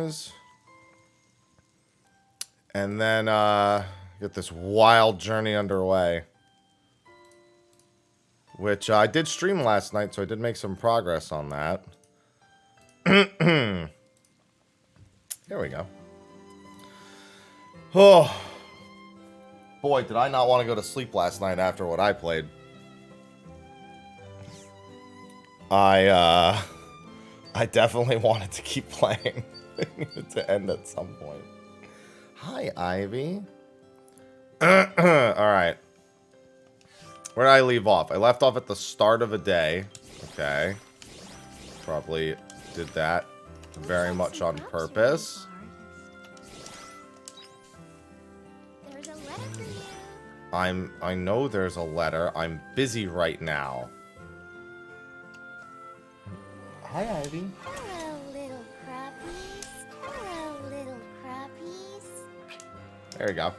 things. And then get this wild journey underway. Which I did stream last night, so I did make some progress on that. Here we go. Oh. Boy, did I not want to go to sleep last night after what I played. I definitely wanted to keep playing. To end at some point. Hi, Ivy. Alright. Where did I leave off? I left off at the start of a day. Okay. Probably did that very much on purpose. I know there's a letter. I'm busy right now. Hi, Ivy. Hello, little crappies. Hello, little crappies. There you go.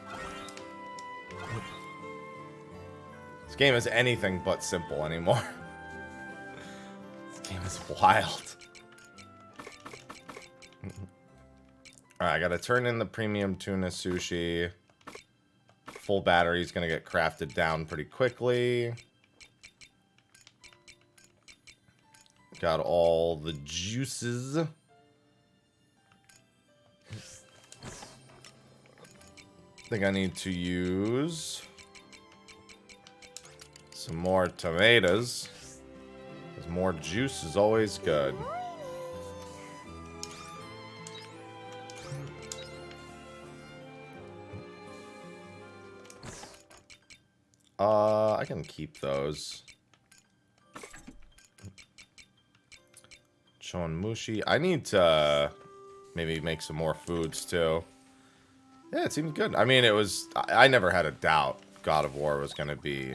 This game is anything but simple anymore. This game is wild. Alright, I gotta turn in the premium tuna sushi. Full battery is gonna get crafted down pretty quickly. Got all the juices. I think I need to use some more tomatoes. Because more juice is always good. I can keep those. Chonmushi. I need to maybe make some more foods too. Yeah, it seems good. I mean, it was... I never had a doubt God of War was going to be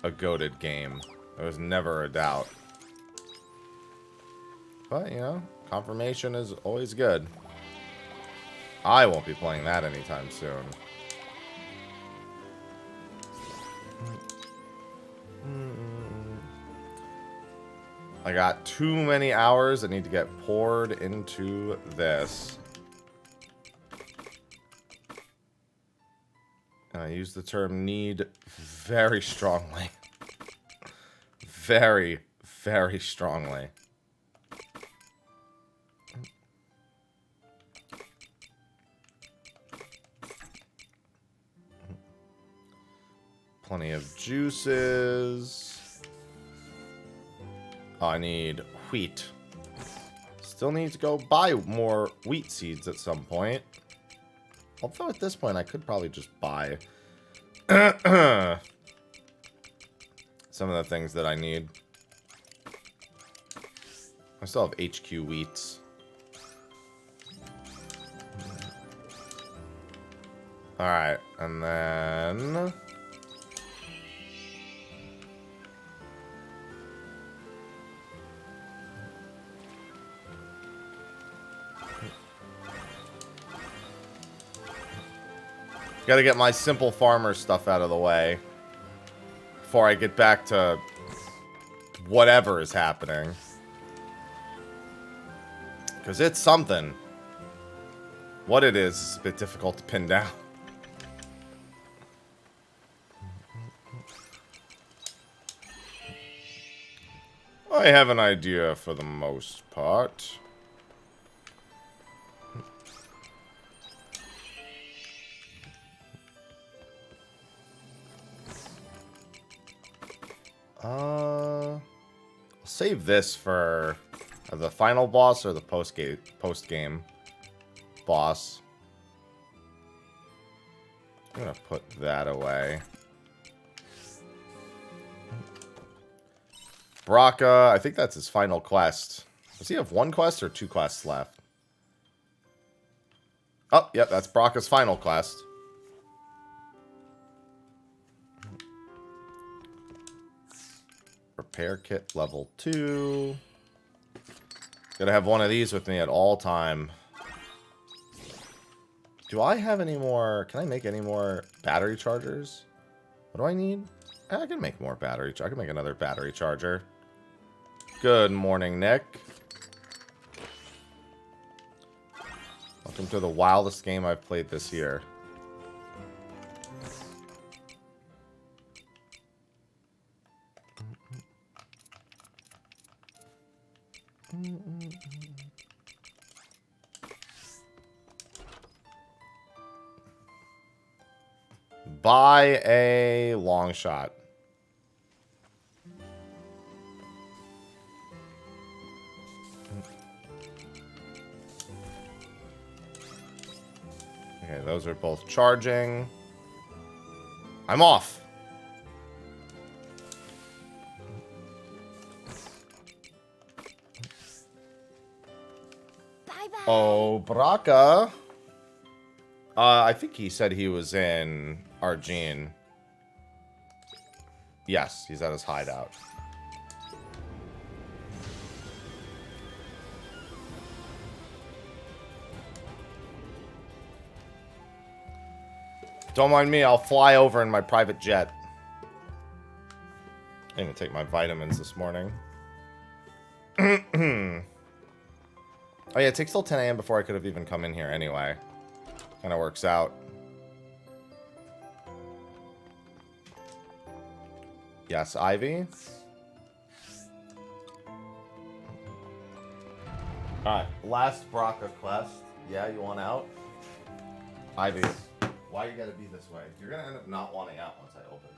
a goated game. There was never a doubt. But, you know, confirmation is always good. I won't be playing that anytime soon. I got too many hours that need to get poured into this. And I use the term need very strongly. Very, very strongly. Plenty of juices. Oh, I need wheat. Still need to go buy more wheat seeds at some point. Although at this point I could probably just buy some of the things that I need. I still have HQ wheats. Alright, and then... Gotta get my simple farmer stuff out of the way before I get back to whatever is happening. Because it's something. What it is a bit difficult to pin down. I have an idea for the most part. I'll save this for the final boss or the post-game boss. I'm gonna put that away. Braca, I think that's his final quest. Does he have one quest or two quests left? Oh, yep, that's Braca's final quest. Repair kit level 2. Gotta have one of these with me at all time. Do I have any more? Can I make any more battery chargers? What do I need? I can make more battery. I can make another battery charger. Good morning, Nick. Welcome to the wildest game I've played this year. Buy a long shot. Okay, those are both charging. I'm off. Bye-bye. Oh, Braca. I think he said he was in Argene. Yes, he's at his hideout. Don't mind me, I'll fly over in my private jet. I didn't even take my vitamins this morning. Oh yeah, it takes till 10 a.m. before I could have even come in here anyway. Kind of works out. Yes, Ivy. Alright, last Braca quest. Yeah, you want out? Ivy, why you gotta be this way? You're gonna end up not wanting out once I open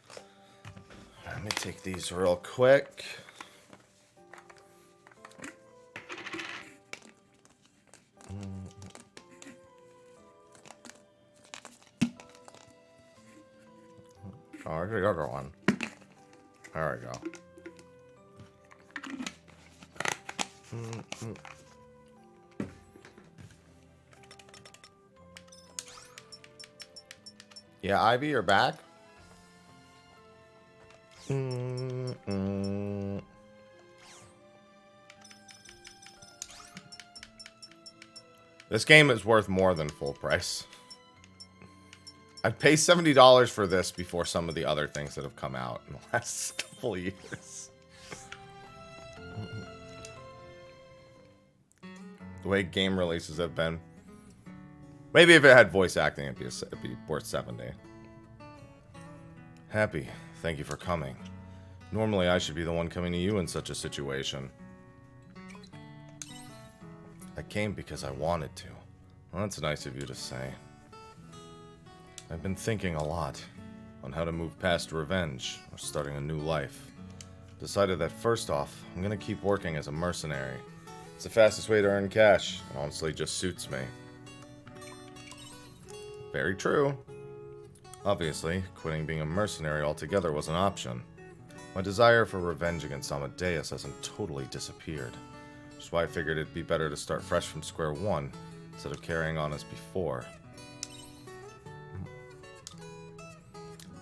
this. Let me take these real quick. Oh, here's the other one. There we go. Yeah, Ivy, you're back. This game is worth more than full price. I'd pay $70 for this before some of the other things that have come out in the last couple of years. The way game releases have been. Maybe if it had voice acting, it'd be worth 70. Happy, thank you for coming. Normally, I should be the one coming to you in such a situation. I came because I wanted to. Well, that's nice of you to say. I've been thinking a lot on how to move past revenge or starting a new life. Decided that first off, I'm gonna keep working as a mercenary. It's the fastest way to earn cash, and honestly just suits me. Very true. Obviously, quitting being a mercenary altogether was an option. My desire for revenge against Amadeus hasn't totally disappeared. Which is why I figured it'd be better to start fresh from square one, instead of carrying on as before.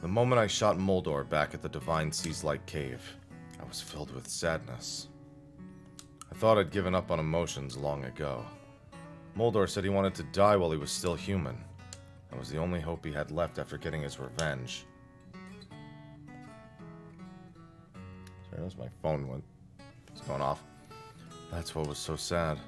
The moment I shot Moldor back at the Divine Seas-like cave, I was filled with sadness. I thought I'd given up on emotions long ago. Moldor said he wanted to die while he was still human. That was the only hope he had left after getting his revenge. Sorry, that's my phone went. It's going off. That's what was so sad.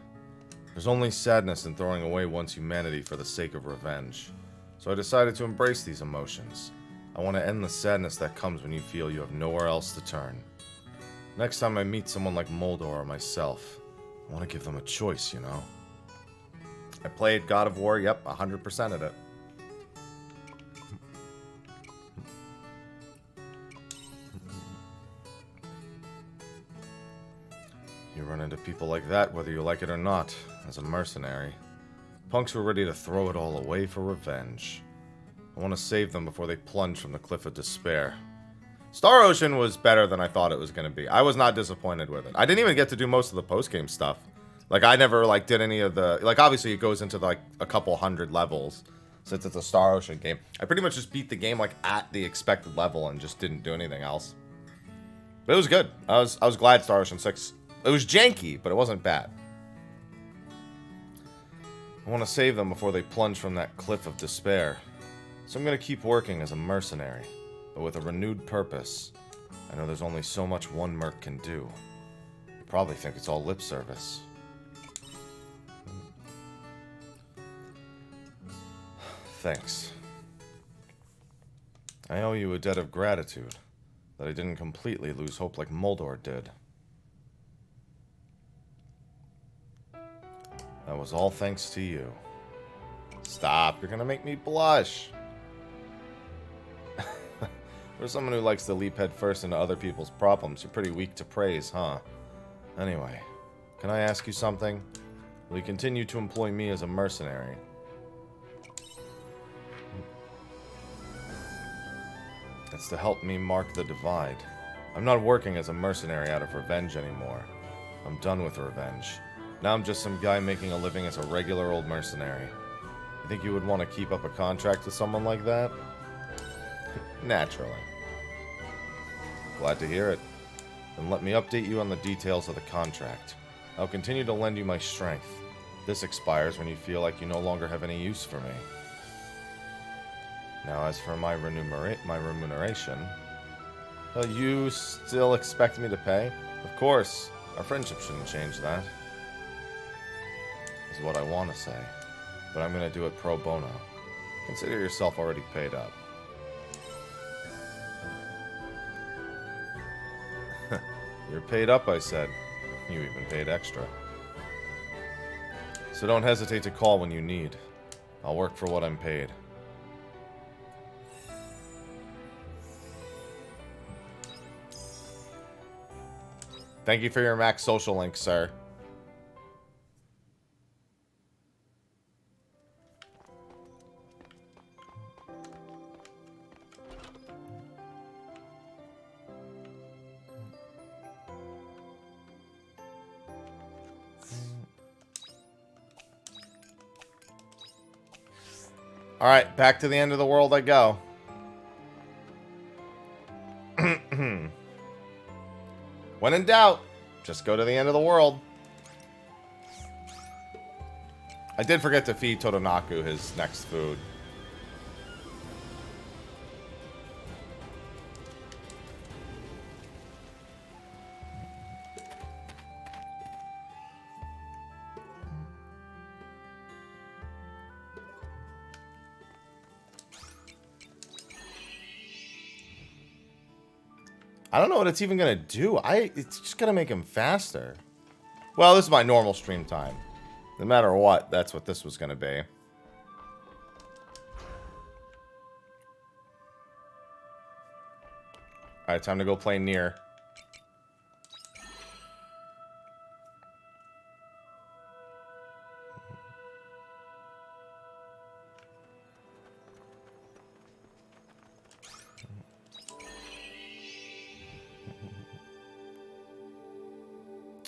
There's only sadness in throwing away one's humanity for the sake of revenge. So I decided to embrace these emotions. I want to end the sadness that comes when you feel you have nowhere else to turn. Next time I meet someone like Moldor or myself, I want to give them a choice, you know? I played God of War, yep, 100%ed it. You run into people like that, whether you like it or not, as a mercenary. Punks were ready to throw it all away for revenge. I want to save them before they plunge from the cliff of despair. Star Ocean was better than I thought it was going to be. I was not disappointed with it. I didn't even get to do most of the post-game stuff. Like, I never, like, did any of the... Like, obviously, it goes into, like, a couple hundred levels, since it's a Star Ocean game. I pretty much just beat the game, like, at the expected level and just didn't do anything else. But it was good. I was glad Star Ocean 6... It was janky, but it wasn't bad. I want to save them before they plunge from that cliff of despair. So I'm going to keep working as a mercenary, but with a renewed purpose. I know there's only so much one merc can do. You probably think it's all lip service. Thanks. I owe you a debt of gratitude, that I didn't completely lose hope like Moldor did. That was all thanks to you. Stop, you're gonna make me blush. For someone who likes to leap headfirst into other people's problems, you're pretty weak to praise, huh? Anyway, can I ask you something? Will you continue to employ me as a mercenary? That's to help me mark the divide. I'm not working as a mercenary out of revenge anymore. I'm done with revenge. Now I'm just some guy making a living as a regular old mercenary. You think you would want to keep up a contract with someone like that? Naturally. Glad to hear it. Then let me update you on the details of the contract. I'll continue to lend you my strength. This expires when you feel like you no longer have any use for me. Now, as for my remuneration, you still expect me to pay? Of course. Our friendship shouldn't change that. Is what I want to say. But I'm going to do it pro bono. Consider yourself already paid up. You're paid up, I said. You even paid extra. So don't hesitate to call when you need. I'll work for what I'm paid. Thank you for your max social link, sir. Alright, back to the end of the world I go. When in doubt, just go to the end of the world. I did forget to feed Totonaku his next food. I don't know what it's even gonna do. It's just gonna make him faster. Well, this is my normal stream time. No matter what, that's what this was gonna be. Alright, time to go play Nier.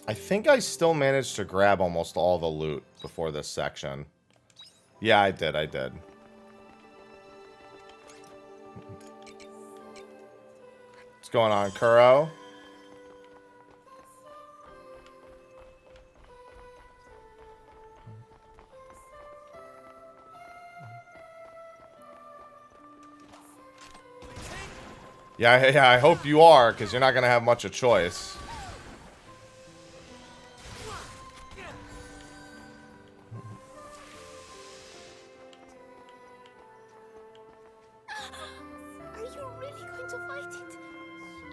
I think I still managed to grab almost all the loot before this section. Yeah, I did. What's going on, Kuro? Yeah, I hope you are, because you're not going to have much of a choice.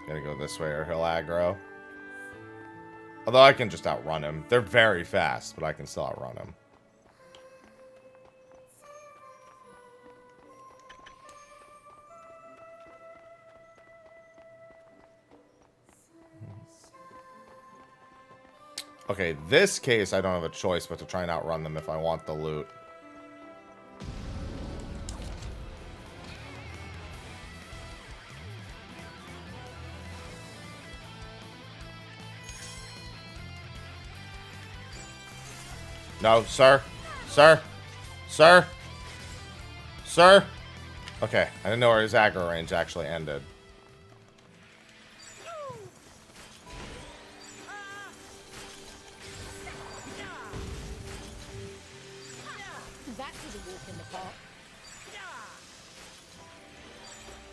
Gotta go this way or he'll aggro. Although I can just outrun him. They're very fast, but I can still outrun him. Okay, this case I don't have a choice but to try and outrun them if I want the loot. No, sir. Sir. Sir. Sir. Okay, I didn't know where his aggro range actually ended. That was a walk in the park.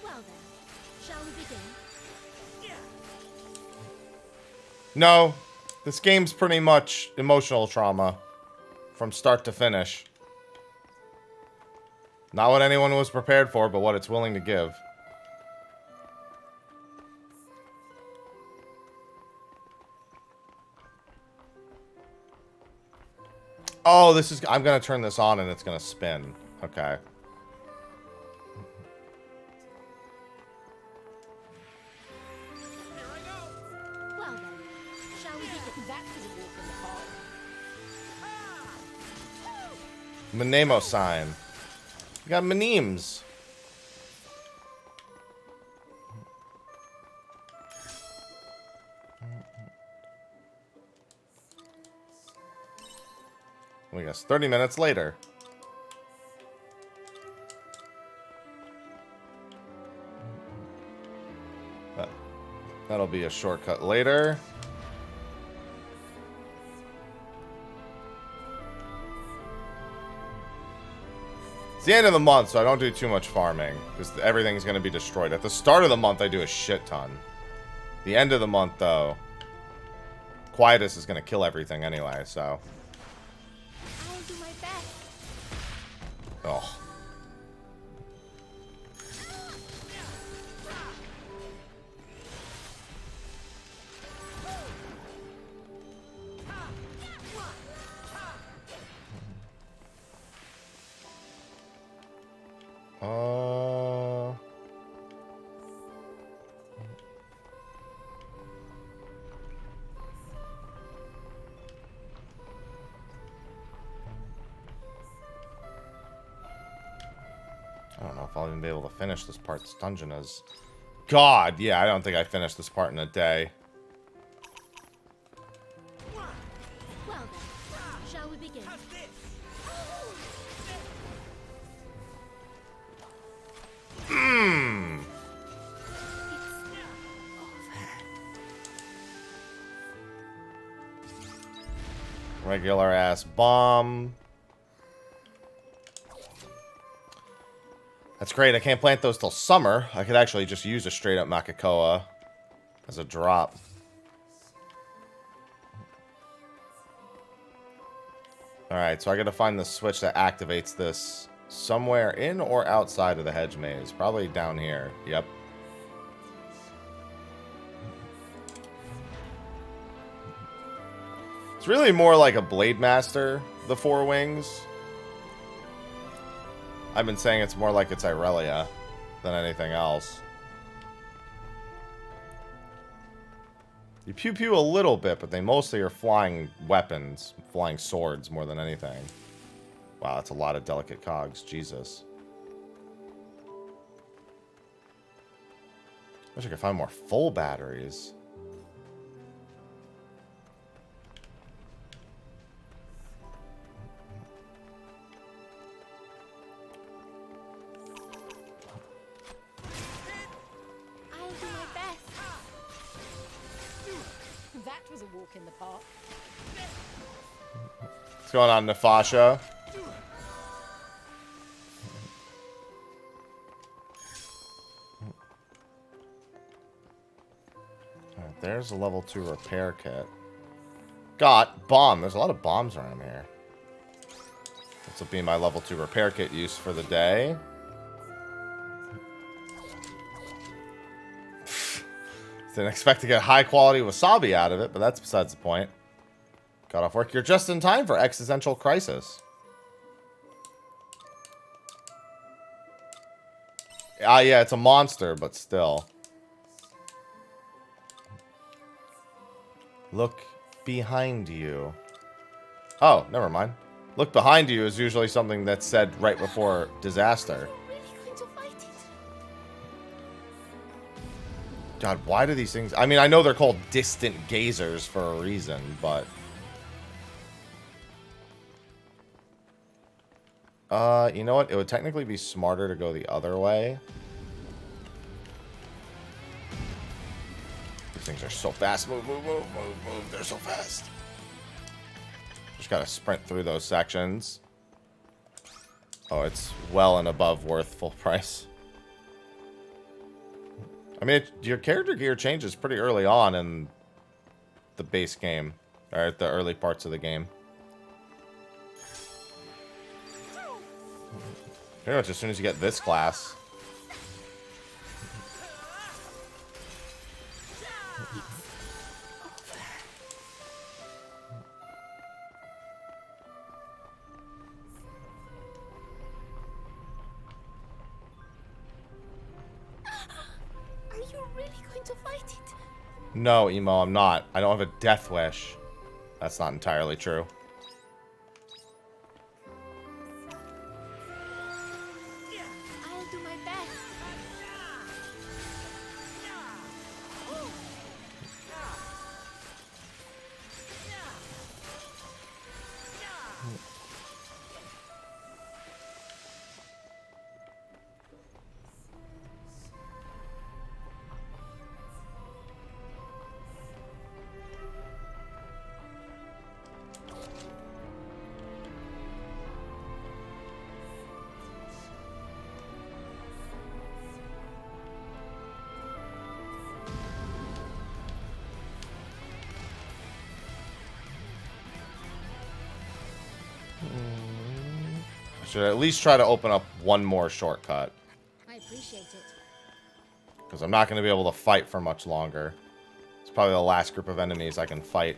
Well then, shall we begin? No, this game's pretty much emotional trauma from start to finish. Not what anyone was prepared for, but what it's willing to give. Oh, this is... I'm going to turn this on and it's going to spin. Okay. Well then, shall we begin? That was a walk in the park. Mnemo sign. We got Mneems. I guess 30 minutes later. That'll be a shortcut later. It's the end of the month, so I don't do too much farming, because everything's going to be destroyed. At the start of the month, I do a shit ton. The end of the month, though, Quietus is going to kill everything anyway, so... I'll do my best. Oh. I don't know if I'll even be able to finish this part. This dungeon is... God, yeah, I don't think I finished this part in a day. Well then, shall we begin? Regular ass bomb. That's great. I can't plant those till summer. I could actually just use a straight up Makakoa as a drop. Alright, so I gotta find the switch that activates this somewhere in or outside of the hedge maze. Probably down here. Yep. It's really more like a Blade Master, the Four Wings. I've been saying it's more like it's Irelia than anything else. You pew-pew a little bit, but they mostly are flying weapons, flying swords more than anything. Wow, that's a lot of delicate cogs. Jesus. Wish I could find more full batteries. I'll do my best. That was a walk in the park. What's going on, Nefasha? Alright, there's a level 2 repair kit. Got bomb. There's a lot of bombs around here. This will be my level 2 repair kit use for the day. Didn't expect to get high quality wasabi out of it, but that's besides the point. Got off work. You're just in time for existential crisis. Ah, yeah, it's a monster, but still. Look behind you. Oh, never mind. Look behind you is usually something that's said right before disaster. God, why do these things... I mean, I know they're called distant gazers for a reason, but... you know what? It would technically be smarter to go the other way. These things are so fast. Move, move, move, move, move. They're so fast. Just gotta sprint through those sections. Oh, it's well and above worth full price. I mean, your character gear changes pretty early on, and the base game, or at the early parts of the game. Pretty much as soon as you get this class. Are you really going to fight it? No, Emo, I'm not. I don't have a death wish. That's not entirely true. I'll do my best. I should at least try to open up one more shortcut. I appreciate it. Because I'm not going to be able to fight for much longer. It's probably the last group of enemies I can fight.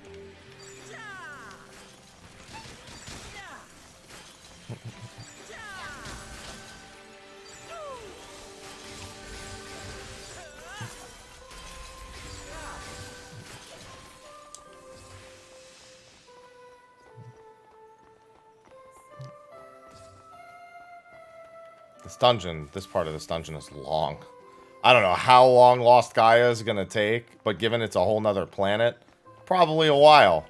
This dungeon, this part of this dungeon is long. I don't know how long Lost Gaia is going to take, but given it's a whole nother planet, probably a while.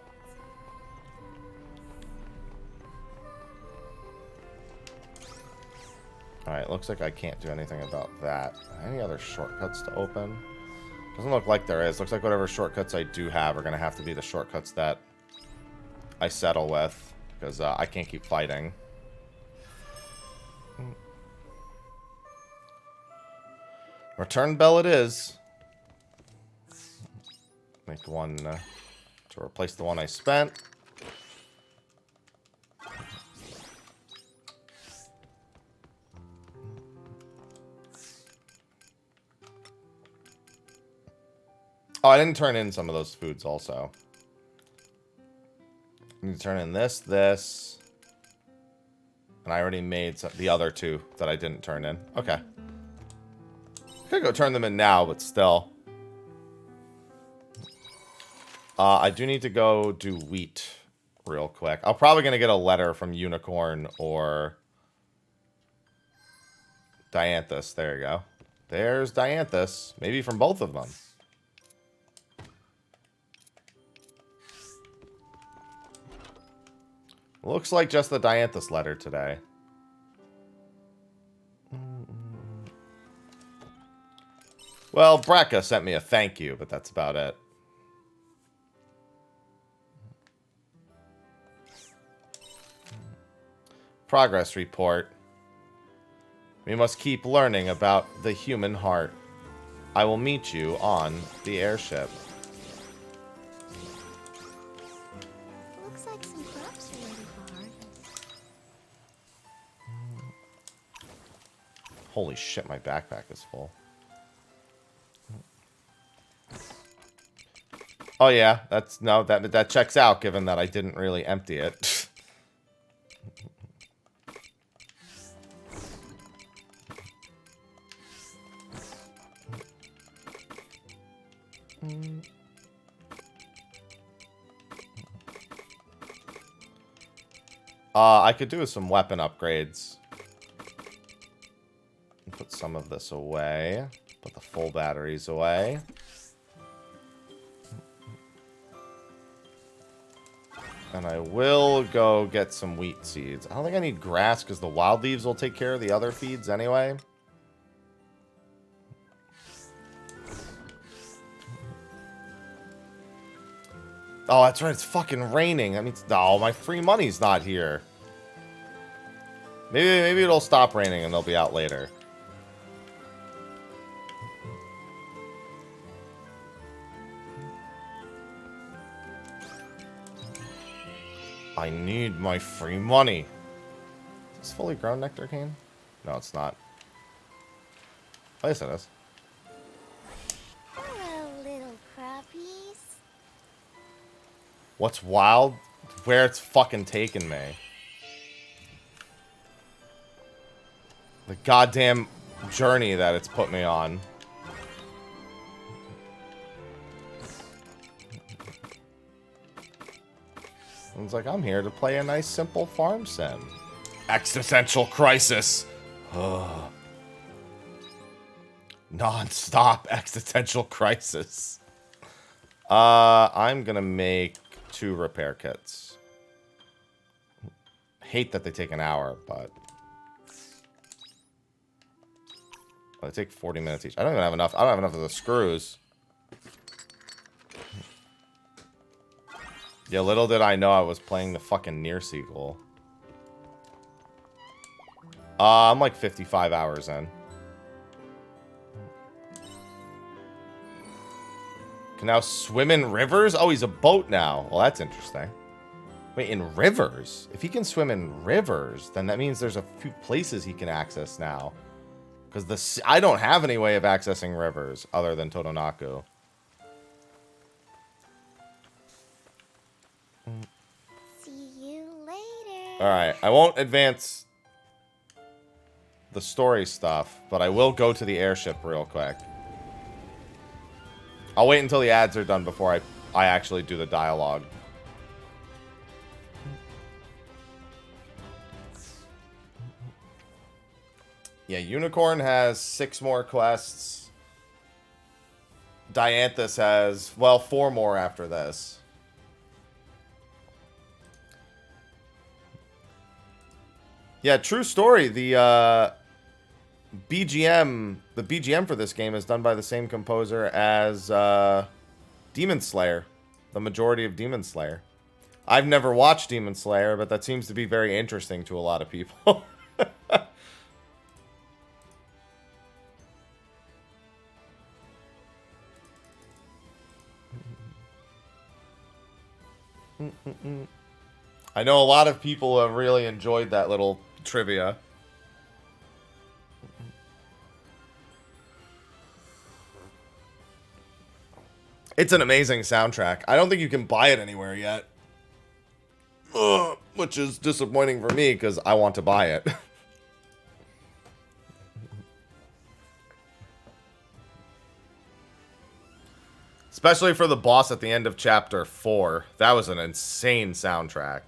Alright, looks like I can't do anything about that. Any other shortcuts to open? Doesn't look like there is. Looks like whatever shortcuts I do have are going to have to be the shortcuts that I settle with, because I can't keep fighting. Return bell it is. Make one to replace the one I spent. Oh, I didn't turn in some of those foods also. I need to turn in this. And I already made the other two that I didn't turn in. Okay. Could go turn them in now, but still. I do need to go do wheat real quick. I'm probably going to get a letter from Unicorn or Dianthus. There you go. There's Dianthus. Maybe from both of them. Looks like just the Dianthus letter today. Well, Brecca sent me a thank you, but that's about it. Progress report. We must keep learning about the human heart. I will meet you on the airship. Looks like some crops are ready for harvest. Holy shit, my backpack is full. Oh yeah, that checks out given that I didn't really empty it. I could do some weapon upgrades. Put some of this away. Put the full batteries away. And I will go get some wheat seeds. I don't think I need grass because the wild leaves will take care of the other feeds anyway. Oh, that's right. It's fucking raining. That means... Oh, my free money's not here. Maybe it'll stop raining and they'll be out later. I need my free money. Is this fully grown nectar cane? No, it's not. Oh, yes, it is. Hello, little crappies. What's wild? Where it's fucking taken me. The goddamn journey that it's put me on. It's like, I'm here to play a nice, simple farm sim. Existential crisis. Ugh. Non-stop existential crisis. I'm gonna make 2 repair kits. Hate that they take an hour, but... Well, they take 40 minutes each. I don't even have enough. I don't have enough of the screws. Yeah, little did I know I was playing the fucking Near sequel. I'm like 55 hours in. Can now swim in rivers? Oh, he's a boat now. Well, that's interesting. Wait, in rivers? If he can swim in rivers, then that means there's a few places he can access now. Because I don't have any way of accessing rivers other than Totonaku. See you later. Alright, I won't advance the story stuff, but I will go to the airship real quick. I'll wait until the ads are done before I actually do the dialogue. Yeah, Unicorn has 6 more quests. Dianthus has, well, 4 more after this. Yeah, true story. The BGM for this game is done by the same composer as Demon Slayer, the majority of Demon Slayer. I've never watched Demon Slayer, but that seems to be very interesting to a lot of people. I know a lot of people have really enjoyed that little trivia. It's an amazing soundtrack. I don't think you can buy it anywhere yet. Ugh, which is disappointing for me because I want to buy it. Especially for the boss at the end of Chapter 4. That was an insane soundtrack.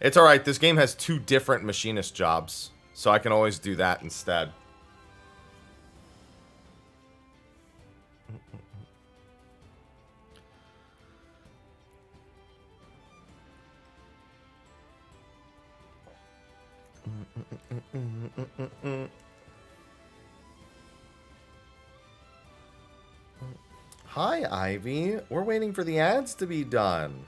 It's alright, this game has 2 different machinist jobs. So I can always do that instead. Hi, Ivy. We're waiting for the ads to be done.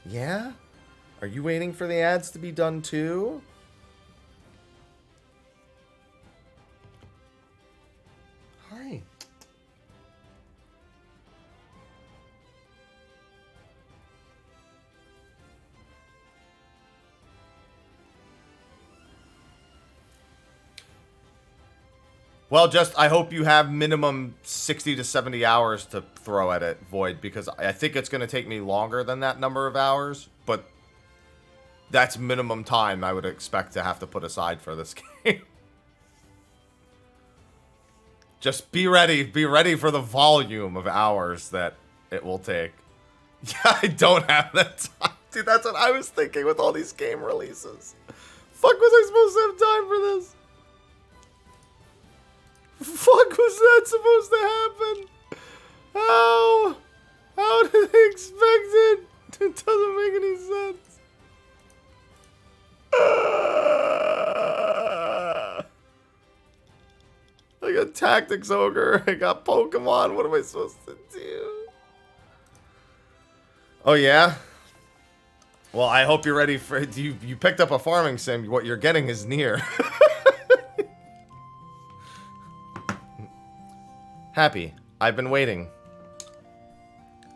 Yeah? Are you waiting for the ads to be done too? Hi. Well, just, I hope you have minimum 60 to 70 hours to throw at it, Void, because I think it's going to take me longer than that number of hours, but that's minimum time I would expect to have to put aside for this game. Just be ready for the volume of hours that it will take. Yeah, I don't have that time. Dude, that's what I was thinking with all these game releases. Fuck, was I supposed to have time for this? Fuck was that supposed to happen? How? How did they expect it? It doesn't make any sense. I got Tactics Ogre. I got Pokemon. What am I supposed to do? Oh, yeah? Well, I hope you're ready for... You picked up a farming sim. What you're getting is near. Happy. I've been waiting.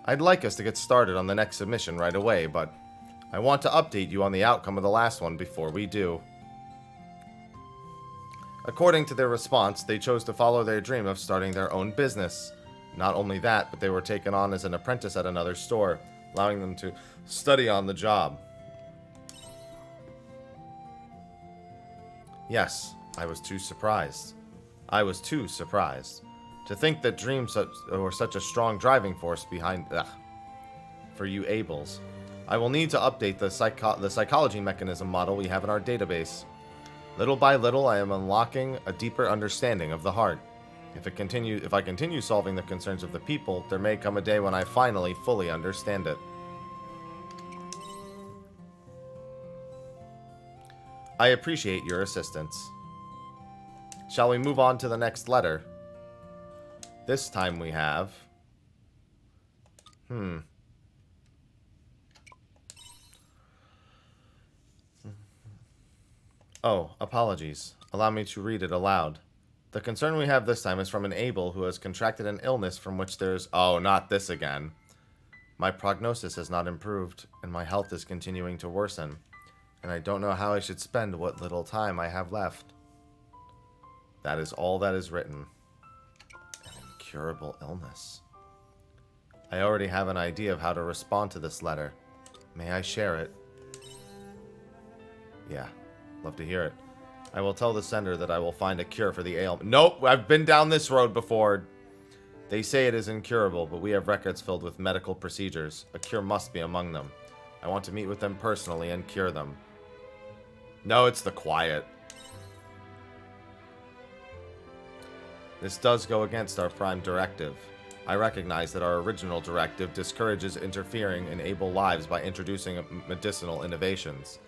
I'd like us to get started on the next submission right away, but I want to update you on the outcome of the last one before we do. According to their response, they chose to follow their dream of starting their own business. Not only that, but they were taken on as an apprentice at another store, allowing them to study on the job. Yes, I was too surprised. To think that dreams were such a strong driving force behind... for you Abels. I will need to update the psychology mechanism model we have in our database. Little by little, I am unlocking a deeper understanding of the heart. If I continue solving the concerns of the people, there may come a day when I finally fully understand it. I appreciate your assistance. Shall we move on to the next letter? This time we have... Oh, apologies. Allow me to read it aloud. The concern we have this time is from an Abel who has contracted an illness from which there's... Oh, not this again. My prognosis has not improved, and my health is continuing to worsen. And I don't know how I should spend what little time I have left. That is all that is written. An incurable illness. I already have an idea of how to respond to this letter. May I share it? Yeah. Love to hear it. I will tell the sender that I will find a cure for the ailment. Nope, I've been down this road before. They say it is incurable, but we have records filled with medical procedures. A cure must be among them. I want to meet with them personally and cure them. No, it's the quiet. This does go against our prime directive. I recognize that our original directive discourages interfering in able lives by introducing medicinal innovations.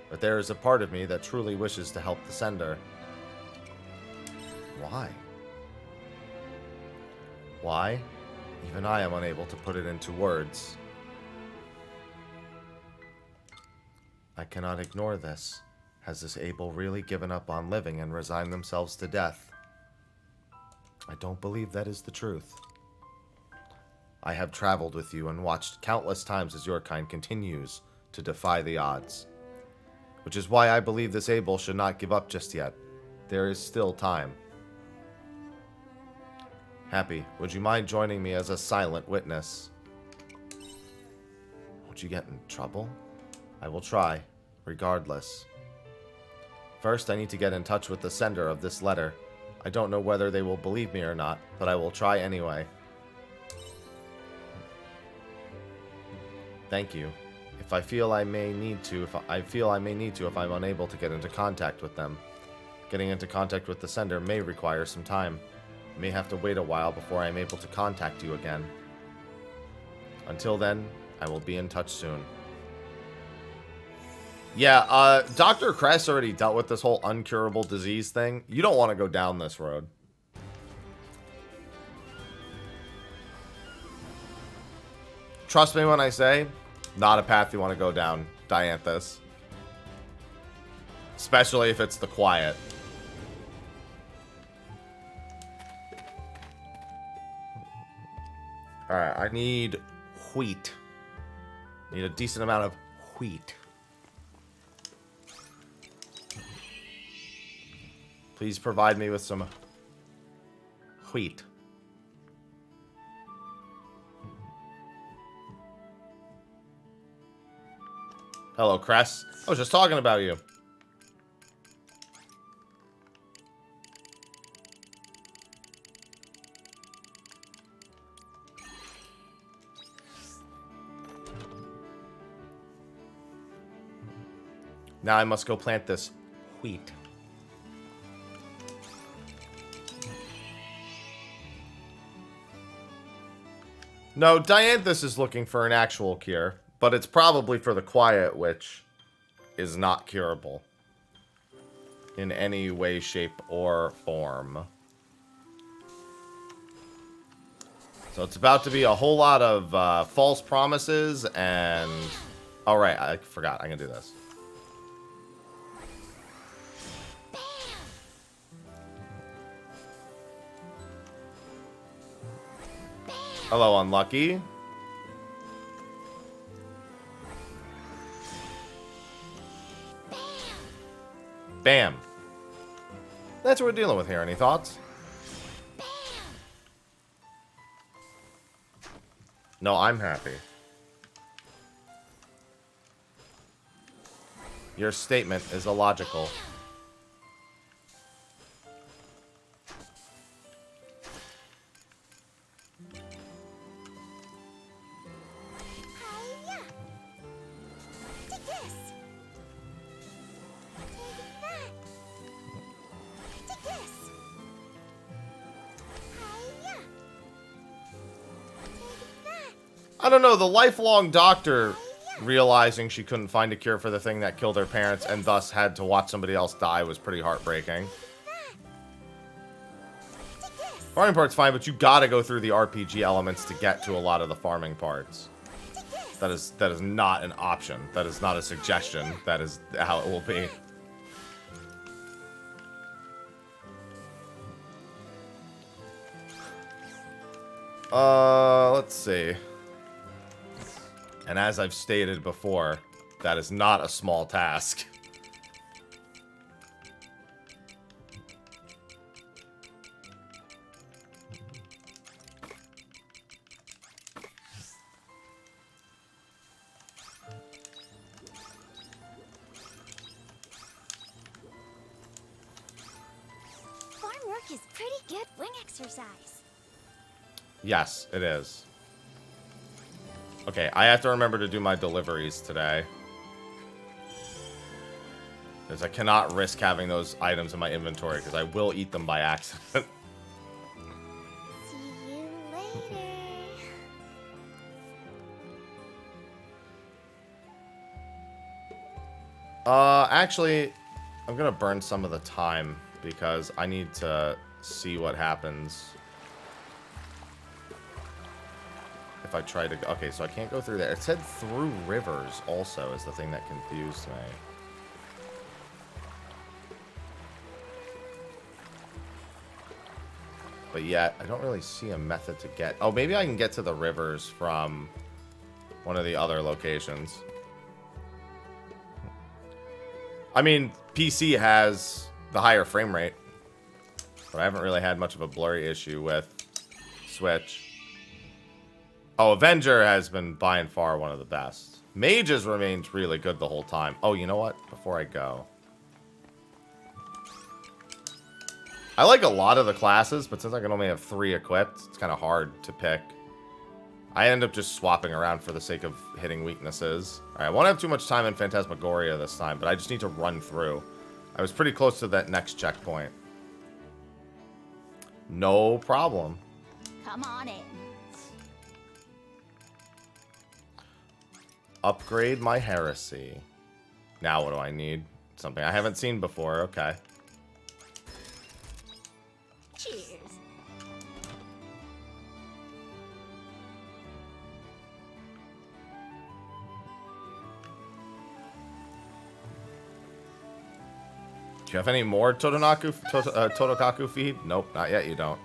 But there is a part of me that truly wishes to help the sender. Why? Why? Even I am unable to put it into words. I cannot ignore this. Has this Abel really given up on living and resigned themselves to death? I don't believe that is the truth. I have traveled with you and watched countless times as your kind continues to defy the odds. Which is why I believe this Abel should not give up just yet. There is still time. Happy, would you mind joining me as a silent witness? Won't you get in trouble? I will try, regardless. First, I need to get in touch with the sender of this letter. I don't know whether they will believe me or not, but I will try anyway. Thank you. If I feel I may need to, if I'm unable to get into contact with them. Getting into contact with the sender may require some time. I may have to wait a while before I am able to contact you again. Until then, I will be in touch soon. Yeah, Dr. Kress already dealt with this whole uncurable disease thing. You don't want to go down this road. Trust me when I say, not a path you want to go down, Dianthus. Especially if it's the quiet. Alright, I need wheat. Need a decent amount of wheat. Please provide me with some wheat. Hello, Cress. I was just talking about you. Now I must go plant this wheat. No, Dianthus is looking for an actual cure, but it's probably for the quiet, which is not curable in any way, shape, or form. So it's about to be a whole lot of false promises and... Oh, right, I forgot. I can do this. Hello, Unlucky. Bam. That's what we're dealing with here. Any thoughts? No, I'm happy. Your statement is illogical. I don't know, the lifelong doctor realizing she couldn't find a cure for the thing that killed her parents and thus had to watch somebody else die was pretty heartbreaking. Farming part's fine, but you gotta go through the RPG elements to get to a lot of the farming parts. That is not an option. That is not a suggestion. That is how it will be. Let's see. And as I've stated before, that is not a small task. Farm work is pretty good wing exercise. Yes, it is. Okay, I have to remember to do my deliveries today. Because I cannot risk having those items in my inventory, because I will eat them by accident. See you later. Actually, I'm gonna burn some of the time, because I need to see what happens. If I try to... Okay, so I can't go through there. It said through rivers also is the thing that confused me. But yet, I don't really see a method to get... Oh, maybe I can get to the rivers from one of the other locations. I mean, PC has the higher frame rate. But I haven't really had much of a blurry issue with Switch. Oh, Avenger has been by and far one of the best. Mages remains really good the whole time. Oh, you know what? Before I go. I like a lot of the classes, but since I can only have 3 equipped, it's kind of hard to pick. I end up just swapping around for the sake of hitting weaknesses. Alright, I won't have too much time in Phantasmagoria this time, but I just need to run through. I was pretty close to that next checkpoint. No problem. Come on in. Upgrade my heresy. Now what do I need? Something I haven't seen before. Okay. Cheers. Do you have any more Totokaku feed? Nope, not yet. You don't.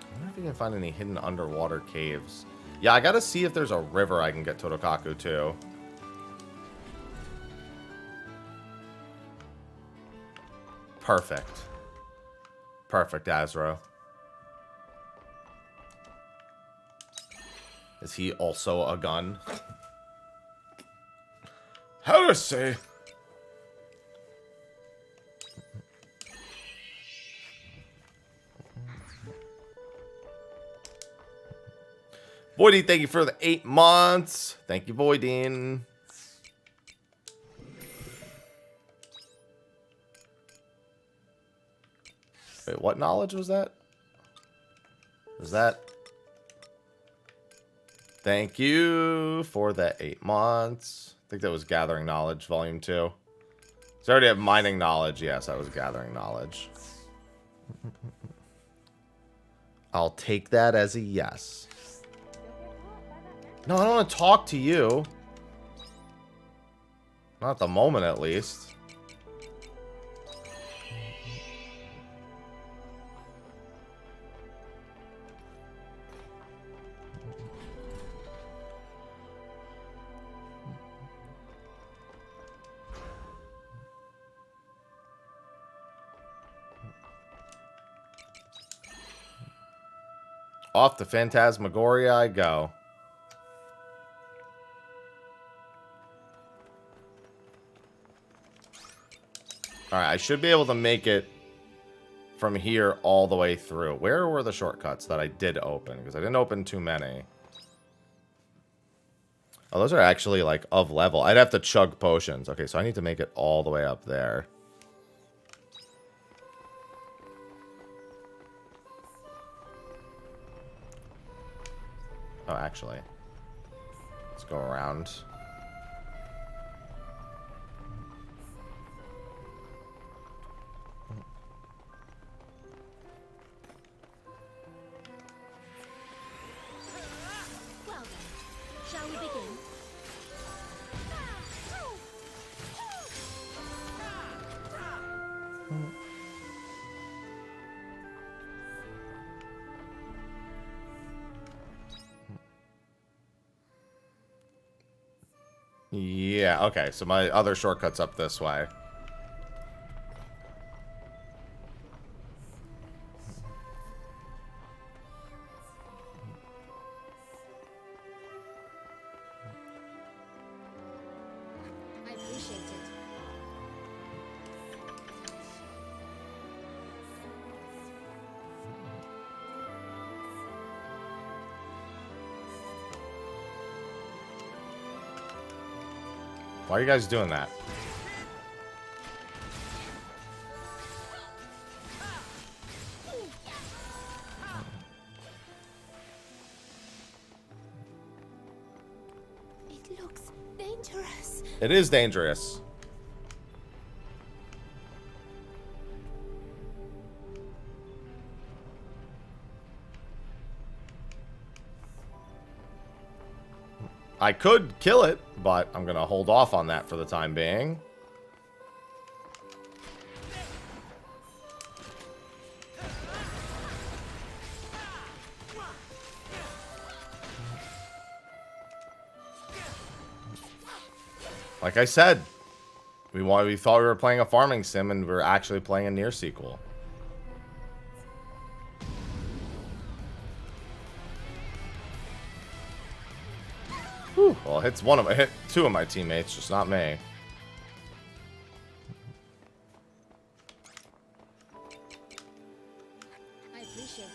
I wonder if you can find any hidden underwater caves. Yeah, I gotta see if there's a river I can get Totokaku to. Perfect. Perfect, Azro. Is he also a gun? Heresy! Voidine, thank you for the 8 months. Thank you, Voidine. Wait, what knowledge was that? Was that... Thank you for the 8 months. I think that was Gathering Knowledge, Volume 2. So I already have Mining Knowledge. Yes, I was Gathering Knowledge. I'll take that as a yes. No, I don't want to talk to you. Not at the moment, at least. Off to Phantasmagoria I go. Alright, I should be able to make it from here all the way through. Where were the shortcuts that I did open? Because I didn't open too many. Oh, those are actually, like, of level. I'd have to chug potions. Okay, so I need to make it all the way up there. Oh, actually. Let's go around. Well then, shall we begin? Yeah, okay, so my other shortcut's up this way. I appreciate it. Why are you guys doing that? It looks dangerous. It is dangerous. I could kill it, but I'm going to hold off on that for the time being. Like I said, we thought we were playing a farming sim, and we're actually playing a near sequel. Whew. Well, it hit two of my teammates, just not me. I appreciate it.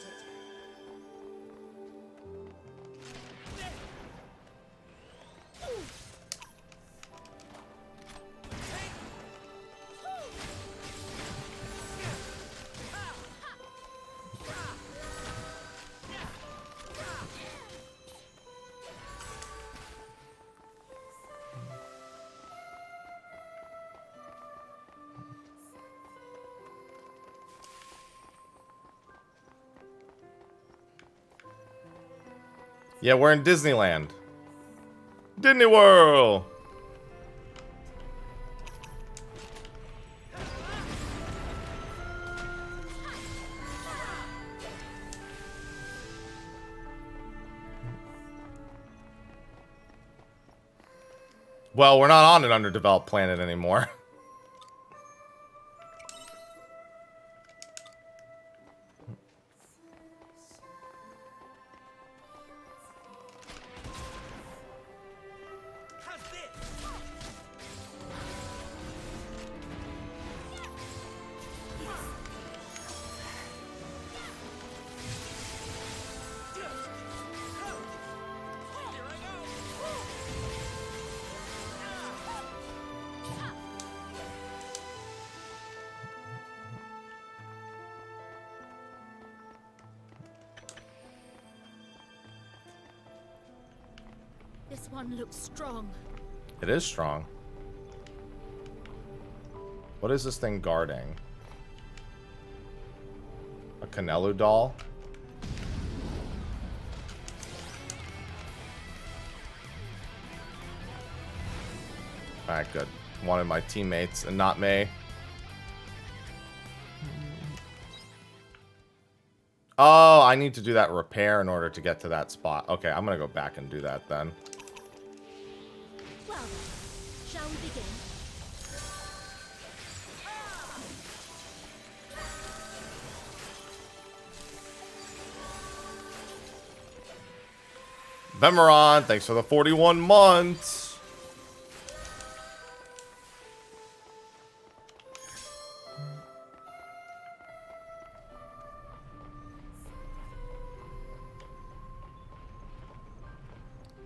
Yeah, we're in Disneyland. Disney World! Well, we're not on an underdeveloped planet anymore. This one looks strong. It is strong. What is this thing guarding? A Canelu doll? Alright, good. One of my teammates and not me. Oh, I need to do that repair in order to get to that spot. Okay, I'm gonna go back and do that then. Well then, shall we begin? Vemeron, thanks for the 41 months.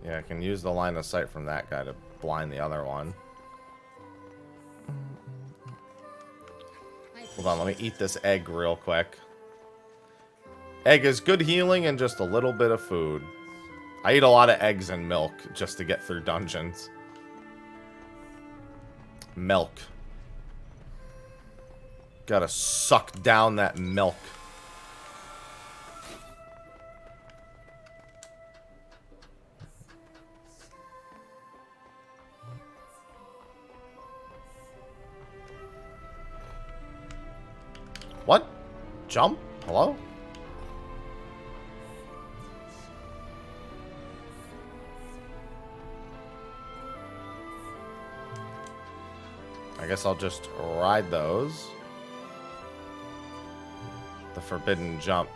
Yeah, I can use the line of sight from that guy to blind the other one. Hold on, let me eat this egg real quick. Egg is good healing and just a little bit of food. I eat a lot of eggs and milk just to get through dungeons. Milk. Gotta suck down that milk. What? Jump? Hello? I guess I'll just ride those. The forbidden jump.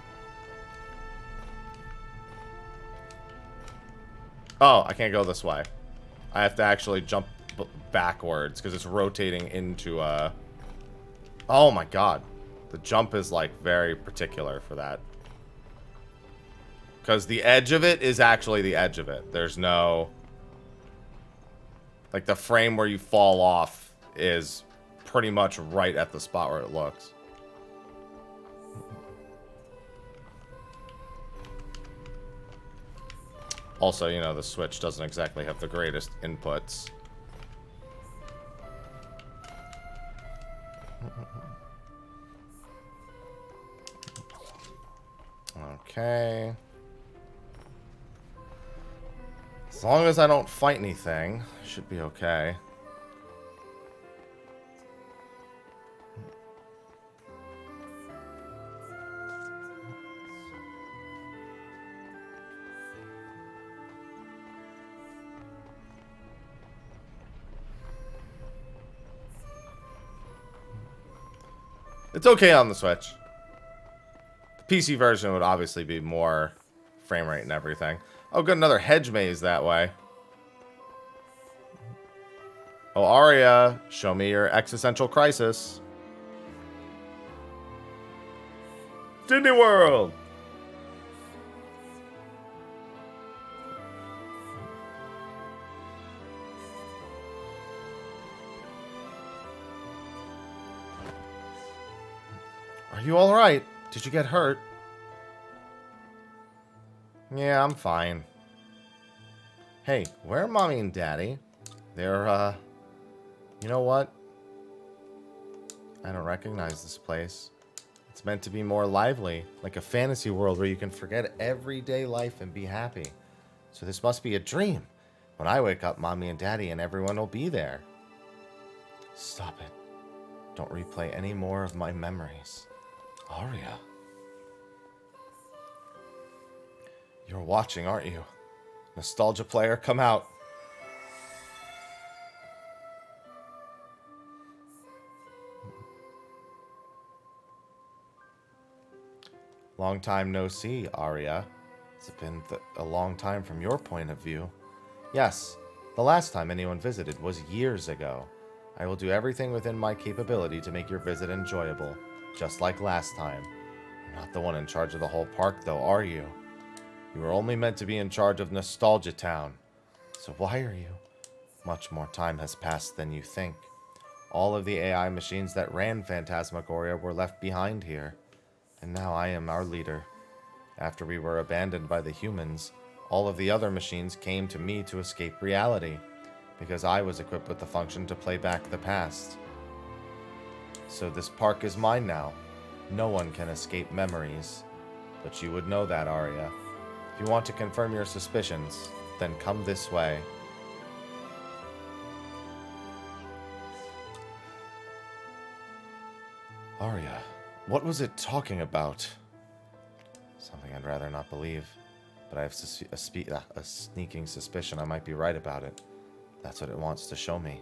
Oh, I can't go this way. I have to actually jump backwards because it's rotating into Oh my god. The jump is like very particular for that. Because the edge of it is actually the edge of it. There's no... Like the frame where you fall off is pretty much right at the spot where it looks. Also, you know, the Switch doesn't exactly have the greatest inputs. Okay. As long as I don't fight anything, should be okay. It's okay on the Switch. The PC version would obviously be more frame rate and everything. Oh, good, another hedge maze that way. Oh, Aria, show me your existential crisis. Disney World! Are you alright? Did you get hurt? Yeah, I'm fine. Hey, where are Mommy and Daddy? They're, you know what? I don't recognize this place. It's meant to be more lively, like a fantasy world where you can forget everyday life and be happy. So this must be a dream. When I wake up, Mommy and Daddy and everyone will be there. Stop it. Don't replay any more of my memories. Aria. You're watching, aren't you? Nostalgia player, come out. Long time no see, Aria. It's been a long time from your point of view. Yes, the last time anyone visited was years ago. I will do everything within my capability to make your visit enjoyable, just like last time. You're not the one in charge of the whole park, though, are you? You were only meant to be in charge of Nostalgia Town. So why are you? Much more time has passed than you think. All of the AI machines that ran Phantasmagoria were left behind here. And now I am our leader. After we were abandoned by the humans, all of the other machines came to me to escape reality, because I was equipped with the function to play back the past. So this park is mine now. No one can escape memories. But you would know that, Aria. If you want to confirm your suspicions, then come this way. Aria, what was it talking about? Something I'd rather not believe, but I have a sneaking suspicion I might be right about it. That's what it wants to show me.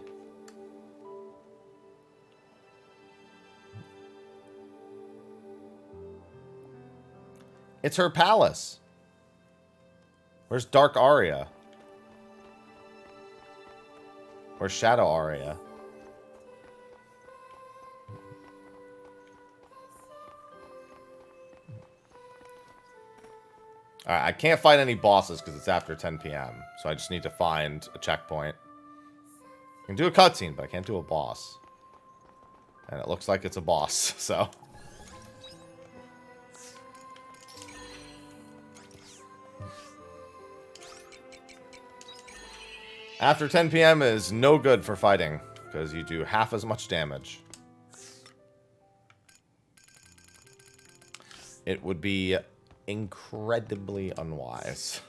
It's her palace. Where's Dark Aria? Where's Shadow Aria? Alright, I can't fight any bosses because it's after 10 p.m. So I just need to find a checkpoint. I can do a cutscene, but I can't do a boss. And it looks like it's a boss, so... After 10 p.m. is no good for fighting, because you do half as much damage. It would be incredibly unwise.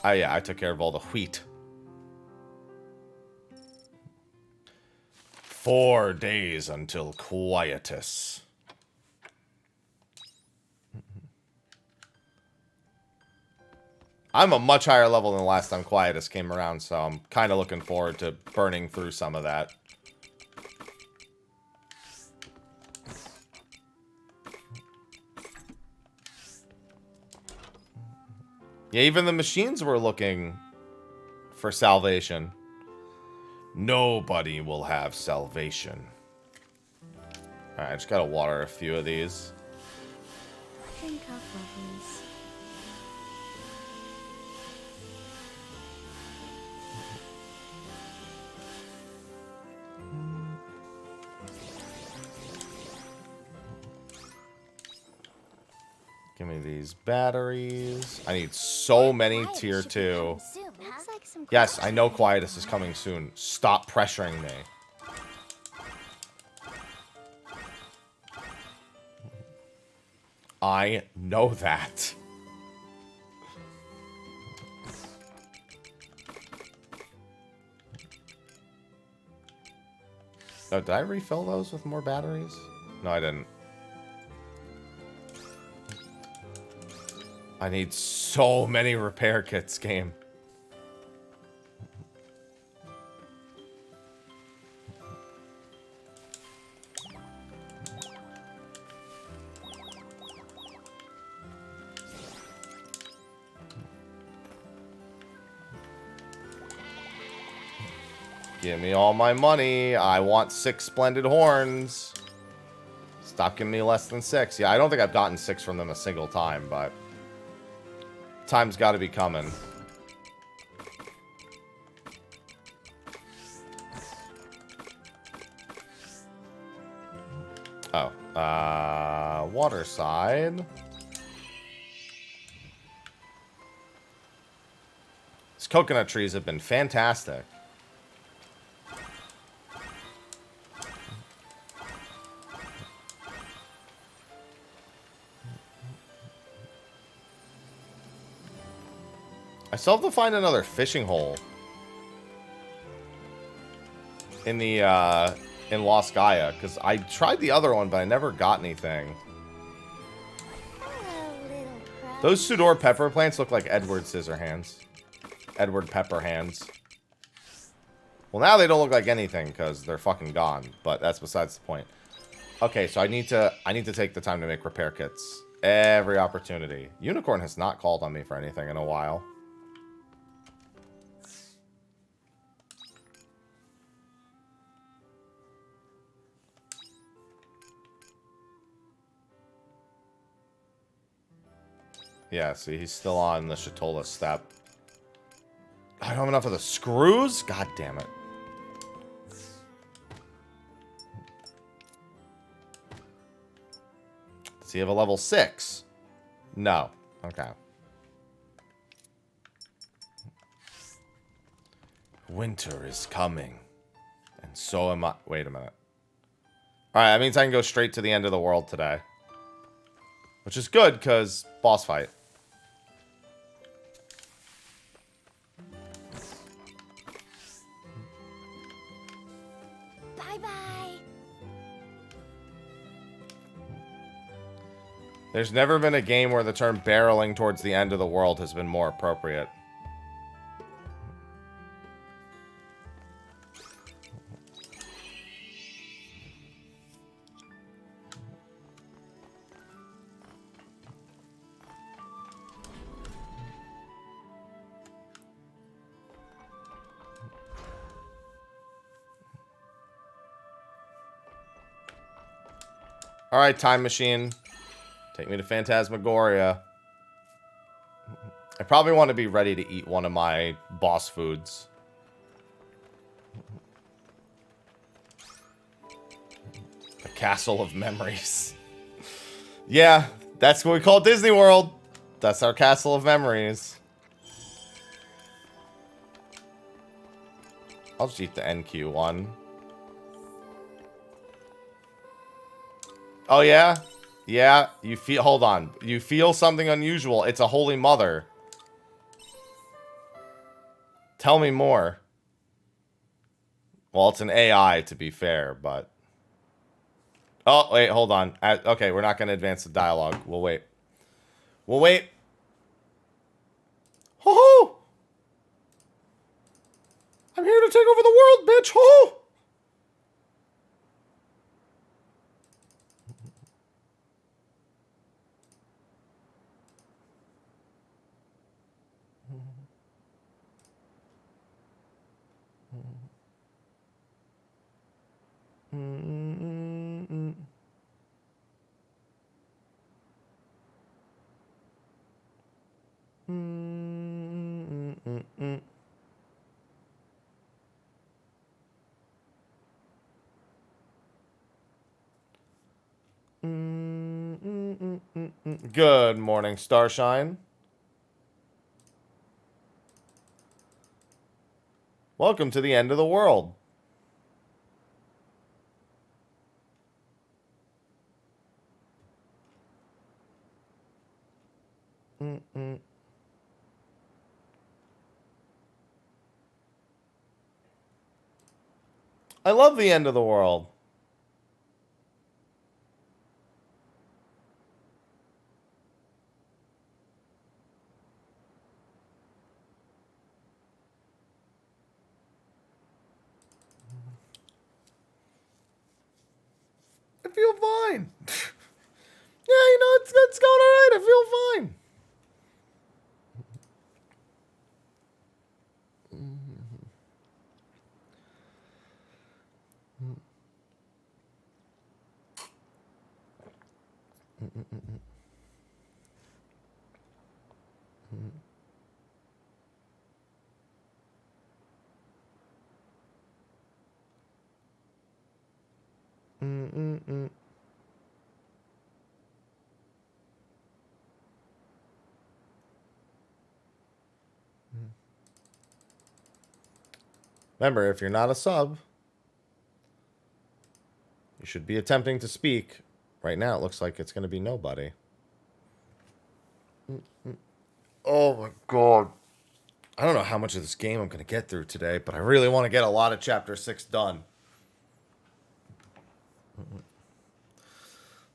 Oh yeah, I took care of all the wheat. 4 days until quietus. I'm a much higher level than the last time Quietus came around, so I'm kind of looking forward to burning through some of that. Yeah, even the machines were looking for salvation. Nobody will have salvation. Alright, I just gotta water a few of these. Drink up, lovelies. Give me these batteries. I need so many tier 2. Yes, I know Quietus is coming soon. Stop pressuring me. I know that. Oh, did I refill those with more batteries? No, I didn't. I need so many repair kits, game. Give me all my money. I want 6 splendid horns. Stop giving me less than 6. Yeah, I don't think I've gotten 6 from them a single time, but... time's got to be coming. Oh. Water side. These coconut trees have been fantastic. I still have to find another fishing hole in the in Lost Gaia, because I tried the other one, but I never got anything. Those Sudor pepper plants look like Edward Scissorhands. Edward Pepper Hands. Well, now they don't look like anything because they're fucking gone, but that's besides the point. Okay, so I need to take the time to make repair kits. Every opportunity. Unicorn has not called on me for anything in a while. Yeah, see, he's still on the Shatola step. I don't have enough of the screws? God damn it. Does he have a level 6? No. Okay. Winter is coming. And so am I. Wait a minute. Alright, that means I can go straight to the end of the world today. Which is good, because boss fight. Bye-bye. There's never been a game where the term barreling towards the end of the world has been more appropriate. Alright, time machine. Take me to Phantasmagoria. I probably want to be ready to eat one of my boss foods. The Castle of Memories. Yeah, that's what we call Disney World. That's our Castle of Memories. I'll just eat the NQ one. Oh, yeah? Yeah, you feel... Hold on. You feel something unusual. It's a Holy Mother. Tell me more. Well, it's an AI, to be fair, but... Oh, wait, hold on. Okay, we're not going to advance the dialogue. We'll wait. We'll wait. Ho-ho! I'm here to take over the world, bitch! Ho-ho! Good morning, Starshine. Welcome to the end of the world. I love the end of the world. I feel fine. Yeah, you know, it's going alright. I feel fine. Remember, if you're not a sub, you should be attempting to speak. Right now, it looks like it's going to be nobody. Oh my god. I don't know how much of this game I'm going to get through today, but I really want to get a lot of Chapter 6 done.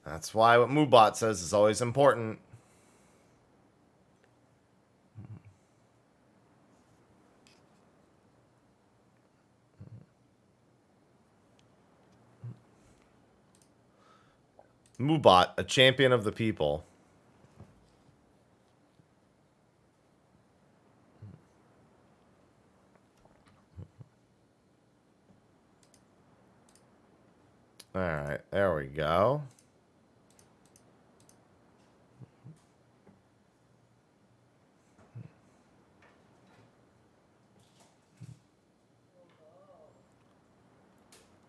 That's why what Moobot says is always important. Moobot, a champion of the people. Alright, there we go.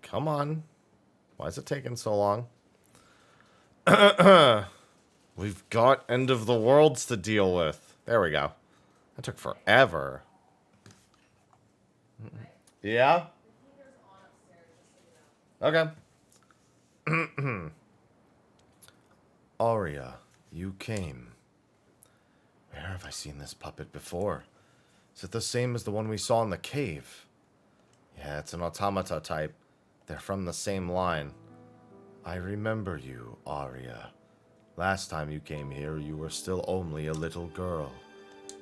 Come on. Why is it taking so long? We've got end of the worlds to deal with. There we go. That took forever. Yeah? Okay. Aria, you came. Where have I seen this puppet before? Is it the same as the one we saw in the cave? Yeah, it's an automata type. They're from the same line. I remember you, Aria. Last time you came here, you were still only a little girl.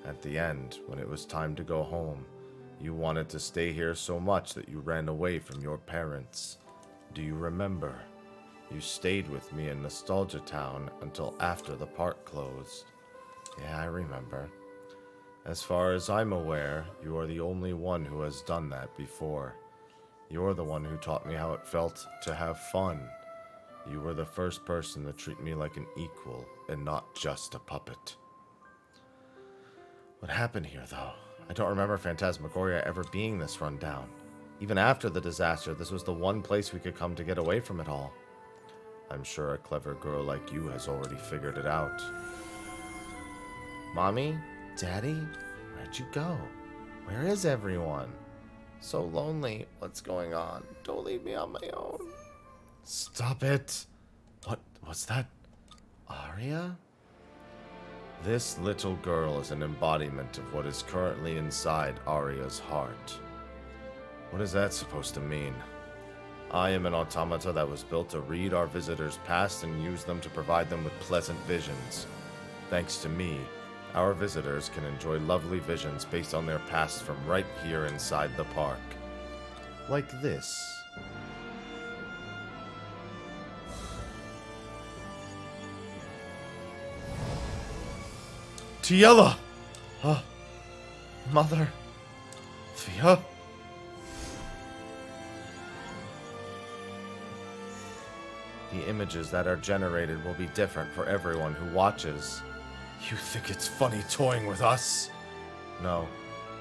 At the end, when it was time to go home, you wanted to stay here so much that you ran away from your parents. Do you remember? You stayed with me in Nostalgia Town until after the park closed. Yeah, I remember. As far as I'm aware, you are the only one who has done that before. You're the one who taught me how it felt to have fun. You were the first person to treat me like an equal and not just a puppet. What happened here, though? I don't remember Phantasmagoria ever being this run down. Even after the disaster, this was the one place we could come to get away from it all. I'm sure a clever girl like you has already figured it out. Mommy? Daddy? Where'd you go? Where is everyone? So lonely. What's going on? Don't leave me on my own. Stop it. What's that? Aria? This little girl is an embodiment of what is currently inside Aria's heart. What is that supposed to mean? I am an automata that was built to read our visitors' past and use them to provide them with pleasant visions. Thanks to me, our visitors can enjoy lovely visions based on their past from right here inside the park. Like this. Tiella! Mother. Fia? The images that are generated will be different for everyone who watches. You think it's funny toying with us? No,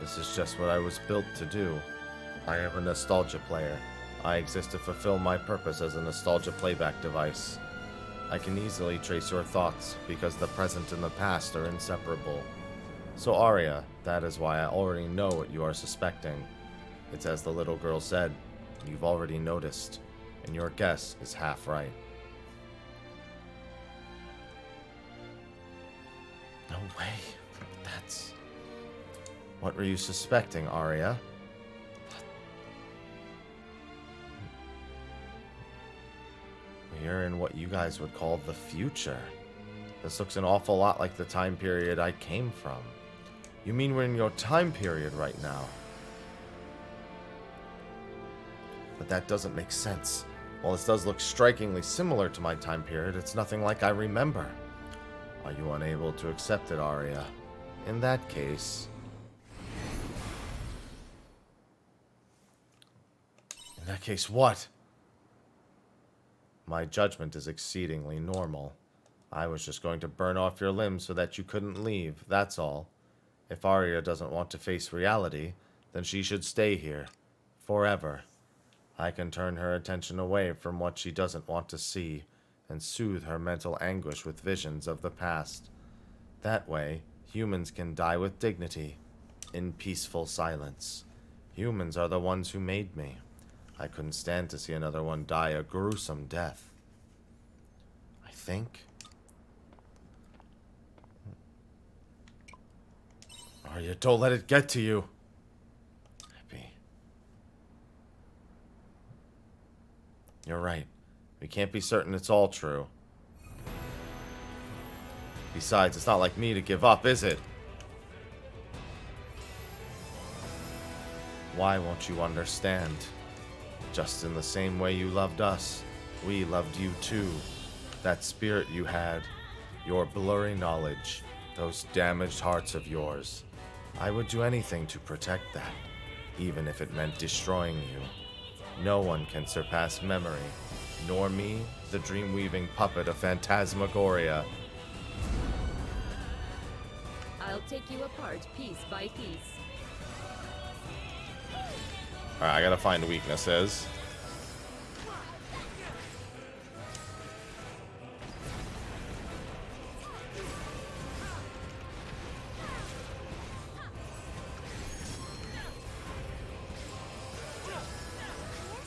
this is just what I was built to do. I am a nostalgia player. I exist to fulfill my purpose as a nostalgia playback device. I can easily trace your thoughts, because the present and the past are inseparable. So Aria, that is why I already know what you are suspecting. It's as the little girl said, you've already noticed, and your guess is half right. No way. That's... What were you suspecting, Aria? We're in what you guys would call the future. This looks an awful lot like the time period I came from. You mean we're in your time period right now? But that doesn't make sense. While this does look strikingly similar to my time period, it's nothing like I remember. Are you unable to accept it, Aria? In that case... In that case, what? My judgment is exceedingly normal. I was just going to burn off your limbs so that you couldn't leave, that's all. If Aria doesn't want to face reality, then she should stay here. Forever. I can turn her attention away from what she doesn't want to see, and soothe her mental anguish with visions of the past. That way, humans can die with dignity, in peaceful silence. Humans are the ones who made me. I couldn't stand to see another one die a gruesome death. I think... Aria, don't let it get to you. Happy. You're right. We can't be certain it's all true. Besides, it's not like me to give up, is it? Why won't you understand? Just in the same way you loved us, we loved you too. That spirit you had, your blurry knowledge, those damaged hearts of yours. I would do anything to protect that, even if it meant destroying you. No one can surpass memory, nor me, the dream-weaving puppet of Phantasmagoria. I'll take you apart piece by piece. Alright, I gotta find weaknesses.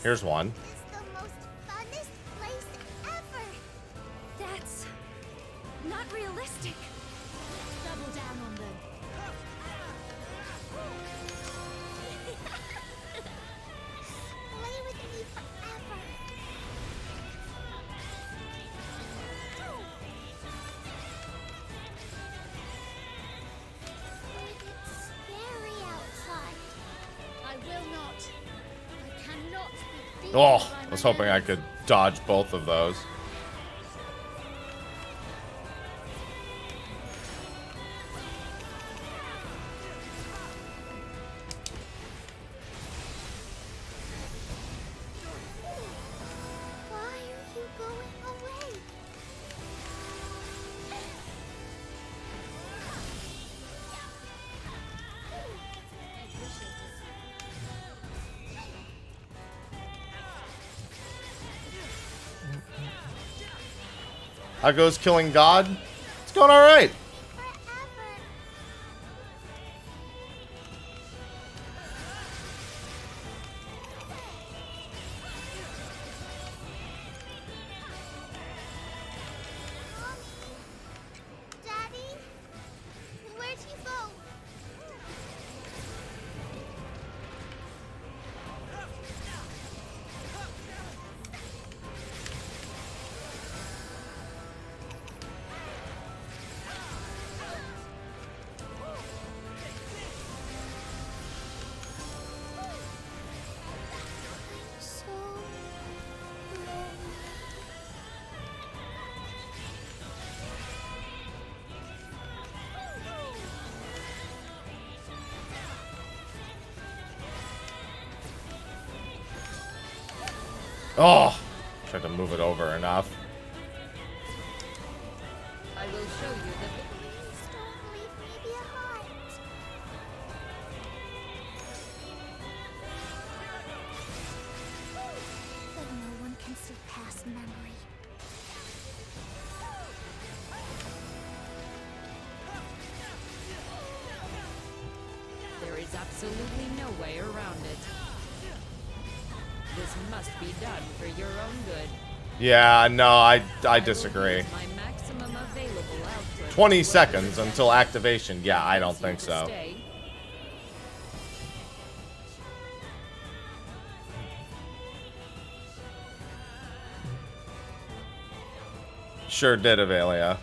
Here's one. It's the most funnest place ever. That's not realistic. Double down on them. Play with me forever. It's scary outside. I will not. I cannot be beaten Oh, by I was my hoping I enemies. could dodge both of those. Why are you going How goes killing God? It's going alright. Daddy? Where'd you go? So Oh! Tried to move it over enough. I will show you the please don't leave me behind. But no one can surpass memory. There is absolutely no way around it. This must be done for your own good. Yeah, no, I disagree. Use my maximum available output. 20 seconds until activation. Yeah, I don't think so. Stay. Sure did, Avelia.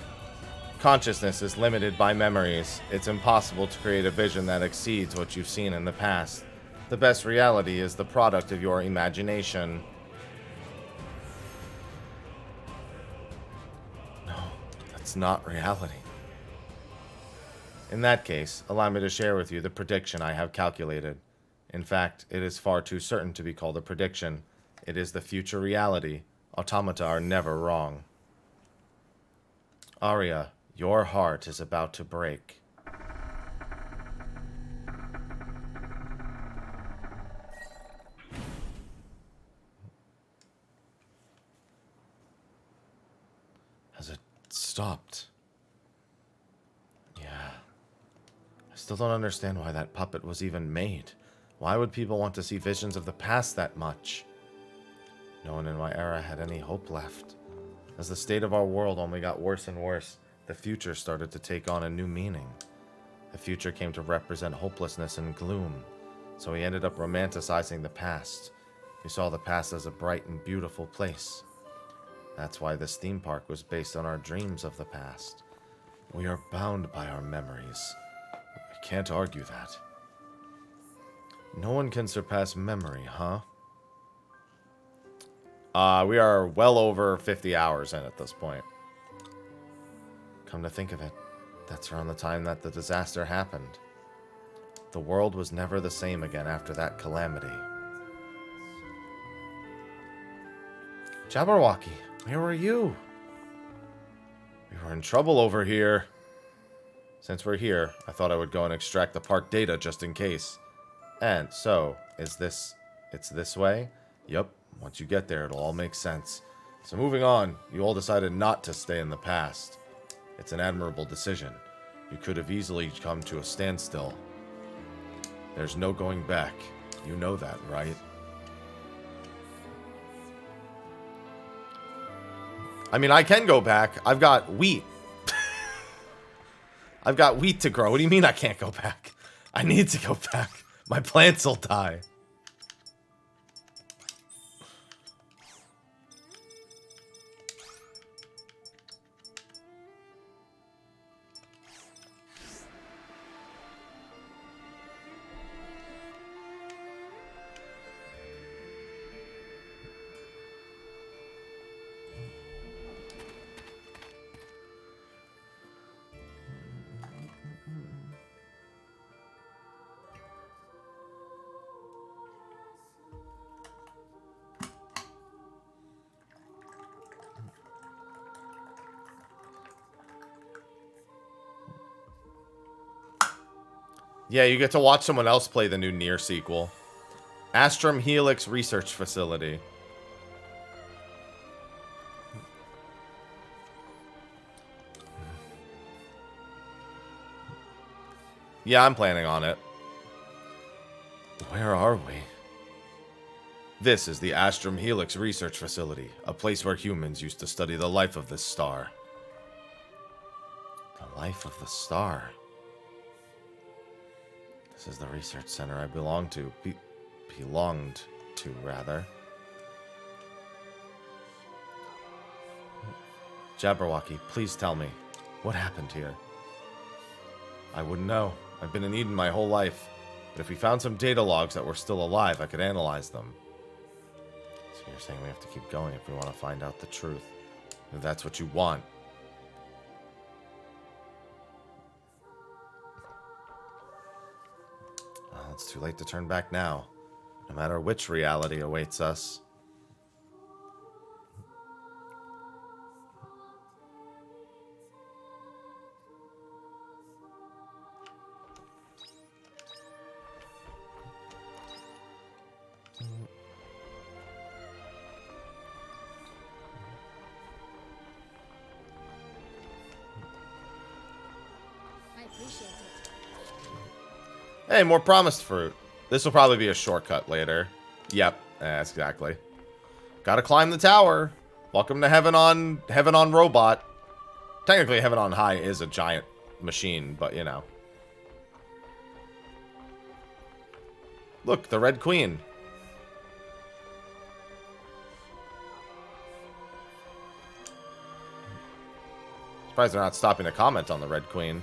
Consciousness is limited by memories. It's impossible to create a vision that exceeds what you've seen in the past. The best reality is the product of your imagination. No, that's not reality. In that case, allow me to share with you the prediction I have calculated. In fact, it is far too certain to be called a prediction. It is the future reality. Automata are never wrong. Arya, your heart is about to break. Has it stopped? Yeah. I still don't understand why that puppet was even made. Why would people want to see visions of the past that much? No one in my era had any hope left. As the state of our world only got worse and worse, the future started to take on a new meaning. The future came to represent hopelessness and gloom, so we ended up romanticizing the past. We saw the past as a bright and beautiful place. That's why this theme park was based on our dreams of the past. We are bound by our memories. I can't argue that. No one can surpass memory, huh? We are well over 50 hours in at this point. Come to think of it, that's around the time that the disaster happened. The world was never the same again after that calamity. Jabberwocky, where were you? We were in trouble over here. Since we're here, I thought I would go and extract the park data just in case. And so, it's this way? Yup. Once you get there, it'll all make sense. So moving on, you all decided not to stay in the past. It's an admirable decision. You could have easily come to a standstill. There's no going back. You know that, right? I mean, I can go back. I've got wheat. I've got wheat to grow. What do you mean I can't go back? I need to go back. My plants will die. Yeah, you get to watch someone else play the new Nier sequel. Astrum Helix Research Facility. Yeah, I'm planning on it. Where are we? This is the Astrum Helix Research Facility, a place where humans used to study the life of this star. The life of the star. This is the research center I belonged to, rather. Jabberwocky, please tell me, what happened here? I wouldn't know. I've been in Eden my whole life. But if we found some data logs that were still alive, I could analyze them. So you're saying we have to keep going if we want to find out the truth. If that's what you want. Well, it's too late to turn back now. No matter which reality awaits us. Hey, more promised fruit. This will probably be a shortcut later. Yep, that's exactly. Gotta climb the tower. Welcome to Heaven on Robot. Technically, Heaven on High is a giant machine, but you know. Look, the Red Queen. Surprised they're not stopping to comment on the Red Queen.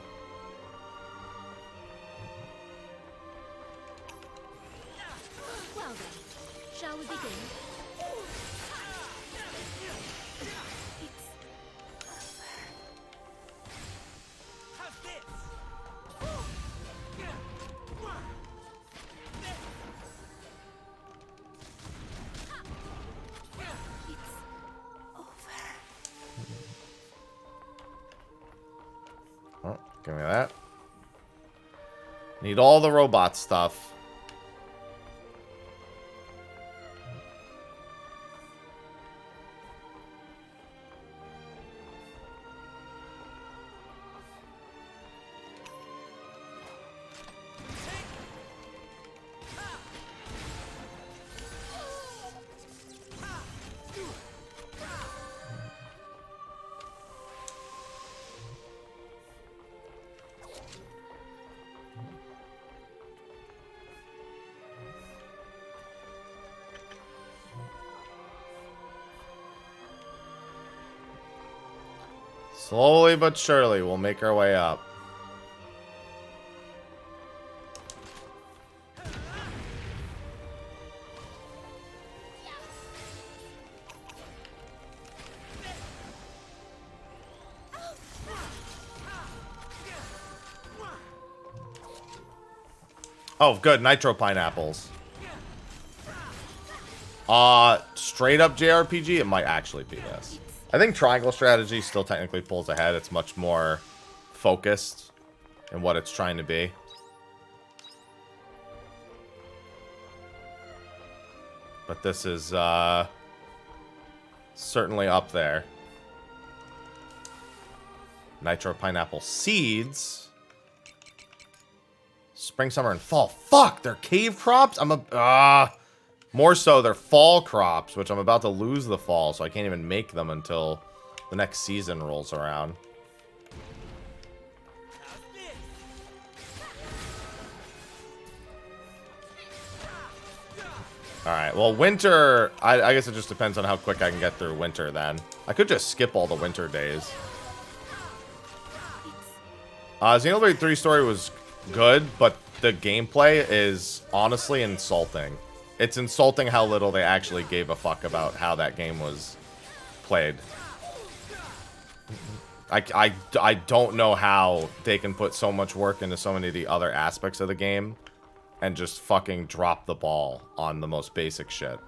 Well then, shall we begin? Oh, give me that. Need all the robot stuff. Slowly but surely, we'll make our way up. Oh, good. Nitro pineapples. Straight up JRPG, it might actually be this. I think triangle strategy still technically pulls ahead. It's much more focused in what it's trying to be. But this is certainly up there. Nitro pineapple seeds. Spring, summer, and fall. Fuck, they're cave crops? More so, they're fall crops, which I'm about to lose the fall, so I can't even make them until the next season rolls around. Alright, well, winter... I guess it just depends on how quick I can get through winter, then. I could just skip all the winter days. Xenoblade 3 story was good, but the gameplay is honestly insulting. It's insulting how little they actually gave a fuck about how that game was played. I don't know how they can put so much work into so many of the other aspects of the game and just fucking drop the ball on the most basic shit.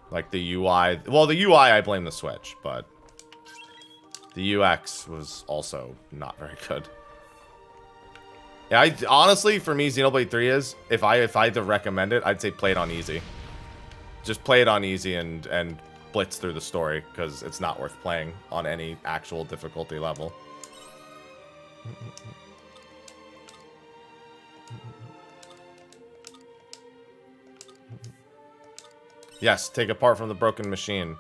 Like the UI. Well, the UI, I blame the Switch, but the UX was also not very good. Yeah, honestly, for me, Xenoblade 3 is, if I had to recommend it, I'd say play it on easy. Just play it on easy and blitz through the story, because it's not worth playing on any actual difficulty level. Yes, take a part from the broken machine.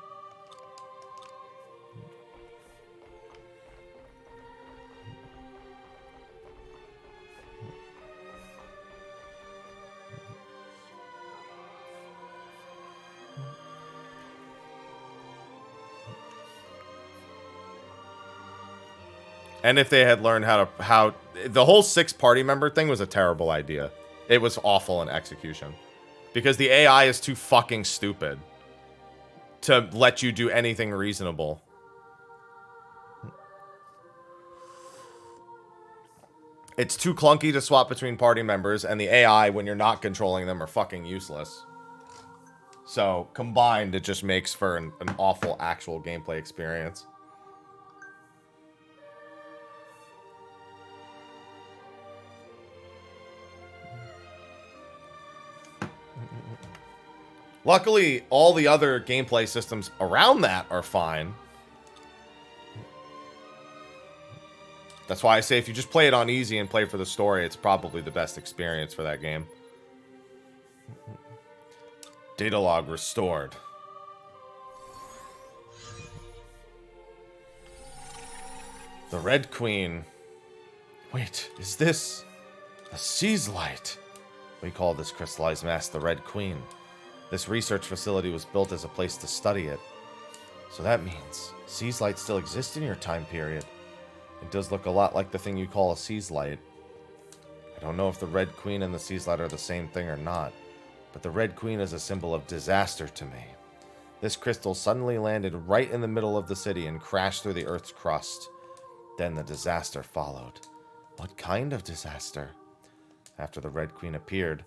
And if they had learned how the whole 6 party member thing was a terrible idea. It was awful in execution. Because the AI is too fucking stupid to let you do anything reasonable. It's too clunky to swap between party members, and the AI, when you're not controlling them, are fucking useless. So, combined, it just makes for an awful actual gameplay experience. Luckily, all the other gameplay systems around that are fine. That's why I say if you just play it on easy and play for the story, it's probably the best experience for that game. Data log restored. The Red Queen. Wait, is this a Sea's Light? We call this crystallized mass the Red Queen. This research facility was built as a place to study it. So that means Sea's Light still exists in your time period. It does look a lot like the thing you call a Sea's Light. I don't know if the Red Queen and the Sea's Light are the same thing or not, but the Red Queen is a symbol of disaster to me. This crystal suddenly landed right in the middle of the city and crashed through the Earth's crust. Then the disaster followed. What kind of disaster? After the Red Queen appeared,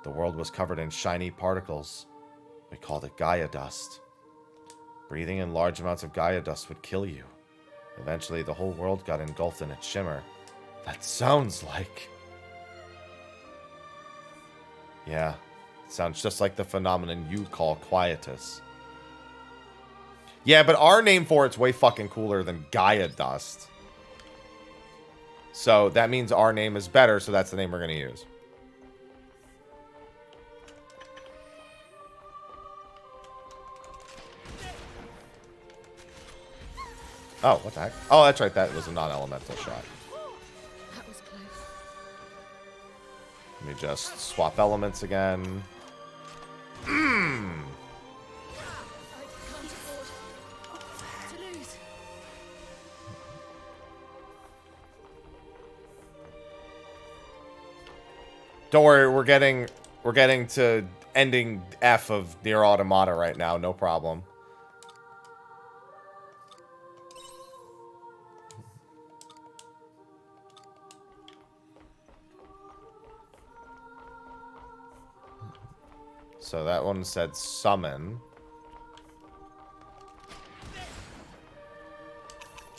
the world was covered in shiny particles. We called it Gaia dust. Breathing in large amounts of Gaia dust would kill you. Eventually, the whole world got engulfed in its shimmer. That sounds like... Yeah, it sounds just like the phenomenon you call quietus. Yeah, but our name for it's way fucking cooler than Gaia dust. So that means our name is better, so that's the name we're going to use. Oh, what the heck? Oh, that's right. That was a non-elemental shot. That was close. Let me just swap elements again. Mmm. Don't worry, we're getting to ending F of Nier Automata right now, no problem. So that one said summon.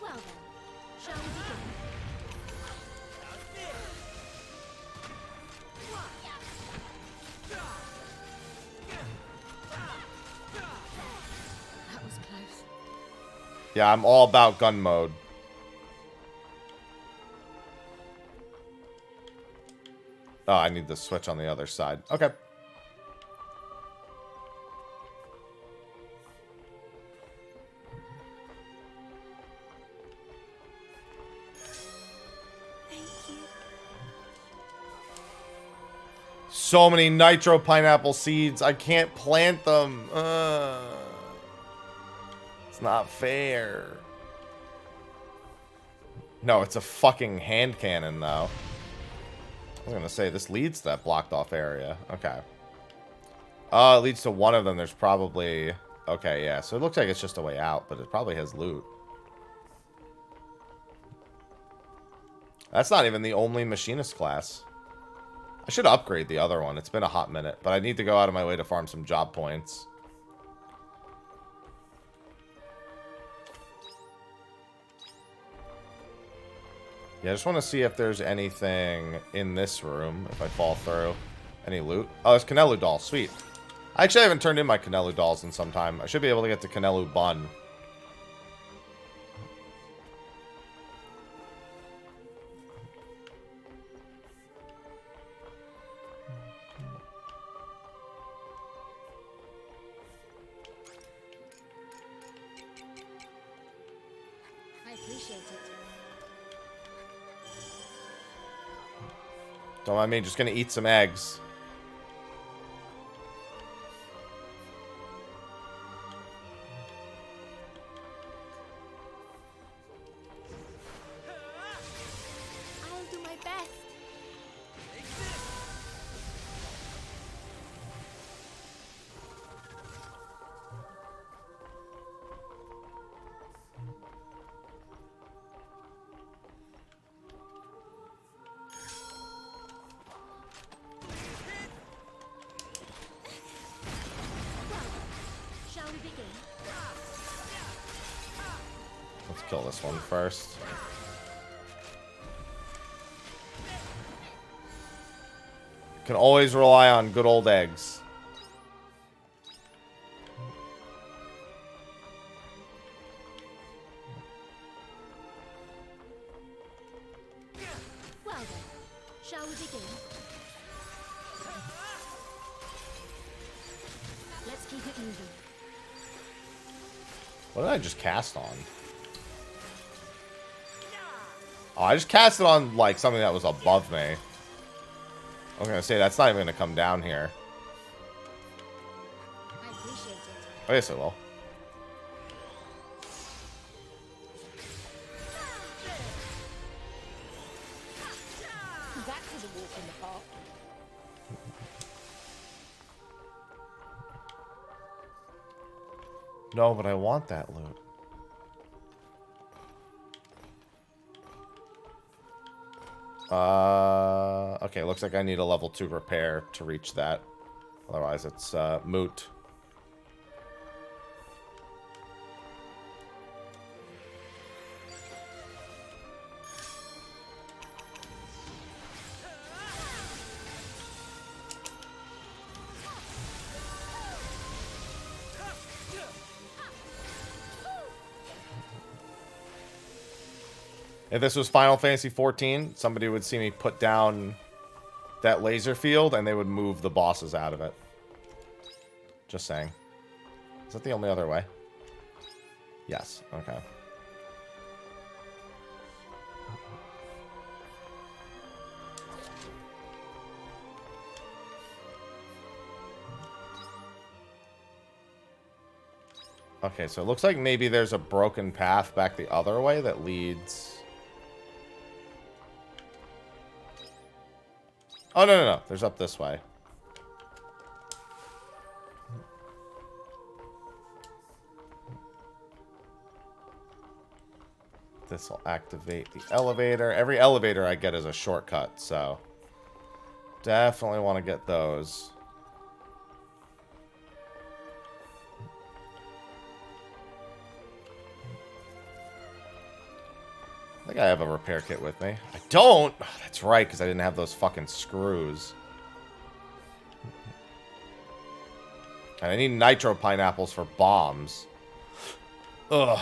Well then, shall we begin? That was close. Yeah, I'm all about gun mode. Oh, I need the switch on the other side. Okay. So many nitro pineapple seeds. I can't plant them. It's not fair. No, it's a fucking hand cannon, though. I was gonna say, this leads to that blocked off area. Okay. It leads to one of them. There's probably... Okay, yeah. So it looks like it's just a way out, but it probably has loot. That's not even the only machinist class. I should upgrade the other one. It's been a hot minute, but I need to go out of my way to farm some job points. Yeah, I just want to see if there's anything in this room, if I fall through. Any loot? Oh, there's Canelu doll. Sweet. I actually haven't turned in my Canelu dolls in some time. I should be able to get the Canelu bun. appreciate it. Don't mind me, just gonna eat some eggs. I'll do my best. Shall we begin? Let's kill this one first. Can always rely on good old eggs. Well then, shall we begin? Let's keep it moving. What did I just cast on? Oh, I just cast it on, like, something that was above me. I was gonna say, that's not even gonna come down here. I appreciate it. I guess it will. That was a walk in the park. No, but I want that loot. Okay, looks like I need a level 2 repair to reach that. Otherwise, it's moot. If this was Final Fantasy XIV, somebody would see me put down that laser field and they would move the bosses out of it. Just saying. Is that the only other way? Yes. Okay. Okay, so it looks like maybe there's a broken path back the other way that leads... Oh, no, no, no. There's up this way. This will activate the elevator. Every elevator I get is a shortcut, so... Definitely want to get those. I think I have a repair kit with me. I don't! Oh, that's right, because I didn't have those fucking screws. And I need nitro pineapples for bombs. Ugh.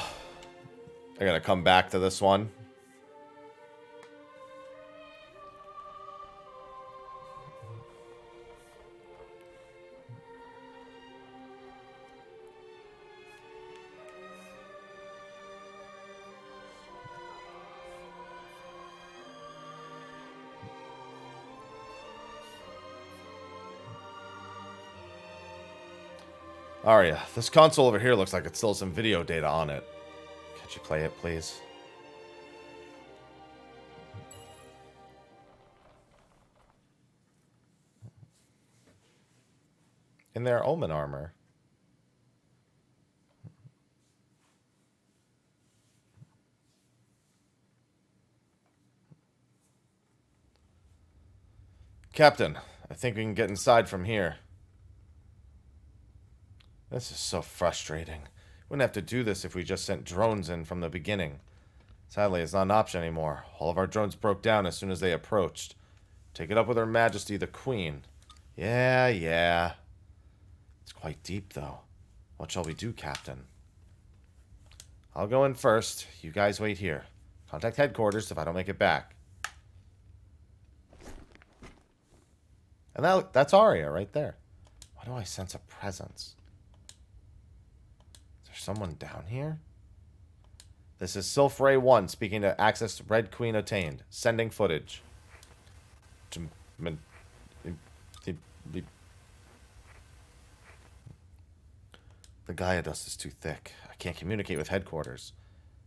I gotta come back to this one. Aria, this console over here looks like it still has some video data on it. Could you play it, please? In their Omen armor. Captain, I think we can get inside from here. This is so frustrating. Wouldn't have to do this if we just sent drones in from the beginning. Sadly, it's not an option anymore. All of our drones broke down as soon as they approached. Take it up with Her Majesty the Queen. Yeah. It's quite deep, though. What shall we do, Captain? I'll go in first. You guys wait here. Contact headquarters if I don't make it back. And that's Aria right there. Why do I sense a presence? Is there someone down here? This is Sylph 1 speaking to access Red Queen obtained. Sending footage. The Gaia dust is too thick. I can't communicate with headquarters.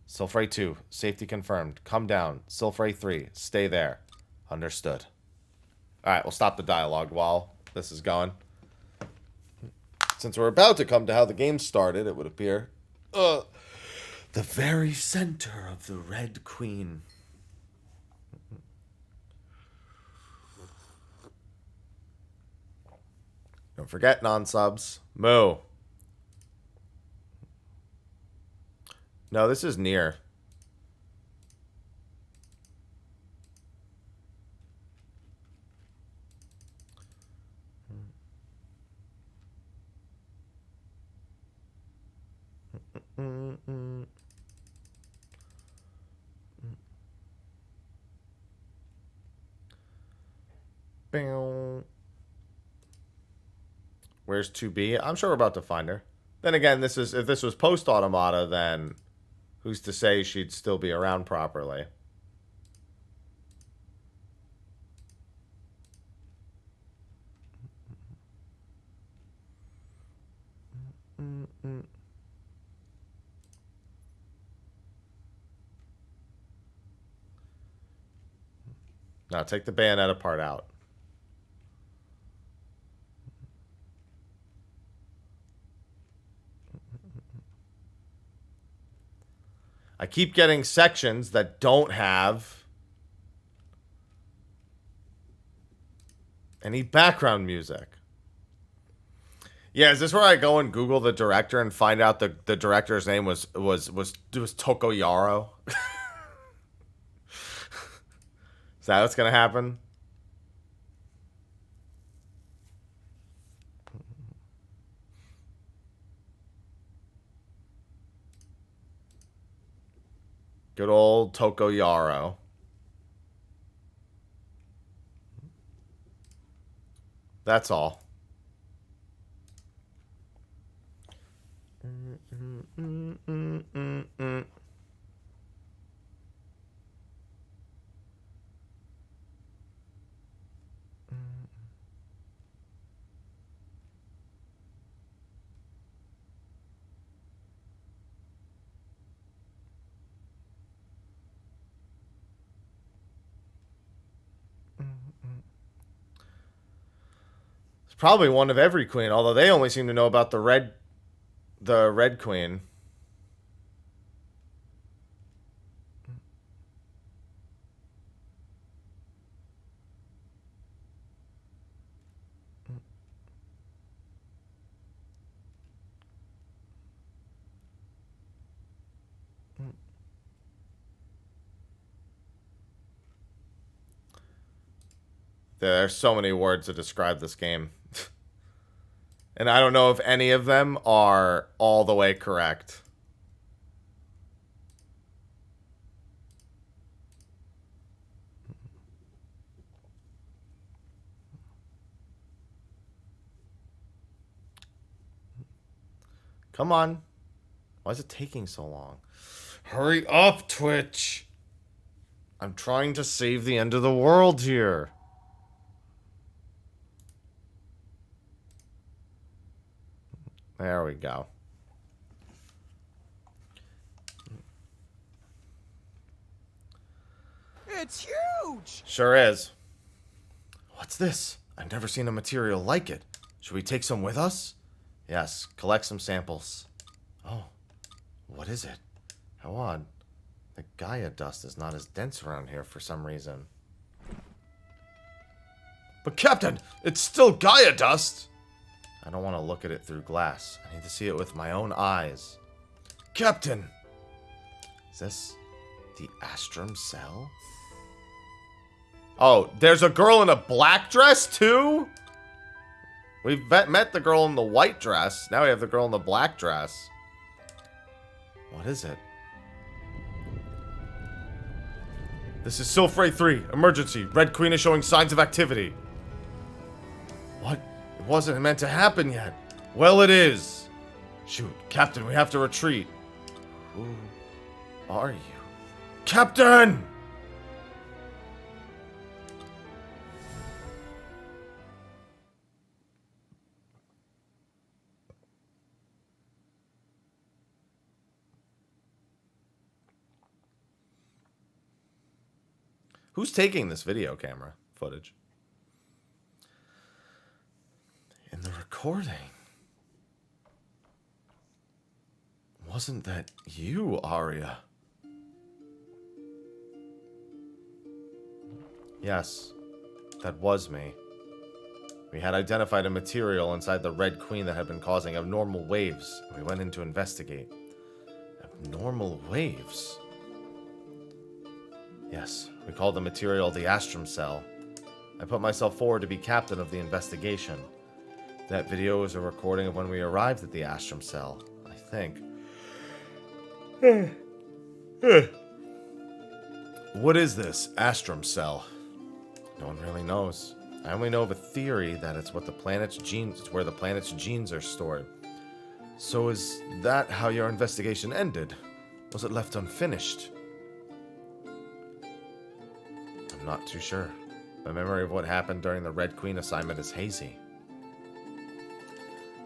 Sylph 2, safety confirmed. Come down. Sylph 3, stay there. Understood. Alright, we'll stop the dialogue while this is going. Since we're about to come to how the game started, it would appear. The very center of the Red Queen. Don't forget, non-subs. Moo. No, this is near. Where's 2B? I'm sure we're about to find her. Then again, if this was post-Automata, then who's to say she'd still be around properly? Now take the Bayonetta part out. I keep getting sections that don't have any background music. Yeah, is this where I go and Google the director and find out the director's name was Tokoyaro? Is that what's gonna happen? Good old Tokoyaro. That's all. It's probably one of every queen, although they only seem to know about the red queen. There's so many words to describe this game. And I don't know if any of them are all the way correct. Come on. Why is it taking so long? Hurry up, Twitch. I'm trying to save the end of the world here. There we go. It's huge! Sure is. What's this? I've never seen a material like it. Should we take some with us? Yes, collect some samples. Oh, what is it? How odd. The Gaia dust is not as dense around here for some reason. But Captain, it's still Gaia dust! I don't want to look at it through glass. I need to see it with my own eyes. Captain! Is this the Astrum cell? Oh, there's a girl in a black dress too? We've met the girl in the white dress. Now we have the girl in the black dress. What is it? This is Sylph 3. Emergency. Red Queen is showing signs of activity. What? It wasn't meant to happen yet. Well, it is. Shoot, Captain, we have to retreat. Ooh. are you? Captain! Who's taking this video camera footage? In the recording. Wasn't that you, Arya? Yes, that was me. We had identified a material inside the Red Queen that had been causing abnormal waves, and we went in to investigate. Abnormal waves? Yes, we called the material the Astrum Cell. I put myself forward to be captain of the investigation. That video is a recording of when we arrived at the Astrum Cell, I think. What is this Astrum Cell? No one really knows. I only know of a theory that it's what the planet's genes, it's where the planet's genes are stored. So is that how your investigation ended? Was it left unfinished? I'm not too sure. My memory of what happened during the Red Queen assignment is hazy.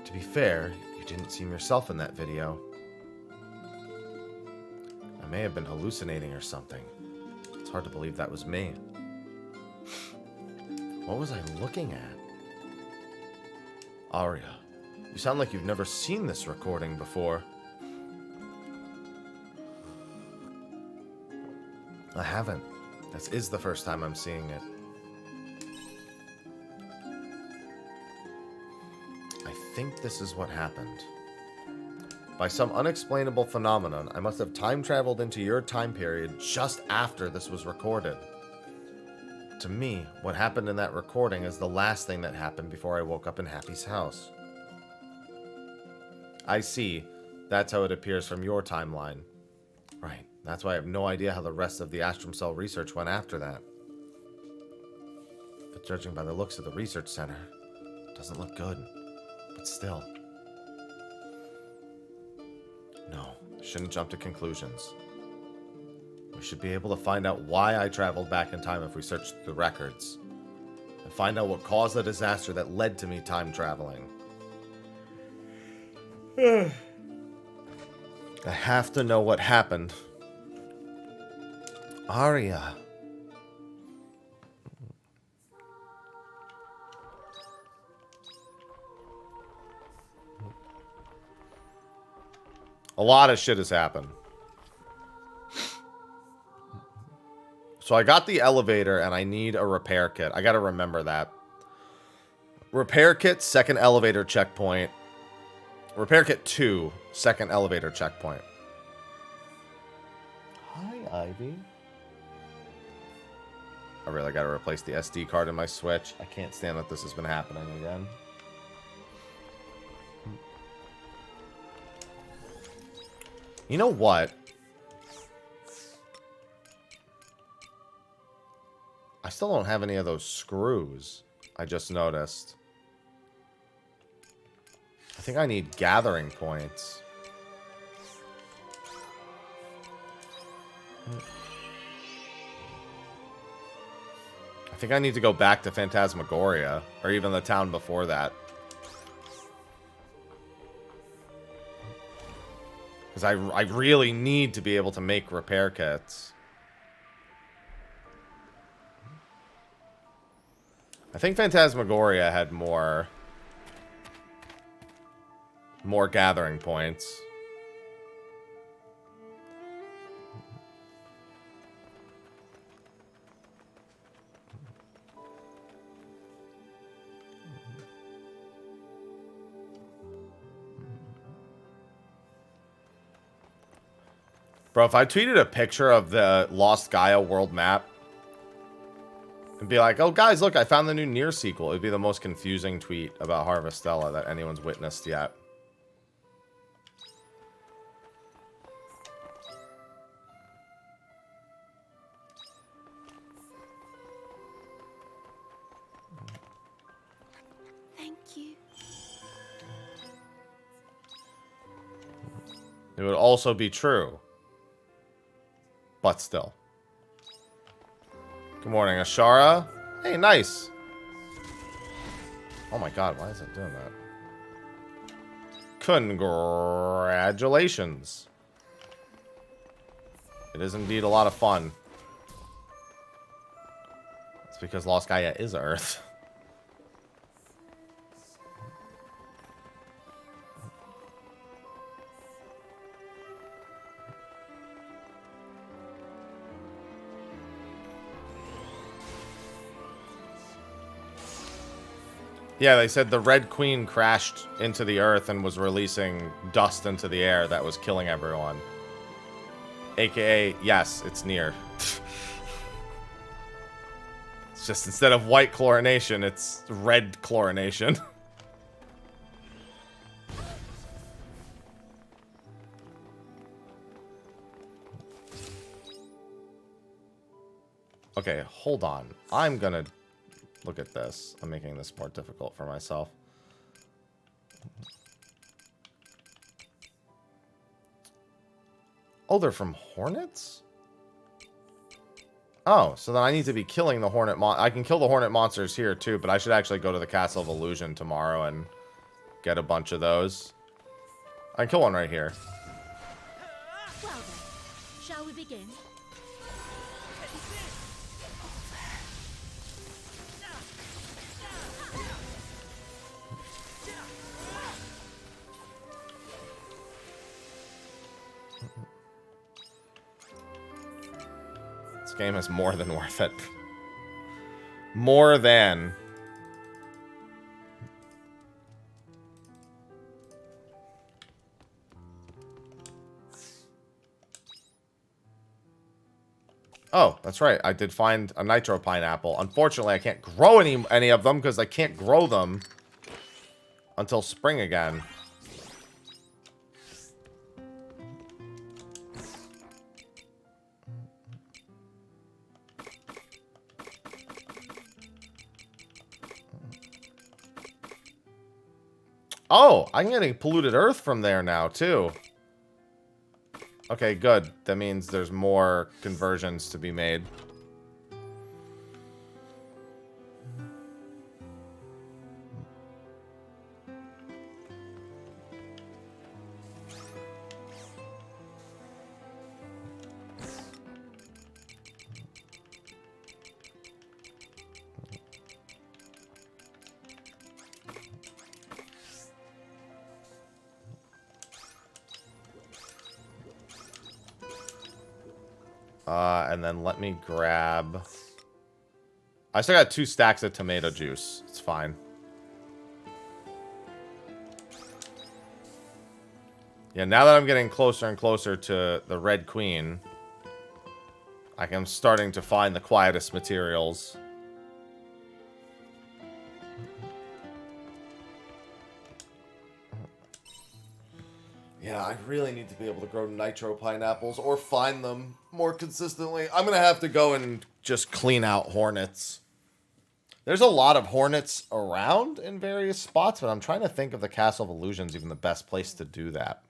To be fair, you didn't seem yourself in that video. I may have been hallucinating or something. It's hard to believe that was me. What was I looking at? Arya, you sound like you've never seen this recording before. I haven't. This is the first time I'm seeing it. I think this is what happened. By some unexplainable phenomenon, I must have time traveled into your time period just after this was recorded. To me, what happened in that recording is the last thing that happened before I woke up in Happy's house. I see. That's how it appears from your timeline. Right. That's why I have no idea how the rest of the Astrum Cell research went after that. But judging by the looks of the research center, it doesn't look good. But still. No, shouldn't jump to conclusions. We should be able to find out why I traveled back in time if we search the records. And find out what caused the disaster that led to me time traveling. I have to know what happened. Arya. A lot of shit has happened. So I got the elevator and I need a repair kit. I gotta remember that. Repair kit, second elevator checkpoint. Repair kit 2, second elevator checkpoint. Hi, Ivy. I really gotta replace the SD card in my Switch. I can't stand that this has been happening again. You know what? I still don't have any of those screws. I just noticed. I think I need gathering points. I think I need to go back to Phantasmagoria, or even the town before that. Because I really need to be able to make repair kits. I think Phantasmagoria had more gathering points. Bro, if I tweeted a picture of the Lost Gaia world map and be like, oh, guys, look, I found the new Nier sequel, it'd be the most confusing tweet about Harvestella that anyone's witnessed yet. Thank you. It would also be true. But still. Good morning, Ashara. Hey, nice. Oh my god, why is it doing that? Congratulations. It is indeed a lot of fun. It's because Lost Gaia is Earth. Yeah, they said the Red Queen crashed into the Earth and was releasing dust into the air that was killing everyone. AKA, yes, it's near. It's just instead of white chlorination, it's red chlorination. Okay, hold on. I'm gonna look at this. I'm making this more difficult for myself. Oh, they're from hornets? Oh, so then I need to be killing the hornet I can kill the hornet monsters here too, but I should actually go to the Castle of Illusion tomorrow and get a bunch of those. I can kill one right here. Well then, shall we begin? This game is more than worth it. More than. Oh, that's right. I did find a nitro pineapple. Unfortunately, I can't grow any of them because I can't grow them until spring again. Oh, I'm getting polluted earth from there now, too. Okay, good. That means there's more conversions to be made. And then let me grab... I still got 2 stacks of tomato juice. It's fine. Yeah, now that I'm getting closer and closer to the Red Queen, I'm starting to find the quietest materials. Yeah, I really need to be able to grow nitro pineapples or find them more consistently. I'm going to have to go and just clean out hornets. There's a lot of hornets around in various spots, but I'm trying to think of the Castle of Illusions even the best place to do that.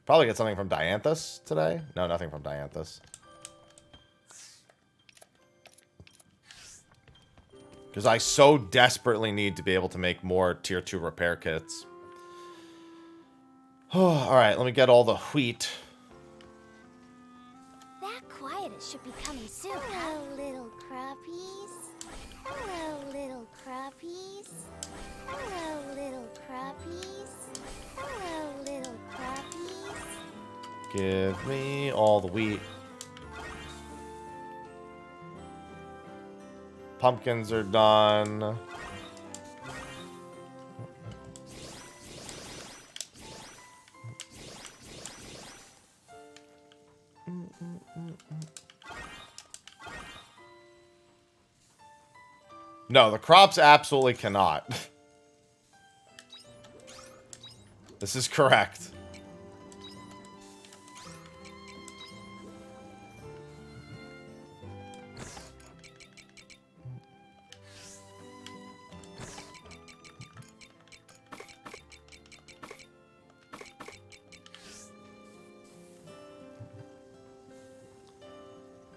Probably get something from Dianthus today. No, nothing from Dianthus. Because I so desperately need to be able to make more tier 2 repair kits. Alright, let me get all the wheat. That quietest should be coming soon. Hello, little crappies. Hello, little crappies. Hello, little crappies. Hello, little crappies. Give me all the wheat. Pumpkins are done. No, the crops absolutely cannot. This is correct.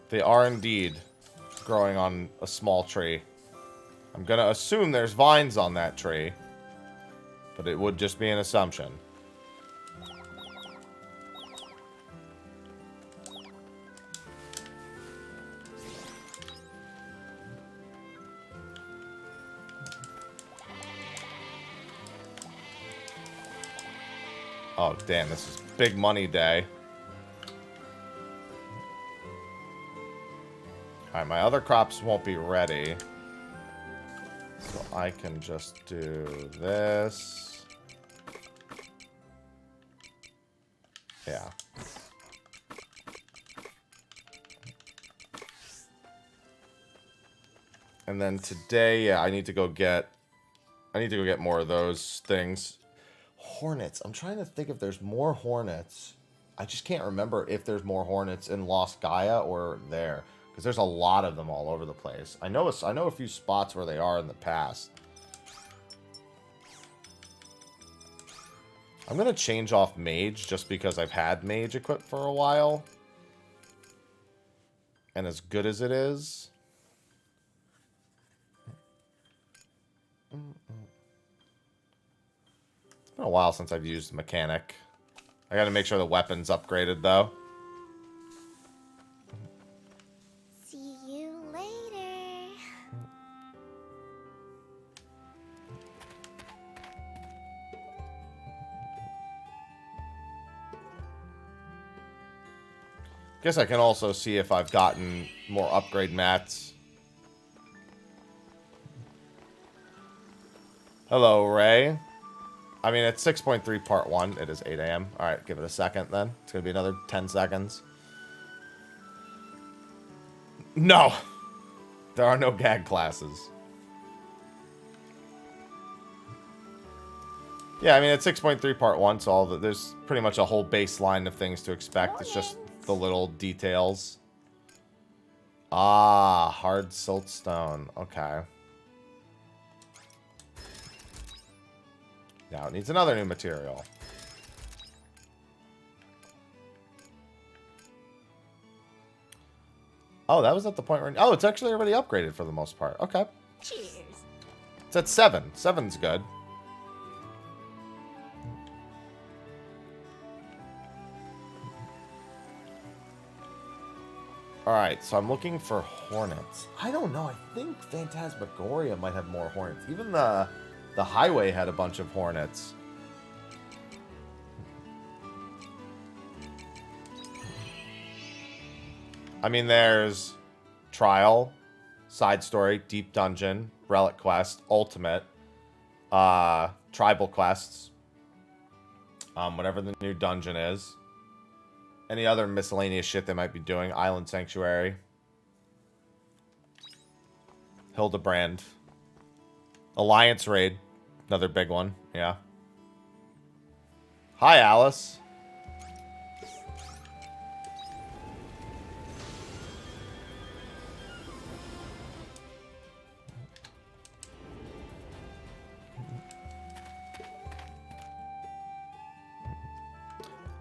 They are indeed growing on a small tree. I'm gonna assume there's vines on that tree, but it would just be an assumption. Oh, damn, this is big money day. Alright, my other crops won't be ready. So I can just do this. Yeah. And then today, yeah, I need to go get more of those things. Hornets. I'm trying to think if there's more hornets. I just can't remember if there's more hornets in Lost Gaia or there, because there's a lot of them all over the place. I know a few spots where they are in the past. I'm gonna change off Mage just because I've had Mage equipped for a while, and as good as it is. It's been a while since I've used Mechanic. I gotta make sure the weapon's upgraded, though. See you later. Guess I can also see if I've gotten more upgrade mats. Hello, Ray. I mean, it's 6.3 part 1. It is 8 a.m. Alright, give it a second then. It's going to be another 10 seconds. No! There are no gag classes. Yeah, I mean, it's 6.3 part 1, so there's pretty much a whole baseline of things to expect. It's just the little details. Ah, hard siltstone. Okay. Now it needs another new material. Oh, that was at the point where... Oh, it's actually already upgraded for the most part. Okay. Cheers. It's at 7. 7's good. Alright, so I'm looking for hornets. I don't know. I think Phantasmagoria might have more hornets. Even the highway had a bunch of hornets. I mean, there's Trial, Side Story, Deep Dungeon, Relic Quest, Ultimate, Tribal Quests, whatever the new dungeon is. Any other miscellaneous shit they might be doing. Island Sanctuary. Hildebrand. Alliance Raid. Another big one. Yeah. Hi, Alice.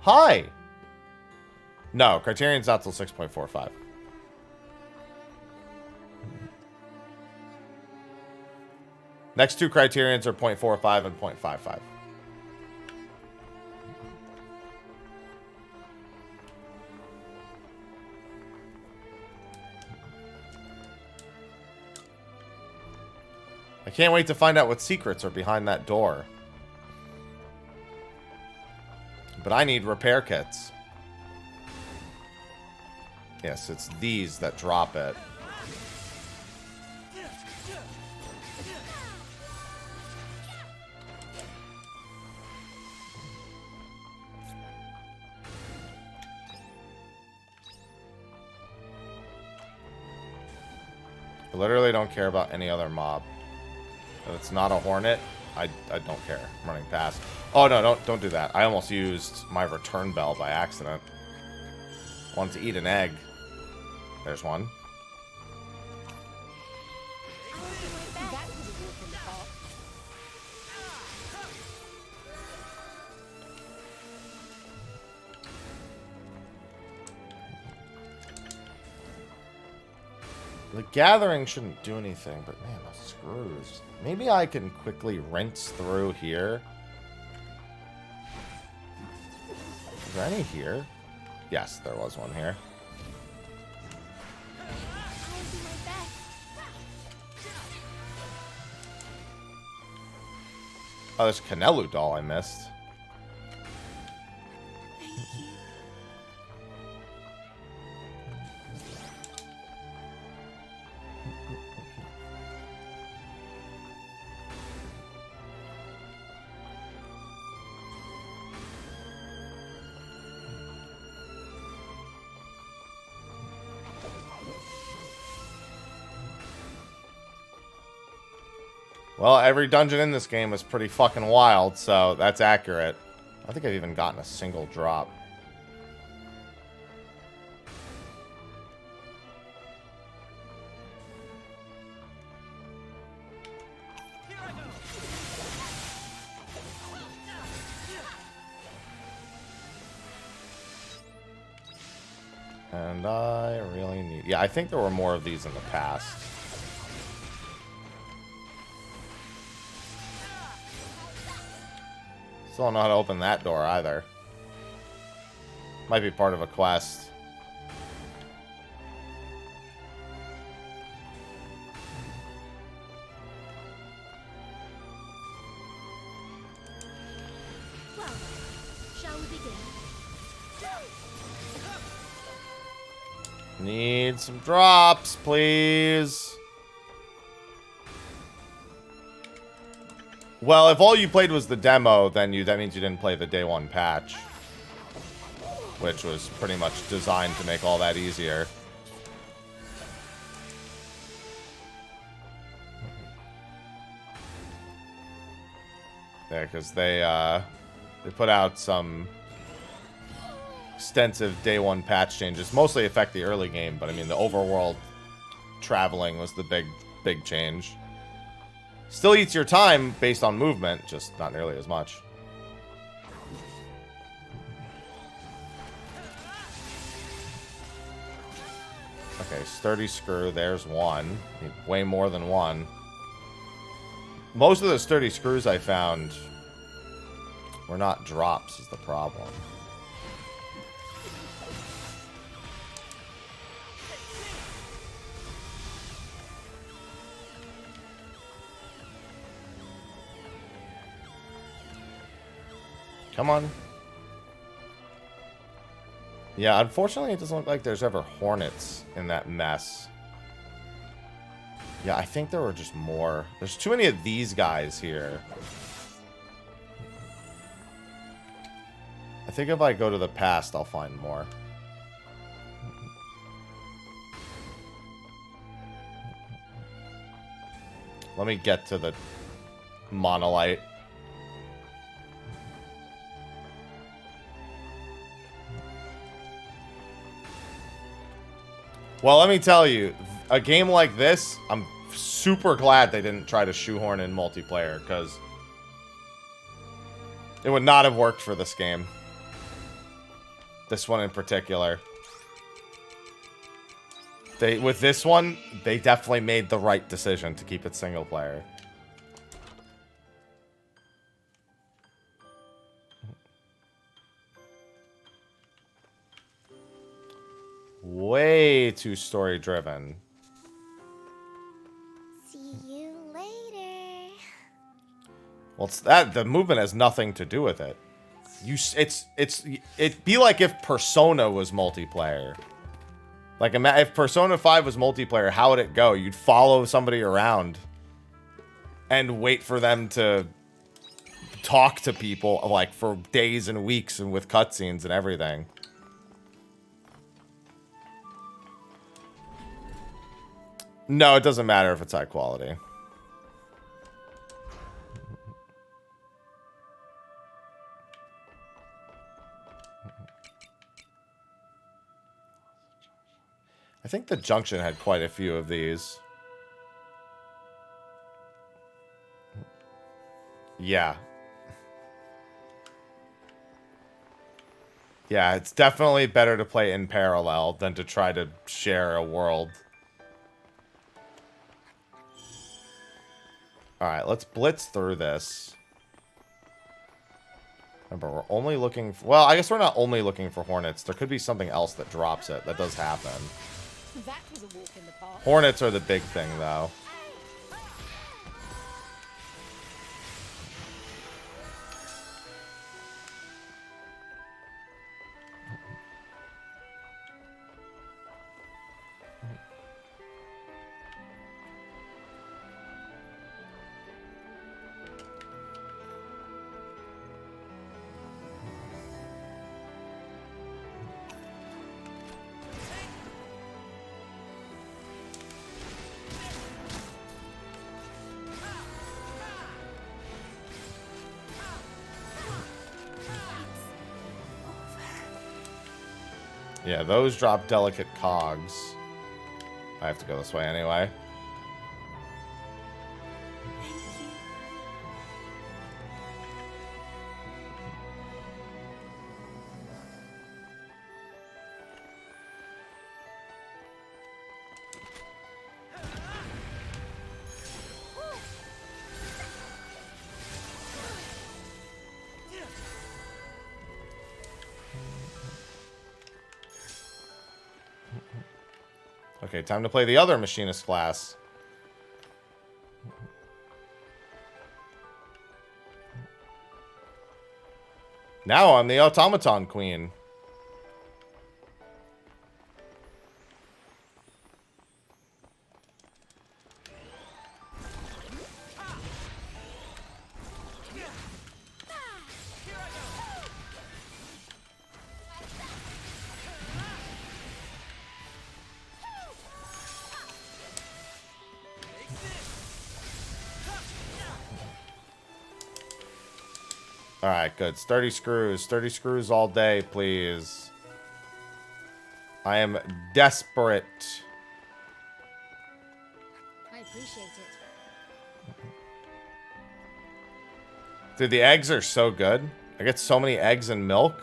Hi. No, Criterion's not till 6.45. Next two Criterions are 0.45 and 0.55. I can't wait to find out what secrets are behind that door. But I need repair kits. Yes, it's these that drop it. I literally don't care about any other mob. If it's not a hornet, I don't care. I'm running past. Oh no, don't do that. I almost used my return bell by accident. I wanted to eat an egg. There's one. The gathering shouldn't do anything, but man, the screws. Maybe I can quickly rinse through here. Is there any here? Yes, there was one here. I'll do my best. Oh, there's a Canelu doll I missed. Well, every dungeon in this game is pretty fucking wild, so that's accurate. I think I've even gotten a single drop. And I really need... Yeah, I think there were more of these in the past. Still don't know how to open that door either. Might be part of a quest. Well, shall we begin? Need some drops, please. Well, if all you played was the demo, then that means you didn't play the day one patch, which was pretty much designed to make all that easier. Yeah, because they put out some extensive day one patch changes, mostly affect the early game, but I mean the overworld traveling was the big change. Still eats your time based on movement, just not nearly as much. Okay, sturdy screw, there's one. Need way more than one. Most of the sturdy screws I found were not drops is the problem. Come on. Yeah, unfortunately, it doesn't look like there's ever hornets in that mess. Yeah, I think there were just more. There's too many of these guys here. I think if I go to the past, I'll find more. Let me get to the monolith. Well, let me tell you, a game like this, I'm super glad they didn't try to shoehorn in multiplayer, because it would not have worked for this game. This one in particular. With this one, they definitely made the right decision to keep it single player. Way too story driven. See you later. Well, it's that the movement has nothing to do with it. It'd be like if Persona was multiplayer. Like if Persona 5 was multiplayer, how would it go? You'd follow somebody around and wait for them to talk to people like for days and weeks and with cutscenes and everything. No, it doesn't matter if it's high quality. I think the Junction had quite a few of these. Yeah. Yeah, it's definitely better to play in parallel than to try to share a world. Alright, let's blitz through this. Remember, we're only looking for... Well, I guess we're not only looking for hornets. There could be something else that drops it. That does happen. That was a walk in the park. Hornets are the big thing, though. Yeah, those drop delicate cogs. I have to go this way anyway. Okay, time to play the other machinist class. Now I'm the automaton queen. Alright, good. Sturdy screws. Sturdy screws all day, please. I am desperate. I appreciate it. Dude, the eggs are so good. I get so many eggs and milk.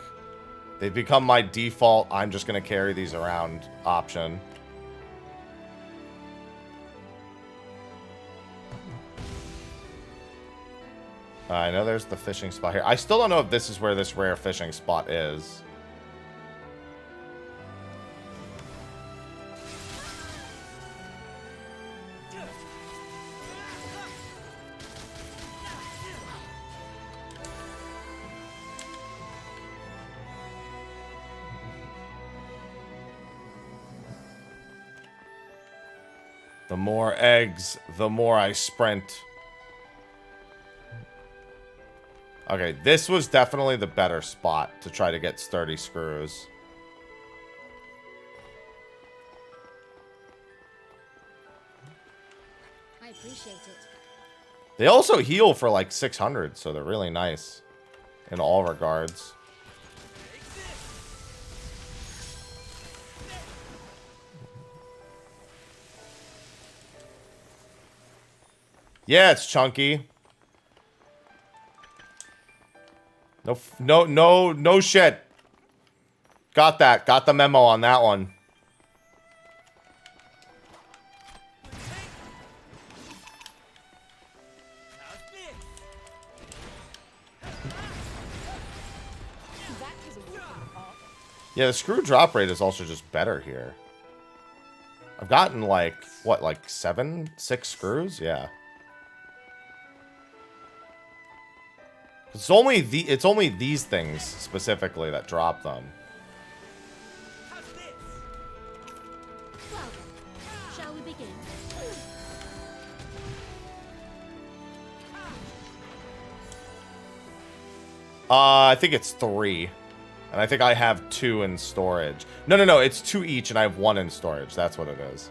They've become my default, I'm just going to carry these around option. I know there's the fishing spot here. I still don't know if this is where this rare fishing spot is. The more eggs, the more I sprint. Okay, this was definitely the better spot to try to get sturdy screws. I appreciate it. They also heal for like 600, so they're really nice in all regards. Yeah, it's chunky. No shit. Got that. Got the memo on that one. Yeah, the screw drop rate is also just better here. I've gotten like, what, like 6 screws? Yeah. It's only these things specifically that drop them. Well, shall we begin? I think it's 3. And I think I have 2 in storage. No, it's 2 each and I have 1 in storage. That's what it is.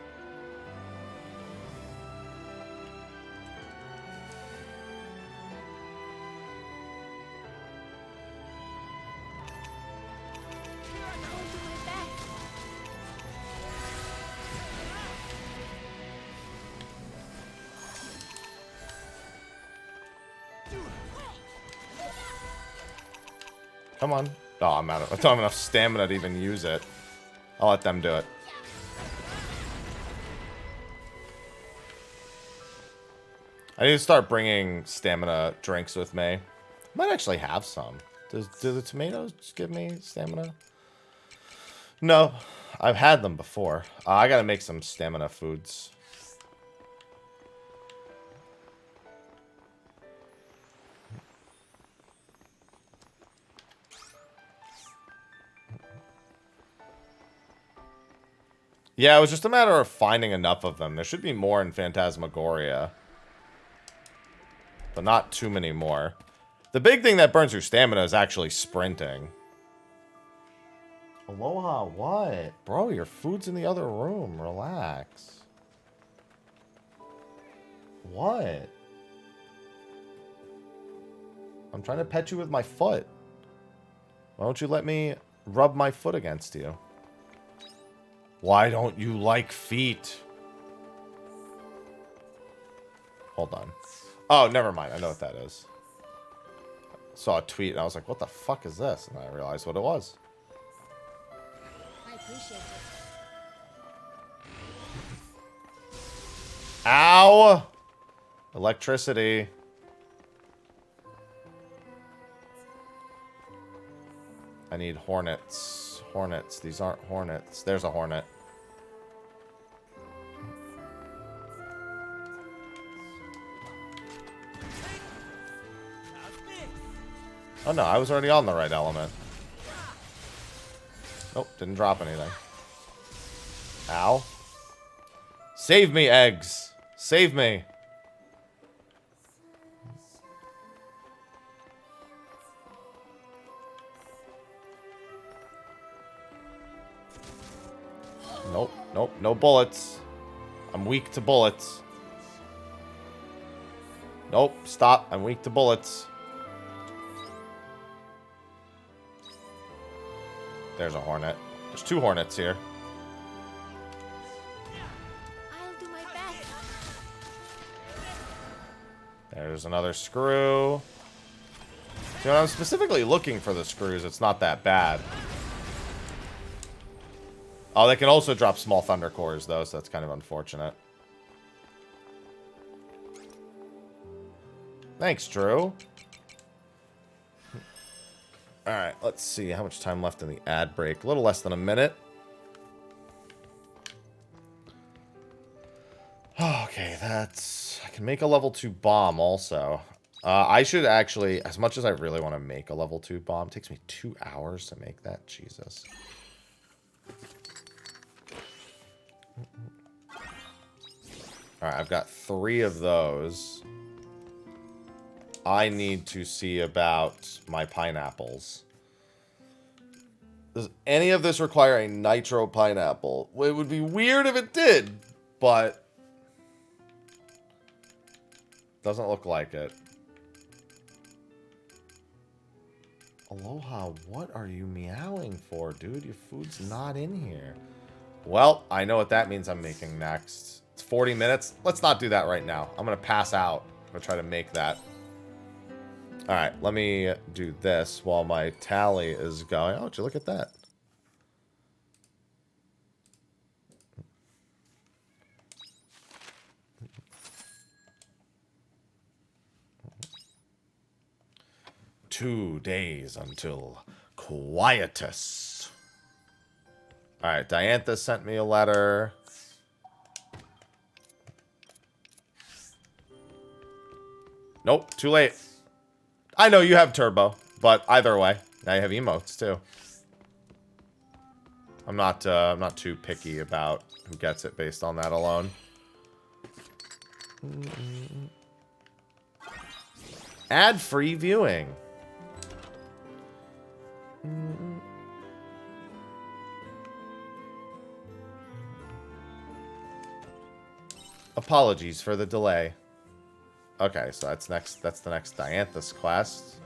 Come on. Oh, I'm out of... I don't have enough stamina to even use it. I'll let them do it. I need to start bringing stamina drinks with me. Might actually have some. Do the tomatoes give me stamina? No, I've had them before. I gotta make some stamina foods. Yeah, it was just a matter of finding enough of them. There should be more in Phantasmagoria. But not too many more. The big thing that burns your stamina is actually sprinting. Aloha, what? Bro, your food's in the other room. Relax. What? I'm trying to pet you with my foot. Why don't you let me rub my foot against you? Why don't you like feet? Hold on. Oh, never mind. I know what that is. Saw a tweet and I was like, what the fuck is this? And I realized what it was. I appreciate it. Ow! Electricity. I need hornets. Hornets. These aren't hornets. There's a hornet. Oh no, I was already on the right element. Nope, didn't drop anything. Ow. Save me, eggs. Save me. Nope, nope, no bullets. I'm weak to bullets. Nope, stop. I'm weak to bullets. There's a hornet. There's 2 hornets here. I'll do my best. There's another screw. See, when I'm specifically looking for the screws, it's not that bad. Oh, they can also drop small thunder cores, though, so that's kind of unfortunate. Thanks, Drew. Alright, let's see how much time left in the ad break. A little less than a minute. Okay, that's... I can make a level 2 bomb also. I should actually, as much as I really want to make a level 2 bomb, it takes me 2 hours to make that. Jesus. Alright, I've got 3 of those. I need to see about my pineapples. Does any of this require a nitro pineapple? Well, it would be weird if it did, but doesn't look like it. Aloha, what are you meowing for, dude? Your food's not in here. Well, I know what that means I'm making next. It's 40 minutes. Let's not do that right now. I'm going to pass out. I'm going to try to make that. Alright, let me do this while my tally is going. Oh, would you look at that? "2 days until quietus." Alright, Diantha sent me a letter. Nope, too late. I know you have turbo, but either way, now you have emotes too. I'm not too picky about who gets it based on that alone. Ad-free viewing. Apologies for the delay. Okay, so that's the next Dianthus quest.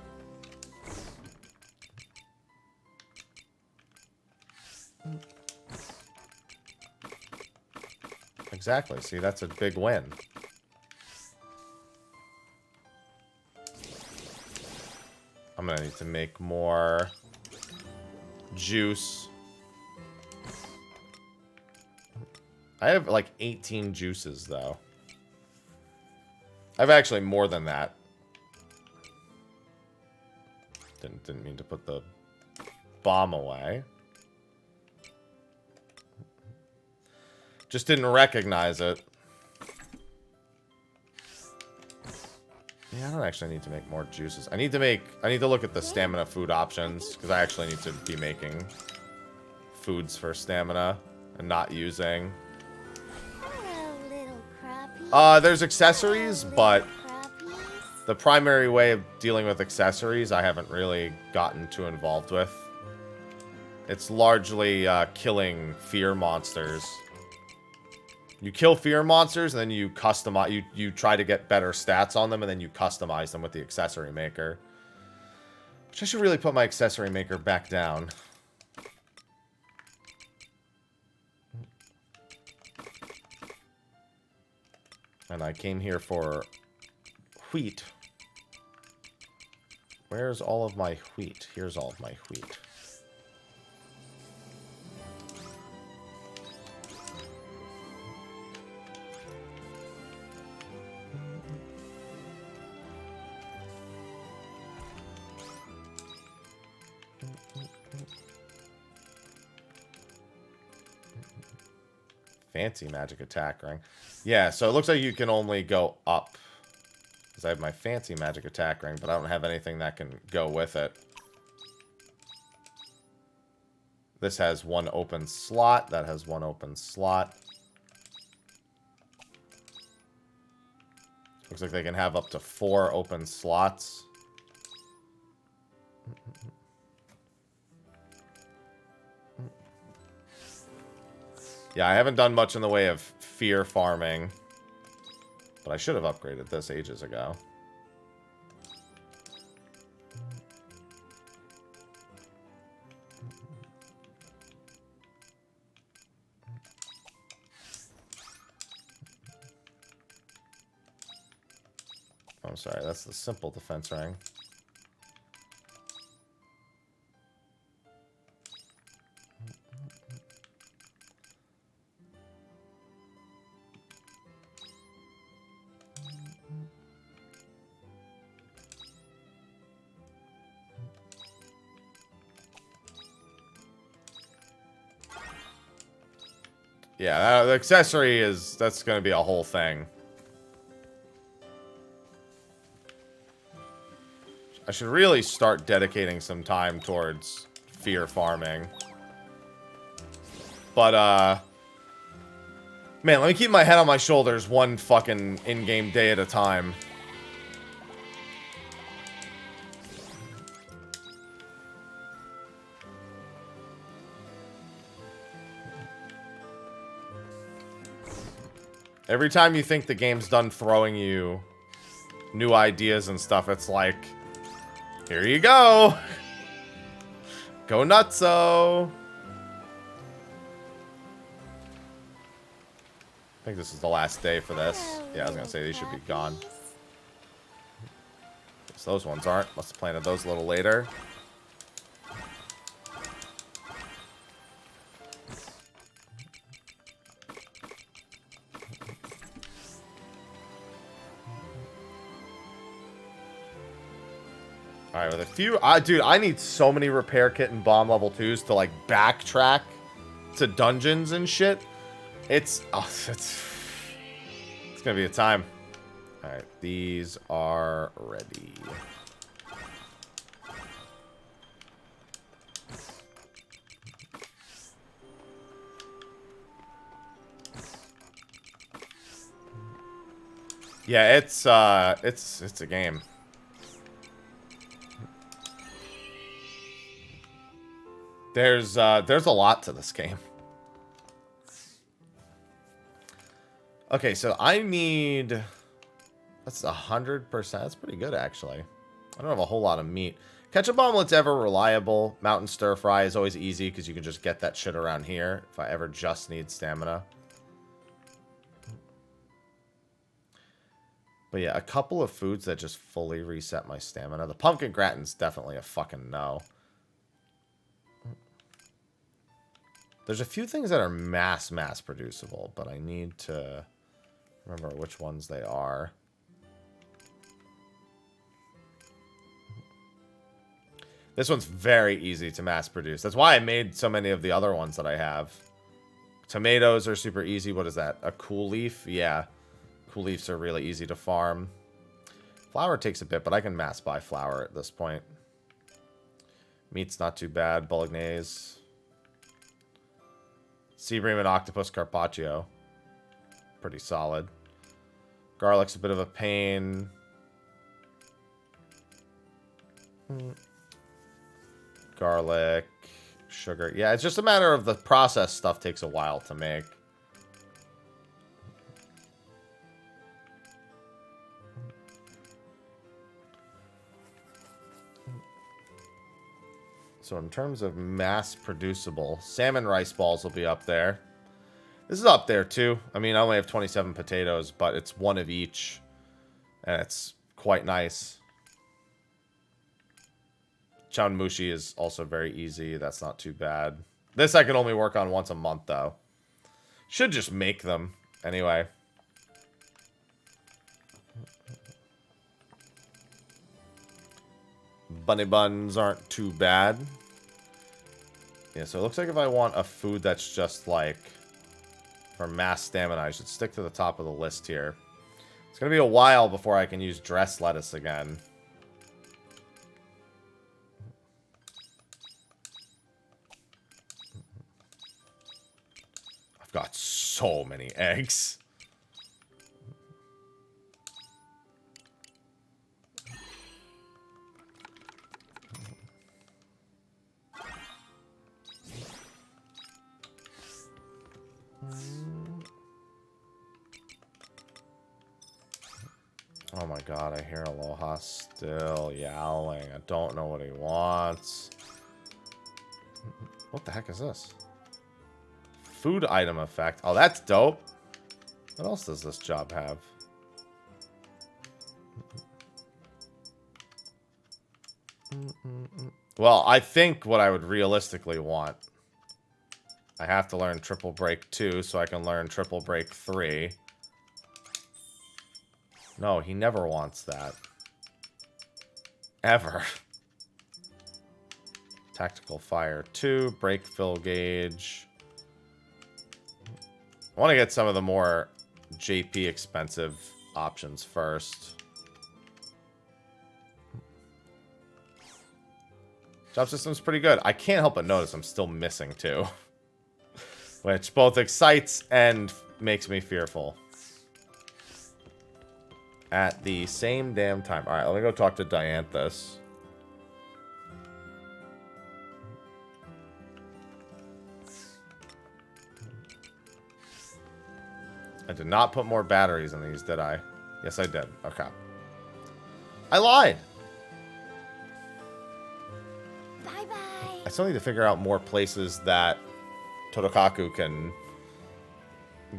Exactly. See, that's a big win. I'm gonna need to make more juice. I have like 18 juices though. I have actually more than that. Didn't mean to put the bomb away. Just didn't recognize it. Yeah, I don't actually need to make more juices. I need to look at the stamina food options, because I actually need to be making foods for stamina and not using. Hello, little crappies. There's accessories, but the primary way of dealing with accessories I haven't really gotten too involved with. It's largely killing fear monsters. You kill fear monsters, and then you customize. You try to get better stats on them, and then you customize them with the accessory maker. Which I should really put my accessory maker back down. And I came here for wheat. Where's all of my wheat? Here's all of my wheat. Fancy magic attack ring. Yeah, so it looks like you can only go up. Because I have my fancy magic attack ring, but I don't have anything that can go with it. This has one open slot. That has one open slot. Looks like they can have up to 4 open slots. Yeah, I haven't done much in the way of fear farming. But I should have upgraded this ages ago. Oh, I'm sorry, that's the simple defense ring. Yeah, the accessory that's going to be a whole thing. I should really start dedicating some time towards fear farming. But, man, let me keep my head on my shoulders one fucking in-game day at a time. Every time you think the game's done throwing you new ideas and stuff, it's like, here you go. Go nutso. I think this is the last day for this. Yeah, I was gonna say these should be gone. Guess those ones aren't. Must have planted those a little later. Alright, with a few... dude, I need so many repair kit and bomb level 2s to, like, backtrack to dungeons and shit. It's gonna be a time. Alright, these are ready. Yeah, it's a game. There's a lot to this game. Okay, so I need... That's 100%. That's pretty good, actually. I don't have a whole lot of meat. Ketchup omelet's ever reliable. Mountain stir fry is always easy because you can just get that shit around here if I ever just need stamina. But yeah, a couple of foods that just fully reset my stamina. The pumpkin gratin's definitely a fucking no. There's a few things that are mass producible, but I need to remember which ones they are. This one's very easy to mass produce. That's why I made so many of the other ones that I have. Tomatoes are super easy. What is that? A cool leaf? Yeah. Cool leaves are really easy to farm. Flour takes a bit, but I can mass buy flour at this point. Meat's not too bad. Bolognese. Sea bream and octopus carpaccio. Pretty solid. Garlic's a bit of a pain. Garlic, sugar. Yeah, it's just a matter of the processed stuff takes a while to make. So in terms of mass producible, salmon rice balls will be up there. This is up there too. I mean, I only have 27 potatoes, but it's one of each. And it's quite nice. Chawanmushi is also very easy. That's not too bad. This I can only work on once a month, though. Should just make them. Anyway. Bunny buns aren't too bad. Yeah, so it looks like if I want a food that's just like for mass stamina, I should stick to the top of the list here. It's going to be a while before I can use dressed lettuce again. I've got so many eggs. Oh my god, I hear Aloha still yowling. I don't know what he wants. What the heck is this? Food item effect. Oh, that's dope. What else does this job have? Well, I think what I would realistically want. I have to learn Triple Break 2 so I can learn Triple Break 3. No, he never wants that. Ever. Tactical Fire 2, Break Fill Gauge. I want to get some of the more JP expensive options first. Job system's pretty good. I can't help but notice I'm still missing 2. Which both excites and makes me fearful. At the same damn time. Alright, let me go talk to Dianthus. I did not put more batteries in these, did I? Yes, I did. Okay. I lied! Bye-bye. I still need to figure out more places that Todokaku can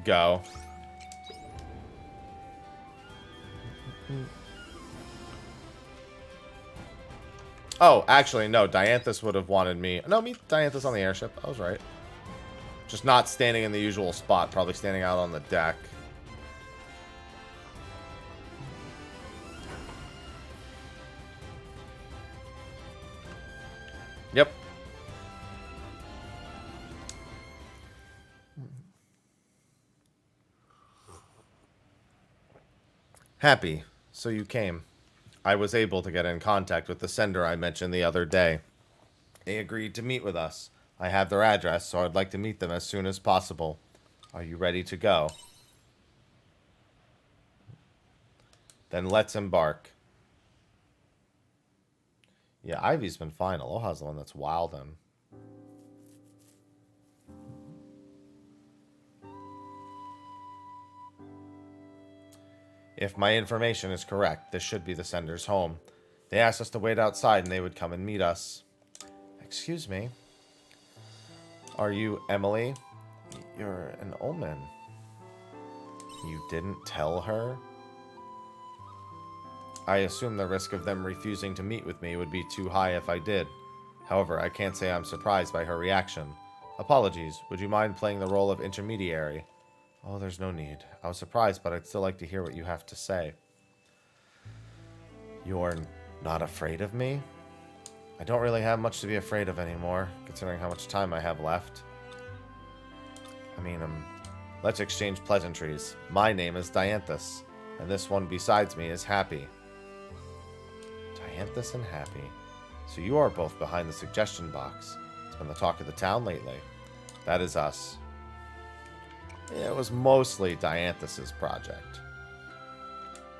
go. Oh, actually, no. Dianthus would have wanted me... No, meet Dianthus on the airship. I was right. Just not standing in the usual spot. Probably standing out on the deck. Yep. Happy. So you came. I was able to get in contact with the sender I mentioned the other day. They agreed to meet with us. I have their address, so I'd like to meet them as soon as possible. Are you ready to go? Then let's embark. Yeah, Ivy's been fine. Aloha's the one that's wildin'. If my information is correct, this should be the sender's home. They asked us to wait outside and they would come and meet us. Excuse me. Are you Emily? You're an omen. You didn't tell her? I assume the risk of them refusing to meet with me would be too high if I did. However, I can't say I'm surprised by her reaction. Apologies. Would you mind playing the role of intermediary? Oh, there's no need. I was surprised, but I'd still like to hear what you have to say. You're not afraid of me? I don't really have much to be afraid of anymore, considering how much time I have left. I mean, let's exchange pleasantries. My name is Dianthus, and this one besides me is Happy. Dianthus and Happy. So you are both behind the suggestion box. It's been the talk of the town lately. That is us. It was mostly Dianthus's project.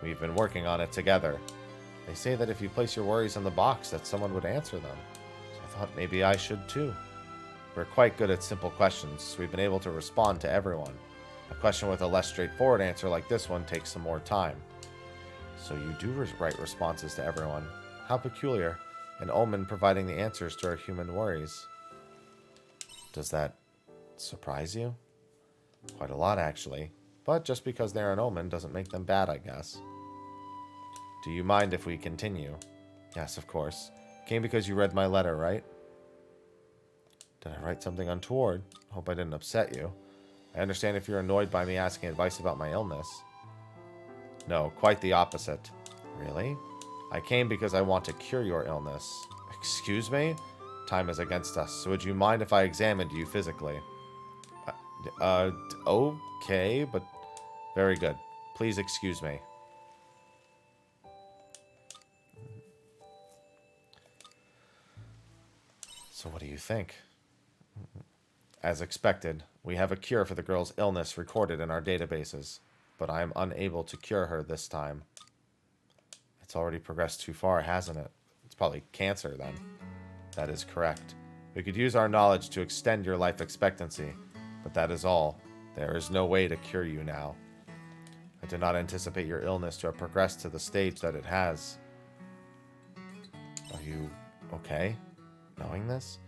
We've been working on it together. They say that if you place your worries in the box, that someone would answer them. So I thought maybe I should too. We're quite good at simple questions, so we've been able to respond to everyone. A question with a less straightforward answer like this one takes some more time. So you do write responses to everyone. How peculiar. An omen providing the answers to our human worries. Does that surprise you? Quite a lot, actually. But just because they're an omen doesn't make them bad, I guess. Do you mind if we continue? Yes, of course. Came because you read my letter, right? Did I write something untoward? Hope I didn't upset you. I understand if you're annoyed by me asking advice about my illness. No, quite the opposite. Really? I came because I want to cure your illness. Excuse me? Time is against us, so would you mind if I examined you physically? Okay, but very good. Please excuse me. So what do you think? As expected, we have a cure for the girl's illness recorded in our databases, but I am unable to cure her this time. It's already progressed too far, hasn't it? It's probably cancer, then. That is correct. We could use our knowledge to extend your life expectancy, but that is all. There is no way to cure you now. I did not anticipate your illness to have progressed to the stage that it has. Are you okay? Knowing this?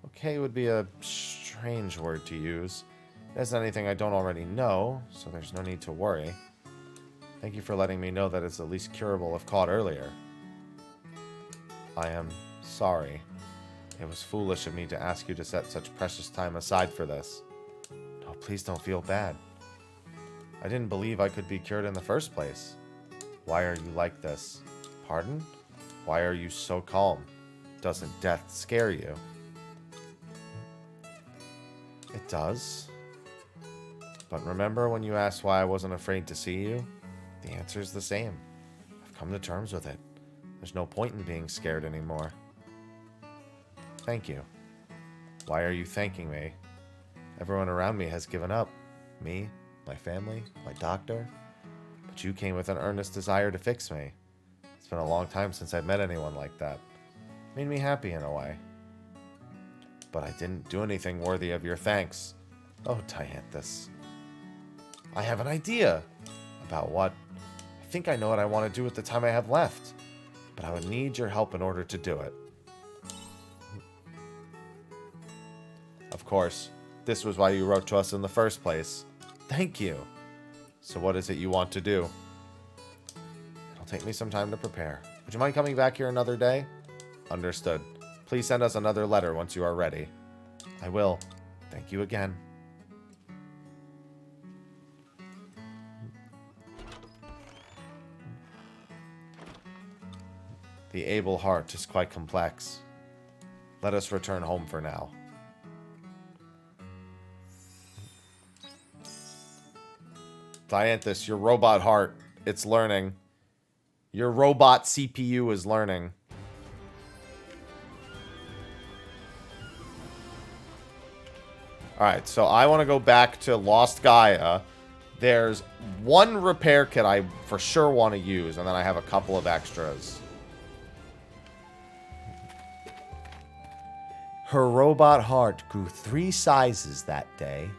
Okay would be a strange word to use. It isn't anything I don't already know, so there's no need to worry. Thank you for letting me know that it's at least curable if caught earlier. I am sorry. It was foolish of me to ask you to set such precious time aside for this. No, please don't feel bad. I didn't believe I could be cured in the first place. Why are you like this? Pardon? Why are you so calm? Doesn't death scare you? It does. But remember when you asked why I wasn't afraid to see you? The answer's the same. I've come to terms with it. There's no point in being scared anymore. Thank you. Why are you thanking me? Everyone around me has given up. Me, my family, my doctor. But you came with an earnest desire to fix me. It's been a long time since I've met anyone like that. Made me happy in a way. But I didn't do anything worthy of your thanks. Oh, Dianthus. I have an idea. About what? I think I know what I want to do with the time I have left. But I would need your help in order to do it. Of course, this was why you wrote to us in the first place. Thank you. So what is it you want to do? It'll take me some time to prepare. Would you mind coming back here another day? Understood. Please send us another letter once you are ready. I will. Thank you again. The able heart is quite complex. Let us return home for now. Dianthus, your robot heart, it's learning. Your robot CPU is learning. Alright, so I want to go back to Lost Gaia. There's one repair kit I for sure want to use, and then I have a couple of extras. Her robot heart grew 3 sizes that day.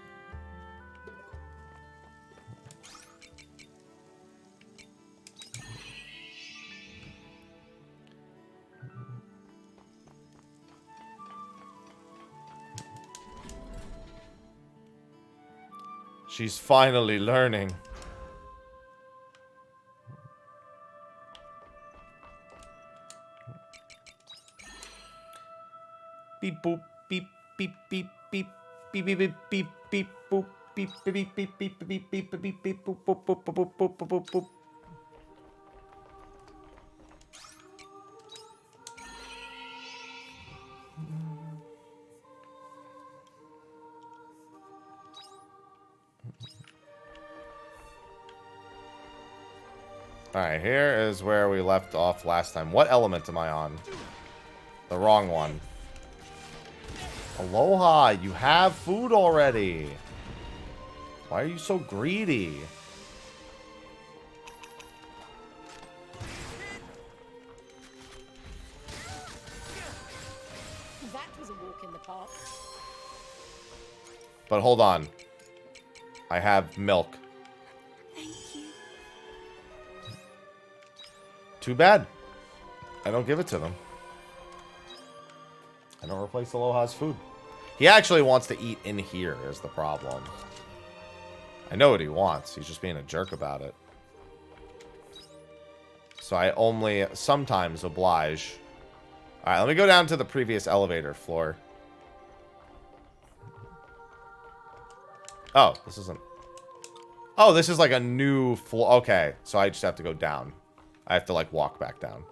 She's finally learning. Beep boop beep beep beep beep beep beep beep beep beep boop beep beep beep beep beep beep beep beep boop boop boop boop boop boop boop. Alright, here is where we left off last time. What element am I on? The wrong one. Aloha, you have food already. Why are you so greedy? That was a walk in the park. But hold on. I have milk. Thank you. Too bad. I don't give it to them. I don't replace Aloha's food. He actually wants to eat in here is the problem. I know what he wants. He's just being a jerk about it. So I only sometimes oblige. Alright, let me go down to the previous elevator floor. Oh, this isn't... Oh, this is like a new floor. Okay, so I just have to go down. I have to, like, walk back down.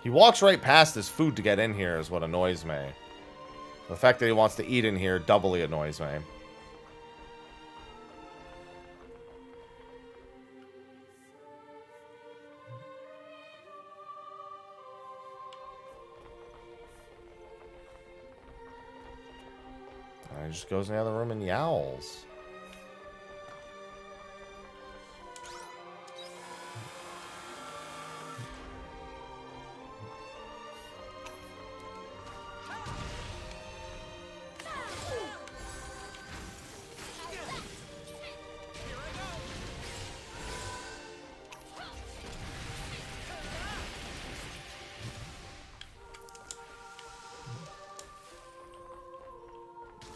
He walks right past his food to get in here is what annoys me. The fact that he wants to eat in here doubly annoys me. He just goes in the other room and yowls.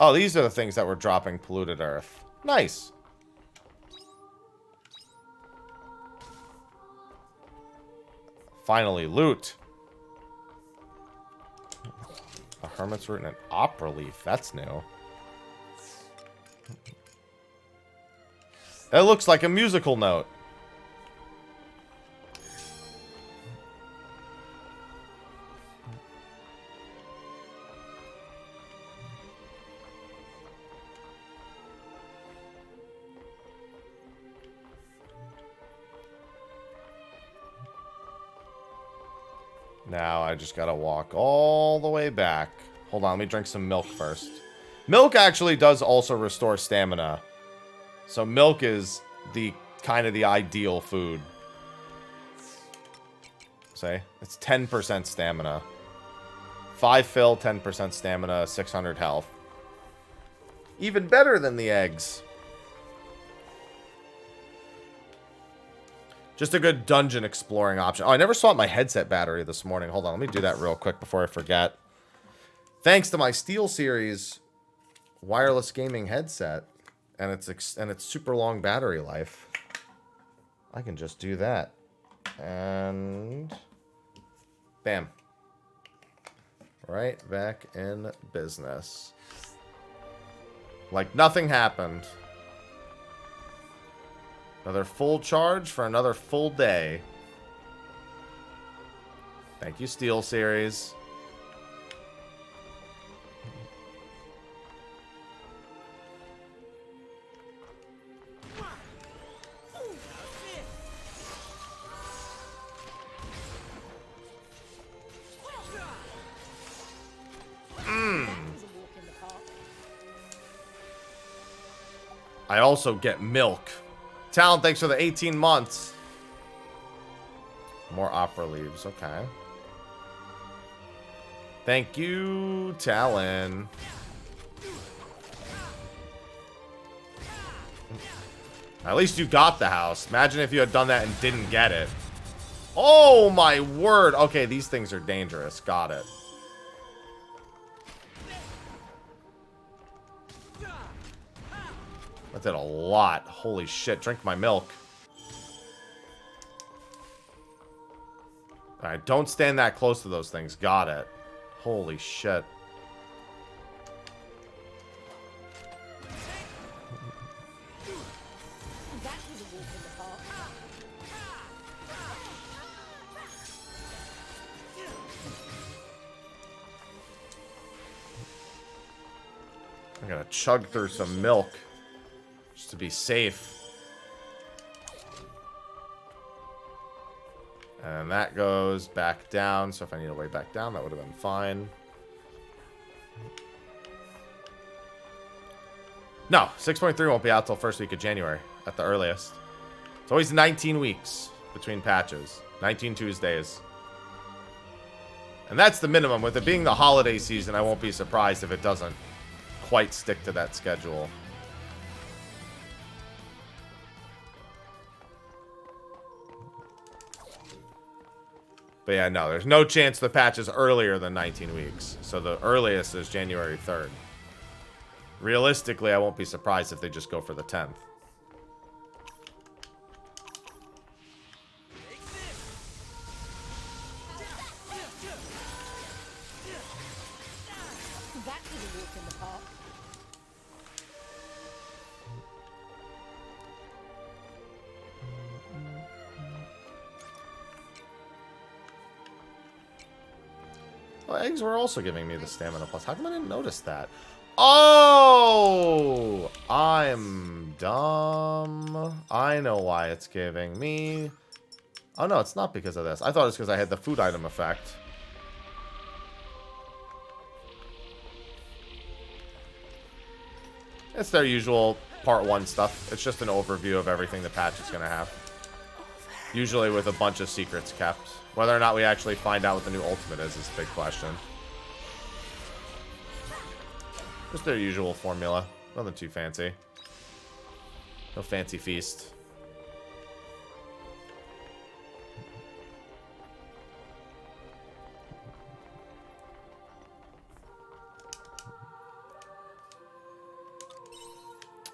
Oh, these are the things that were dropping polluted earth. Nice. Finally, loot. A hermit's root and an opera leaf. That's new. It looks like a musical note. Now I just gotta walk all the way back. Hold on, let me drink some milk first. Milk actually does also restore stamina. So milk is the kind of the ideal food. Say, it's 10% stamina. 5 fill, 10% stamina, 600 health. Even better than the eggs. Just a good dungeon exploring option. Oh, I never swapped my headset battery this morning. Hold on, let me do that real quick before I forget. Thanks to my SteelSeries wireless gaming headset and its super long battery life, I can just do that. And bam. Right back in business. Like nothing happened. Another full charge for another full day. Thank you, SteelSeries. I also get milk. Talon, thanks for the 18 months. More opera leaves, okay. Thank you, Talon. At least you got the house. Imagine if you had done that and didn't get it. Oh my word. Okay, these things are dangerous. Got it. That did a lot. Holy shit. Drink my milk. Alright, don't stand that close to those things. Got it. Holy shit. I'm gonna chug through some milk just to be safe. And that goes back down, so if I need a way back down, that would have been fine. No, 6.3 won't be out till first week of January, at the earliest. It's always 19 weeks between patches. 19 Tuesdays. And that's the minimum. With it being the holiday season, I won't be surprised if it doesn't quite stick to that schedule. But yeah, no, there's no chance the patch is earlier than 19 weeks. So the earliest is January 3rd. Realistically, I won't be surprised if they just go for the 10th. That is a walk in the park. Well, eggs were also giving me the stamina plus. How come I didn't notice that? Oh! I'm dumb. I know why it's giving me... Oh, no, it's not because of this. I thought it's because I had the food item effect. It's their usual part 1 stuff. It's just an overview of everything the patch is going to have. Usually with a bunch of secrets kept. Whether or not we actually find out what the new ultimate is a big question. Just their usual formula. Nothing too fancy. No fancy feast.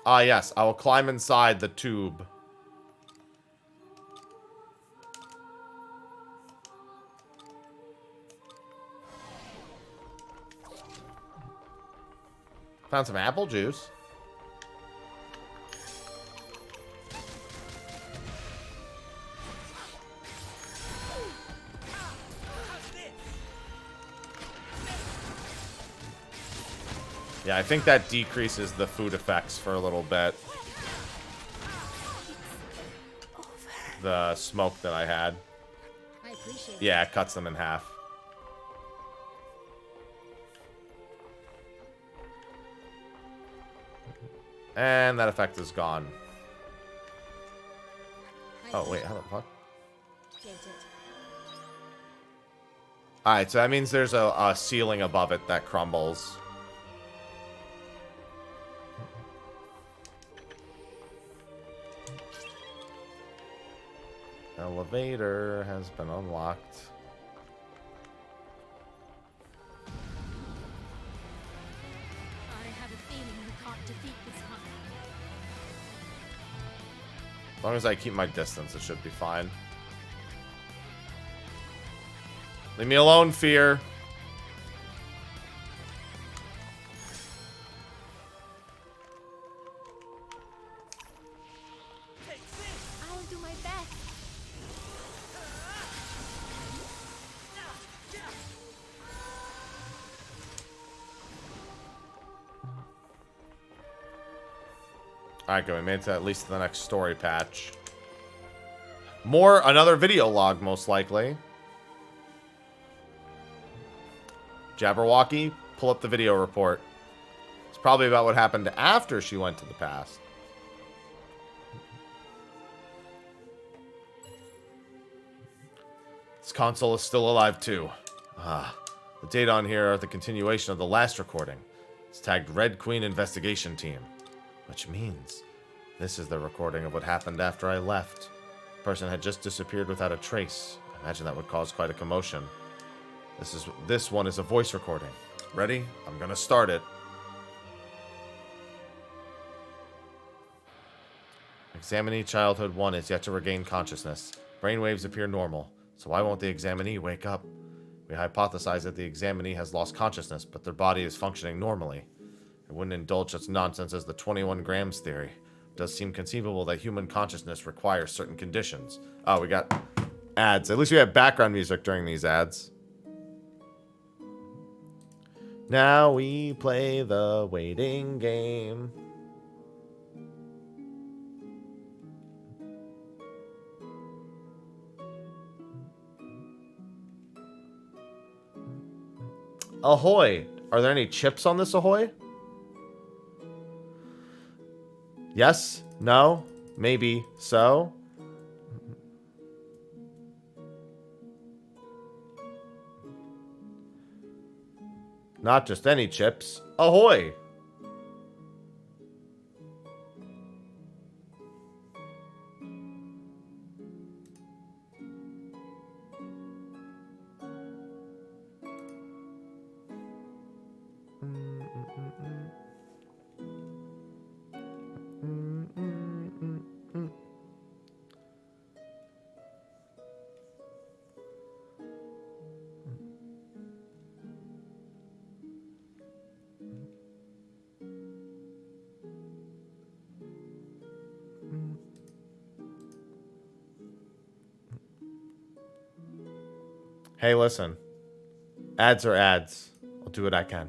Ah, yes. I will climb inside the tube. Found some apple juice. Yeah, I think that decreases the food effects for a little bit. The smoke that I had. I appreciate Yeah, it cuts them in half. And that effect is gone. Oh, wait, how the fuck? Alright, so that means there's a ceiling above it that crumbles. Elevator has been unlocked. I have a feeling we can't defeat this hunt. As long as I keep my distance, it should be fine. Leave me alone, Fear. I will do my best. Alright, good. We made it to at least the next story patch. Another video log, most likely. Jabberwocky, pull up the video report. It's probably about what happened after she went to the past. This console is still alive, too. Ah, the data on here are the continuation of the last recording. It's tagged Red Queen Investigation Team. Which means this is the recording of what happened after I left. The person had just disappeared without a trace. I imagine that would cause quite a commotion. This one is a voice recording. Ready? I'm gonna start it. Examinee Childhood 1 is yet to regain consciousness. Brainwaves appear normal. So why won't the examinee wake up? We hypothesize that the examinee has lost consciousness, but their body is functioning normally. I wouldn't indulge such nonsense as the 21 grams theory. It does seem conceivable that human consciousness requires certain conditions. Oh, we got ads. At least we have background music during these ads. Now we play the waiting game. Ahoy! Are there any chips on this ahoy? Yes? No? Maybe so? Not just any chips. Ahoy! Hey, listen. Ads are ads. I'll do what I can.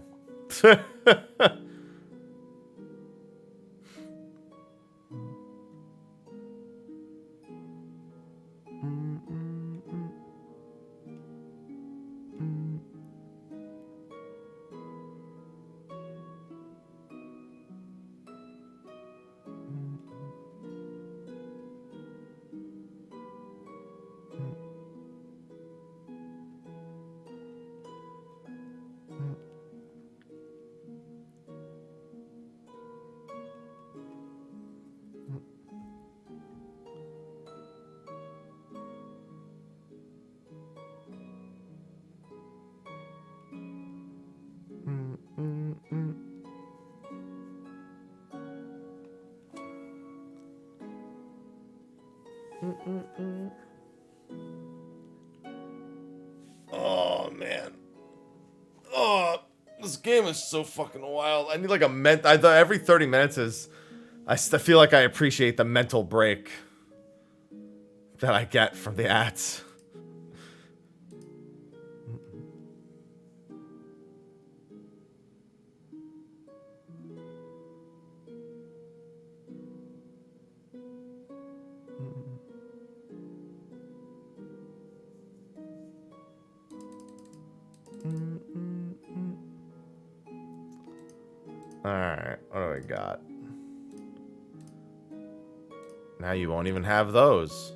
Oh, man. Oh, this game is so fucking wild. I need like a every 30 minutes is... I feel like I appreciate the mental break that I get from the ads. Alright, what do we got? Now you won't even have those.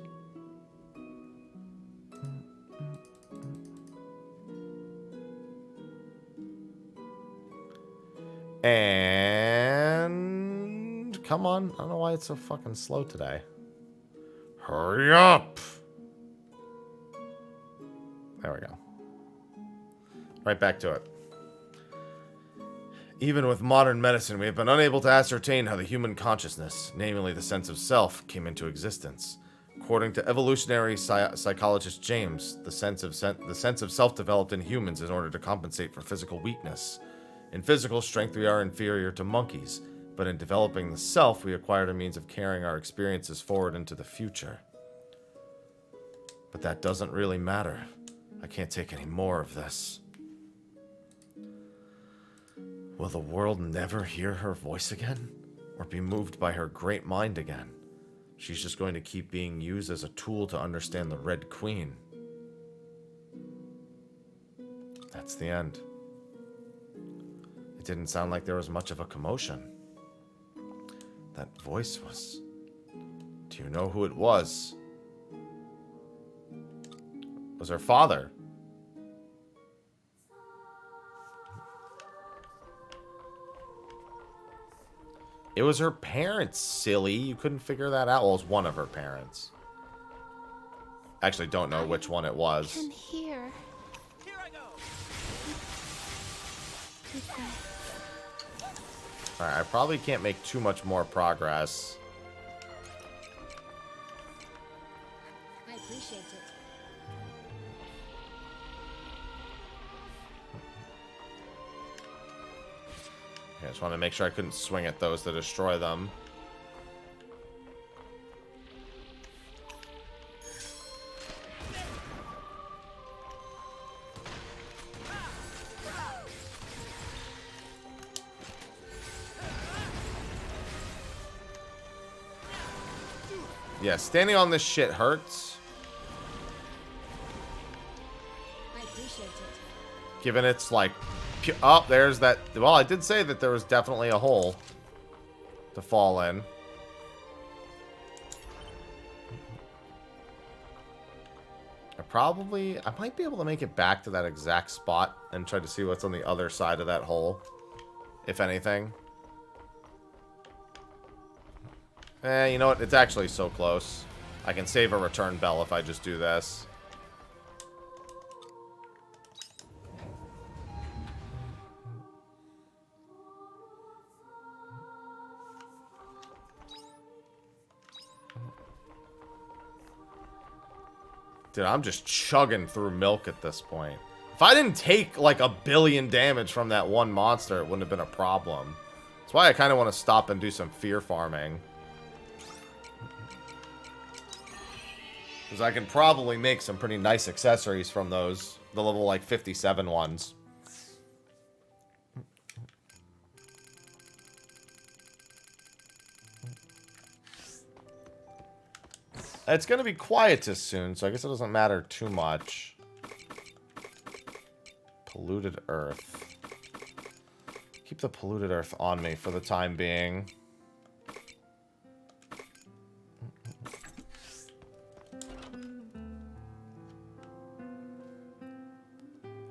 And... Come on. I don't know why it's so fucking slow today. Hurry up! There we go. Right back to it. Even with modern medicine, we have been unable to ascertain how the human consciousness, namely the sense of self, came into existence. According to evolutionary psychologist James, the sense of self developed in humans in order to compensate for physical weakness. In physical strength, we are inferior to monkeys, but in developing the self, we acquired a means of carrying our experiences forward into the future. But that doesn't really matter. I can't take any more of this. Will the world never hear her voice again? Or be moved by her great mind again? She's just going to keep being used as a tool to understand the Red Queen. That's the end. It didn't sound like there was much of a commotion. That voice was... Do you know who it was? It was her father. It was her parents, silly. You couldn't figure that out. Well, it was one of her parents. Actually, don't know which one it was. I can hear. Here I go. Alright, I probably can't make too much more progress. I appreciate it. I just wanted to make sure I couldn't swing at those to destroy them. Yeah, standing on this shit hurts. I appreciate it. Given it's like... Oh, there's that... Well, I did say that there was definitely a hole to fall in. I might be able to make it back to that exact spot and try to see what's on the other side of that hole. If anything. You know what? It's actually so close. I can save a return bell if I just do this. Dude, I'm just chugging through milk at this point. If I didn't take like 1 billion damage from that one monster, it wouldn't have been a problem. That's why I kind of want to stop and do some fear farming. Because I can probably make some pretty nice accessories from those. The level like 57 ones. It's going to be quietest soon, so I guess it doesn't matter too much. Polluted earth. Keep the polluted earth on me for the time being.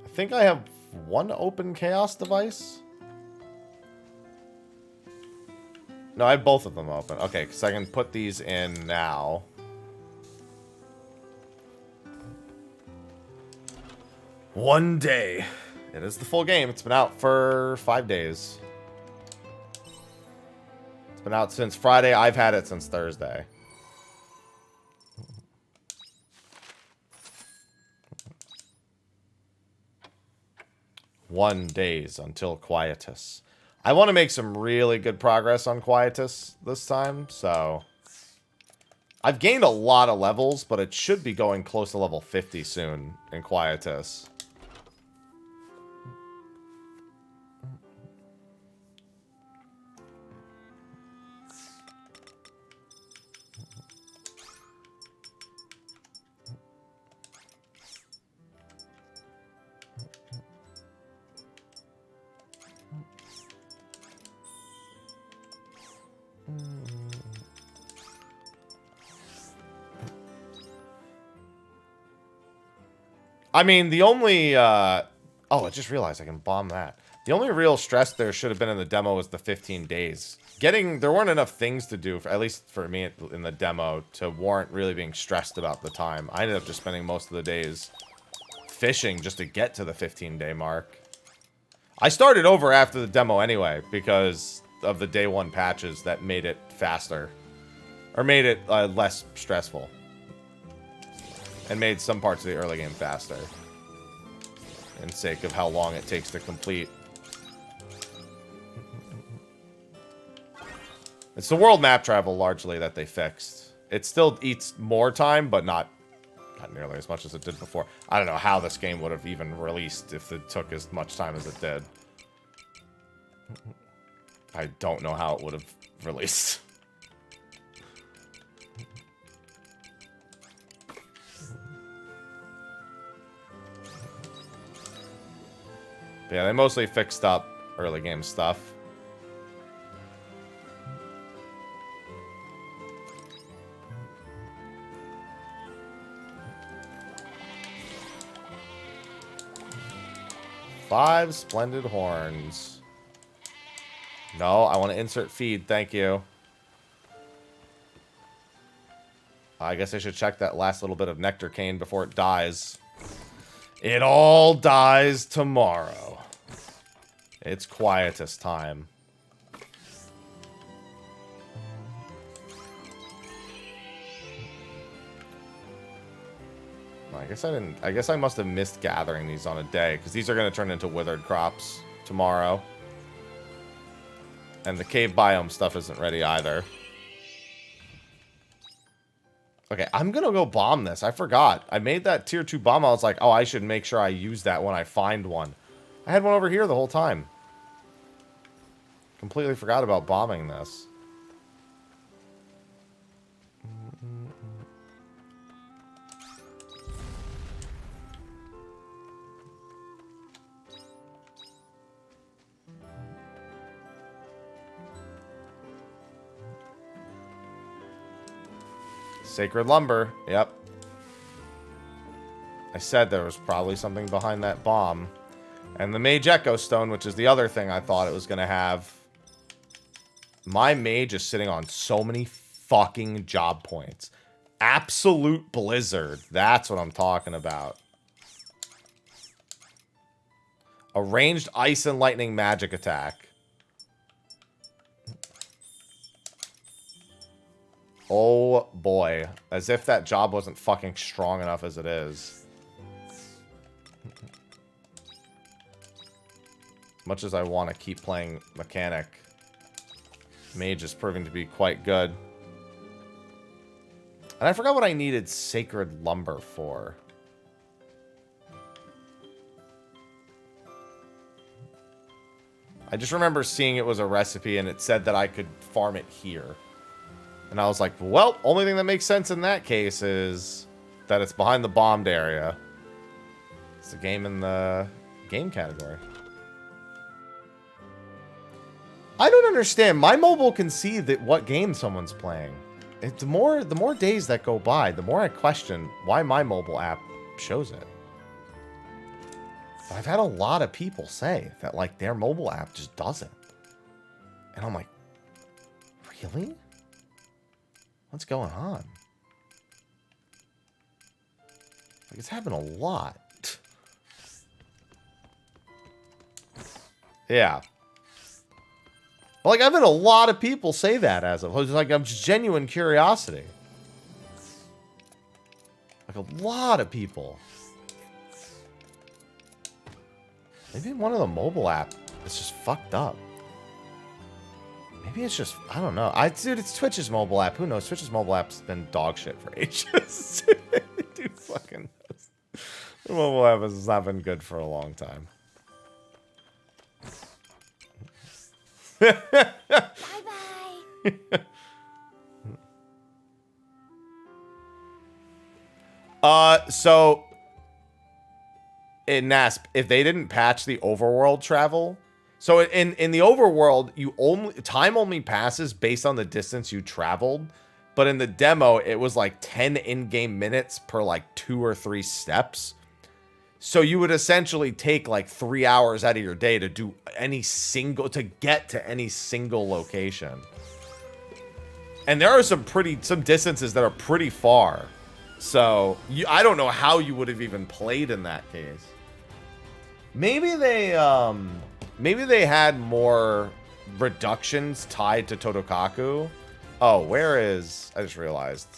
I think I have one open chaos device. No, I have both of them open. Okay, because I can put these in now. One day. It is the full game. It's been out for 5 days. It's been out since Friday. I've had it since Thursday. One days until Quietus. I want to make some really good progress on Quietus this time, so... I've gained a lot of levels, but it should be going close to level 50 soon in Quietus. I mean, the only, oh, I just realized I can bomb that. The only real stress there should have been in the demo was the 15 days. There weren't enough things to do, at least for me in the demo, to warrant really being stressed about the time. I ended up just spending most of the days fishing just to get to the 15-day mark. I started over after the demo anyway, because of the day 1 patches that made it faster. Or made it less stressful. And made some parts of the early game faster. In sake of how long it takes to complete. It's the world map travel, largely, that they fixed. It still eats more time, but not nearly as much as it did before. I don't know how this game would have even released if it took as much time as it did. I don't know how it would have released. Yeah, they mostly fixed up early game stuff. Five splendid horns. No, I want to insert feed, thank you. I guess I should check that last little bit of nectar cane before it dies. It all dies tomorrow. It's Quietus time. I guess I must have missed gathering these on a day, because these are going to turn into withered crops tomorrow. And the cave biome stuff isn't ready either. Okay, I'm going to go bomb this. I forgot. I made that tier 2 bomb. I was like, oh, I should make sure I use that when I find one. I had one over here the whole time. Completely forgot about bombing this. Sacred lumber. Yep. I said there was probably something behind that bomb. And the Mage Echo Stone, which is the other thing I thought it was going to have. My mage is sitting on so many fucking job points. Absolute blizzard. That's what I'm talking about. A ranged ice and lightning magic attack. Oh boy. As if that job wasn't fucking strong enough as it is. Much as I want to keep playing mechanic, mage is proving to be quite good. And I forgot what I needed sacred lumber for. I just remember seeing it was a recipe and it said that I could farm it here. And I was like, well, only thing that makes sense in that case is that it's behind the bombed area. It's a game in the game category. I don't understand. My mobile can see that what game someone's playing. The more days that go by, the more I question why my mobile app shows it. I've had a lot of people say that like their mobile app just doesn't. And I'm like, really? What's going on? Like, it's happened a lot. Yeah. Like, I've had a lot of people say that as of, like, I'm just genuine curiosity. Like, a lot of people. Maybe one of the mobile app is just fucked up. Maybe it's just, I don't know. Dude, it's Twitch's mobile app. Who knows? Twitch's mobile app's been dog shit for ages. Dude, fucking knows. The mobile app has not been good for a long time. Bye-bye. So in NASP, if they didn't patch the overworld travel, so in the overworld, time only passes based on the distance you traveled, but in the demo, it was like 10 in-game minutes per like 2 or 3 steps. So you would essentially take like 3 hours out of your day to do to get to any single location. And there are some distances that are pretty far. So I don't know how you would have even played in that case. Maybe they had more reductions tied to Totokaku. Oh, I just realized.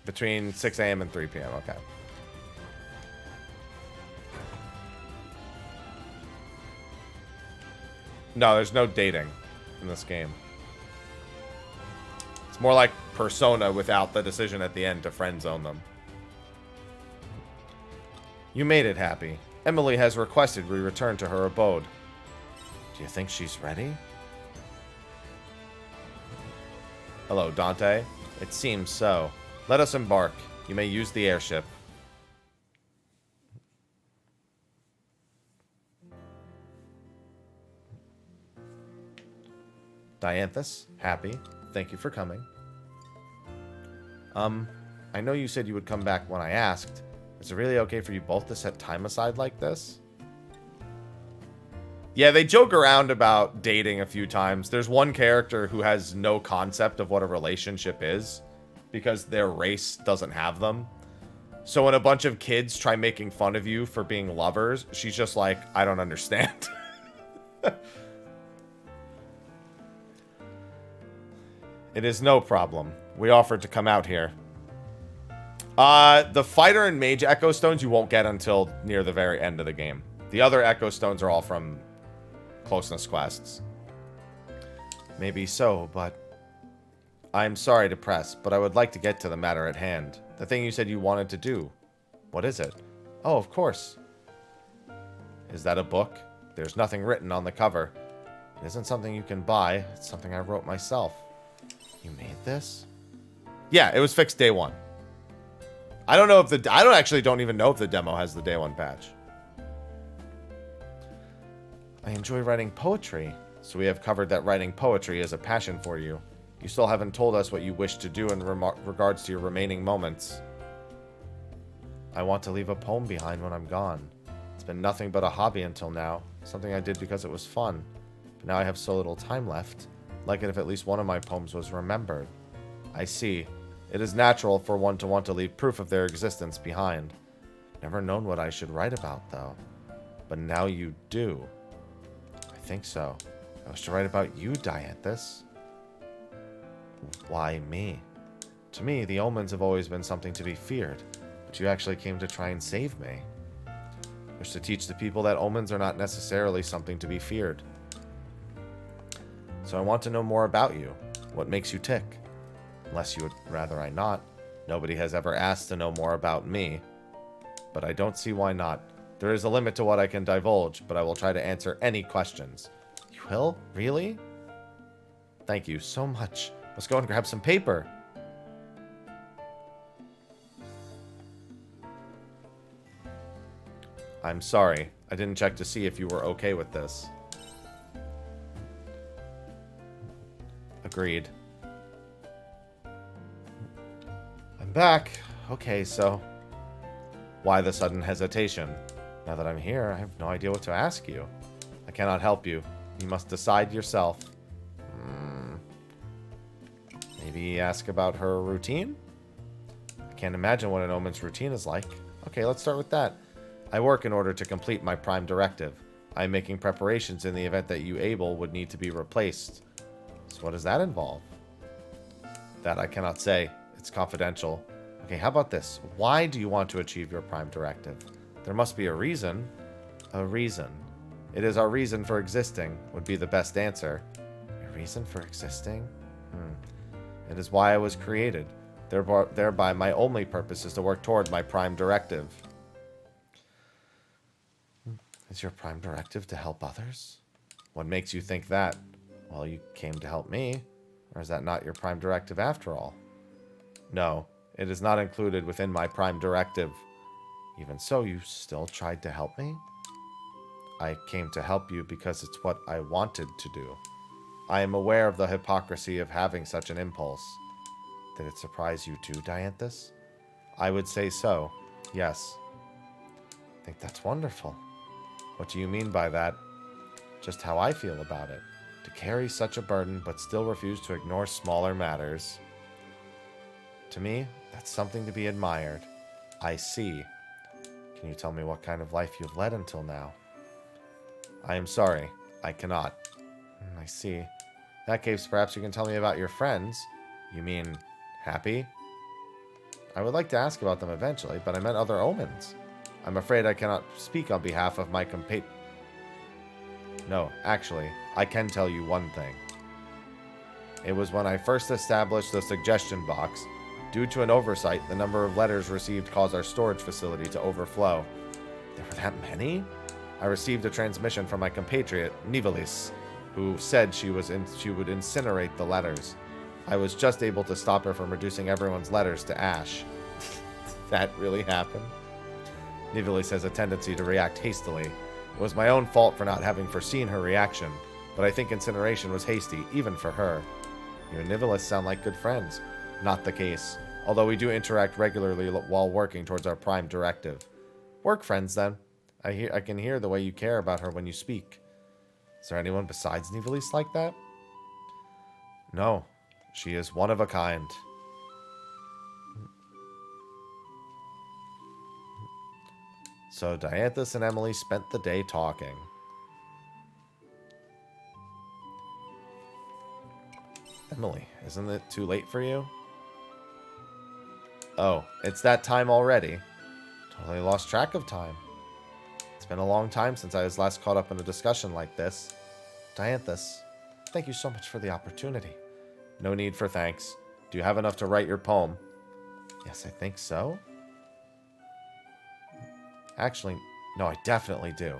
Between 6 a.m. and 3 p.m. Okay. No, there's no dating in this game. It's more like Persona without the decision at the end to friend zone them. You made it, Happy. Emily has requested we return to her abode. Do you think she's ready? Hello, Dante. It seems so. Let us embark. You may use the airship. Dianthus, Happy, thank you for coming. I know you said you would come back when I asked. Is it really okay for you both to set time aside like this? Yeah, they joke around about dating a few times. There's one character who has no concept of what a relationship is because their race doesn't have them. So when a bunch of kids try making fun of you for being lovers, she's just like, I don't understand. It is no problem. We offered to come out here. The fighter and mage echo stones you won't get until near the very end of the game. The other echo stones are all from closeness quests. Maybe so, but I'm sorry to press, but I would like to get to the matter at hand. The thing you said you wanted to do. What is it? Oh, of course. Is that a book? There's nothing written on the cover. It isn't something you can buy. It's something I wrote myself. You made this? Yeah, it was fixed day 1. I don't know if don't even know if the demo has the day 1 patch. I enjoy writing poetry, so we have covered that writing poetry is a passion for you. You still haven't told us what you wish to do in regards to your remaining moments. I want to leave a poem behind when I'm gone. It's been nothing but a hobby until now. Something I did because it was fun. But now I have so little time left. I'd like it if at least one of my poems was remembered. I see. It is natural for one to want to leave proof of their existence behind. Never known what I should write about, though. But now you do. I think so. I wish to write about you, Dianthus. Why me? To me, the omens have always been something to be feared, but you actually came to try and save me. I wish to teach the people that omens are not necessarily something to be feared. So I want to know more about you. What makes you tick? Unless you would rather I not. Nobody has ever asked to know more about me. But I don't see why not. There is a limit to what I can divulge, but I will try to answer any questions. You will? Really? Thank you so much. Let's go and grab some paper. I'm sorry. I didn't check to see if you were okay with this. Agreed. I'm back. Okay, so why the sudden hesitation? Now that I'm here, I have no idea what to ask you. I cannot help you. You must decide yourself. Maybe ask about her routine? I can't imagine what an omen's routine is like. Okay, let's start with that. I work in order to complete my prime directive. I am making preparations in the event that you, Abel, would need to be replaced. So what does that involve? That I cannot say. It's confidential. Okay, how about this? Why do you want to achieve your prime directive? There must be a reason. A reason. It is our reason for existing, would be the best answer. A reason for existing? It is why I was created. Thereby, my only purpose is to work toward my prime directive. Is your prime directive to help others? What makes you think that? Well, you came to help me. Or is that not your prime directive after all? No, it is not included within my prime directive. Even so, you still tried to help me? I came to help you because it's what I wanted to do. I am aware of the hypocrisy of having such an impulse. Did it surprise you too, Dianthus? I would say so, yes. I think that's wonderful. What do you mean by that? Just how I feel about it. To carry such a burden, but still refuse to ignore smaller matters. To me, that's something to be admired. I see. Can you tell me what kind of life you've led until now? I am sorry. I cannot. I see. In that case, perhaps you can tell me about your friends. You mean Happy? I would like to ask about them eventually, but I meant other omens. I'm afraid I cannot speak on behalf of my No, actually, I can tell you one thing. It was when I first established the suggestion box. Due to an oversight, the number of letters received caused our storage facility to overflow. There were that many? I received a transmission from my compatriot, Nivelis, who said she would incinerate the letters. I was just able to stop her from reducing everyone's letters to ash. That really happened? Nivelis has a tendency to react hastily. It was my own fault for not having foreseen her reaction, but I think incineration was hasty, even for her. You and Nivelis sound like good friends. Not the case, although we do interact regularly while working towards our prime directive. Work friends, then. I can hear the way you care about her when you speak. Is there anyone besides Nivelis like that? No. She is one of a kind. So Dianthus and Emily spent the day talking. Emily, isn't it too late for you? Oh, it's that time already. Totally lost track of time. It's been a long time since I was last caught up in a discussion like this. Dianthus, thank you so much for the opportunity. No need for thanks. Do you have enough to write your poem? Yes, I think so. Actually, no, I definitely do.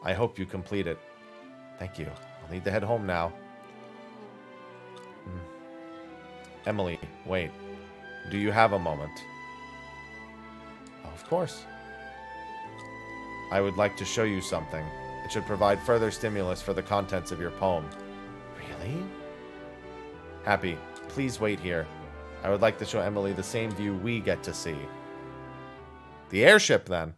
I hope you complete it. Thank you. I'll need to head home now. Emily, wait. Do you have a moment? Oh, of course. I would like to show you something. It should provide further stimulus for the contents of your poem. Really? Happy, please wait here. I would like to show Emily the same view we get to see. The airship, then.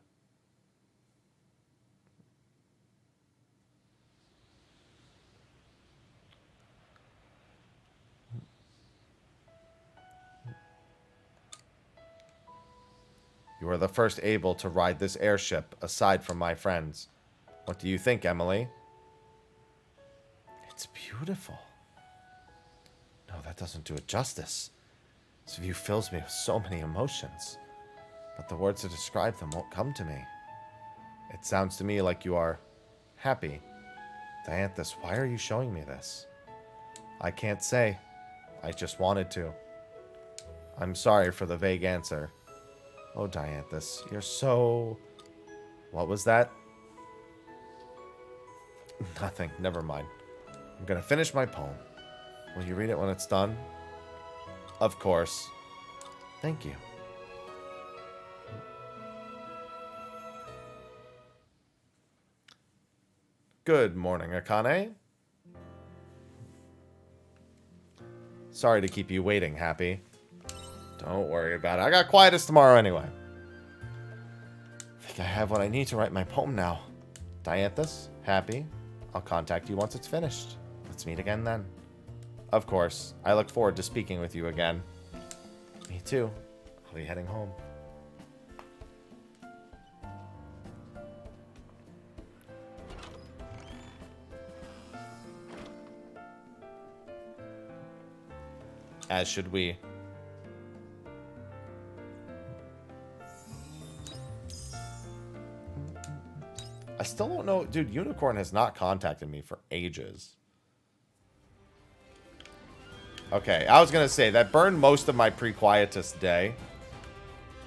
You are the first able to ride this airship, aside from my friends. What do you think, Emily? It's beautiful. No, that doesn't do it justice. This view fills me with so many emotions. But the words to describe them won't come to me. It sounds to me like you are happy. Dianthus, why are you showing me this? I can't say. I just wanted to. I'm sorry for the vague answer. Oh, Dianthus, you're so... What was that? Nothing. Never mind. I'm gonna finish my poem. Will you read it when it's done? Of course. Thank you. Good morning, Akane. Sorry to keep you waiting, Happy. Don't worry about it. I got quietus tomorrow anyway. I think I have what I need to write my poem now. Dianthus, Happy, I'll contact you once it's finished. Let's meet again then. Of course. I look forward to speaking with you again. Me too. I'll be heading home. As should we. I still don't know. Dude, Unicorn has not contacted me for ages. Okay, I was going to say, that burned most of my pre-quietus day.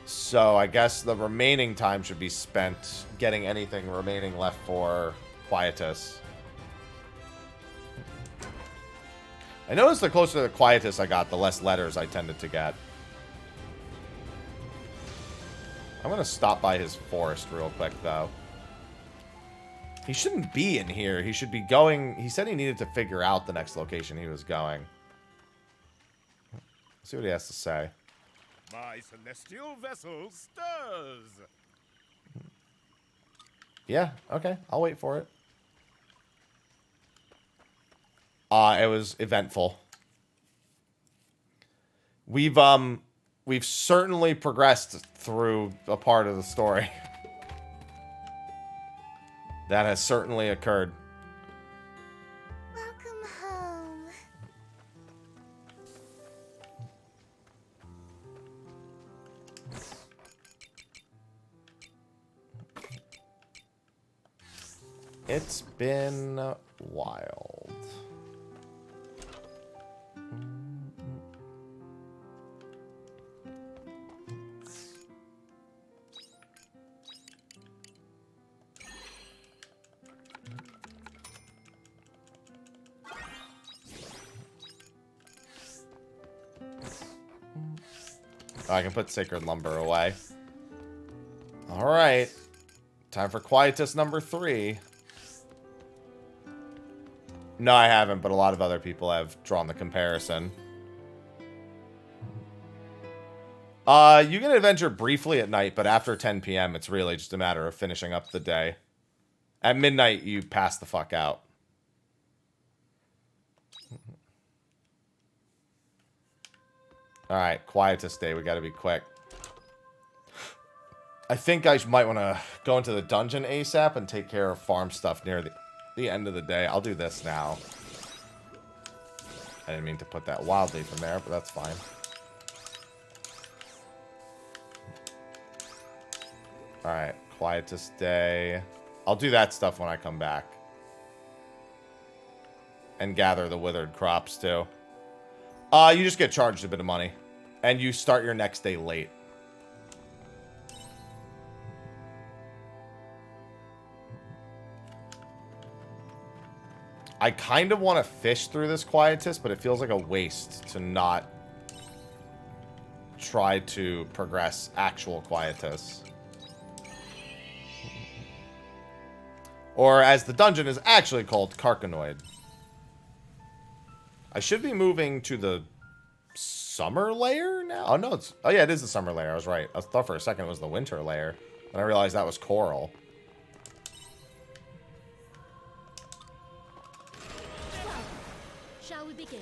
So I guess the remaining time should be spent getting anything remaining left for quietus. I noticed the closer to the quietus I got, the less letters I tended to get. I'm going to stop by his forest real quick, though. He shouldn't be in here. He should be going... He said he needed to figure out the next location he was going. Let's see what he has to say. My celestial vessel stirs. Yeah, okay. I'll wait for it. It was eventful. We've certainly progressed through a part of the story. That has certainly occurred. Welcome home. It's been wild. Oh, I can put Sacred Lumber away. Alright. Time for Quietus number 3. No, I haven't, but a lot of other people have drawn the comparison. You can adventure briefly at night, but after 10 p.m., it's really just a matter of finishing up the day. At midnight, you pass the fuck out. Alright, Quietus Day. We gotta be quick. I think I might want to go into the dungeon ASAP and take care of farm stuff near the end of the day. I'll do this now. I didn't mean to put that wild leaf in there, but that's fine. Alright, Quietus Day. I'll do that stuff when I come back. And gather the withered crops, too. You just get charged a bit of money. And you start your next day late. I kind of want to fish through this quietus, but it feels like a waste to not try to progress actual quietus. Or as the dungeon is actually called, Carcanoid. I should be moving to the summer layer now. Oh, no, it's... Oh, yeah, it is the summer layer. I was right. I thought for a second it was the winter layer. And I realized that was coral. Shall we begin?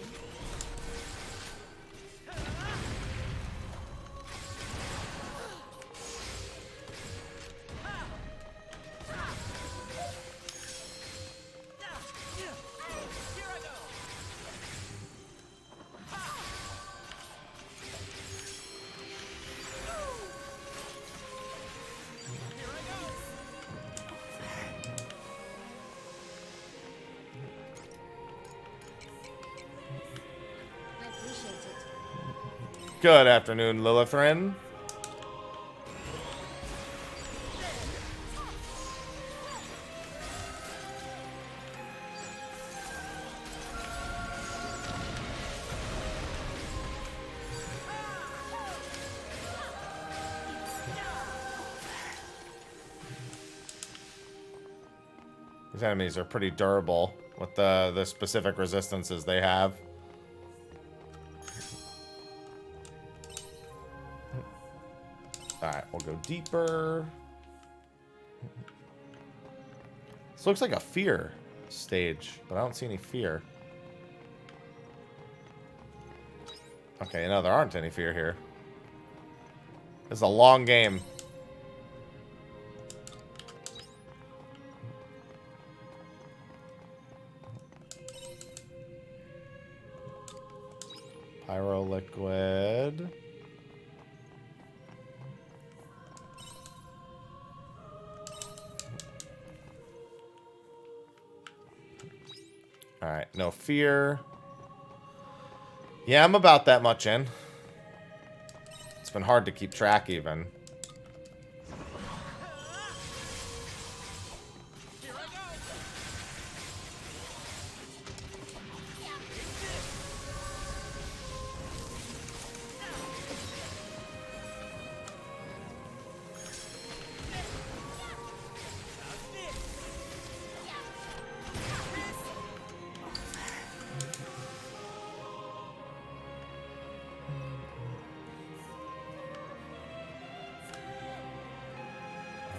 I appreciate it. Good afternoon, Lilithrin. These enemies are pretty durable with the specific resistances they have. Alright, we'll go deeper. This looks like a fear stage, but I don't see any fear. Okay, no, there aren't any fear here. This is a long game. Pyro liquid. Alright, no fear. Yeah, I'm about that much in. It's been hard to keep track even.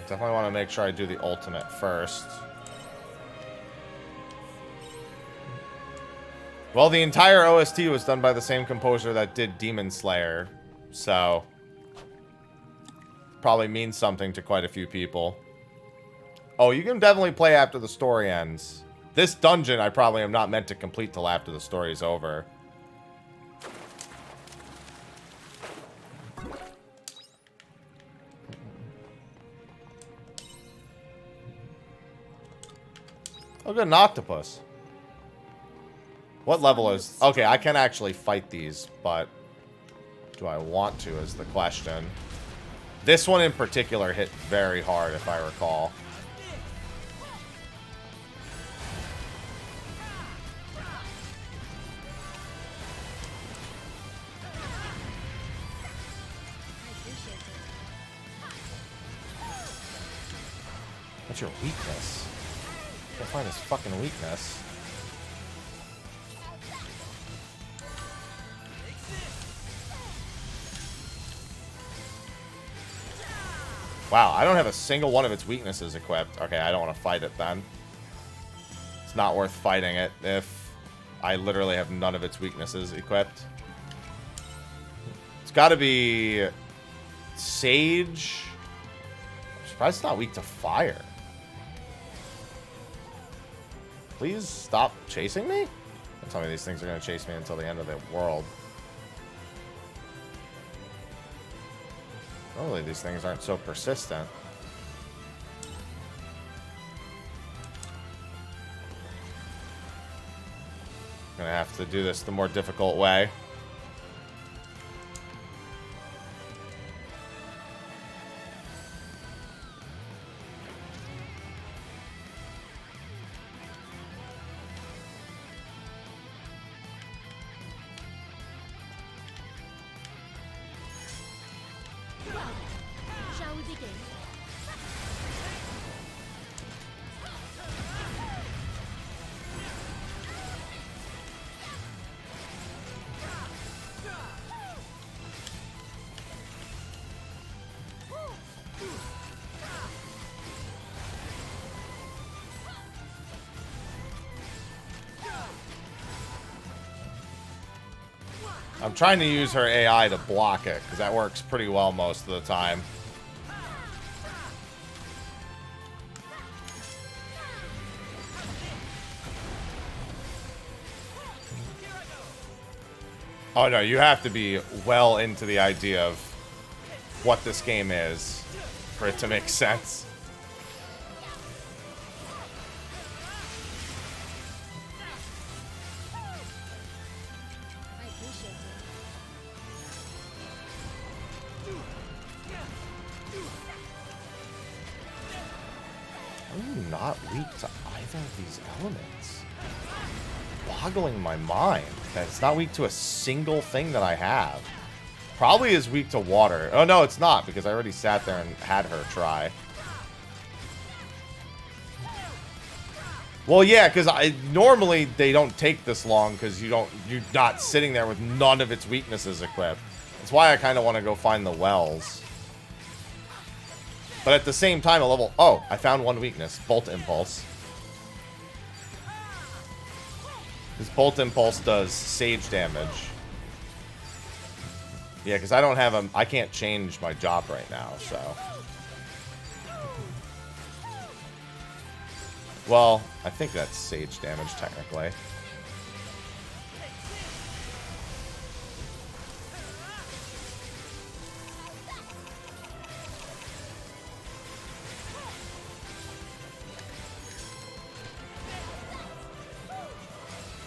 Definitely want to make sure I do the ultimate first. Well, the entire OST was done by the same composer that did Demon Slayer, so probably means something to quite a few people. Oh, you can definitely play after the story ends. This dungeon I probably am not meant to complete till after the story's over. Oh, good, an octopus. What level is... Okay, I can actually fight these, but do I want to is the question. This one in particular hit very hard, if I recall. What's your weakness? Can't find his fucking weakness. Wow, I don't have a single one of its weaknesses equipped. Okay, I don't want to fight it then. It's not worth fighting it if I literally have none of its weaknesses equipped. It's got to be Sage. I'm surprised it's not weak to fire. Please stop chasing me? Don't tell me these things are going to chase me until the end of the world. Hopefully these things aren't so persistent. I'm going to have to do this the more difficult way. Shall we begin? I'm trying to use her AI to block it, because that works pretty well most of the time. Oh no, you have to be well into the idea of what this game is for it to make sense. I appreciate it. How are you not weak to either of these elements? Boggling my mind that it's not weak to a single thing that I have. Probably is weak to water. Oh no, it's not, because I already sat there and had her try. Well, yeah, because normally they don't take this long because you're not sitting there with none of its weaknesses equipped. That's why I kind of want to go find the wells. But at the same time, a level... Oh, I found one weakness. Bolt Impulse. This Bolt Impulse does sage damage. Yeah, because I don't have a... I can't change my job right now, so... Well, I think that's sage damage, technically.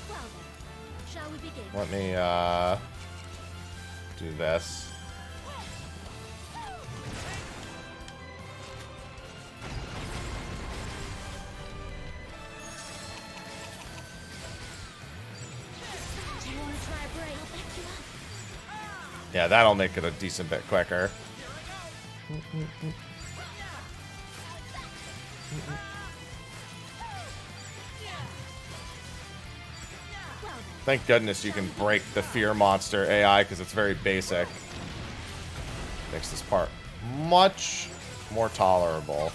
Well then, shall we begin? Let me, do this. Do you want to try a break? I'll back you up. Yeah, that'll make it a decent bit quicker. Well then, Thank goodness you can break the fear monster AI because it's very basic. Makes this part much more tolerable.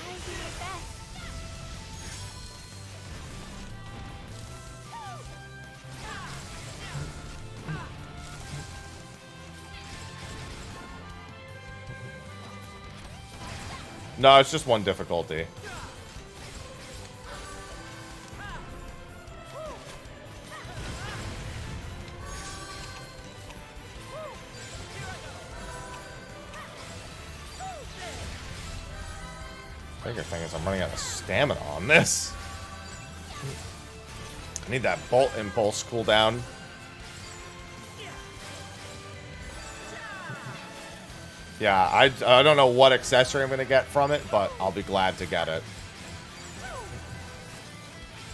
I'll do my best. No, it's just one difficulty. Bigger thing is I'm running out of stamina on this. I need that Bolt Impulse cooldown. Yeah, I don't know what accessory I'm going to get from it, but I'll be glad to get it.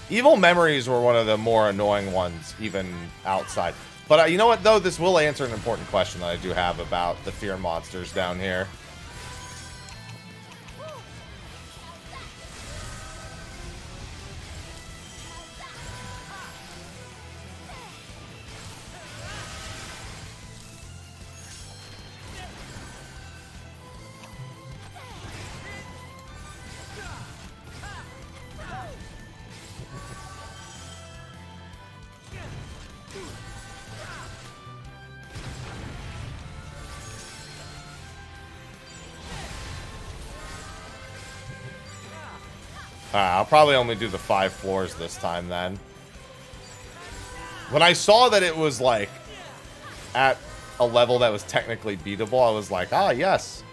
Evil Memories were one of the more annoying ones, even outside. But you know what, though? This will answer an important question that I do have about the fear monsters down here. I'll probably only do the 5 floors this time then. When I saw that it was like at a level that was technically beatable, I was like, ah, yes.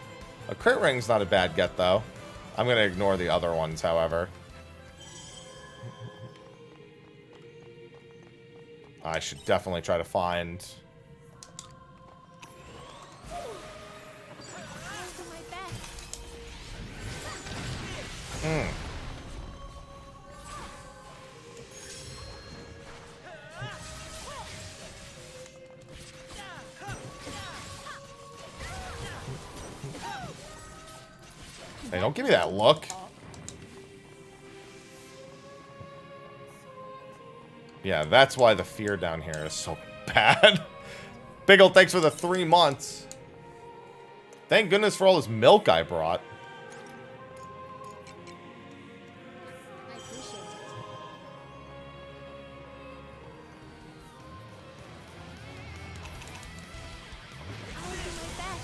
A crit ring's not a bad get though. I'm going to ignore the other ones, however. I should definitely try to find... I'll do my best. Hey, don't give me that look. Yeah, that's why the fear down here is so bad. Big ol' thanks for the 3 months. Thank goodness for all this milk I brought. I appreciate it. I'll do my best.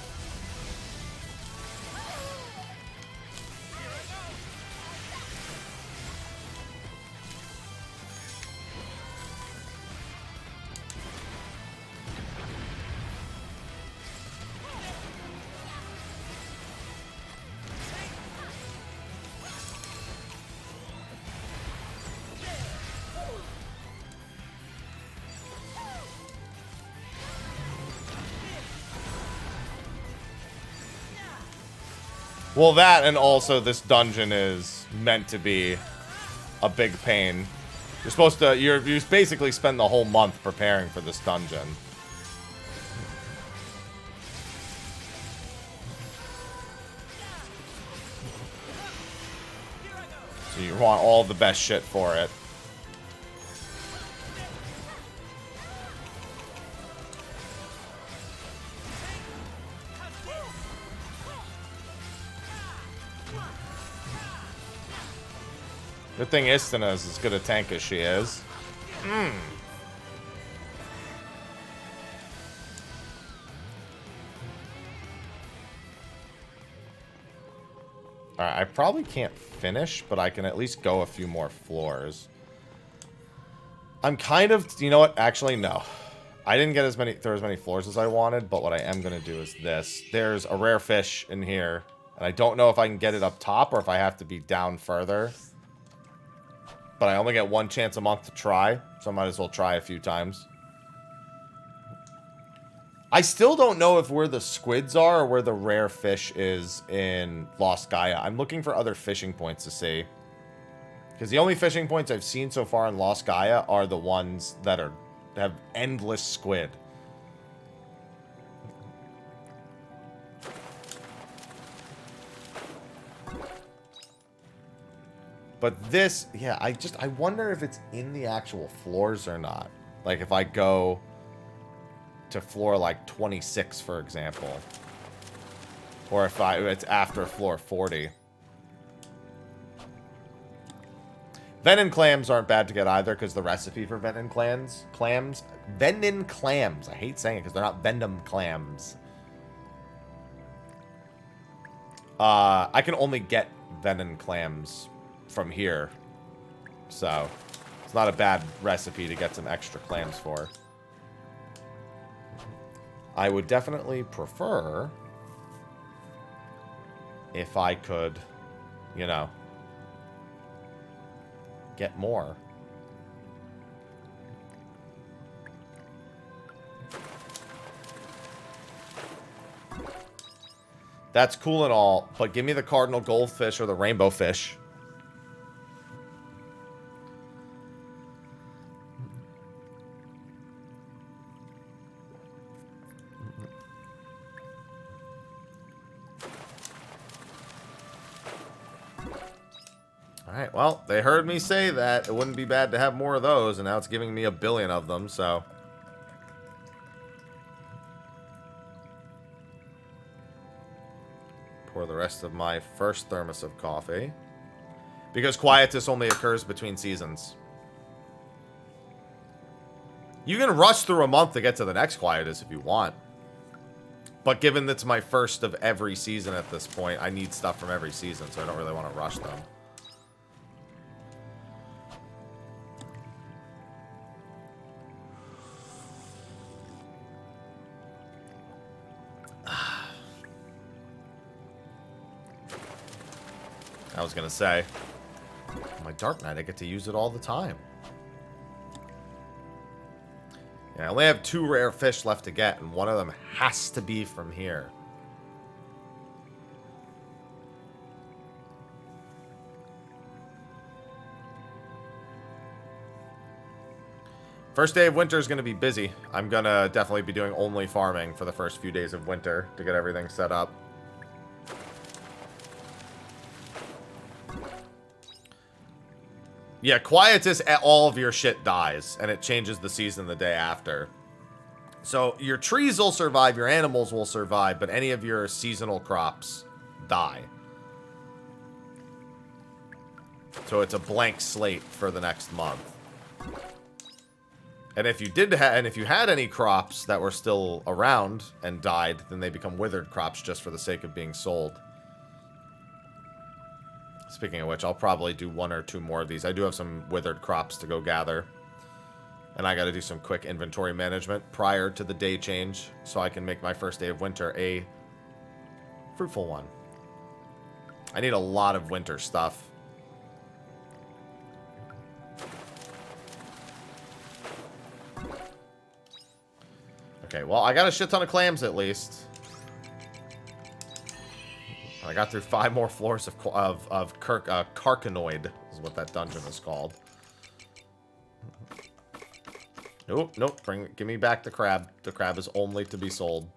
Well, that and also this dungeon is meant to be a big pain. You're supposed to, you basically spend the whole month preparing for this dungeon. So you want all the best shit for it. Good thing Istina is as good a tank as she is. Alright, I probably can't finish, but I can at least go a few more floors. I'm kind of... You know what? Actually, no. I didn't get through as many floors as I wanted, but what I am going to do is this. There's a rare fish in here, and I don't know if I can get it up top or if I have to be down further. But I only get one chance a month to try, so I might as well try a few times. I still don't know if where the squids are or where the rare fish is in Lost Gaia. I'm looking for other fishing points to see. Because the only fishing points I've seen so far in Lost Gaia are the ones that have endless squid. But this, yeah, I wonder if it's in the actual floors or not. Like, if I go to floor, like, 26, for example. Or if it's after floor 40. Venin clams aren't bad to get either, because the recipe for Venin Venin clams. I hate saying it, because they're not Venom clams. I can only get Venin clams from here, so it's not a bad recipe to get some extra clams for. I would definitely prefer if I could, you know, get more. That's cool and all, but give me the cardinal goldfish or the rainbow fish. Alright, well, they heard me say that it wouldn't be bad to have more of those, and now it's giving me 1 billion of them, so... Pour the rest of my first thermos of coffee. Because quietus only occurs between seasons. You can rush through a month to get to the next quietus if you want. But given that's my first of every season at this point, I need stuff from every season, so I don't really want to rush them. I was gonna say, my Dark Knight, I get to use it all the time. Yeah, I only have 2 rare fish left to get, and one of them has to be from here. First day of winter is going to be busy. I'm going to definitely be doing only farming for the first few days of winter to get everything set up. Yeah, quietus, all of your shit dies, and it changes the season the day after. So your trees will survive, your animals will survive, but any of your seasonal crops die. So it's a blank slate for the next month. And if you had any crops that were still around and died, then they become withered crops just for the sake of being sold. Speaking of which, I'll probably do 1 or 2 more of these. I do have some withered crops to go gather. And I got to do some quick inventory management prior to the day change so I can make my first day of winter a fruitful one. I need a lot of winter stuff. Okay, well, I got a shit ton of clams at least. I got through 5 more floors of Carcinoid, is what that dungeon is called. Nope, nope. Give me back the crab. The crab is only to be sold.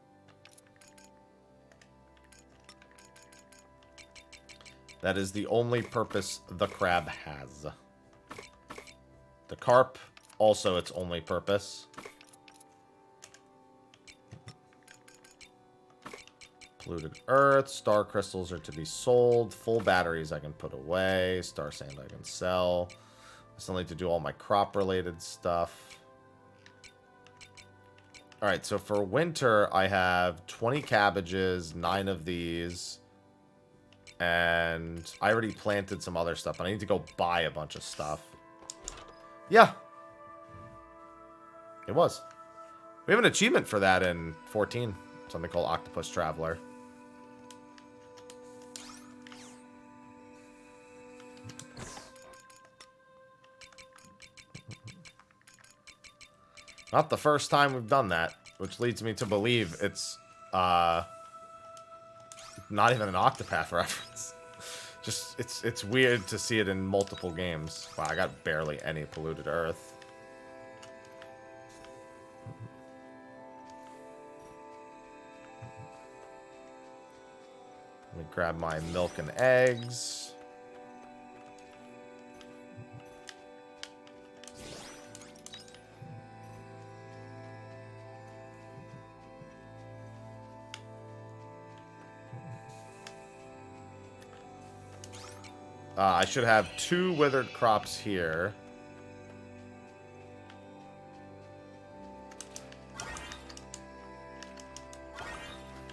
That is the only purpose the crab has. The carp, also its only purpose. Polluted earth. Star crystals are to be sold. Full batteries I can put away. Star sand I can sell. I still need to do all my crop-related stuff. Alright, so for winter, I have 20 cabbages, 9 of these, and I already planted some other stuff, but I need to go buy a bunch of stuff. Yeah. It was. We have an achievement for that in 14, something called Octopus Traveler. Not the first time we've done that, which leads me to believe it's not even an Octopath reference. Just it's weird to see it in multiple games. Wow, I got barely any polluted earth. Let me grab my milk and eggs. I should have 2 withered crops here.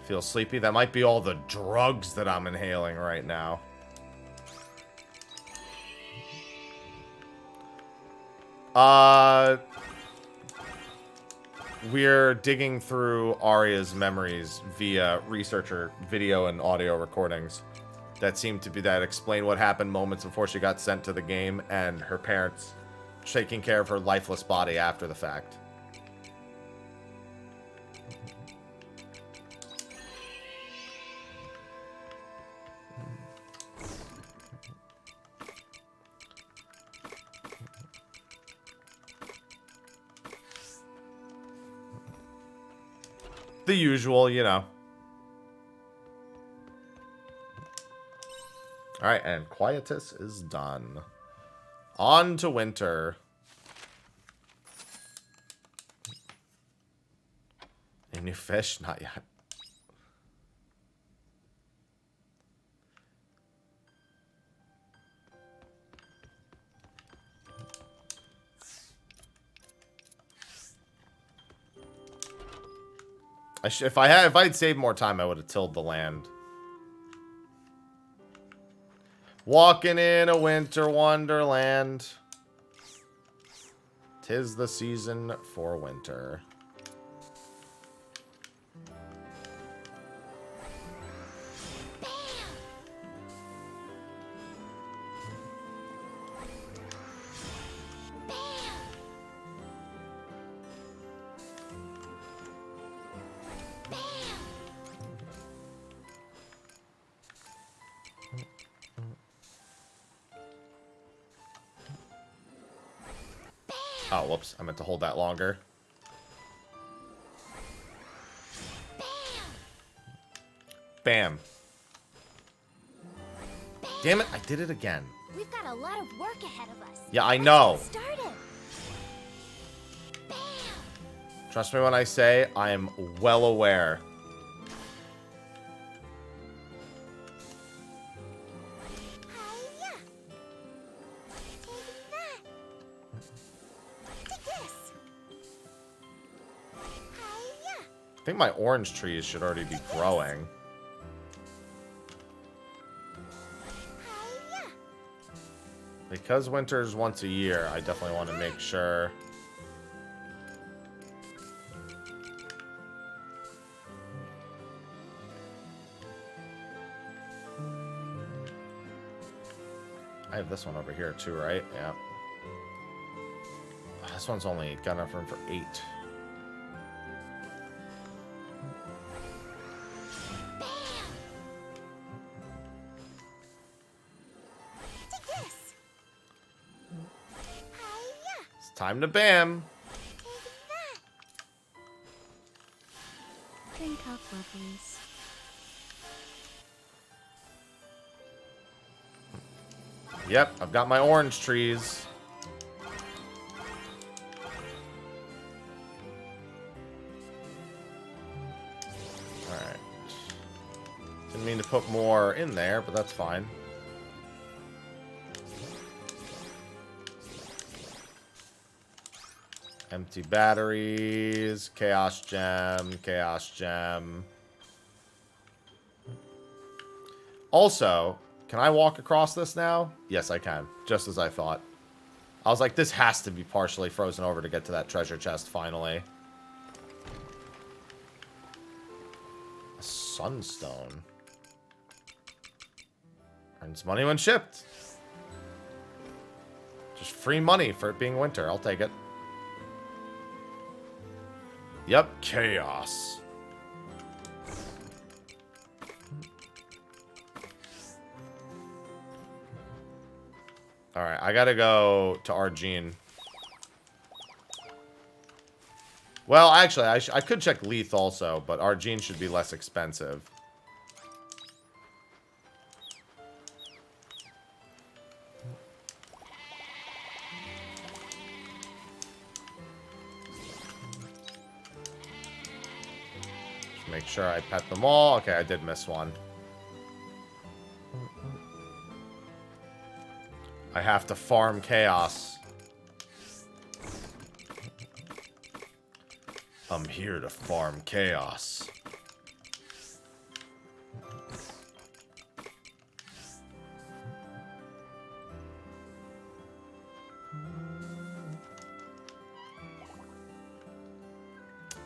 Feel sleepy? That might be all the drugs that I'm inhaling right now. We're digging through Arya's memories via researcher video and audio recordings. That seemed to be that explain what happened moments before she got sent to the game and her parents taking care of her lifeless body after the fact. The usual, you know. Alright, and Quietus is done. On to winter. Any new fish? Not yet. If I'd saved more time, I would have tilled the land. Walking in a winter wonderland. 'Tis the season for winter. Oh, whoops. I meant to hold that longer. Bam. Damn it, I did it again. We've got a lot of work ahead of us. Yeah, I know. Let's get started. Trust me when I say I am well aware. Hiya! Take that! Take this! Hiya! I think my orange trees should already be growing. Hiya! Because winter's once a year, I definitely want to make sure. I have this one over here too, right? Yeah. This one's only got enough room for 8. Take this! Hiya! It's time to bam. Take that! Drink up, lovelies. Yep, I've got my orange trees. Alright. Didn't mean to put more in there, but that's fine. Empty batteries, chaos gem, chaos gem. Also, can I walk across this now? Yes, I can. Just as I thought. I was like, this has to be partially frozen over to get to that treasure chest finally. A sunstone. Earns money when shipped. Just free money for it being winter. I'll take it. Yep, chaos. Alright, I gotta go to Argene. Well, actually, I could check Leith also, but Argene should be less expensive. Just make sure I pet them all. Okay, I did miss one. I have to farm chaos. I'm here to farm chaos.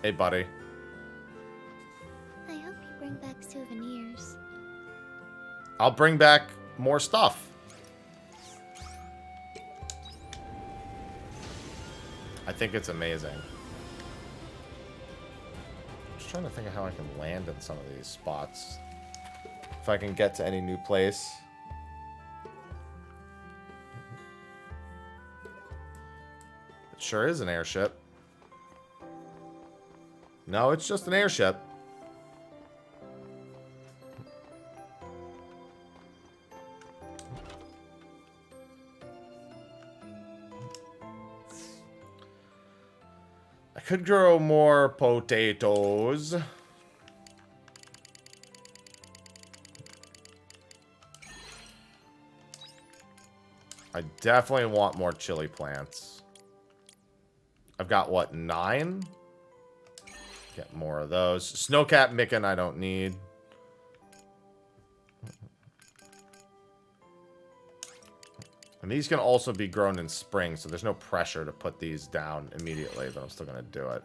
Hey, buddy. I hope you bring back souvenirs. I'll bring back more stuff. I think it's amazing. Just trying to think of how I can land in some of these spots. If I can get to any new place. It sure is an airship. No, it's just an airship. I could grow more potatoes. I definitely want more chili plants. I've got, what, 9? Get more of those. Snowcap Micken I don't need. And these can also be grown in spring, so there's no pressure to put these down immediately, but I'm still going to do it.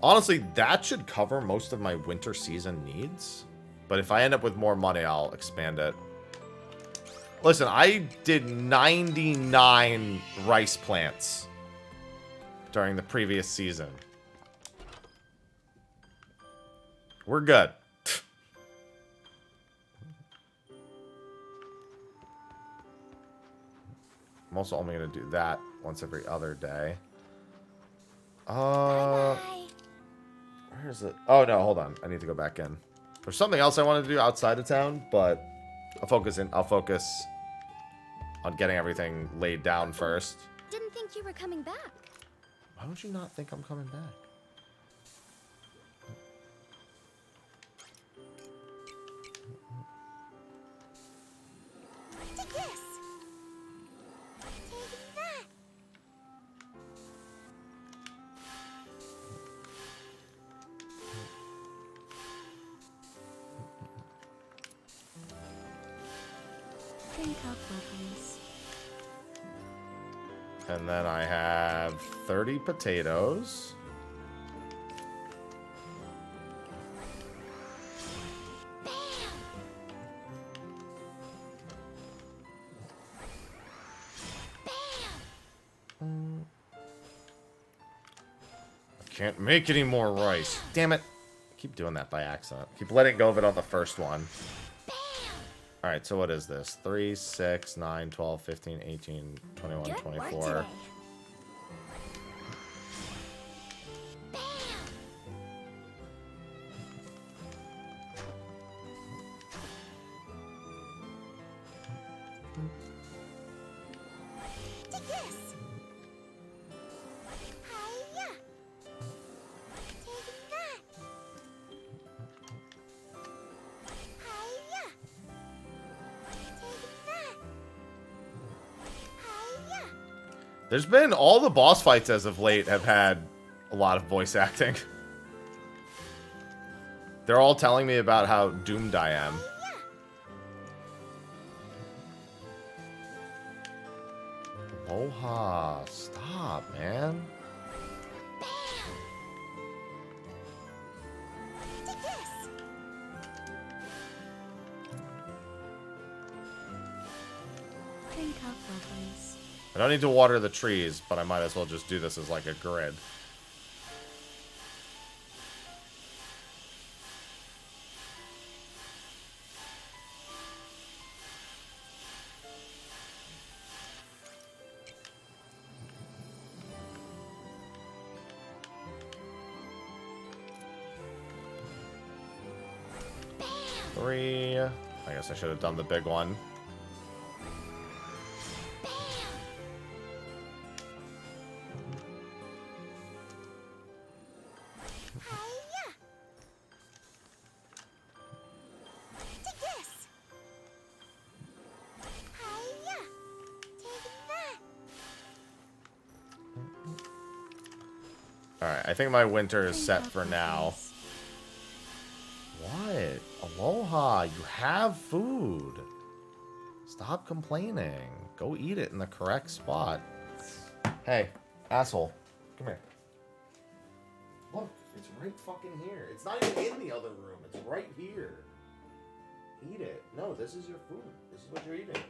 Honestly, that should cover most of my winter season needs. But if I end up with more money, I'll expand it. Listen, I did 99 rice plants during the previous season. We're good. I'm also only going to do that once every other day. Bye-bye. Where is it? Oh, no, hold on. I need to go back in. There's something else I wanted to do outside of town, but I'll focus on getting everything laid down first. Didn't think you were coming back. Why would you not think I'm coming back? Take this. Take that. Drink up, Bubbles. And then I have 30 potatoes. I can't make any more rice. Damn it. I keep doing that by accident. Keep letting go of it on the first one. Alright, so what is this? 3, 6, 9, 12, 15, 18, 21, Good work 24. today. Take this. Hiya. Take that. Hiya. Take that. Hiya. There's been all the boss fights as of late have had a lot of voice acting. They're all telling me about how doomed I am. Aloha, stop, man. Take this. Drink up, Bubbles. I don't need to water the trees, but I might as well just do this as like a grid. Three. I guess I should have done the big one. Hiya. Take this. Hiya. Take that. Alright, I think my winter is set for now. What? Aloha, you have food. Stop complaining. Go eat it in the correct spot. Hey, asshole. Come here. Look, it's right fucking here. It's not even in the other room. It's right here. Eat it. No, this is your food. This is what you're eating.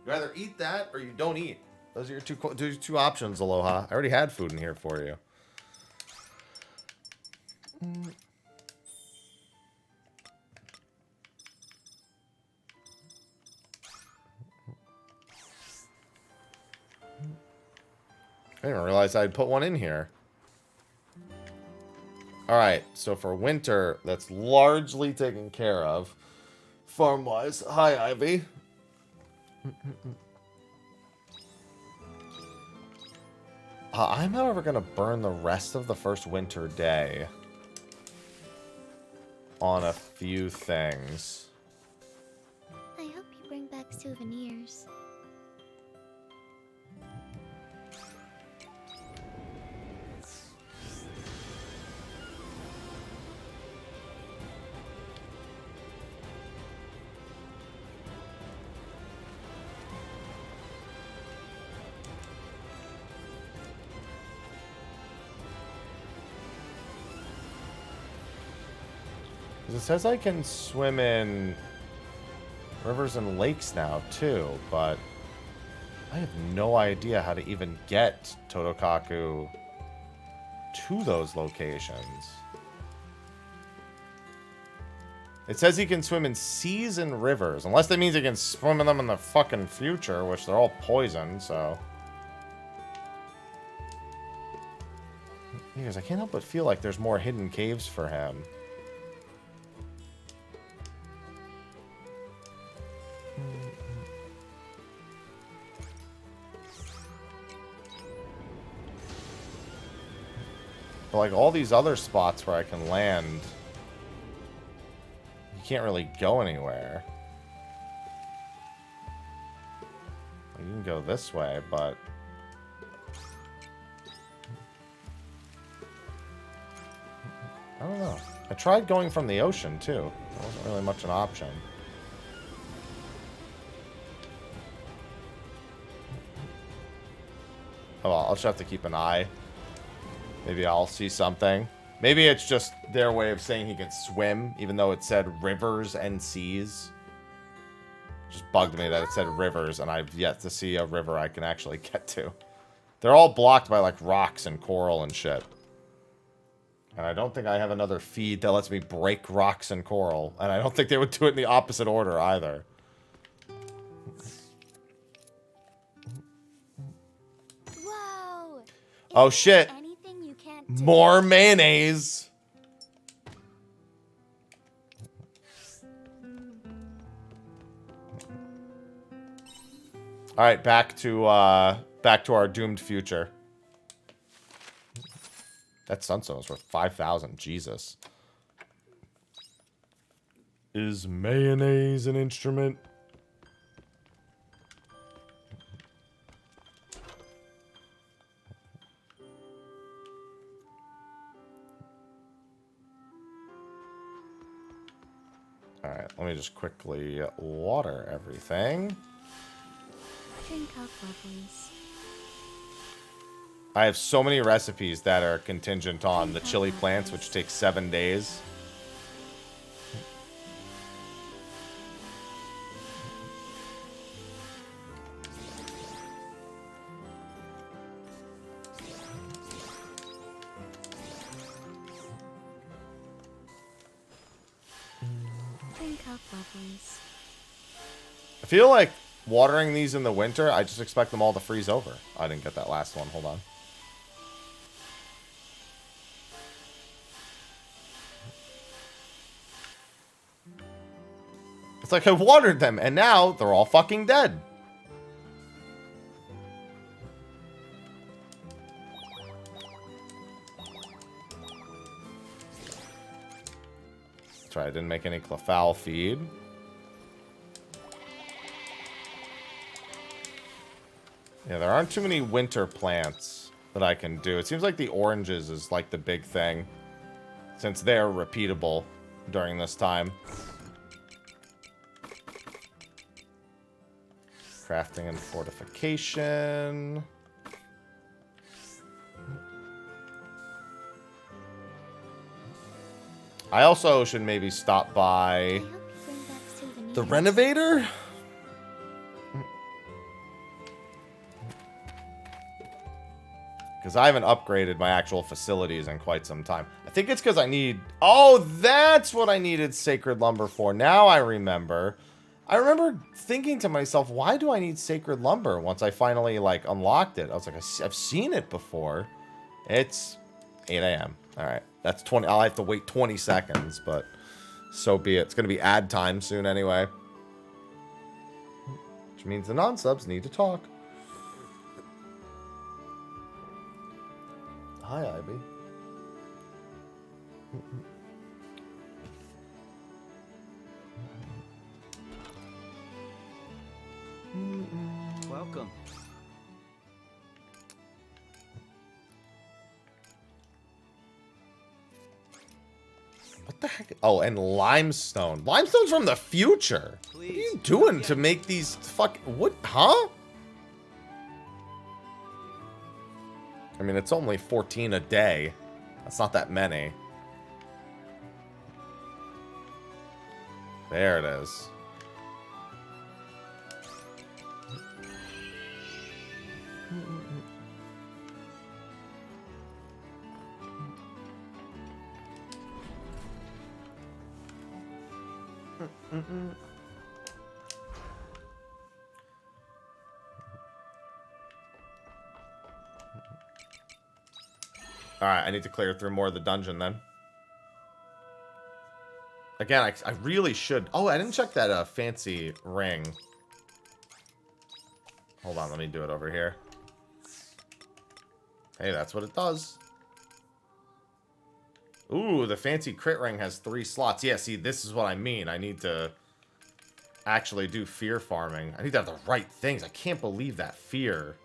You either eat that or you don't eat. Those are your two options, Aloha. I already had food in here for you. I didn't realize I'd put one in here. Alright, so for winter, that's largely taken care of. Farm-wise. Hi, Ivy. I'm, however, going to burn the rest of the first winter day on a few things. I hope you bring back souvenirs. It says I can swim in rivers and lakes now, too, but I have no idea how to even get Totokaku to those locations. It says he can swim in seas and rivers, unless that means he can swim in them in the fucking future, which they're all poisoned, so... Because I can't help but feel like there's more hidden caves for him. But like all these other spots where I can land, you can't really go anywhere. You can go this way, but I don't know. I tried going from the ocean too. That wasn't really much an option. Oh, well, I'll just have to keep an eye. Maybe I'll see something. Maybe it's just their way of saying he can swim, even though it said rivers and seas. Just bugged me that it said rivers, and I've yet to see a river I can actually get to. They're all blocked by, like, rocks and coral and shit. And I don't think I have another feed that lets me break rocks and coral. And I don't think they would do it in the opposite order, either. Whoa! Oh, Is shit. there anything you can't do? More mayonnaise! Alright, back to our doomed future. That sunstone was worth 5,000. Jesus. Is mayonnaise an instrument? Alright, let me just quickly water everything. Drink up, lovelies. I have so many recipes that are contingent on the chili plants, which takes 7 days. Drink up, lovelies. I feel like watering these in the winter, I just expect them all to freeze over. I didn't get that last one. Hold on. It's like I watered them, and now they're all fucking dead. That's right, I didn't make any Clefal feed. Yeah, there aren't too many winter plants that I can do. It seems like the oranges is like the big thing, since they're repeatable during this time. Crafting and fortification. I also should maybe stop I by hope you bring back souvenirs. the Renovator. Because I haven't upgraded my actual facilities in quite some time. I think it's because I need... Oh, that's what I needed Sacred Lumber for. Now I remember. I remember thinking to myself, why do I need Sacred Lumber once I finally, like, unlocked it? I was like, I've seen it before. It's 8 a.m. Alright, that's 20... I'll have to wait 20 seconds, but so be it. It's going to be ad time soon anyway. Which means the non-subs need to talk. Hi, Ivy. Welcome. What the heck? Oh, and limestone. Limestone's from the future. What are you doing to make these what? Huh? I mean, it's only 14 a day. That's not that many. There it is. Alright, I need to clear through more of the dungeon then. Again, I really should... Oh, I didn't check that fancy ring. Hold on, let me do it over here. Hey, that's what it does. Ooh, the fancy crit ring has 3 slots. Yeah, see, this is what I mean. I need to actually do fear farming. I need to have the right things. I can't believe that fear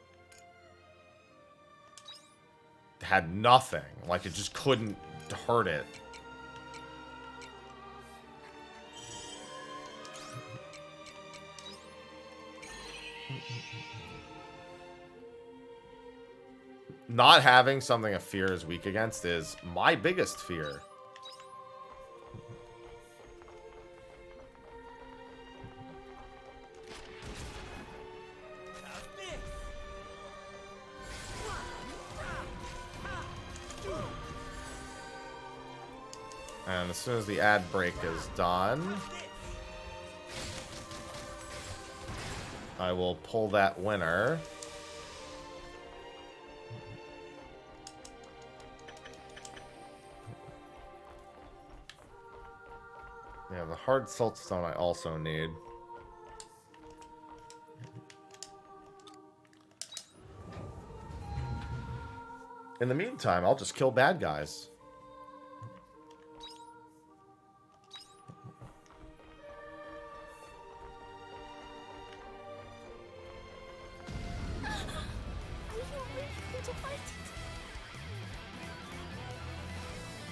had nothing. Like, it just couldn't hurt it. Not having something a fear is weak against is my biggest fear. And as soon as the ad break is done, I will pull that winner. Yeah, the hard saltstone I also need. In the meantime, I'll just kill bad guys.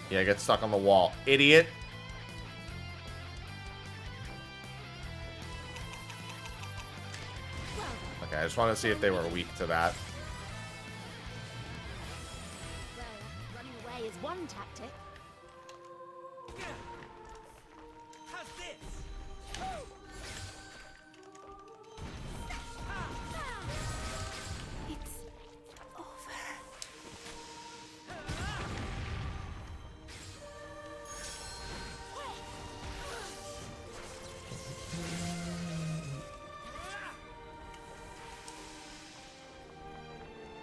Yeah, get stuck on the wall. Idiot. Okay, I just want to see if they were weak to that. Well, running away is one tactic. How's this? It's over.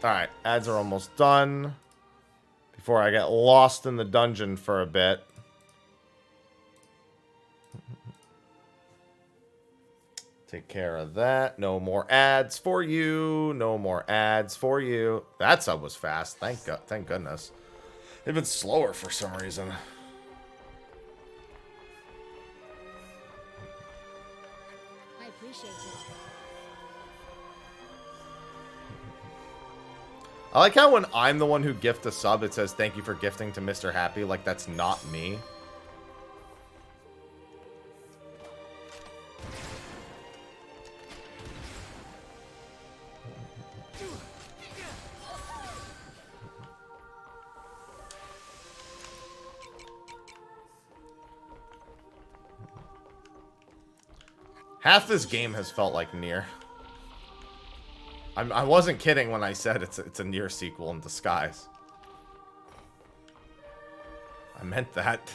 Alright, ads are almost done. Before I get lost in the dungeon for a bit. Take care of that. No more ads for you. No more ads for you. That sub was fast. Thank goodness. They've been slower for some reason. I appreciate it. I like how when I'm the one who gift a sub, it says thank you for gifting to Mr. Happy. Like, that's not me. Half this game has felt like Nier. I wasn't kidding when I said it's a Nier sequel in disguise. I meant that.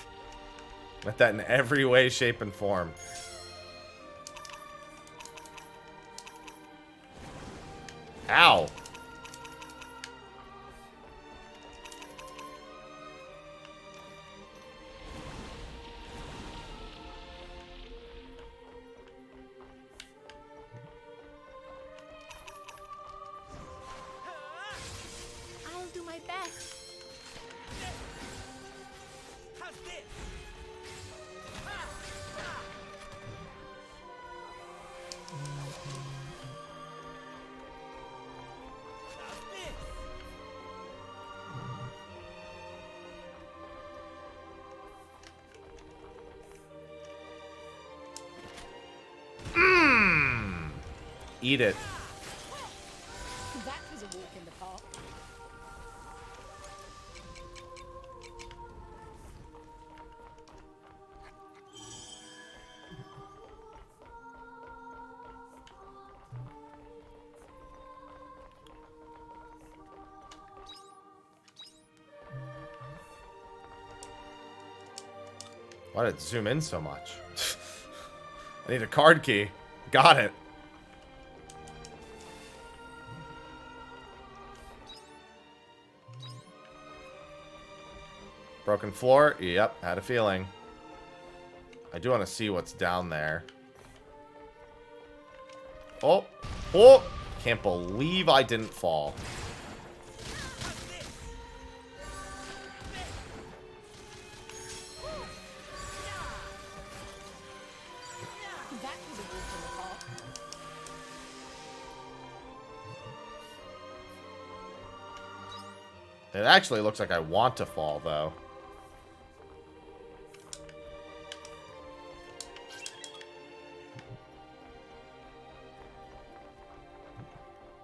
I meant that in every way, shape, and form. Ow! I'll do my best. How's this? How's this? Eat it. That was a walk in the park. Why did it zoom in so much? I need a card key. Got it. Broken floor? Yep, had a feeling. I do want to see what's down there. Oh! Oh! Can't believe I didn't fall. It actually looks like I want to fall, though.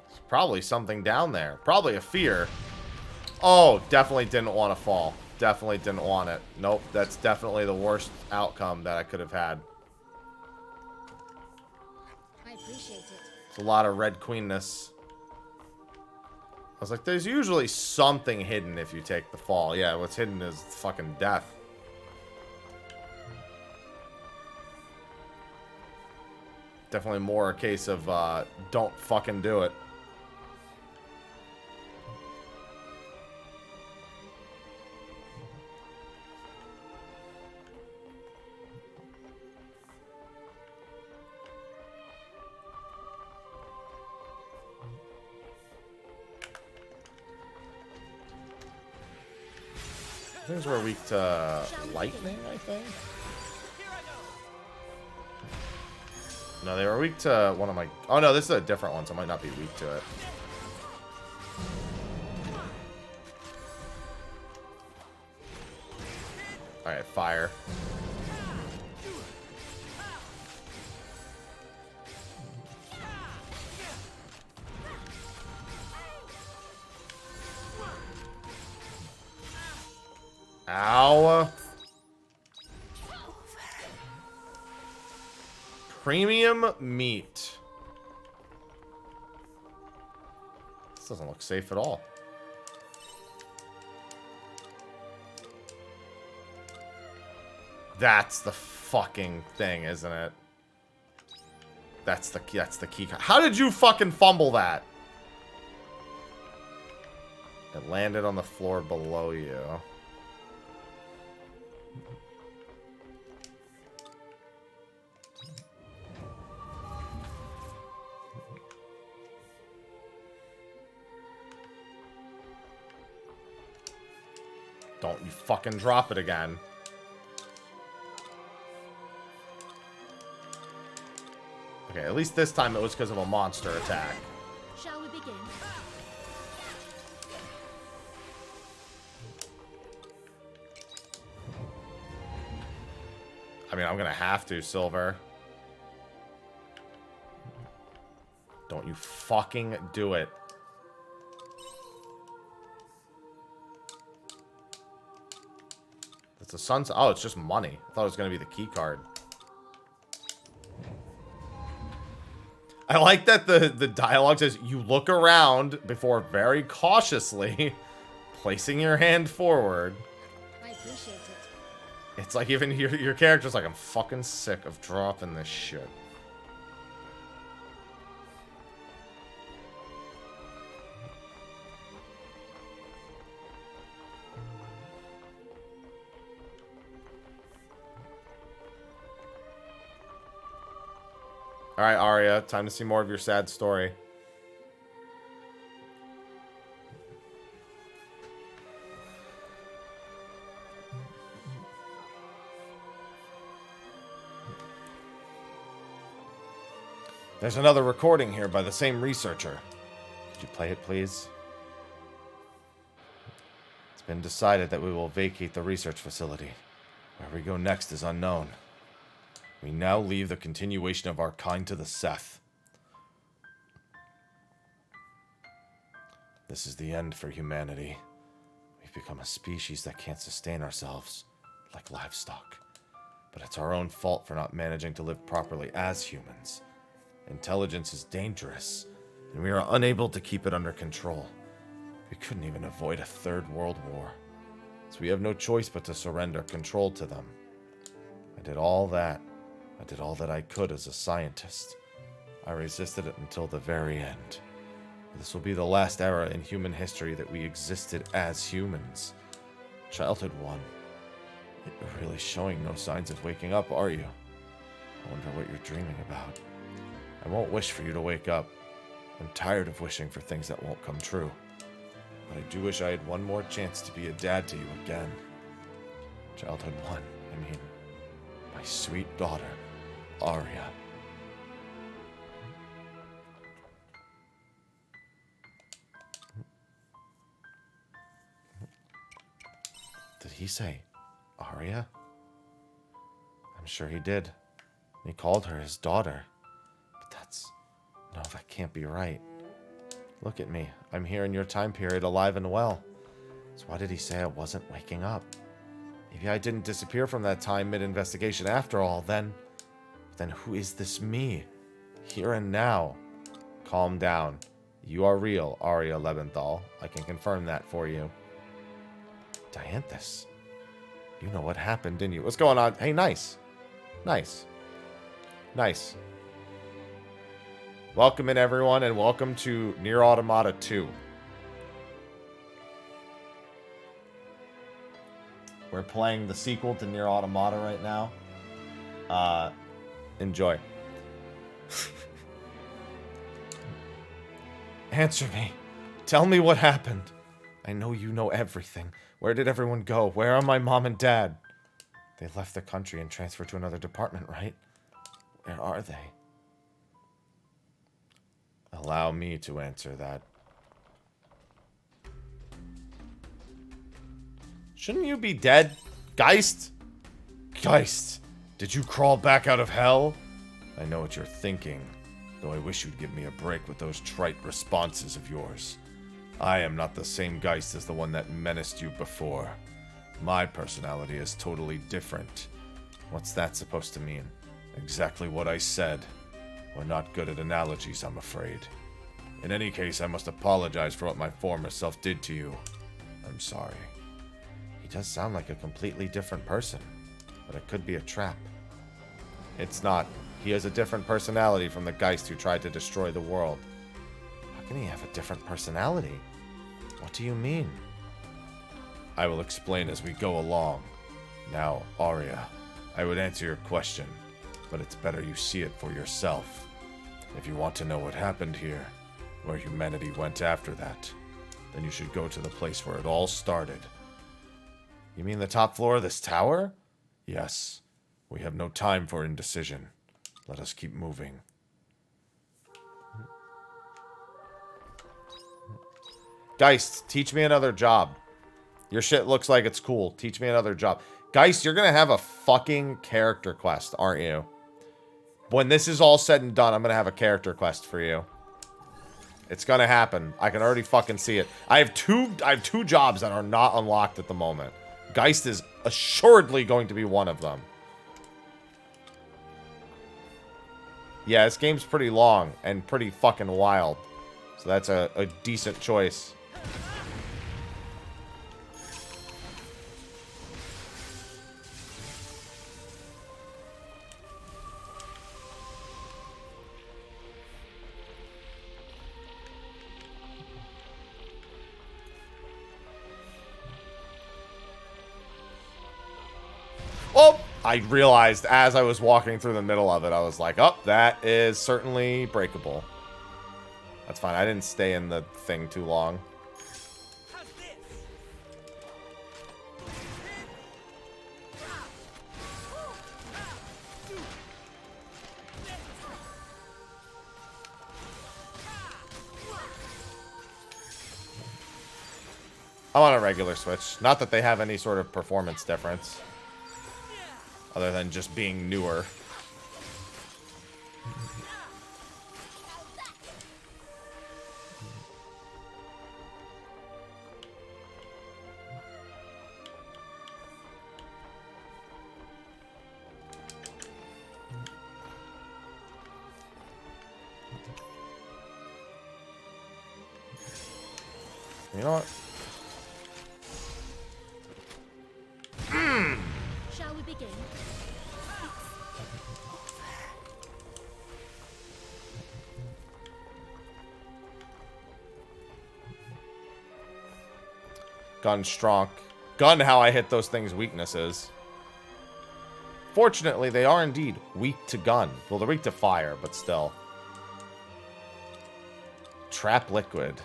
There's probably something down there. Probably a fear. Oh, definitely didn't want to fall. Definitely didn't want it. Nope, that's definitely the worst outcome that I could have had. I appreciate it. It's a lot of red queenness. I was like, there's usually something hidden if you take the fall. Yeah, what's hidden is fucking death. Definitely more a case of, don't fucking do it. Things were weak to lightning, I think. No, they were weak to one of my... Oh, no, this is a different one, so I might not be weak to it. Alright, fire. Ow. Premium meat. This doesn't look safe at all. That's the fucking thing, isn't it? That's the key. How did you fucking fumble that? It landed on the floor below you. Don't you fucking drop it again. Okay, at least this time it was because of a monster attack. Shall we begin? I mean, I'm gonna have to, Silver. Don't you fucking do it. It's a sunset. Oh, it's just money. I thought it was gonna be the key card. I like that the dialogue says you look around before very cautiously placing your hand forward. I appreciate it. It's like even your character's like, I'm fucking sick of dropping this shit. Alright, Arya, time to see more of your sad story. There's another recording here by the same researcher. Could you play it, please? It's been decided that we will vacate the research facility. Where we go next is unknown. We now leave the continuation of our kind to the Seth. This is the end for humanity. We've become a species that can't sustain ourselves, like livestock. But it's our own fault for not managing to live properly as humans. Intelligence is dangerous, and we are unable to keep it under control. We couldn't even avoid a third world war. So we have no choice but to surrender control to them. I did all that I could as a scientist. I resisted it until the very end. This will be the last era in human history that we existed as humans. Childhood one. You're really showing no signs of waking up, are you? I wonder what you're dreaming about. I won't wish for you to wake up. I'm tired of wishing for things that won't come true. But I do wish I had one more chance to be a dad to you again. Childhood one, I mean. My sweet daughter, Arya. he say? Arya? I'm sure he did. He called her his daughter. But that's... No, that can't be right. Look at me. I'm here in your time period, alive and well. So why did he say I wasn't waking up? Maybe I didn't disappear from that time mid-investigation after all, then... Then who is this me? Here and now. Calm down. You are real, Arya Leventhal. I can confirm that for you. Dianthus. You know what happened, didn't you? What's going on? Hey, nice. Nice. Nice. Welcome in, everyone, and welcome to Nier Automata 2. We're playing the sequel to Nier Automata right now. Enjoy. Answer me. Tell me what happened. I know you know everything. Where did everyone go? Where are my mom and dad? They left the country and transferred to another department, right? Where are they? Allow me to answer that. Shouldn't you be dead? Geist? Geist, did you crawl back out of hell? I know what you're thinking, though I wish you'd give me a break with those trite responses of yours. I am not the same Geist as the one that menaced you before. My personality is totally different. What's that supposed to mean? Exactly what I said. We're not good at analogies, I'm afraid. In any case, I must apologize for what my former self did to you. I'm sorry. He does sound like a completely different person, but it could be a trap. It's not. He has a different personality from the Geist who tried to destroy the world. How can he have a different personality? What do you mean? I will explain as we go along. Now, Arya, I would answer your question, but it's better you see it for yourself. If you want to know what happened here, where humanity went after that, then you should go to the place where it all started. You mean the top floor of this tower? Yes. We have no time for indecision. Let us keep moving. Geist, teach me another job. Your shit looks like it's cool. Teach me another job. Geist, you're gonna have a fucking character quest, aren't you? When this is all said and done, I'm gonna have a character quest for you. It's gonna happen. I can already fucking see it. I have two jobs that are not unlocked at the moment. Geist is assuredly going to be one of them. Yeah, this game's pretty long and pretty fucking wild. So that's a decent choice. Oh! I realized as I was walking through the middle of it, I was like, oh, that is certainly breakable. That's fine. I didn't stay in the thing too long. How's this? I'm on a regular Switch. Not that they have any sort of performance difference. Other than just being newer. You know what? Shall we begin? Gun strong. Gun how I hit those things' weaknesses. Fortunately, they are indeed weak to gun. Well, they're weak to fire, but still. Trap liquid.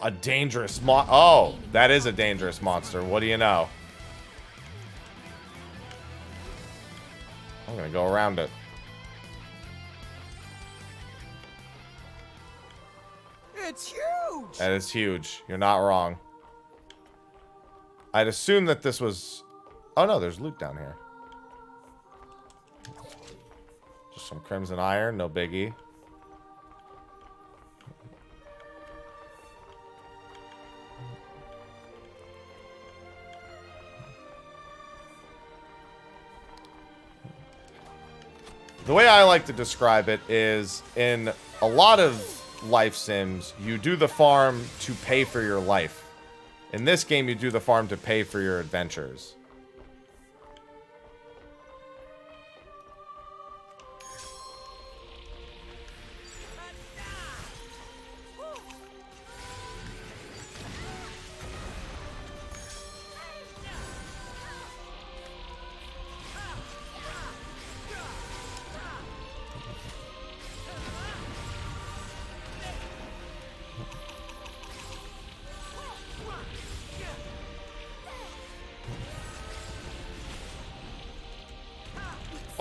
A dangerous oh, that is a dangerous monster. What do you know? I'm gonna go around it. That's huge! That is huge. You're not wrong. I'd assume that this was... Oh, no, there's loot down here. Just some crimson iron, no biggie. The way I like to describe it is, in a lot of life sims, you do the farm to pay for your life. In this game, you do the farm to pay for your adventures.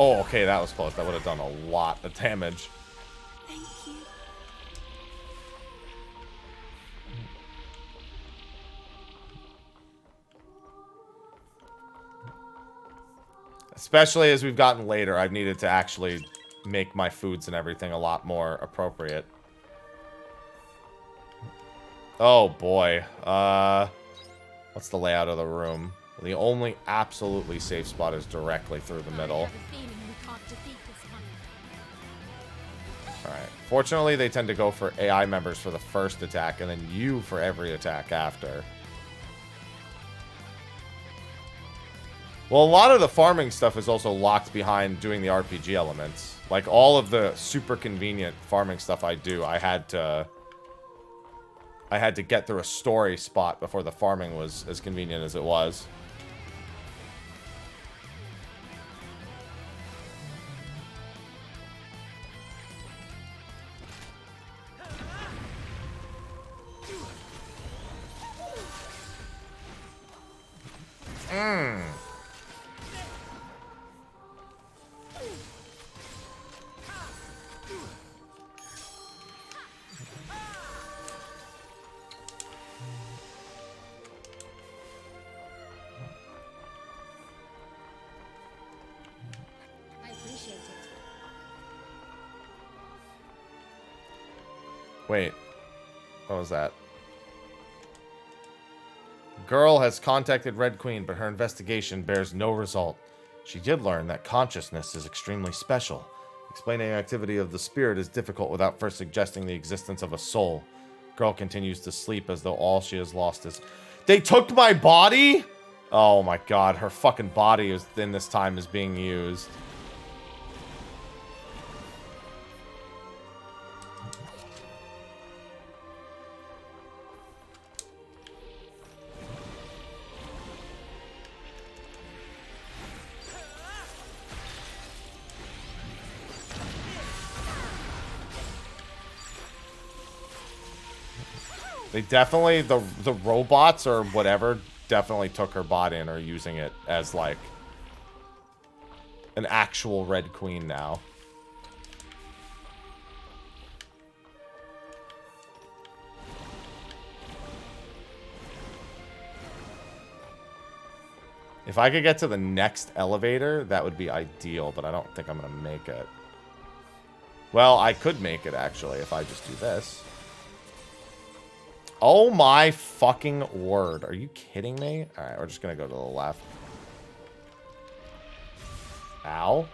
Oh, okay, that was close. That would have done a lot of damage. Thank you. Especially as we've gotten later, I've needed to actually make my foods and everything a lot more appropriate. Oh, boy. What's the layout of the room? The only absolutely safe spot is directly through the middle. Alright. Fortunately, they tend to go for AI members for the first attack, and then you for every attack after. Well, a lot of the farming stuff is also locked behind doing the RPG elements. Like, all of the super convenient farming stuff I do, I had to get through a story spot before the farming was as convenient as it was. I appreciate it. Wait. What was that? Girl has contacted Red Queen, but her investigation bears no result. She did learn that consciousness is extremely special. Explaining activity of the spirit is difficult without first suggesting the existence of a soul. Girl continues to sleep as though all she has lost is... They took my body?! Oh my god, her fucking body is in this time is being used. They definitely, the robots or whatever, definitely took her body and are using it as, like, an actual Red Queen now. If I could get to the next elevator, that would be ideal, but I don't think I'm going to make it. Well, I could make it, actually, if I just do this. Oh my fucking word. Are you kidding me? Alright, we're just gonna go to the left. Ow.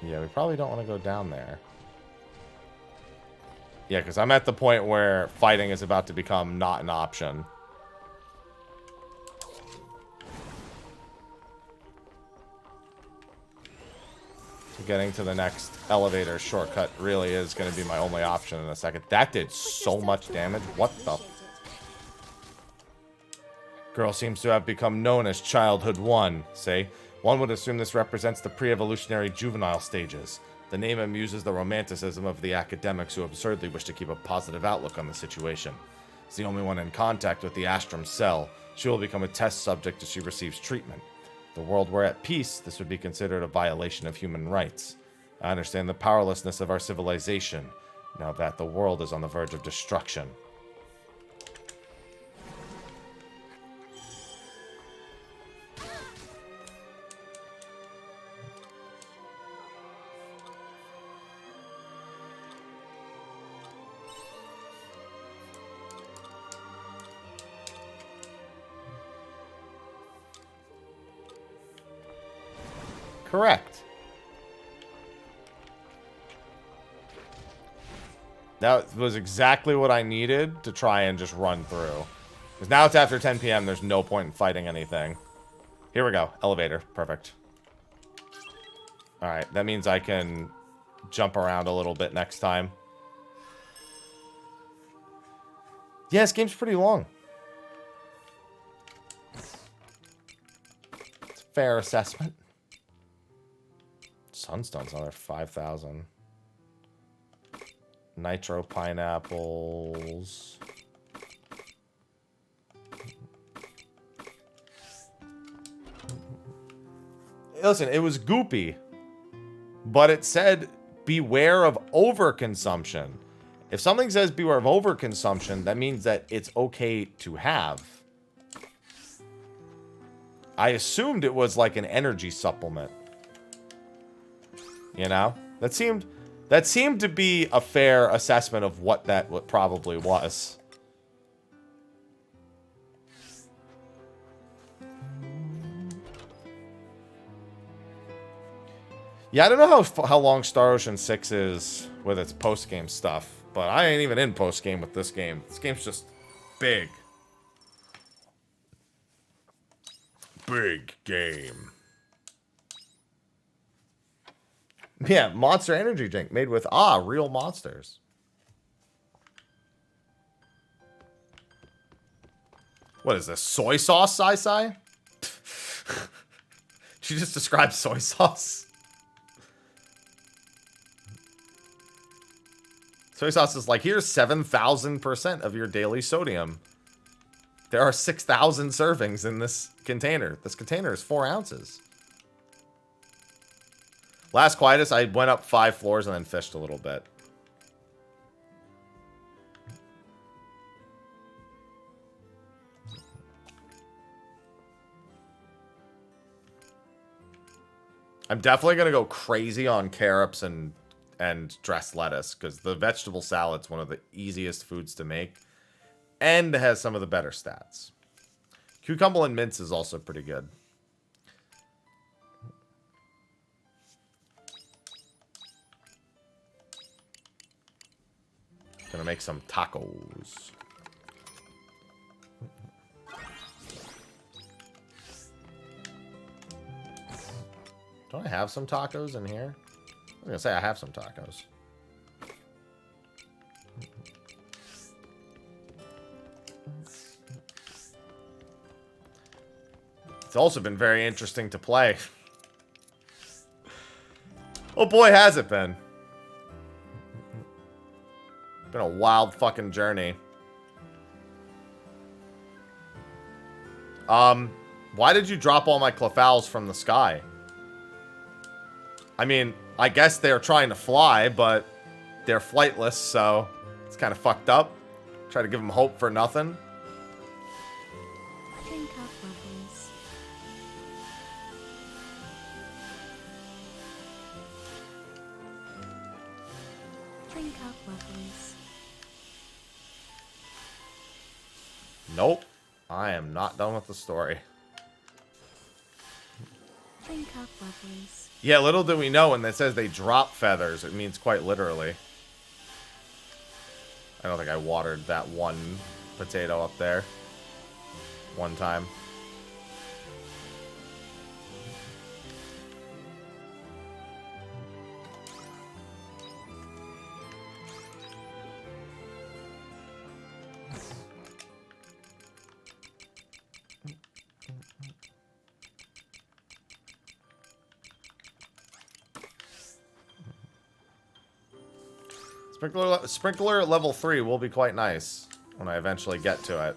Yeah, we probably don't want to go down there. Yeah, because I'm at the point where fighting is about to become not an option. So getting to the next elevator shortcut really is going to be my only option in a second. That did so much damage. What the... Girl seems to have become known as Childhood 1, say. One would assume this represents the pre-evolutionary juvenile stages. The name amuses the romanticism of the academics who absurdly wish to keep a positive outlook on the situation. As the only one in contact with the Astrum cell, she will become a test subject as she receives treatment. If the world were at peace, this would be considered a violation of human rights. I understand the powerlessness of our civilization, now that the world is on the verge of destruction. Correct. That was exactly what I needed to try and just run through. Because now it's after 10 p.m. There's no point in fighting anything. Here we go. Elevator. Perfect. Alright, that means I can jump around a little bit next time. Yeah, this game's pretty long. It's a fair assessment. Sunstone's another 5,000. Nitro pineapples. Listen, it was goopy, but it said beware of overconsumption. If something says beware of overconsumption, that means that it's okay to have. I assumed it was like an energy supplement. You know? That seemed to be a fair assessment of what that probably was. Yeah, I don't know how long Star Ocean 6 is with its post-game stuff, but I ain't even in post-game with this game. This game's just big. Big game. Yeah, Monster Energy drink made with, real monsters. What is this, soy sauce, Sai? She just described soy sauce. Soy sauce is like, here's 7,000% of your daily sodium. There are 6,000 servings in this container. This container is 4 ounces. Last quietest, I went up 5 floors and then fished a little bit. I'm definitely going to go crazy on carrots and dressed lettuce, because the vegetable salad's one of the easiest foods to make and has some of the better stats. Cucumber and mince is also pretty good. Gonna make some tacos. Don't I have some tacos in here? I was gonna say I have some tacos. It's also been very interesting to play. Oh boy, has it been. Been a wild fucking journey. Why did you drop all my clefals from the sky? I mean, I guess they're trying to fly, but they're flightless, so it's kind of fucked up. Try to give them hope for nothing. Drink up, lovelies. Drink up, lovelies. Nope. I am not done with the story. Drink up, lovelies. Yeah, little do we know when it says they drop feathers, it means quite literally. I don't think I watered that one potato up there. One time. Sprinkler level 3 will be quite nice when I eventually get to it.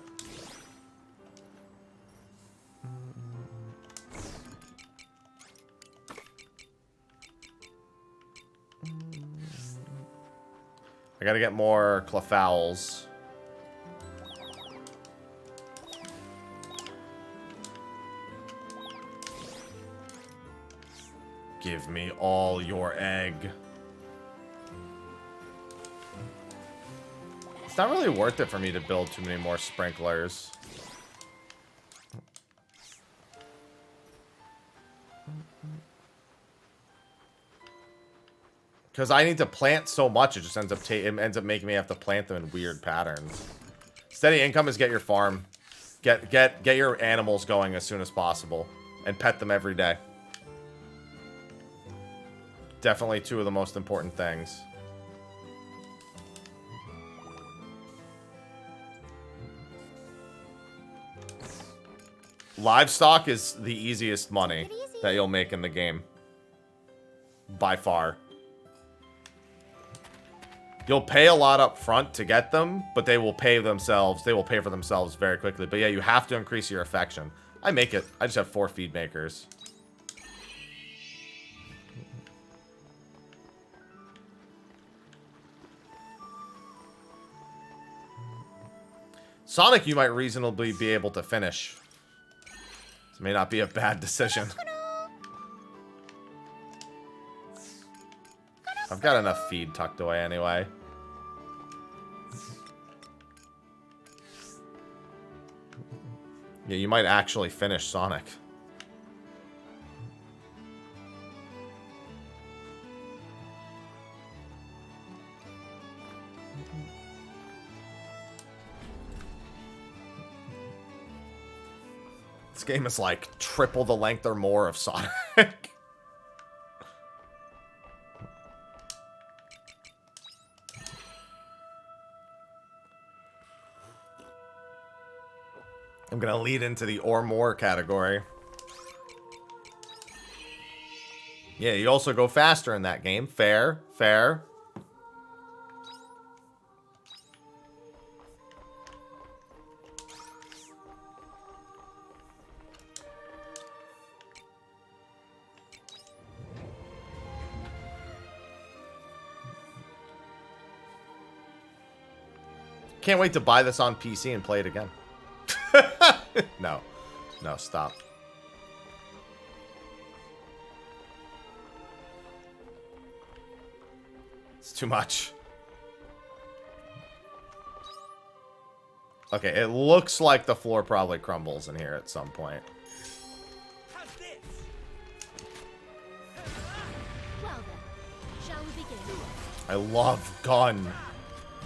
I gotta get more Clefowls. Give me all your egg. It's not really worth it for me to build too many more sprinklers. Because I need to plant so much, it just ends up making me have to plant them in weird patterns. Steady income is get your farm. Get your animals going as soon as possible. And pet them every day. Definitely two of the most important things. Livestock is the easiest money that you'll make in the game. By far. You'll pay a lot up front to get them, but they will pay themselves. They will pay for themselves very quickly. But yeah, you have to increase your affection. I make it. I just have 4 feed makers. Sonic, you might reasonably be able to finish. This may not be a bad decision. I've got enough feed tucked away anyway. Yeah, you might actually finish Sonic. This game is like triple the length or more of Sonic. I'm gonna lead into the or more category. Yeah, you also go faster in that game. Fair, fair. Can't wait to buy this on PC and play it again. No. No, stop. It's too much. Okay, it looks like the floor probably crumbles in here at some point. How's this? Well then, shall we begin? I love gun.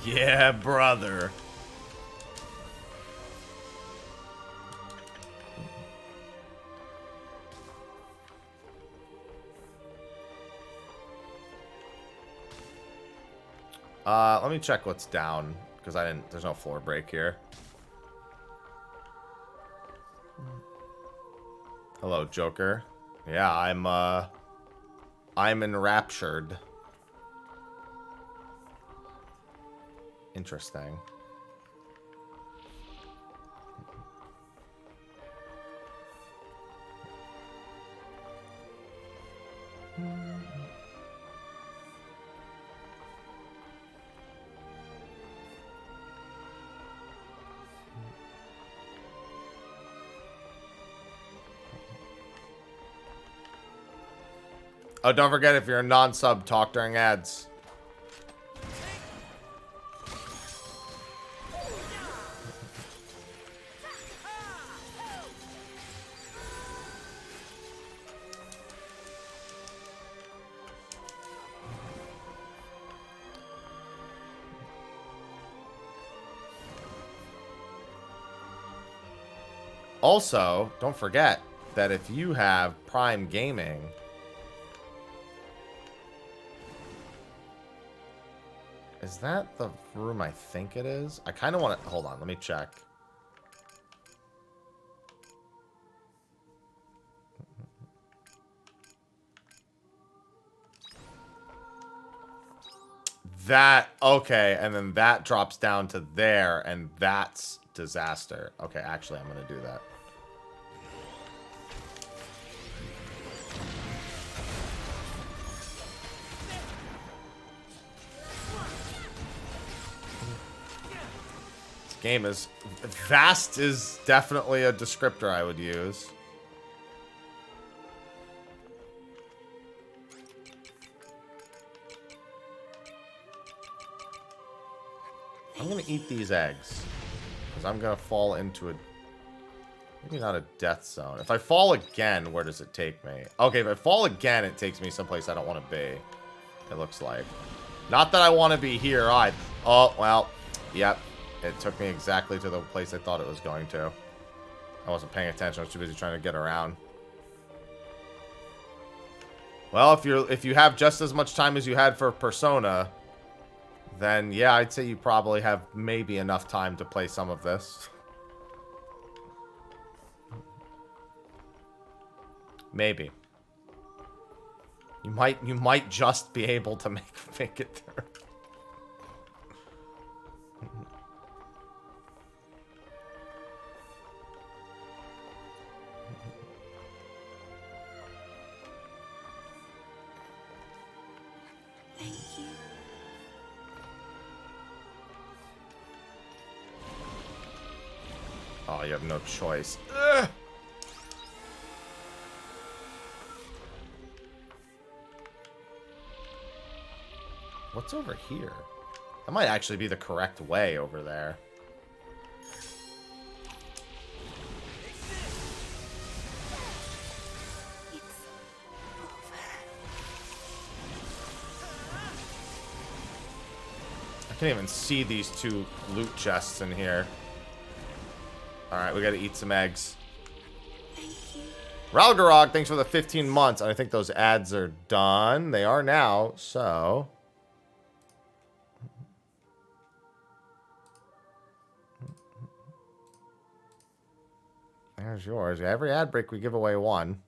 Yeah, brother. Let me check what's down, because there's no floor break here. Hello, Joker. Yeah, I'm enraptured. Interesting. Oh, don't forget, if you're a non-sub, talk during ads. Also, don't forget that if you have Prime Gaming... Is that the room I think it is? I kind of want to... Hold on, let me check. that, okay, and then that drops down to there, and that's disaster. Okay, actually, I'm gonna do that. This game is... Vast is definitely a descriptor I would use. I'm gonna eat these eggs. Because I'm gonna fall into a... Maybe not a death zone. If I fall again, where does it take me? Okay, if I fall again, it takes me someplace I don't want to be. It looks like. Not that I want to be here either. Oh, well. Yep. It took me exactly to the place I thought it was going to. I wasn't paying attention. I was too busy trying to get around. Well, if you have just as much time as you had for Persona... Then, yeah, I'd say you probably have maybe enough time to play some of this. Maybe. You might just be able to make it through. Oh, you have no choice. Ugh. What's over here? That might actually be the correct way over there. I can't even see these two loot chests in here. Alright, we gotta eat some eggs. Ralgarog, thanks for the 15 months. I think those ads are done. They are now, so... There's yours. Every ad break, we give away one.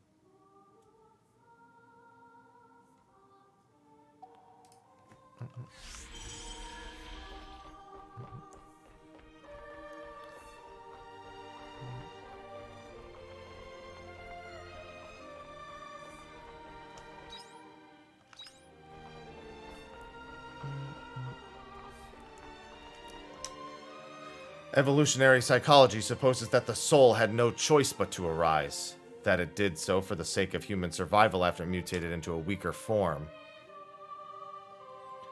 Evolutionary psychology supposes that the soul had no choice but to arise, that it did so for the sake of human survival after it mutated into a weaker form.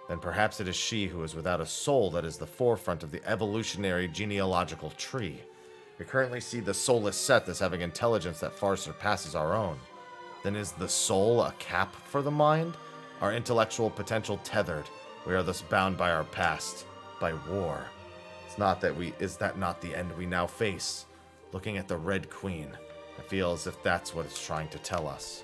Then perhaps it is she who is without a soul that is the forefront of the evolutionary genealogical tree. We currently see the soulless Seth as having intelligence that far surpasses our own. Then is the soul a cap for the mind? Our intellectual potential tethered. We are thus bound by our past, by war. Is that not the end we now face? Looking at the Red Queen, I feel as if that's what it's trying to tell us.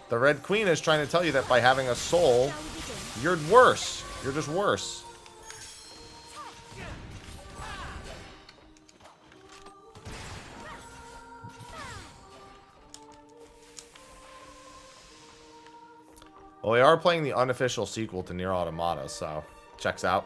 The Red Queen is trying to tell you that by having a soul, you're worse. You're just worse. Well, we are playing the unofficial sequel to Nier Automata, so checks out.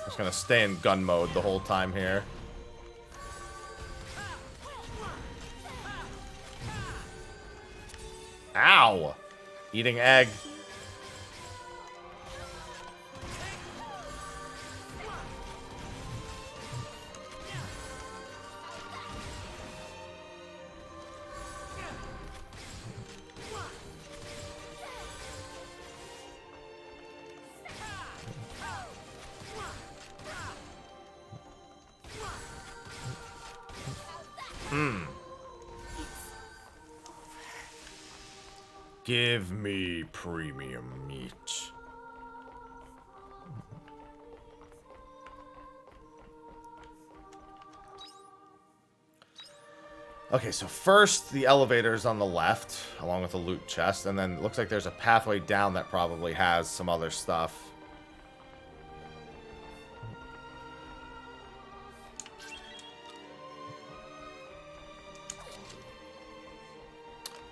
Just gonna stay in gun mode the whole time here. Ow! Eating egg. Give me premium meat. Okay, so first the elevator's on the left, along with the loot chest, and then it looks like there's a pathway down that probably has some other stuff.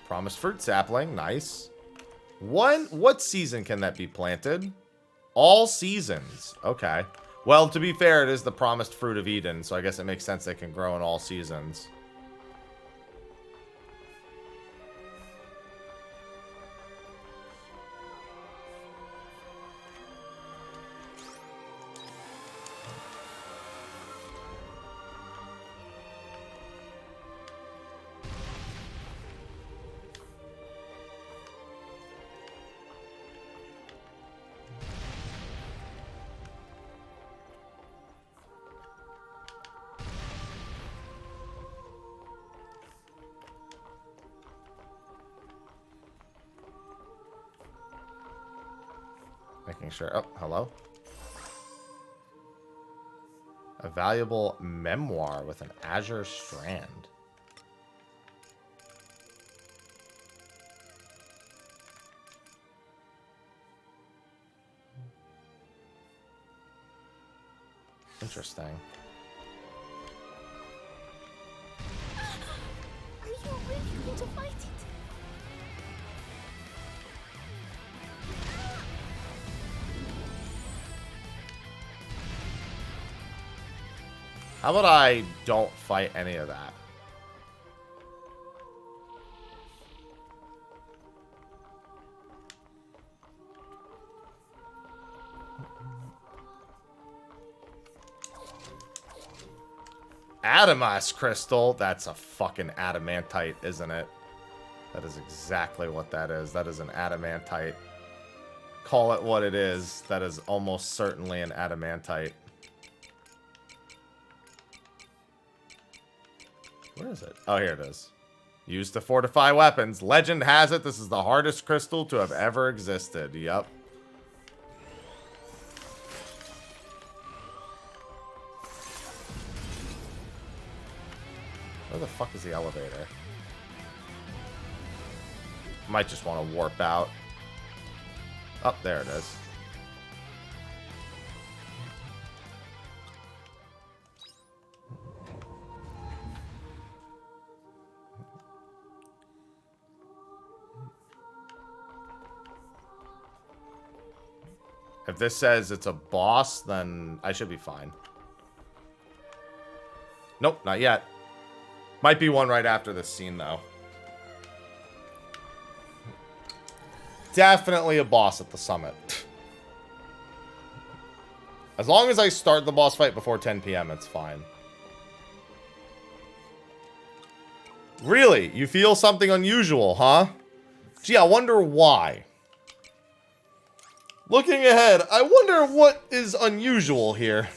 Promised fruit sapling, nice. What season can that be planted? All seasons. Okay. Well, to be fair, it is the promised fruit of Eden, so I guess it makes sense they can grow in all seasons. Making sure. Oh, hello. A valuable memoir with an azure strand. Interesting. Are you really going to fight it? How about I don't fight any of that? Adamas crystal? That's a fucking adamantite, isn't it? That is exactly what that is. That is an adamantite. Call it what it is. That is almost certainly an adamantite. Where is it? Oh, here it is. Used to fortify weapons. Legend has it this is the hardest crystal to have ever existed. Yep. Where the fuck is the elevator? Might just want to warp out. Oh, there it is. If this says it's a boss, then I should be fine. Nope, not yet. Might be one right after this scene, though. Definitely a boss at the summit. As long as I start the boss fight before 10 p.m., it's fine. Really? You feel something unusual, huh? Gee, I wonder why. Looking ahead, I wonder what is unusual here.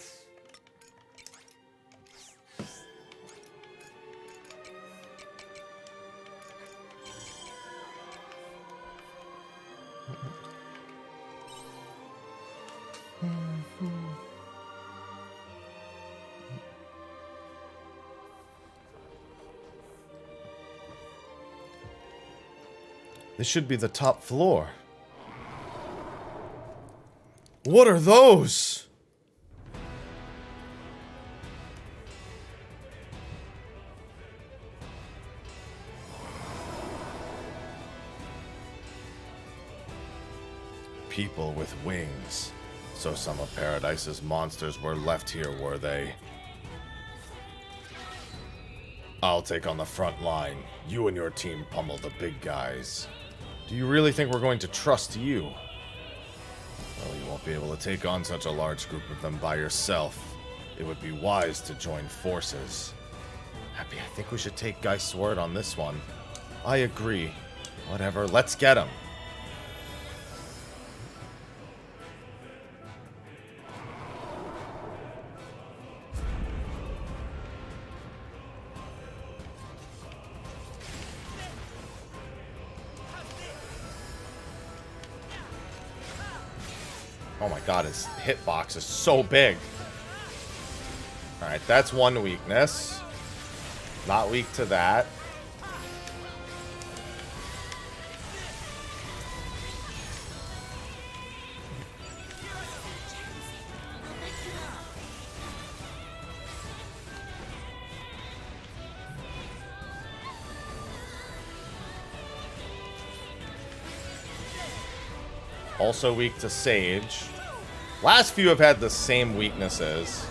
This should be the top floor. What are those? People with wings. So some of Paradise's monsters were left here, were they? I'll take on the front line. You and your team pummel the big guys. Do you really think we're going to trust you? Well, you won't be able to take on such a large group of them by yourself. It would be wise to join forces. Happy, I think we should take Geist's word on this one. I agree. Whatever, let's get him. Oh my god, his hitbox is so big. Alright, that's one weakness. Not weak to that. Also weak to Sage. Last few have had the same weaknesses.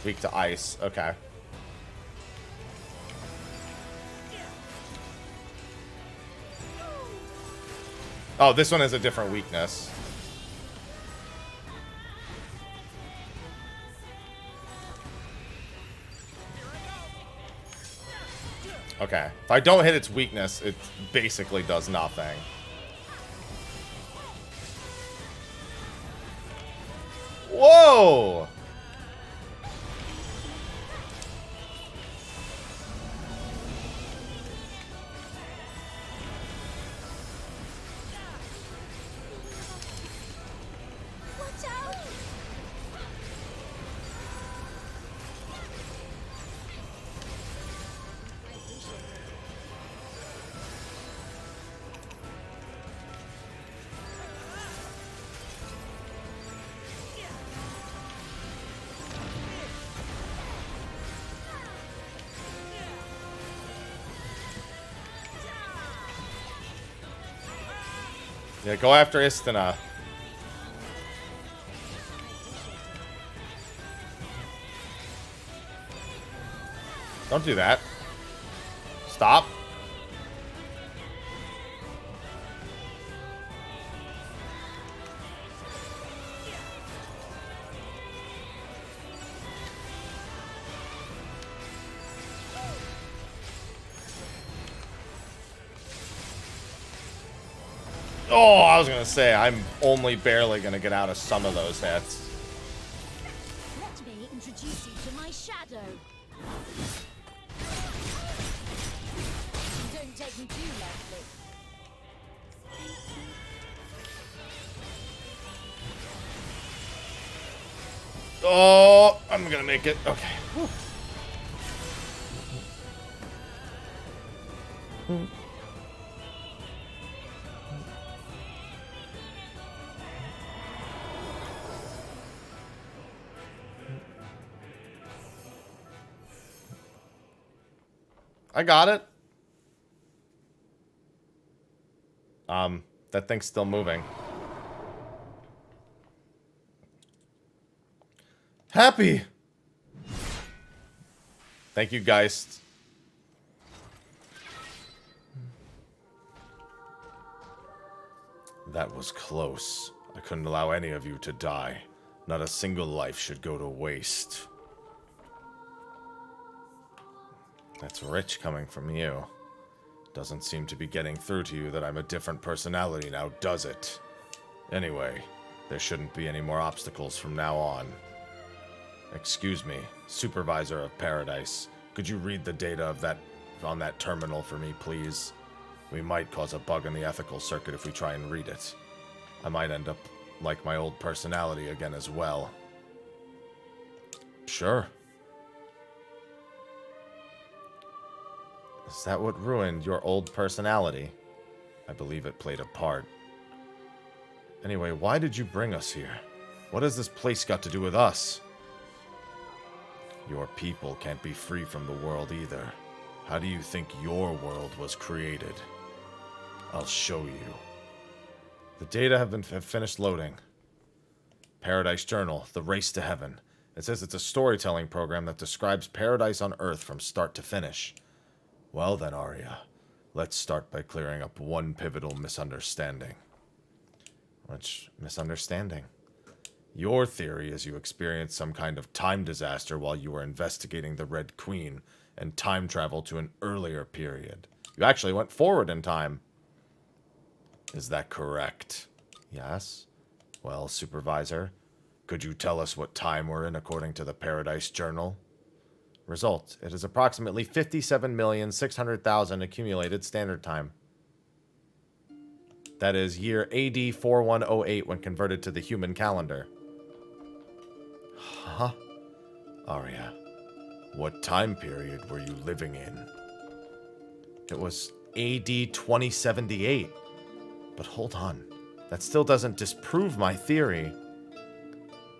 Weak to Ice. Okay. Oh, this one has a different weakness. Okay. If I don't hit its weakness, it basically does nothing. Whoa! Watch out! Yeah, go after Istana. Don't do that. Stop. Oh, I was gonna say, I'm only barely gonna get out of some of those hits. Let me introduce you to my shadow. Don't take me too lightly. Oh, I'm gonna make it. Okay. Whew. I got it. That thing's still moving. Happy. Thank you, guys. That was close. I couldn't allow any of you to die. Not a single life should go to waste. That's rich coming from you. Doesn't seem to be getting through to you that I'm a different personality now, does it? Anyway, there shouldn't be any more obstacles from now on. Excuse me, Supervisor of Paradise. Could you read the data of that on that terminal for me, please? We might cause a bug in the ethical circuit if we try and read it. I might end up like my old personality again as well. Sure. Is that what ruined your old personality? I believe it played a part. Anyway, why did you bring us here? What has this place got to do with us? Your people can't be free from the world either. How do you think your world was created? I'll show you. The data have finished loading. Paradise Journal, The Race to Heaven. It says it's a storytelling program that describes paradise on Earth from start to finish. Well then, Arya, let's start by clearing up one pivotal misunderstanding. Which misunderstanding? Your theory is you experienced some kind of time disaster while you were investigating the Red Queen and time traveled to an earlier period. You actually went forward in time. Is that correct? Yes. Well, Supervisor, could you tell us what time we're in according to the Paradise Journal? Result, it is approximately 57,600,000 accumulated standard time. That is year AD 4108 when converted to the human calendar. Huh? Arya, what time period were you living in? It was AD 2078. But hold on, that still doesn't disprove my theory.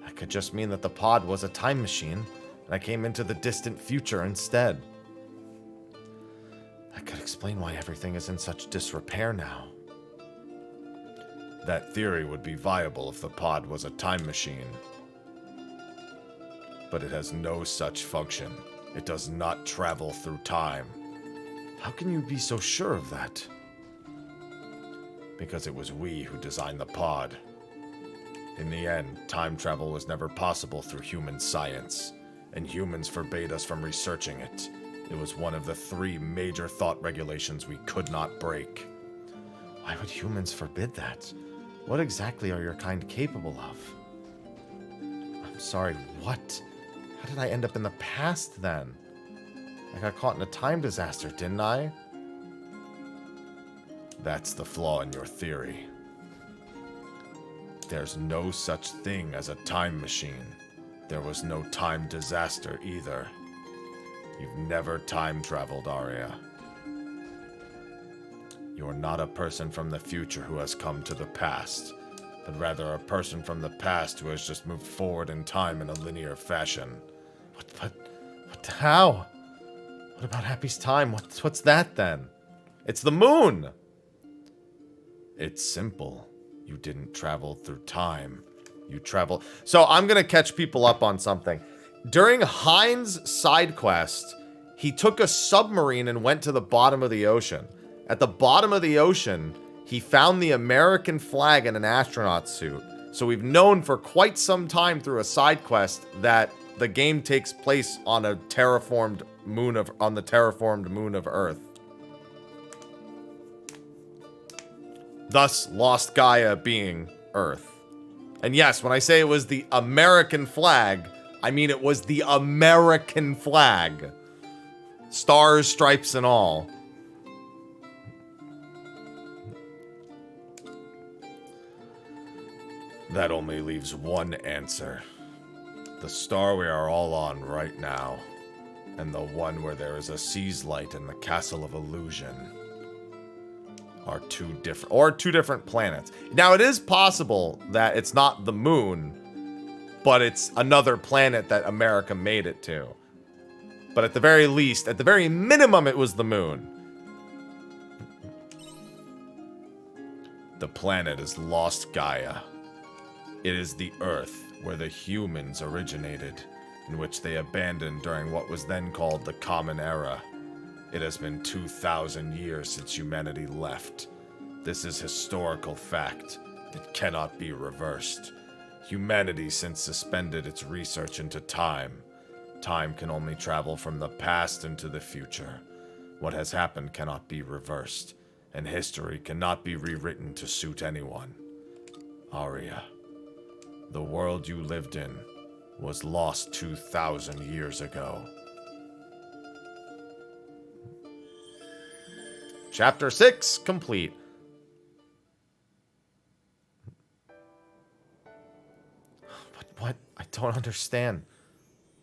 That could just mean that the pod was a time machine, and I came into the distant future instead. That could explain why everything is in such disrepair now. That theory would be viable if the pod was a time machine. But it has no such function. It does not travel through time. How can you be so sure of that? Because it was we who designed the pod. In the end, time travel was never possible through human science, and humans forbade us from researching it. It was one of the 3 major thought regulations we could not break. Why would humans forbid that? What exactly are your kind capable of? I'm sorry, what? How did I end up in the past then? I got caught in a time disaster, didn't I? That's the flaw in your theory. There's no such thing as a time machine. There was no time disaster either. You've never time traveled, Arya. You're not a person from the future who has come to the past, but rather a person from the past who has just moved forward in time in a linear fashion. How? What about Happy's time? What's that then? It's the moon! It's simple. You didn't travel through time. You travel... So I'm gonna catch people up on something. During Hein's side quest, he took a submarine and went to the bottom of the ocean. At the bottom of the ocean, he found the American flag in an astronaut suit. So we've known for quite some time through a side quest that the game takes place on a terraformed moon of... on the terraformed moon of Earth. Thus, Lost Gaia being Earth. And yes, when I say it was the American flag, I mean it was the American flag. Stars, stripes, and all. That only leaves one answer. The star we are all on right now. And the one where there is a sea's light in the Castle of Illusion. Are two different planets. Now, it is possible that it's not the moon, but it's another planet that America made it to. But at the very least, at the very minimum, it was the moon. The planet is Lost Gaia. It is the Earth where the humans originated, in which they abandoned during what was then called the Common Era. It has been 2,000 years since humanity left. This is historical fact. It cannot be reversed. Humanity since suspended its research into time. Time can only travel from the past into the future. What has happened cannot be reversed, and history cannot be rewritten to suit anyone. Arya, the world you lived in was lost 2,000 years ago. Chapter 6 complete. But what? I don't understand.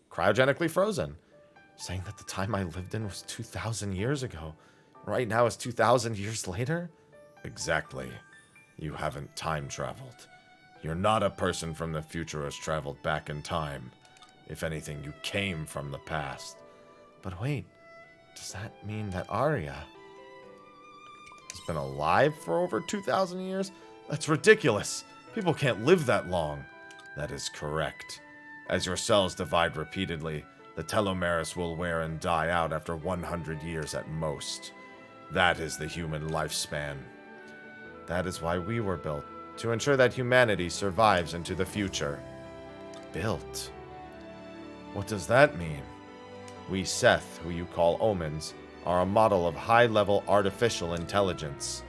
Cryogenically frozen. Saying that the time I lived in was 2,000 years ago. Right now is 2,000 years later? Exactly. You haven't time traveled. You're not a person from the future who has traveled back in time. If anything, you came from the past. But wait, does that mean that Arya has been alive for over 2,000 years? That's ridiculous. People can't live that long. That is correct. As your cells divide repeatedly, the telomeres will wear and die out after 100 years at most. That is the human lifespan. That is why we were built, to ensure that humanity survives into the future. Built? What does that mean? We Seth, who you call Omens, are a model of high-level artificial intelligence.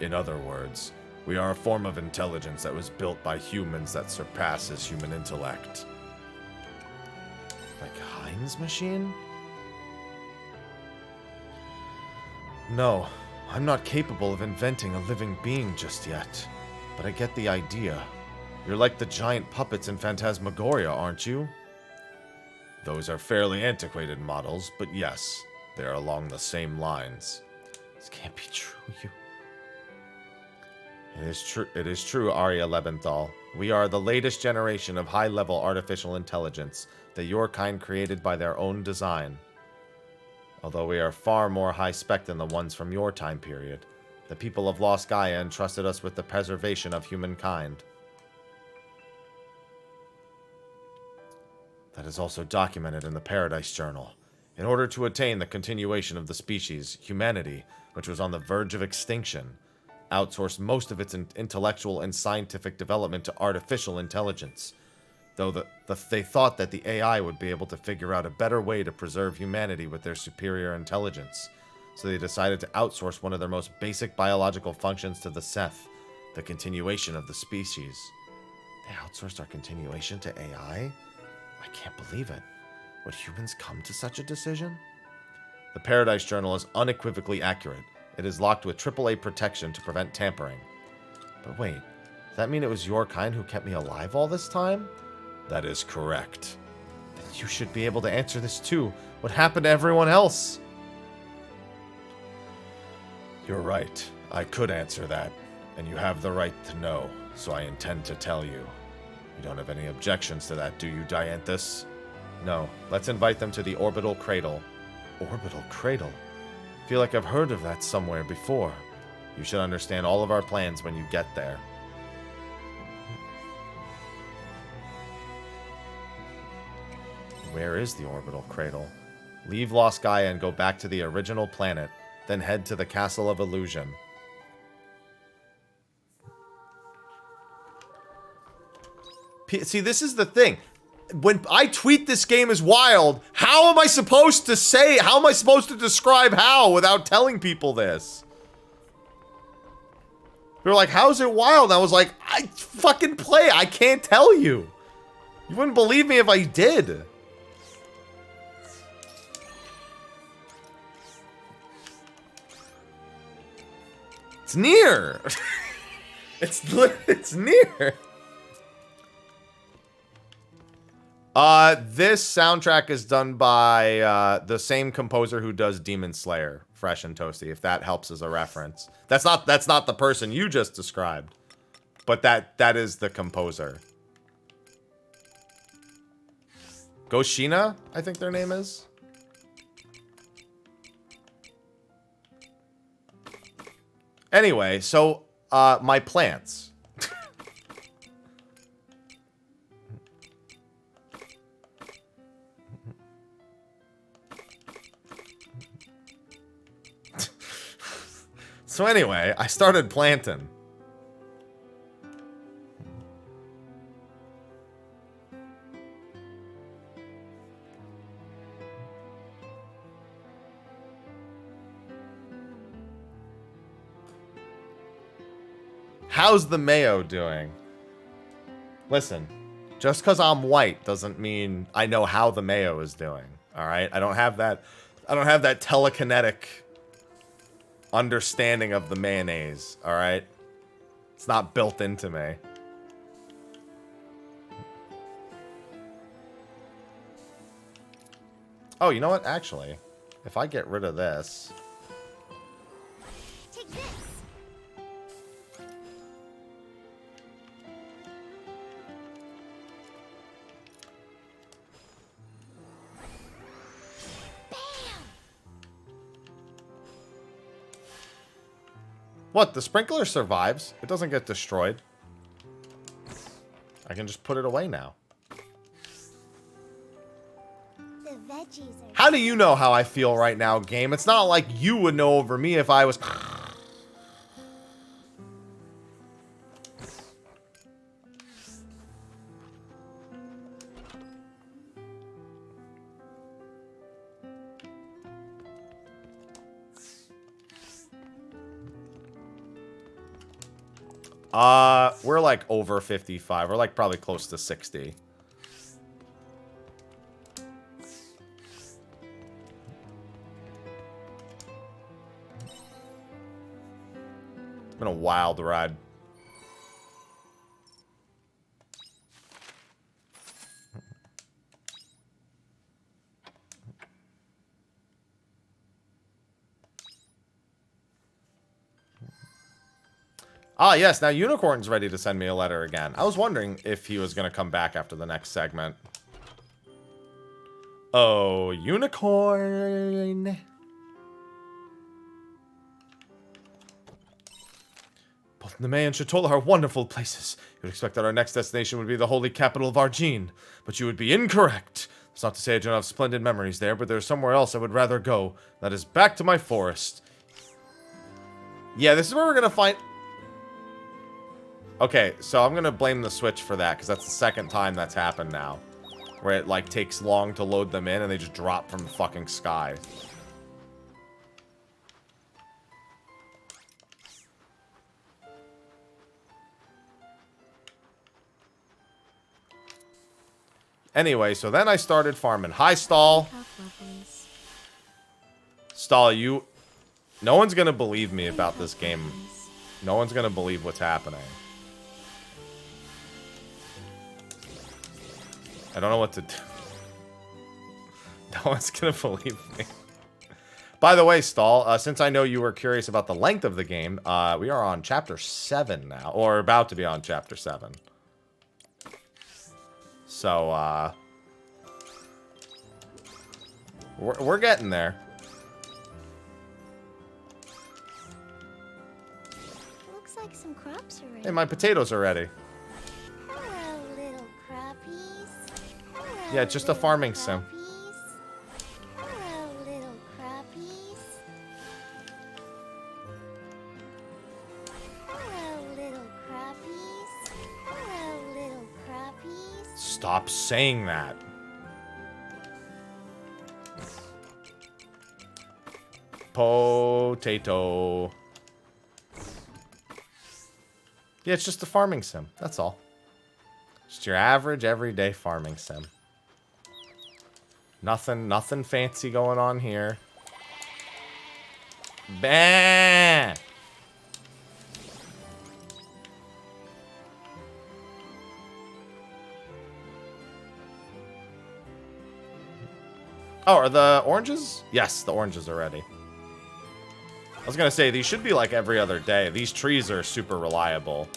In other words, we are a form of intelligence that was built by humans that surpasses human intellect. Like Hein's machine? No, I'm not capable of inventing a living being just yet. But I get the idea. You're like the giant puppets in Phantasmagoria, aren't you? Those are fairly antiquated models, but yes, they are along the same lines. This can't be true, It is true, Arya Lebenthal. We are the latest generation of high-level artificial intelligence that your kind created by their own design. Although we are far more high-spec than the ones from your time period. The people of Lost Gaia entrusted us with the preservation of humankind. That is also documented in the Paradise Journal. In order to attain the continuation of the species, humanity, which was on the verge of extinction, outsourced most of its intellectual and scientific development to artificial intelligence. Though they thought that the AI would be able to figure out a better way to preserve humanity with their superior intelligence. So they decided to outsource one of their most basic biological functions to the Seth, the continuation of the species. They outsourced our continuation to AI? I can't believe it. Would humans come to such a decision? The Paradise Journal is unequivocally accurate. It is locked with AAA protection to prevent tampering. But wait, does that mean it was your kind who kept me alive all this time? That is correct. Then you should be able to answer this too. What happened to everyone else? You're right. I could answer that. And you have the right to know, so I intend to tell you. You don't have any objections to that, do you, Dianthus? No. Let's invite them to the Orbital Cradle. Orbital Cradle? Feel like I've heard of that somewhere before. You should understand all of our plans when you get there. Where is the Orbital Cradle? Leave Lost Gaia and go back to the original planet, then head to the Castle of Illusion. See, this is the thing. When I tweet this game is wild, how am I supposed to say, how am I supposed to describe how without telling people this? They're like, how's it wild? I was like, I fucking play. I can't tell you. You wouldn't believe me if I did. It's near. It's near. This soundtrack is done by the same composer who does Demon Slayer, Fresh and Toasty, if that helps as a reference. That's not the person you just described, but that is the composer. Goshina, I think their name is. Anyway, so my plants. So anyway, I started planting. How's the mayo doing? Listen, just because I'm white doesn't mean I know how the mayo is doing. All right, I don't have that telekinetic understanding of the mayonnaise, all right? It's not built into me. Oh, you know what? Actually, if I get rid of this... Take this. What? The sprinkler survives. It doesn't get destroyed. I can just put it away now. The veggies are... How do you know how I feel right now, game? It's not like you would know over me if I was... We're like over 55. We're like probably close to 60. It's been a wild ride. Ah, yes, now Unicorn's ready to send me a letter again. I was wondering if he was going to come back after the next segment. Oh, Unicorn. the May and Shatola are wonderful places. You would expect that our next destination would be the holy capital of Argene, but you would be incorrect. That's not to say I don't have splendid memories there, but there's somewhere else I would rather go. That is back to my forest. Yeah, this is where we're gonna find... Okay, so I'm gonna blame the Switch for that, because that's the second time that's happened now. Where it, like, takes long to load them in, and they just drop from the fucking sky. Anyway, so then I started farming. Hi, Stall. Stall, you... No one's gonna believe me about this game. No one's gonna believe what's happening. I don't know what to do. No one's gonna believe me. By the way, Stall, since I know you were curious about the length of the game, we are on Chapter 7 now. Or about to be on Chapter 7. So, we're getting there. Looks like some crops are ready. Hey, my potatoes are ready. Hello, little crappies. Hello, Yeah, just a little farming sim. crappies. Hello, little crappies. Hello, little crappies. Hello, little crappies. Stop saying that. Potato. Yeah, it's just a farming sim. That's all. Just your average, everyday farming sim. Nothing fancy going on here. Bah! Oh, are the oranges? Yes, the oranges are ready. I was gonna say, these should be like every other day. These trees are super reliable.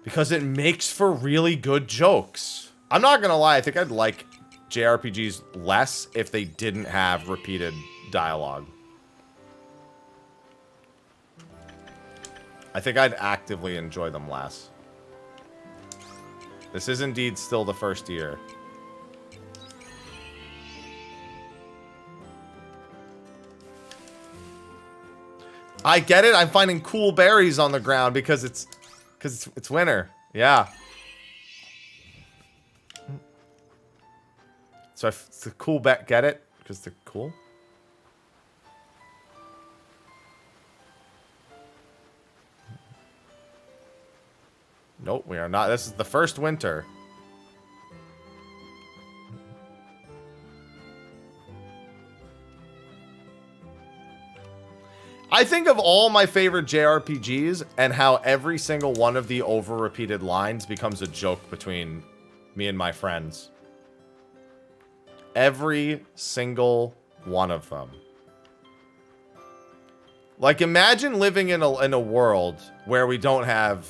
Because it makes for really good jokes. I'm not gonna lie, I think I'd like JRPGs less if they didn't have repeated dialogue. I think I'd actively enjoy them less. This is indeed still the first year. I get it. I'm finding cool berries on the ground because it's winter. Yeah. So it's a cool bet. Get it? Because they're cool. Nope, we are not. This is the first winter. I think of all my favorite JRPGs and how every single one of the over-repeated lines becomes a joke between me and my friends. Every single one of them. Like, imagine living in a world where we don't have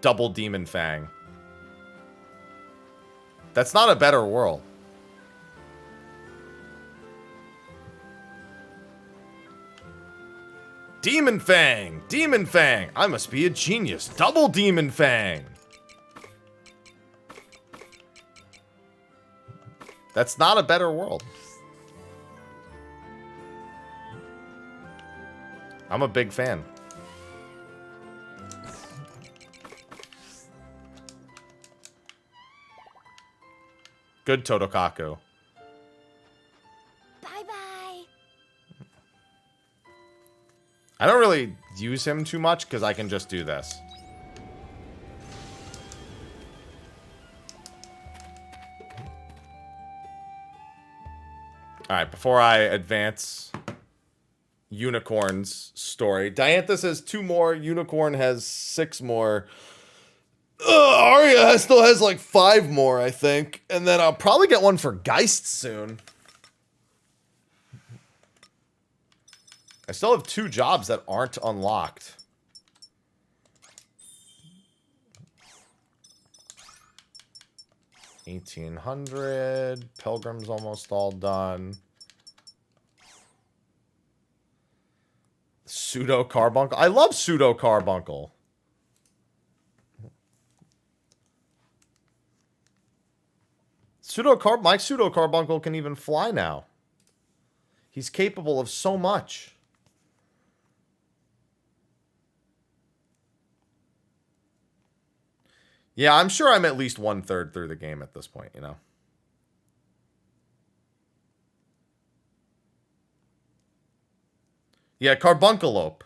double Demon Fang. That's not a better world. Demon Fang! Demon Fang! I must be a genius. Double Demon Fang! That's not a better world. I'm a big fan. Good Totokaku. Bye-bye. I don't really use him too much because I can just do this. Alright, before I advance Unicorn's story. Diantha says 2 more. Unicorn has 6 more. Arya still has like 5 more, I think. And then I'll probably get one for Geist soon. I still have 2 jobs that aren't unlocked. 1800. Pilgrim's almost all done. Pseudo carbuncle. I love pseudo carbuncle. My pseudo carbuncle can even fly now. He's capable of so much. Yeah, I'm sure I'm at least 1/3 through the game at this point, you know. Yeah, carbuncleope.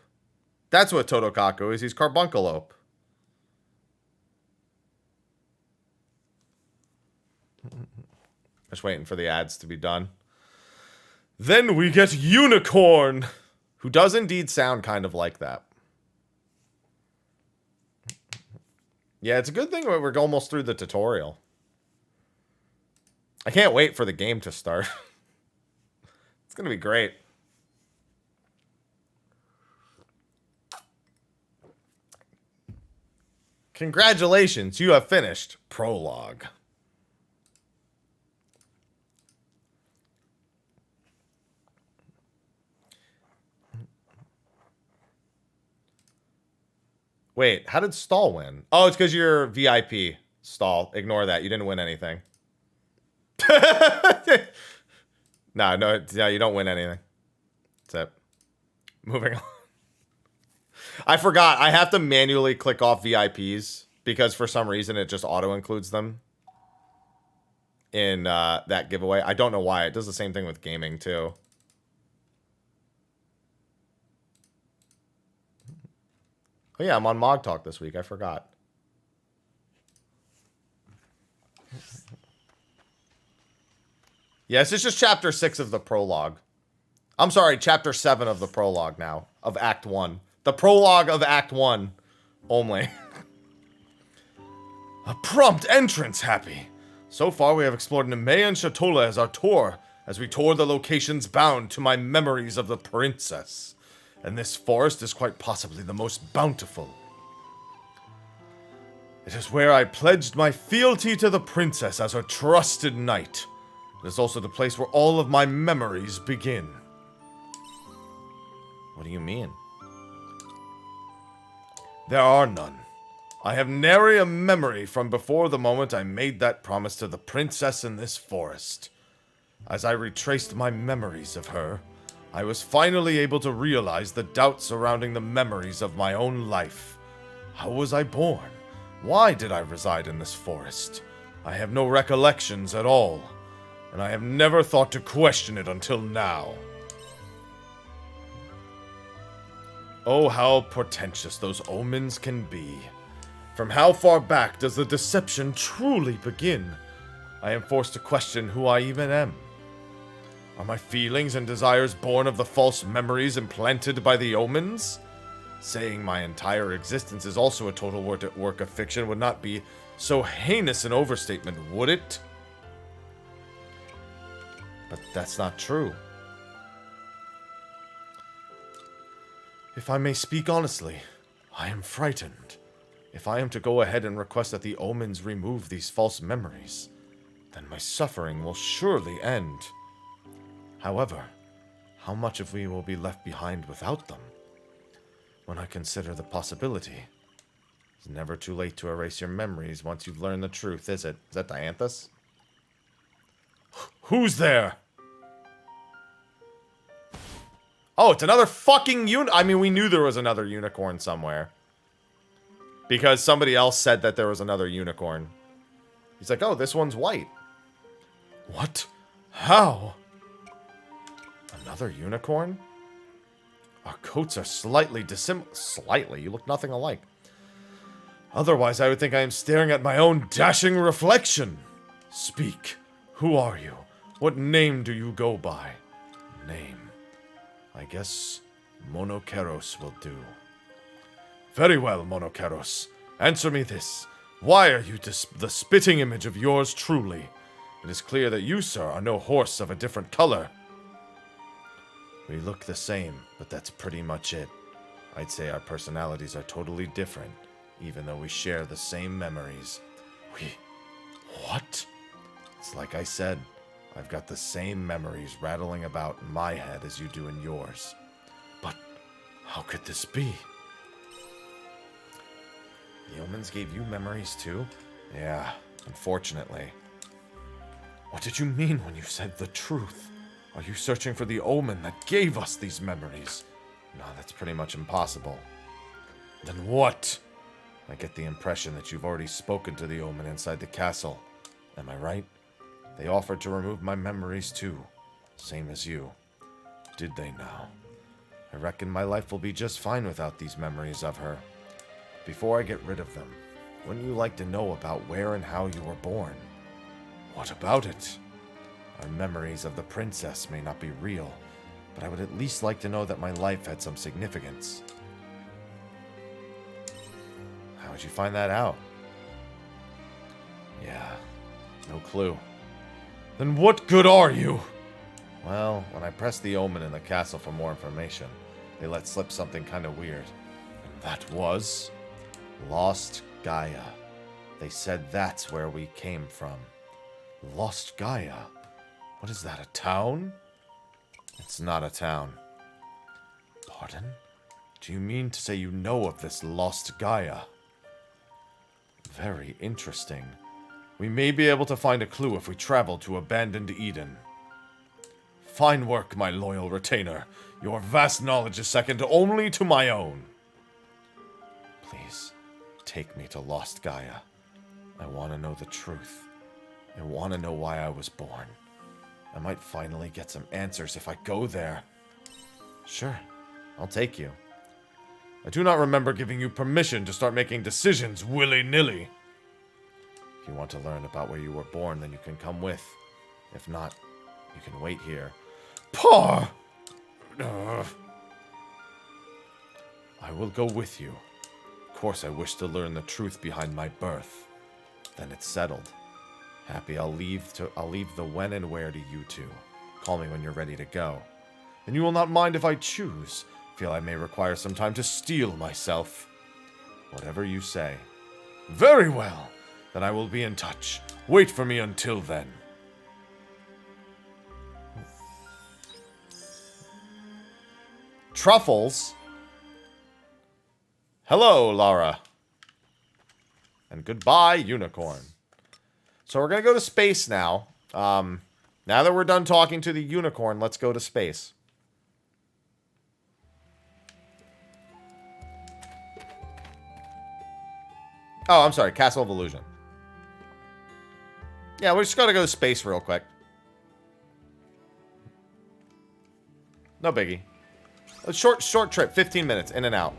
That's what Totokaku is. He's carbuncleope. Just waiting for the ads to be done. Then we get Unicorn, who does indeed sound kind of like that. Yeah, it's a good thing we're almost through the tutorial. I can't wait for the game to start. It's going to be great. Congratulations, you have finished Prologue. Wait, how did Stall win? Oh, it's because you're VIP. Stall, ignore that. You didn't win anything. No, you don't win anything. That's it. Moving on. I forgot. I have to manually click off VIPs because for some reason it just auto-includes them in that giveaway. I don't know why. It does the same thing with gaming, too. Oh, yeah, I'm on Mog Talk this week. I forgot. Yes, it's just Chapter 6 of the prologue. I'm sorry, Chapter 7 of the prologue now. Of Act 1. The prologue of Act 1 only. A prompt entrance, Happy. So far, we have explored Nemea and Shatola as our tour, as we tour the locations bound to my memories of the princess. And this forest is quite possibly the most bountiful. It is where I pledged my fealty to the princess as her trusted knight. It is also the place where all of my memories begin. What do you mean? There are none. I have nary a memory from before the moment I made that promise to the princess in this forest. As I retraced my memories of her, I was finally able to realize the doubts surrounding the memories of my own life. How was I born? Why did I reside in this forest? I have no recollections at all, and I have never thought to question it until now. Oh, how portentous those omens can be. From how far back does the deception truly begin? I am forced to question who I even am. Are my feelings and desires born of the false memories implanted by the omens? Saying my entire existence is also a total work of fiction would not be so heinous an overstatement, would it? But that's not true. If I may speak honestly, I am frightened. If I am to go ahead and request that the omens remove these false memories, then my suffering will surely end. However, how much of me will be left behind without them? When I consider the possibility, it's never too late to erase your memories once you've learned the truth, is it? Is that Dianthus? Who's there? Oh, it's another fucking I mean, we knew there was another unicorn somewhere. Because somebody else said that there was another unicorn. He's like, oh, this one's white. What? How? Another unicorn? Our coats are slightly dissimilar. Slightly? You look nothing alike. Otherwise, I would think I am staring at my own dashing reflection. Speak. Who are you? What name do you go by? Name. I guess Monokeros will do. Very well, Monokeros. Answer me this. Why are you the spitting image of yours truly? It is clear that you, sir, are no horse of a different color. We look the same, but that's pretty much it. I'd say our personalities are totally different, even though we share the same memories. What? It's like I said, I've got the same memories rattling about in my head as you do in yours. But how could this be? The omens gave you memories too? Yeah, unfortunately. What did you mean when you said the truth? Are you searching for the omen that gave us these memories? No, that's pretty much impossible. Then what? I get the impression that you've already spoken to the omen inside the castle. Am I right? They offered to remove my memories too. Same as you. Did they now? I reckon my life will be just fine without these memories of her. Before I get rid of them, wouldn't you like to know about where and how you were born? What about it? Our memories of the princess may not be real, but I would at least like to know that my life had some significance. How would you find that out? Yeah, no clue. Then what good are you? Well, when I pressed the omen in the castle for more information, they let slip something kind of weird. And that was Lost Gaia. They said that's where we came from. Lost Gaia? What is that, a town? It's not a town. Pardon? Do you mean to say you know of this Lost Gaia? Very interesting. We may be able to find a clue if we travel to abandoned Eden. Fine work, my loyal retainer. Your vast knowledge is second only to my own. Please, take me to Lost Gaia. I want to know the truth. I want to know why I was born. I might finally get some answers if I go there. Sure, I'll take you. I do not remember giving you permission to start making decisions willy-nilly. If you want to learn about where you were born, then you can come with. If not, you can wait here. Paw! I will go with you. Of course, I wish to learn the truth behind my birth. Then it's settled. Happy, I'll leave the when and where to you two. Call me when you're ready to go. And you will not mind if I choose. Feel I may require some time to steel myself. Whatever you say. Very well. Then I will be in touch. Wait for me until then. Truffles? Hello, Lara. And goodbye, unicorn. So we're going to go to space now. Now that we're done talking to the unicorn, let's go to space. Oh, I'm sorry. Castle of Illusion. Yeah, we're just going to go to space real quick. No biggie. A short trip. 15 minutes. In and out.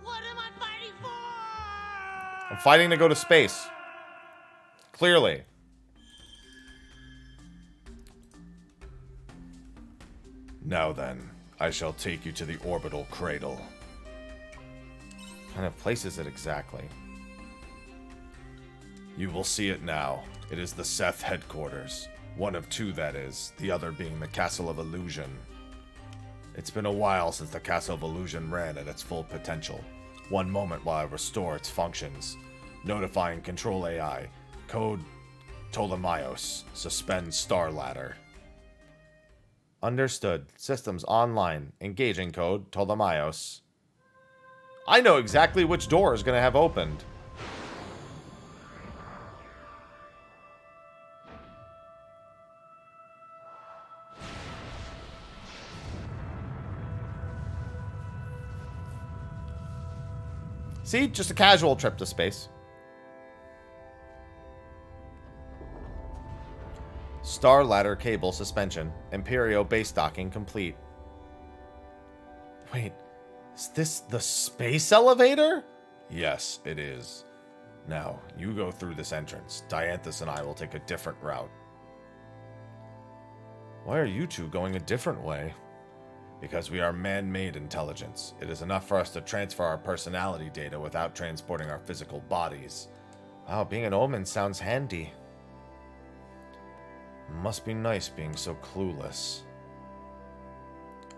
What am I fighting for? I'm fighting to go to space. Clearly. Now then, I shall take you to the orbital cradle. What kind of place is it exactly? You will see it now. It is the Seth headquarters. One of two, that is. The other being the Castle of Illusion. It's been a while since the Castle of Illusion ran at its full potential. One moment while I restore its functions. Notifying Control AI. Code Ptolemios. Suspend Star Ladder. Understood. Systems online. Engaging code Ptolemios. I know exactly which door is going to have opened. See? Just a casual trip to space. Star ladder cable suspension. Imperio base docking complete. Wait, is this the space elevator? Yes, it is. Now, you go through this entrance. Dianthus and I will take a different route. Why are you two going a different way? Because we are man-made intelligence. It is enough for us to transfer our personality data without transporting our physical bodies. Wow, being an omen sounds handy. Must be nice being so clueless.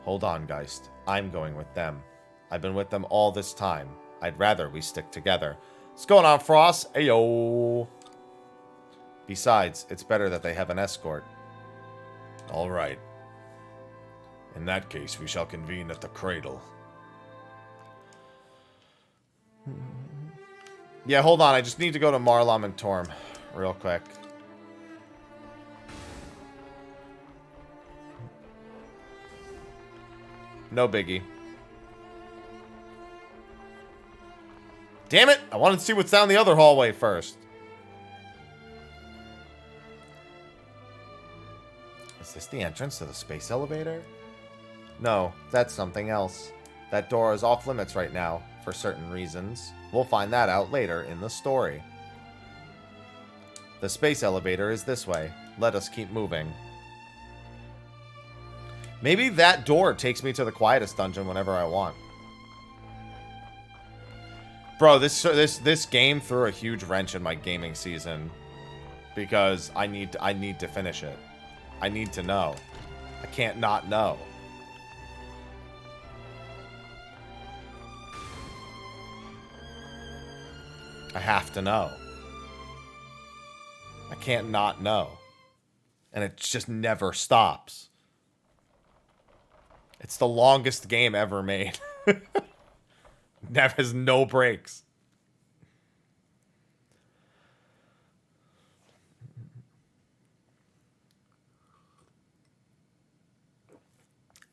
Hold on, Geist. I'm going with them. I've been with them all this time. I'd rather we stick together. What's going on, Frost? Ayo. Besides, it's better that they have an escort. All right. In that case, we shall convene at the cradle. Yeah, hold on. I just need to go to Marlom and Torm real quick. No biggie. Damn it! I wanted to see what's down the other hallway first. Is this the entrance to the space elevator? No, that's something else. That door is off limits right now, for certain reasons. We'll find that out later in the story. The space elevator is this way. Let us keep moving. Maybe that door takes me to the quietest dungeon whenever I want. Bro, this game threw a huge wrench in my gaming season because I need to finish it. I need to know. I can't not know. I have to know. I can't not know. And it just never stops. It's the longest game ever made. That has no breaks.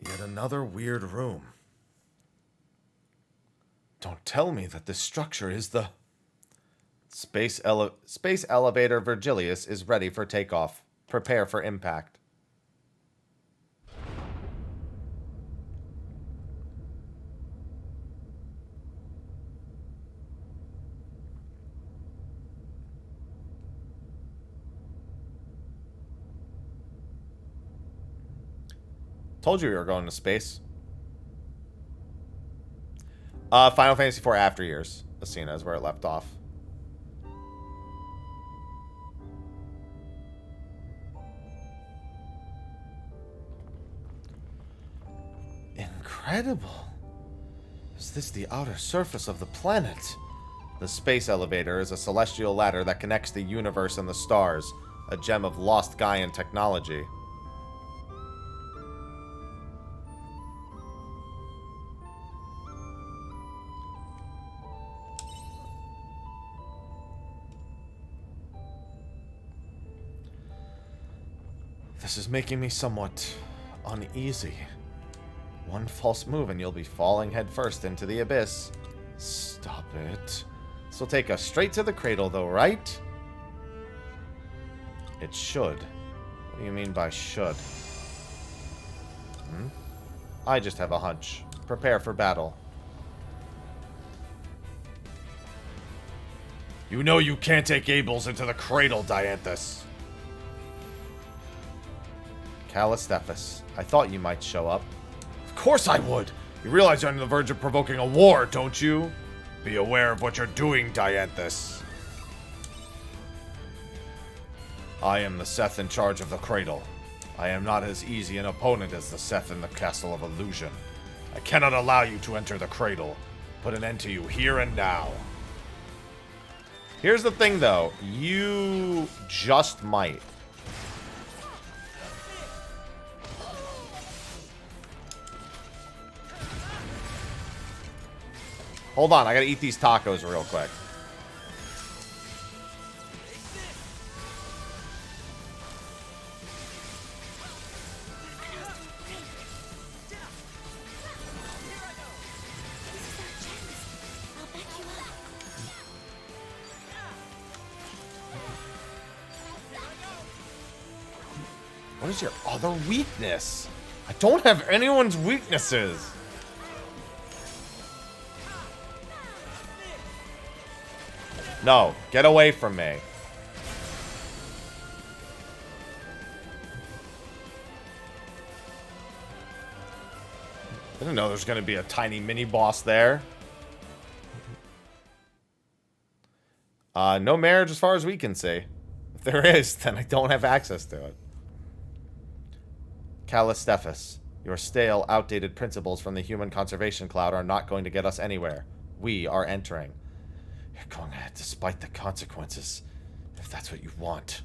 Yet another weird room. Don't tell me that this structure is the... Space elevator Virgilius is ready for takeoff. Prepare for impact. Told you we were going to space. Final Fantasy IV After Years. Ascena is where it left off. Incredible. Is this the outer surface of the planet? The space elevator is a celestial ladder that connects the universe and the stars. A gem of lost Gaian technology. This is making me somewhat uneasy. One false move and you'll be falling headfirst into the abyss. Stop it. This will take us straight to the cradle though, right? It should. What do you mean by should? I just have a hunch. Prepare for battle. You know you can't take Abel's into the cradle, Dianthus. Callistephus, I thought you might show up. Of course I would! You realize you're on the verge of provoking a war, don't you? Be aware of what you're doing, Dianthus. I am the Seth in charge of the cradle. I am not as easy an opponent as the Seth in the Castle of Illusion. I cannot allow you to enter the cradle. Put an end to you here and now. Here's the thing, though. You just might. Hold on, I gotta eat these tacos real quick. What is your other weakness? I don't have anyone's weaknesses. No, get away from me. I didn't know there's going to be a tiny mini-boss there. No marriage as far as we can see. If there is, then I don't have access to it. Callistephus, Your stale, outdated principles from the human conservation cloud are not going to get us anywhere. We are entering. You're going ahead despite the consequences, if that's what you want.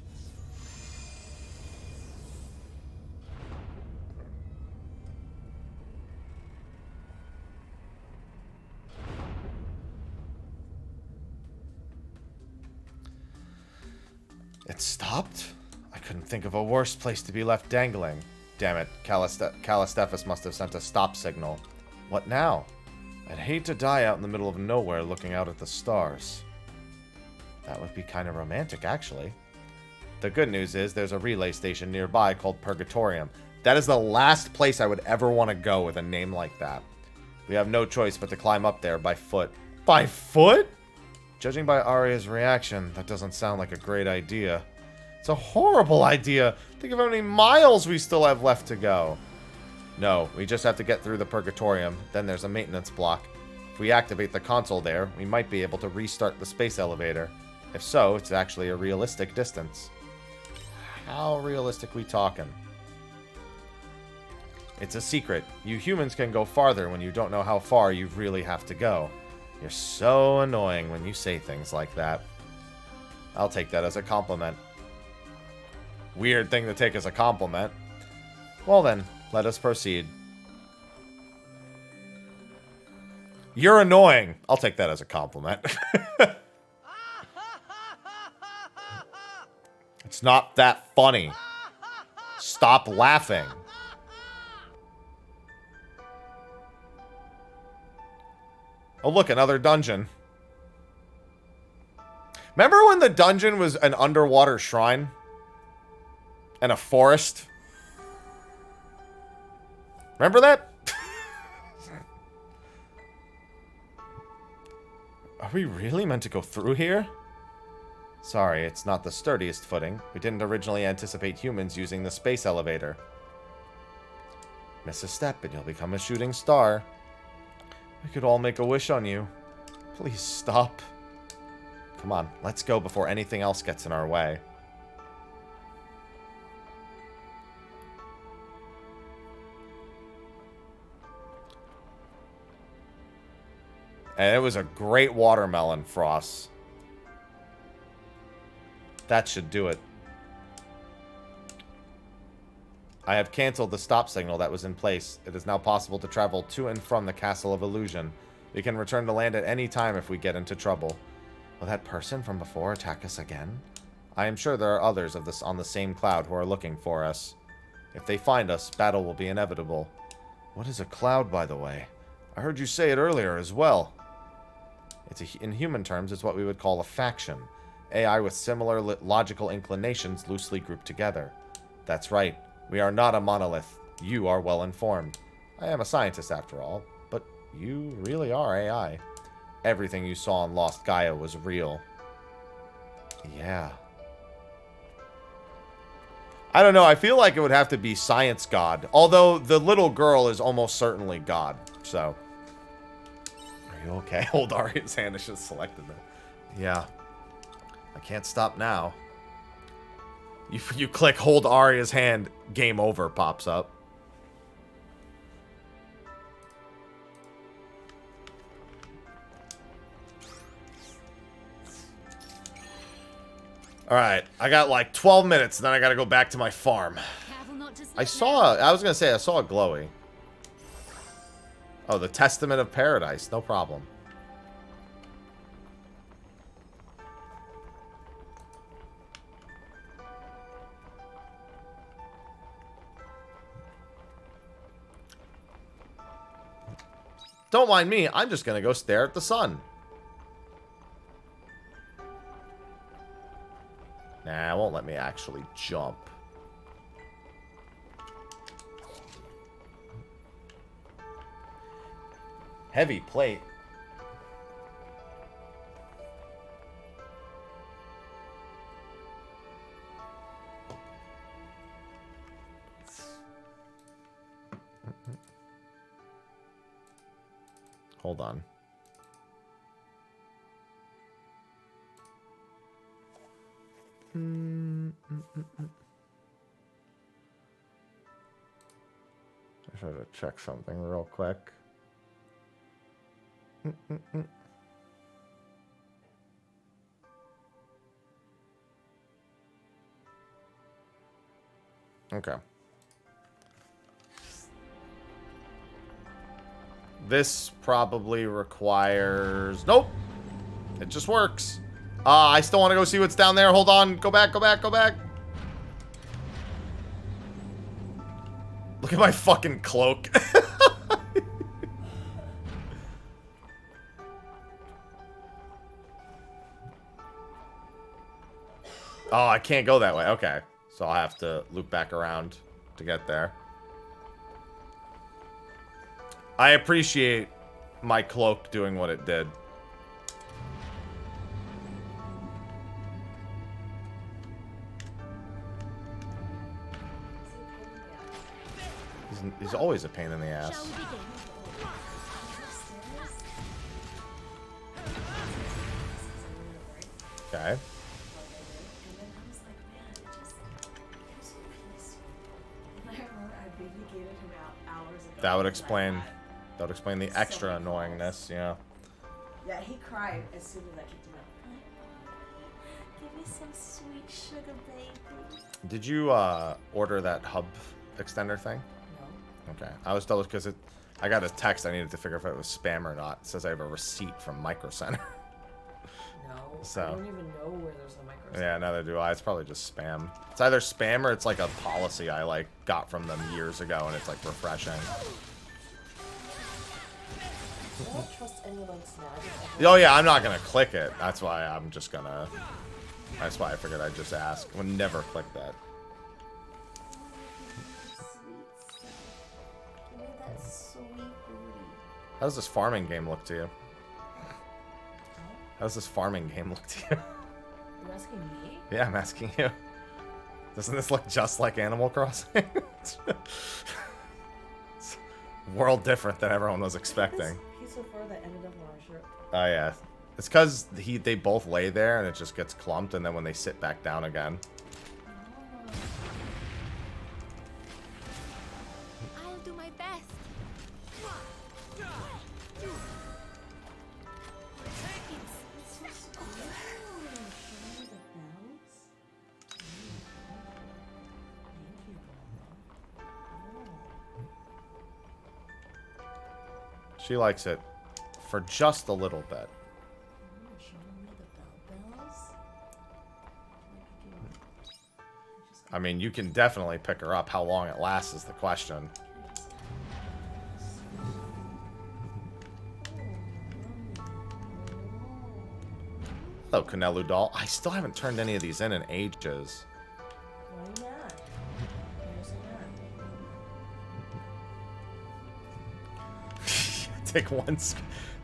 It stopped? I couldn't think of a worse place to be left dangling. Damn it, Calistephus must have sent a stop signal. What now? I'd hate to die out in the middle of nowhere looking out at the stars. That would be kind of romantic, actually. The good news is there's a relay station nearby called Purgatorium. That is the last place I would ever want to go with a name like that. We have no choice but to climb up there by foot. By foot? Judging by Arya's reaction, that doesn't sound like a great idea. It's a horrible idea. Think of how many miles we still have left to go. No, we just have to get through the Purgatorium. Then there's a maintenance block. If we activate the console there, we might be able to restart the space elevator. If so, it's actually a realistic distance. How realistic we talking? It's a secret. You humans can go farther when you don't know how far you really have to go. You're so annoying when you say things like that. I'll take that as a compliment. Weird thing to take as a compliment. Well then, let us proceed. You're annoying. I'll take that as a compliment. It's not that funny. Stop laughing. Oh, look, another dungeon. Remember when the dungeon was an underwater shrine? And a forest? Remember that? Are we really meant to go through here? Sorry, it's not the sturdiest footing. We didn't originally anticipate humans using the space elevator. Miss a step and you'll become a shooting star. We could all make a wish on you. Please stop. Come on, let's go before anything else gets in our way. And it was a great watermelon, Frost. That should do it. I have canceled the stop signal that was in place. It is now possible to travel to and from the Castle of Illusion. We can return to land at any time if we get into trouble. Will that person from before attack us again? I am sure there are others of this on the same cloud who are looking for us. If they find us, battle will be inevitable. What is a cloud, by the way? I heard you say it earlier as well. In human terms, it's what we would call a faction. AI with similar logical inclinations loosely grouped together. That's right. We are not a monolith. You are well informed. I am a scientist after all, but you really are AI. Everything you saw in Lost Gaia was real. Yeah. I don't know. I feel like it would have to be Science God. Although the little girl is almost certainly God. So. Are you okay? Hold Arya's hand. I should have selected that. Yeah. I can't stop now. You click hold Arya's hand, game over pops up. Alright, I got like 12 minutes, and then I gotta go back to my farm. I was gonna say, I saw a glowy. Oh, the Testament of Paradise, no problem. Don't mind me, I'm just gonna go stare at the sun. Nah, it won't let me actually jump. Heavy plate. Hold on. try to check something real quick. Okay. This probably requires... Nope! It just works. I still want to go see what's down there. Hold on. Go back, go back, go back. Look at my fucking cloak. Oh, I can't go that way. Okay. So I'll have to loop back around to get there. I appreciate my cloak doing what it did. He's always a pain in the ass. Shall we begin? Okay. That would explain the extra annoyingness, yeah. Yeah, he cried as soon as I kicked him out. Give me some sweet sugar, baby. Did you order that hub extender thing? No. Okay. I was told because I got a text. I needed to figure if it was spam or not. It says I have a receipt from Micro Center. No. So. I don't even know where there's a micro. Yeah, neither do I. It's probably just spam. It's either spam or it's like a policy I like got from them years ago, and it's like refreshing. I don't trust anyone's snag. Oh yeah, I'm not gonna click it. That's why I'm just gonna. That's why I figured I'd just ask. I would never click that. Sweet stuff. Give me that sweet booty. How does this farming game look to you? How does this farming game look to you? You're asking me? Yeah, I'm asking you. Doesn't this look just like Animal Crossing? It's world different than everyone was expecting. This piece of fur that ended up on our shirt. Oh yeah, it's because they both lay there and it just gets clumped, and then when they sit back down again. I'll do my best. She likes it for just a little bit. I mean, you can definitely pick her up. How long it lasts is the question. Hello, Canelu doll. I still haven't turned any of these in ages. Why are you mad? Why are you so mad? Take one.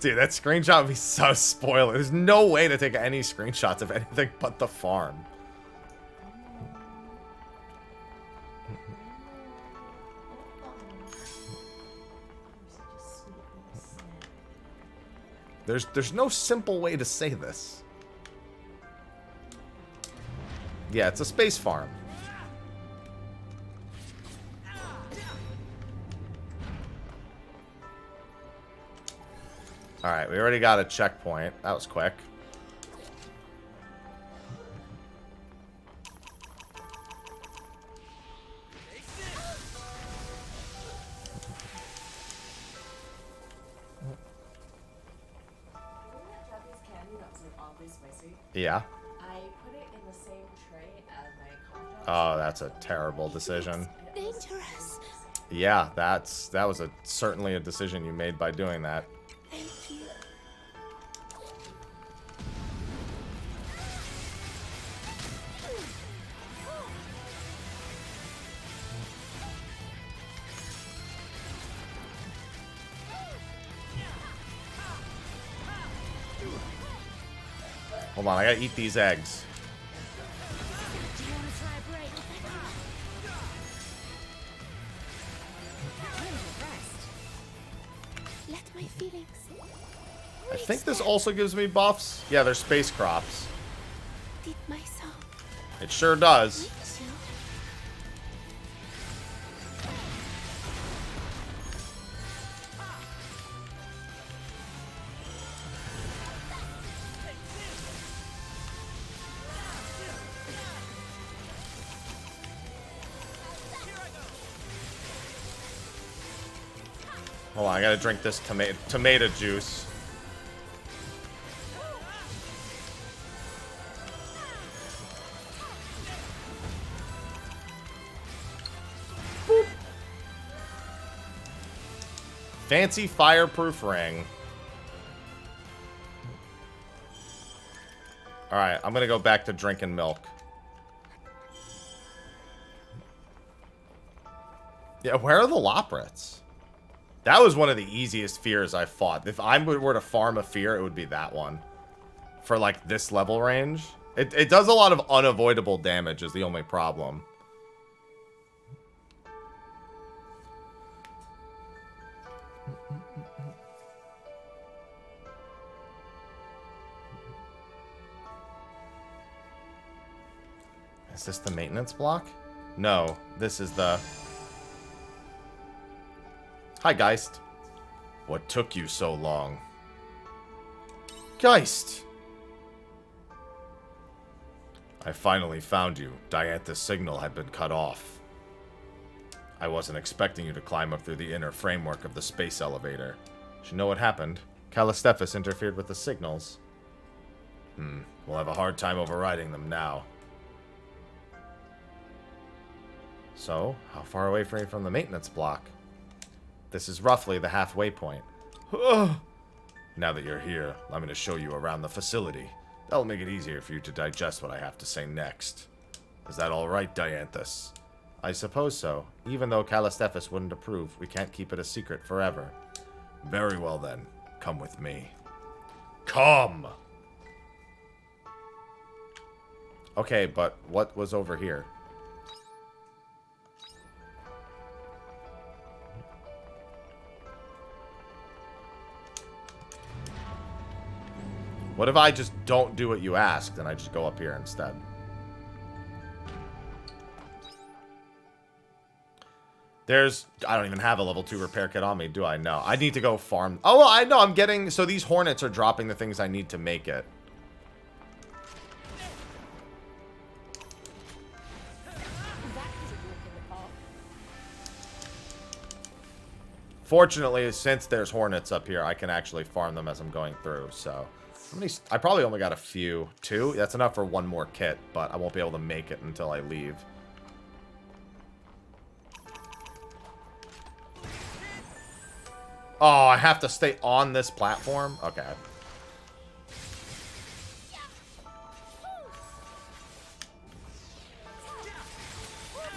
Dude, that screenshot would be so spoiler. There's no way to take any screenshots of anything but the farm. There's no simple way to say this. Yeah, it's a space farm. Alright, we already got a checkpoint. That was quick. Yeah. I put it in the same tray as my coffee. Oh, that's a terrible decision. Dangerous. Yeah, that was certainly a decision you made by doing that. Thank you. Hold on, I gotta eat these eggs. Do you want to try a break? Let my feelings. I think this also gives me buffs. Yeah, they're space crops. Did my song It sure does. reach you? Hold on, I gotta drink this tomato juice. Boop. Fancy fireproof ring. Alright, I'm gonna go back to drinking milk. Yeah, where are the Loprits? That was one of the easiest fears I fought. If I were to farm a fear, it would be that one. For, like, this level range. It does a lot of unavoidable damage is the only problem. Is this the maintenance block? No, this is the... Hi, Geist. What took you so long? Geist! I finally found you. Diantha's signal had been cut off. I wasn't expecting you to climb up through the inner framework of the space elevator. You know what happened? Callistephus interfered with the signals. We'll have a hard time overriding them now. So, how far away are you from the maintenance block? This is roughly the halfway point. Now that you're here, I'm going to show you around the facility. That'll make it easier for you to digest what I have to say next. Is that alright, Dianthus? I suppose so. Even though Callistephus wouldn't approve, we can't keep it a secret forever. Very well then. Come with me. Come! Okay, but what was over here? What if I just don't do what you asked and I just go up here instead? I don't even have a level 2 repair kit on me, do I? No. I need to go farm. Oh, well, I know. I'm getting... So these hornets are dropping the things I need to make it. Fortunately, since there's hornets up here, I can actually farm them as I'm going through, so... I probably only got a few. 2? That's enough for one more kit, but I won't be able to make it until I leave. Oh, I have to stay on this platform? Okay.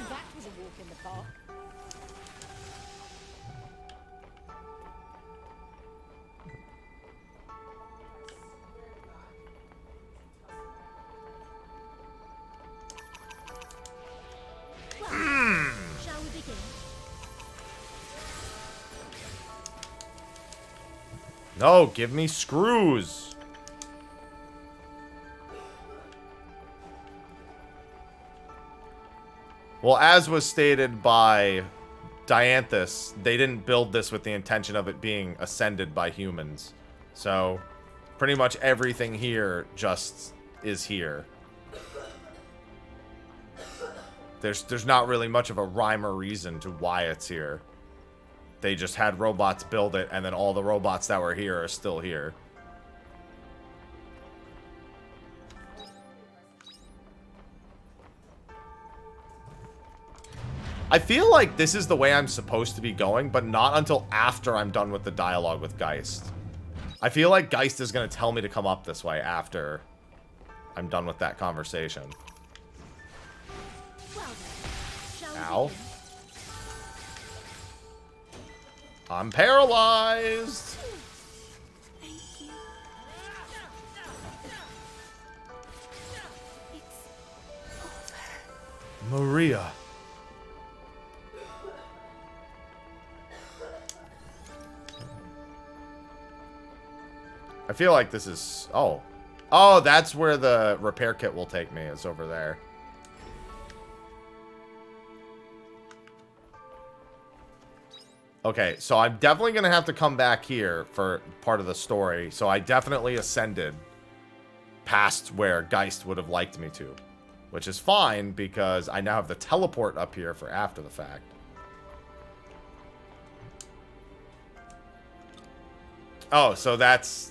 That was a walk in the park. Shall we begin? No, give me screws. Well, as was stated by Dianthus, they didn't build this with the intention of it being ascended by humans. So, pretty much everything here just is here. There's not really much of a rhyme or reason to why it's here. They just had robots build it, and then all the robots that were here are still here. I feel like this is the way I'm supposed to be going, but not until after I'm done with the dialogue with Geist. I feel like Geist is going to tell me to come up this way after I'm done with that conversation. Well then, shall we Ow. begin? I'm paralyzed! Thank you. It's over. Maria. I feel like this is... Oh. Oh, that's where the repair kit will take me. It's over there. Okay, so I'm definitely going to have to come back here for part of the story. So I definitely ascended past where Geist would have liked me to. Which is fine, because I now have the teleport up here for after the fact. Oh, so that's...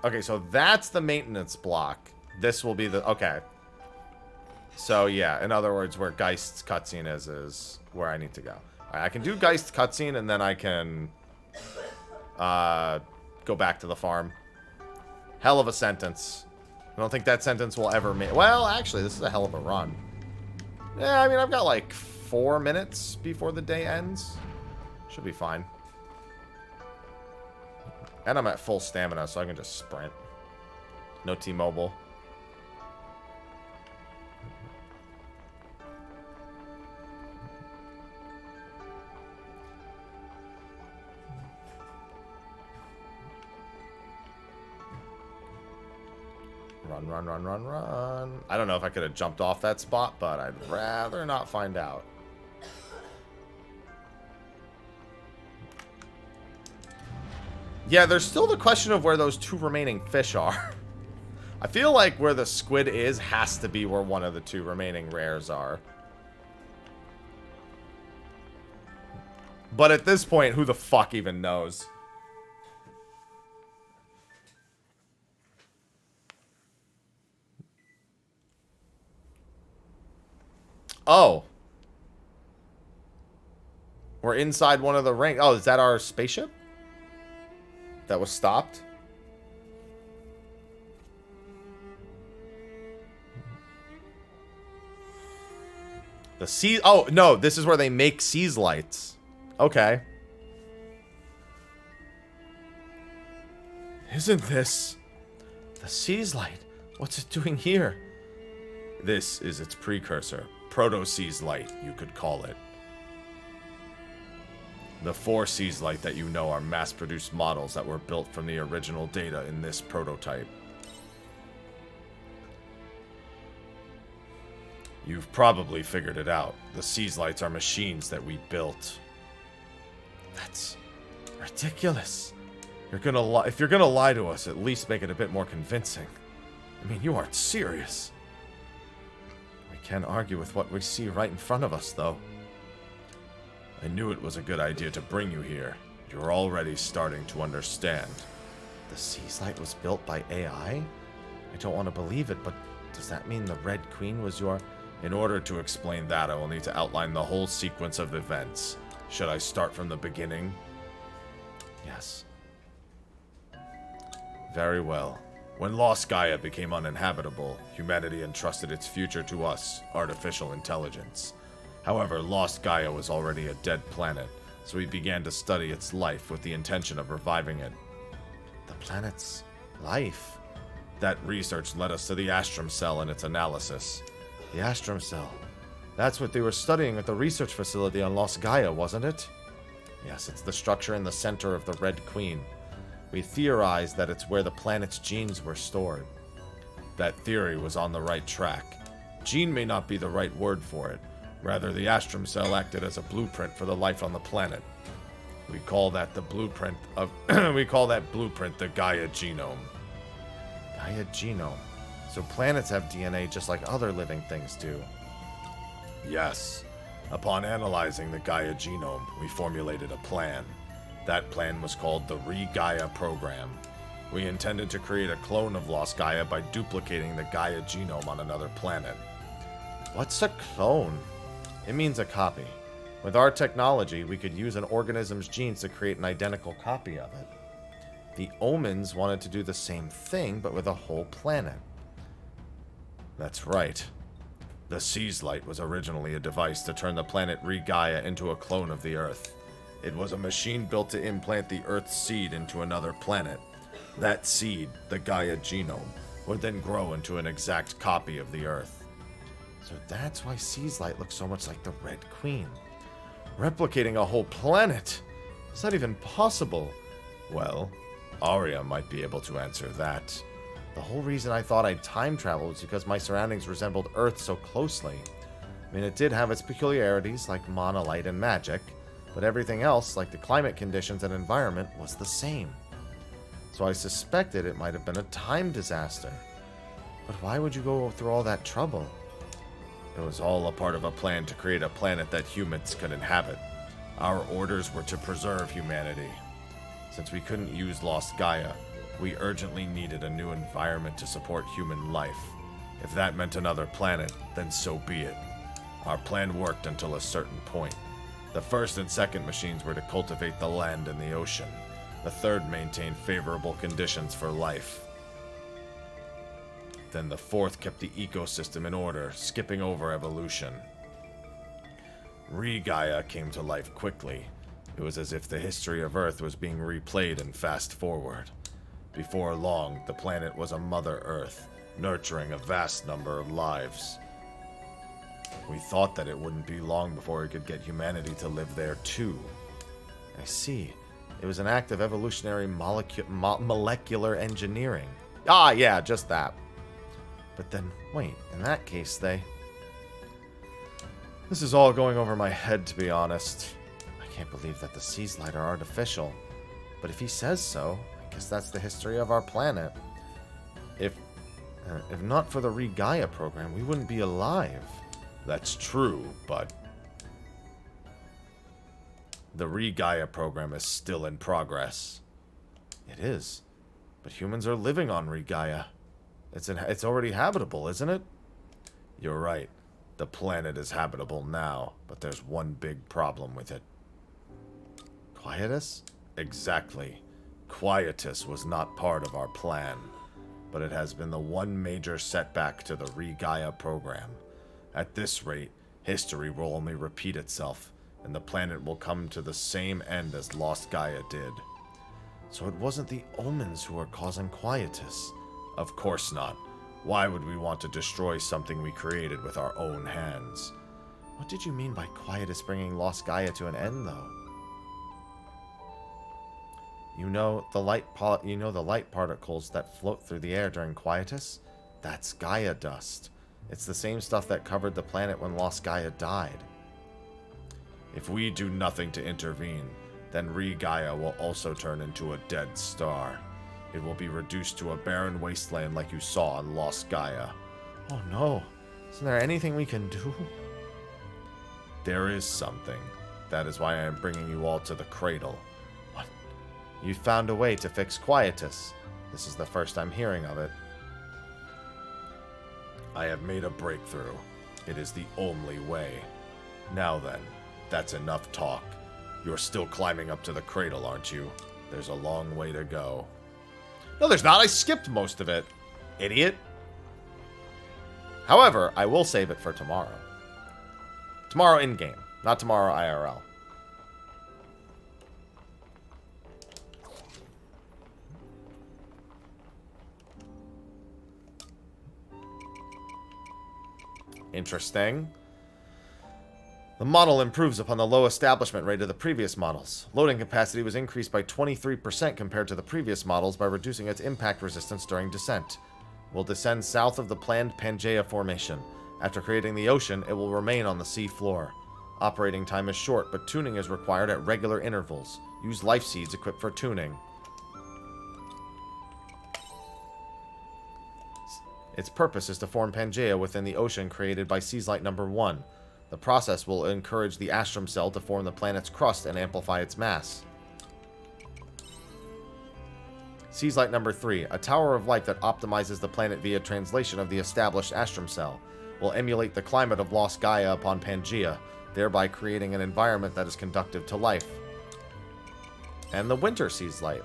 Okay, so that's the maintenance block. This will be the... Okay. So, yeah, in other words, where Geist's cutscene is where I need to go. Alright, I can do Geist's cutscene, and then I can go back to the farm. Hell of a sentence. I don't think that sentence will ever make... Well, actually, this is a hell of a run. Yeah, I mean, I've got like 4 minutes before the day ends. Should be fine. And I'm at full stamina, so I can just sprint. No T-Mobile. Run, run, run, run, run. I don't know if I could have jumped off that spot, but I'd rather not find out. Yeah, there's still the question of where those 2 remaining fish are. I feel like where the squid is has to be where one of the 2 remaining rares are. But at this point, who the fuck even knows? Oh. We're inside one of the rings. Oh, is that our spaceship? That was stopped? The sea... Oh, no. This is where they make Seas lights. Okay. Isn't this... the Seas light? What's it doing here? This is its precursor. Proto-Seas light, you could call it. The 4 Seas light that you know are mass-produced models that were built from the original data in this prototype. You've probably figured it out. The Seas lights are machines that we built. That's ridiculous. If you're gonna lie to us, at least make it a bit more convincing. I mean, you aren't serious. We can't argue with what we see right in front of us, though. I knew it was a good idea to bring you here. You're already starting to understand. The Seas light was built by AI? I don't want to believe it, but does that mean the Red Queen was your... In order to explain that, I will need to outline the whole sequence of events. Should I start from the beginning? Yes. Very well. When Lost Gaia became uninhabitable, humanity entrusted its future to us, artificial intelligence. However, Lost Gaia was already a dead planet, so we began to study its life with the intention of reviving it. The planet's life? That research led us to the Astrum Cell and its analysis. The Astrum Cell. That's what they were studying at the research facility on Lost Gaia, wasn't it? Yes, it's the structure in the center of the Red Queen. We theorized that it's where the planet's genes were stored. That theory was on the right track. Gene may not be the right word for it. Rather, the Astrum Cell acted as a blueprint for the life on the planet. We call that the blueprint of... we call that blueprint the Gaia genome. Gaia genome. So planets have DNA just like other living things do. Yes. Upon analyzing the Gaia genome, we formulated a plan. That plan was called the Re-Gaia program. We intended to create a clone of Lost Gaia by duplicating the Gaia genome on another planet. What's a clone? It means a copy. With our technology, we could use an organism's genes to create an identical copy of it. The Omens wanted to do the same thing, but with a whole planet. That's right. The Seas Light was originally a device to turn the planet Re-Gaia into a clone of the Earth. It was a machine built to implant the Earth's seed into another planet. That seed, the Gaia genome, would then grow into an exact copy of the Earth. So that's why Seas Light looks so much like the Red Queen. Replicating a whole planet? Is that even possible? Well, Arya might be able to answer that. The whole reason I thought I'd time travel was because my surroundings resembled Earth so closely. I mean, it did have its peculiarities, like monolight and magic, but everything else, like the climate conditions and environment, was the same. So I suspected it might have been a time disaster. But why would you go through all that trouble? It was all a part of a plan to create a planet that humans could inhabit. Our orders were to preserve humanity. Since we couldn't use Lost Gaia, we urgently needed a new environment to support human life. If that meant another planet, then so be it. Our plan worked until a certain point. The first and second machines were to cultivate the land and the ocean. The third maintained favorable conditions for life. Then the fourth kept the ecosystem in order, skipping over evolution. Re-Gaia came to life quickly. It was as if the history of Earth was being replayed and fast forward. Before long, the planet was a Mother Earth, nurturing a vast number of lives. We thought that it wouldn't be long before we could get humanity to live there too. I see. It was an act of evolutionary molecular engineering. Ah, yeah, just that. But then, wait, in that case, This is all going over my head, to be honest. I can't believe that the seas light are artificial. But if he says so, I guess that's the history of our planet. If not for the Re-Gaia program, we wouldn't be alive. That's true, but the Re-Gaia program is still in progress. It is. But humans are living on Re-Gaia. It's already habitable, isn't it? You're right. The planet is habitable now, but there's one big problem with it. Quietus? Exactly. Quietus was not part of our plan, but it has been the one major setback to the Re-Gaia program. At this rate, history will only repeat itself, and the planet will come to the same end as Lost Gaia did. So it wasn't the Omens who were causing Quietus. Of course not. Why would we want to destroy something we created with our own hands? What did you mean by Quietus bringing Lost Gaia to an end, though? You know the light particles that float through the air during Quietus? That's Gaia dust. It's the same stuff that covered the planet when Lost Gaia died. If we do nothing to intervene, then Re-Gaia will also turn into a dead star. It will be reduced to a barren wasteland like you saw on Lost Gaia. Oh no. Isn't there anything we can do? There is something. That is why I am bringing you all to the cradle. What? You found a way to fix Quietus. This is the first I'm hearing of it. I have made a breakthrough. It is the only way. Now then, that's enough talk. You're still climbing up to the cradle, aren't you? There's a long way to go. No, there's not. I skipped most of it. Idiot. However, I will save it for tomorrow. Tomorrow in-game, not tomorrow IRL. Interesting. The model improves upon the low establishment rate of the previous models. Loading capacity was increased by 23% compared to the previous models by reducing its impact resistance during descent. We'll descend south of the planned Pangaea formation. After creating the ocean, it will remain on the sea floor. Operating time is short, but tuning is required at regular intervals. Use life seeds equipped for tuning. Its purpose is to form Pangaea within the ocean created by Seaslight number 1. The process will encourage the Astrum Cell to form the planet's crust and amplify its mass. Seaslight number 3, a tower of life that optimizes the planet via translation of the established Astrum Cell, will emulate the climate of Lost Gaia upon Pangaea, thereby creating an environment that is conducive to life. And the Winter Seaslight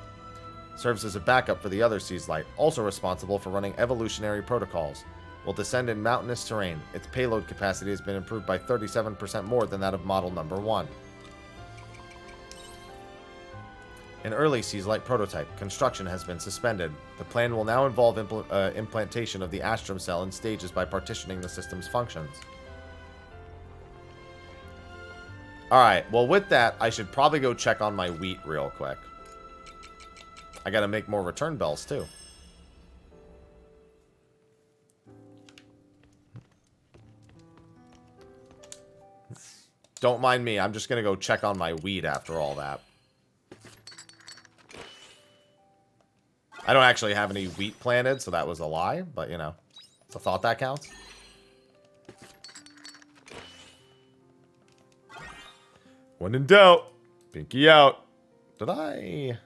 serves as a backup for the other Seaslight, also responsible for running evolutionary protocols. Will descend in mountainous terrain. Its payload capacity has been improved by 37% more than that of model number 1. An early Seaslight prototype. Construction has been suspended. The plan will now involve implantation of the Astrum Cell in stages by partitioning the system's functions. Alright, well with that, I should probably go check on my wheat real quick. I gotta make more return bells too. Don't mind me, I'm just gonna go check on my wheat after all that. I don't actually have any wheat planted, so that was a lie, but you know, it's a thought that counts. When in doubt, pinky out. Did I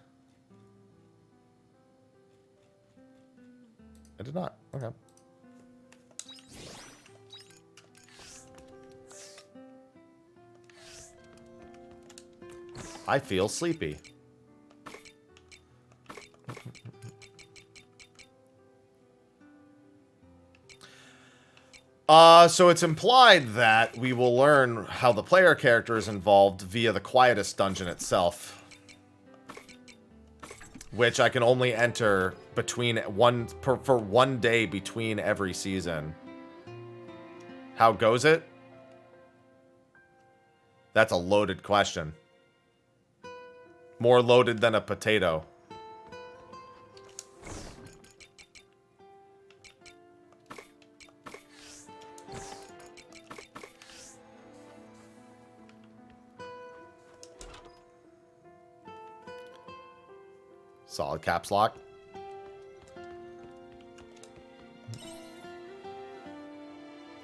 did not. Okay. I feel sleepy. So it's implied that we will learn how the player character is involved via the quietest dungeon itself. Which I can only enter between for 1 day between every season. How goes it? That's a loaded question. More loaded than a potato. Solid caps lock.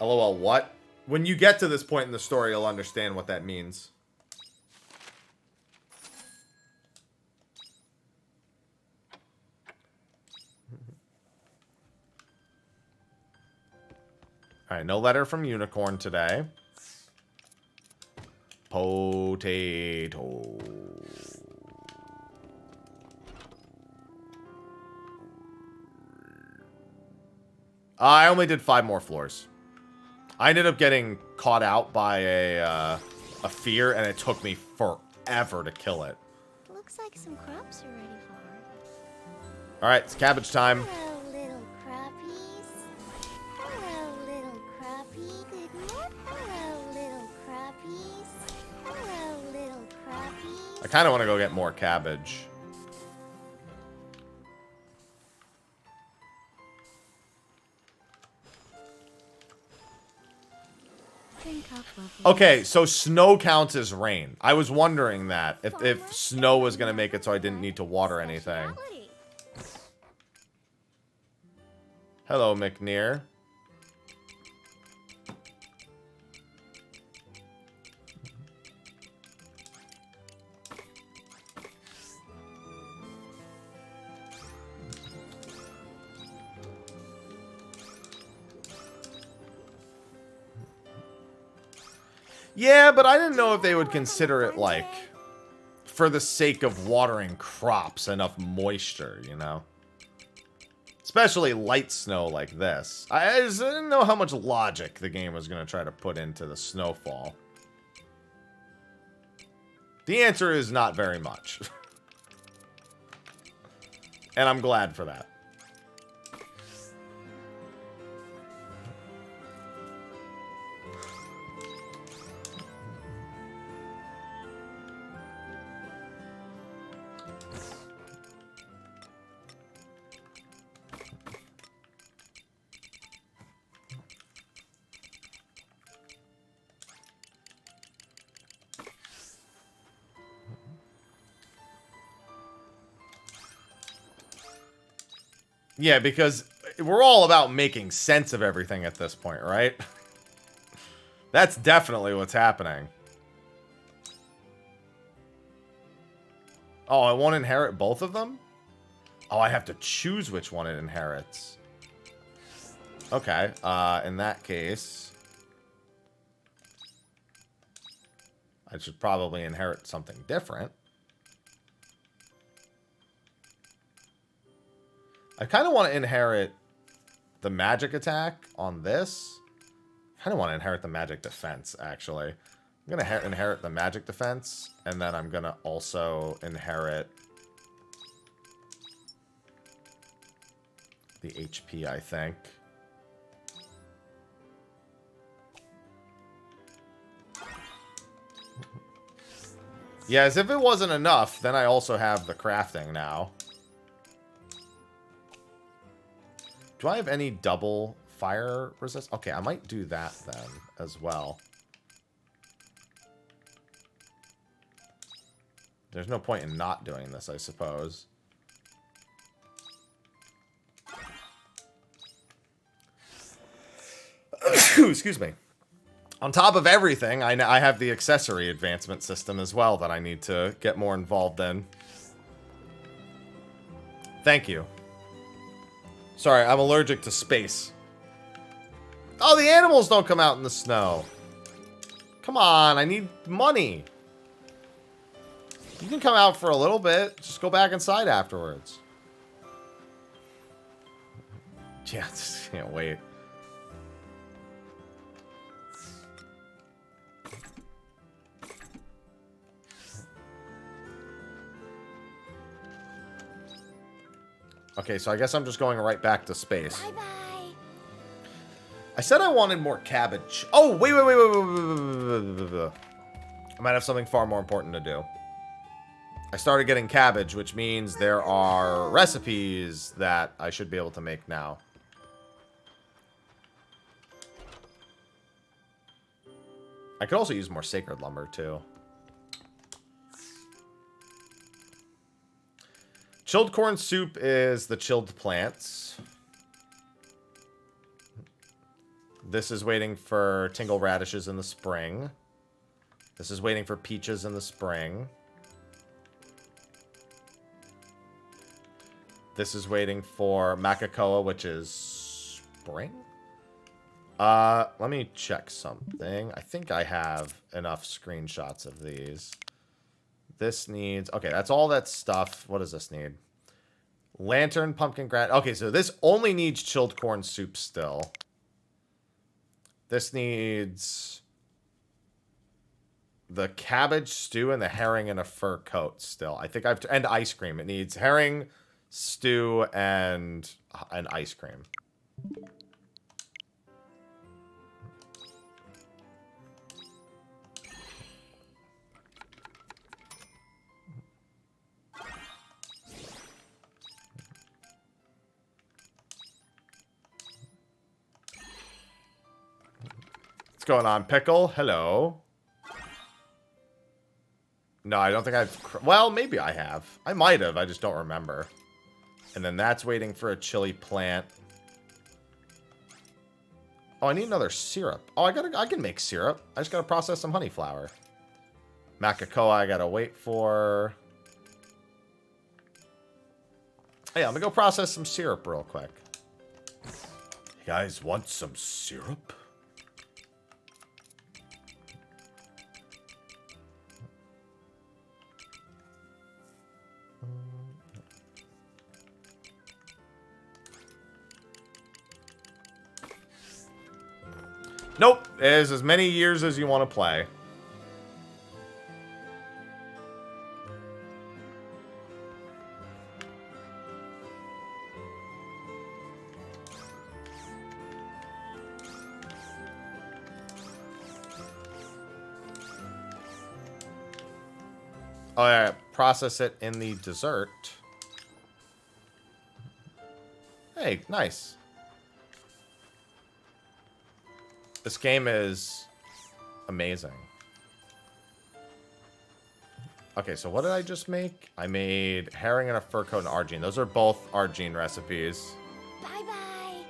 LOL, what? When you get to this point in the story, you'll understand what that means. Alright, no letter from Unicorn today. Potato. I only did 5 more floors. I ended up getting caught out by a fear, and it took me forever to kill it. Looks like some crops are ready for harvest. Alright, it's cabbage time. Hello, little crappies. Hello, little crappie. Good morning. Hello, little crappies. Hello, little crappies. I kind of want to go get more cabbage. Okay, so snow counts as rain. I was wondering that. If snow was going to make it so I didn't need to water anything. Hello, McNear. Yeah, but I didn't know if they would consider it, like, for the sake of watering crops, enough moisture, you know? Especially light snow like this. I just didn't know how much logic the game was going to try to put into the snowfall. The answer is not very much. And I'm glad for that. Yeah, because we're all about making sense of everything at this point, right? That's definitely what's happening. Oh, I won't inherit both of them? Oh, I have to choose which one it inherits. Okay, in that case, I should probably inherit something different. I kind of want to inherit the magic attack on this. I kind of want to inherit the magic defense, actually. I'm going to inherit the magic defense, and then I'm going to also inherit the HP, I think. Yeah, as if it wasn't enough, then I also have the crafting now. Do I have any double fire resist? Okay, I might do that then as well. There's no point in not doing this, I suppose. Excuse me. On top of everything, I have the accessory advancement system as well that I need to get more involved in. Thank you. Sorry, I'm allergic to space. Oh, the animals don't come out in the snow. Come on, I need money. You can come out for a little bit. Just go back inside afterwards. Yeah, just can't wait. Okay, so I guess I'm just going right back to space. Bye-bye. I said I wanted more cabbage. Oh, wait. I might have something far more important to do. I started getting cabbage, which means there are recipes that I should be able to make now. I could also use more sacred lumber, too. Chilled corn soup is the chilled plants. This is waiting for tingle radishes in the spring. This is waiting for peaches in the spring. This is waiting for macacoa, which is spring? Let me check something. I think I have enough screenshots of these. This needs... Okay, that's all that stuff. What does this need? Lantern, pumpkin grass... Okay, so this only needs chilled corn soup still. This needs... the cabbage stew and the herring and a fur coat still. I think I've... And ice cream. It needs herring, stew, and ice cream. What's going on, Pickle? Hello. No, I don't think I've... Well, maybe I have. I might have. I just don't remember. And then that's waiting for a chili plant. Oh, I need another syrup. Oh, I can make syrup. I just gotta process some honey flour. Macacoa I gotta wait for. Hey, I'm gonna go process some syrup real quick. You guys want some syrup? Nope. There's as many years as you want to play. Oh, yeah. Process it in the dessert. Hey, nice. This game is amazing. Okay, so what did I just make? I made herring and a fur coat and Argene. Those are both Argene recipes. Bye-bye.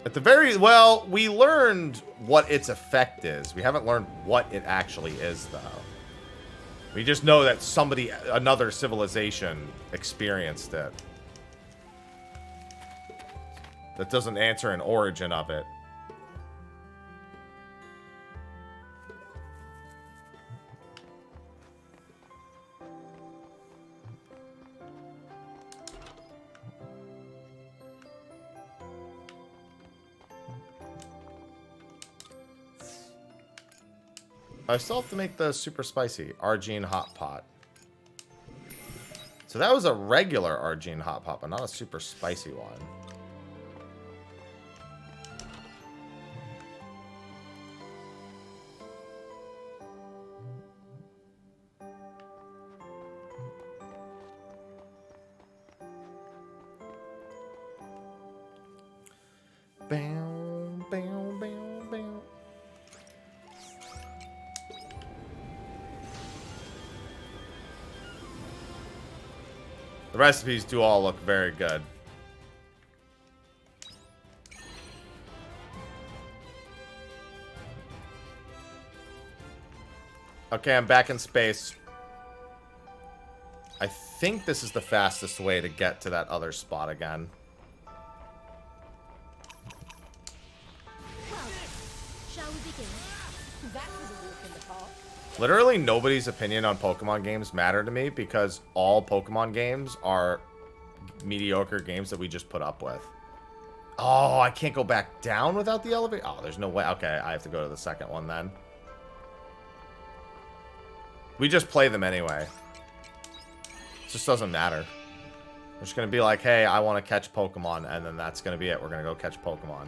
At the very... Well, we learned what its effect is. We haven't learned what it actually is, though. We just know that somebody, another civilization, experienced it. That doesn't answer an origin of it. I still have to make the super spicy Argene hot pot. So that was a regular Argene hot pot, but not a super spicy one. Bam, bam, bam, bam. The recipes do all look very good. Okay, I'm back in space. I think this is the fastest way to get to that other spot again. Well, shall we begin? That was a walk in the park. Literally nobody's opinion on Pokemon games matter to me because all Pokemon games are mediocre games that we just put up with. Oh, I can't go back down without the elevator? Oh, there's no way. Okay, I have to go to the second one then. We just play them anyway. It just doesn't matter. We're just going to be like, hey, I want to catch Pokemon, and then that's going to be it. We're going to go catch Pokemon.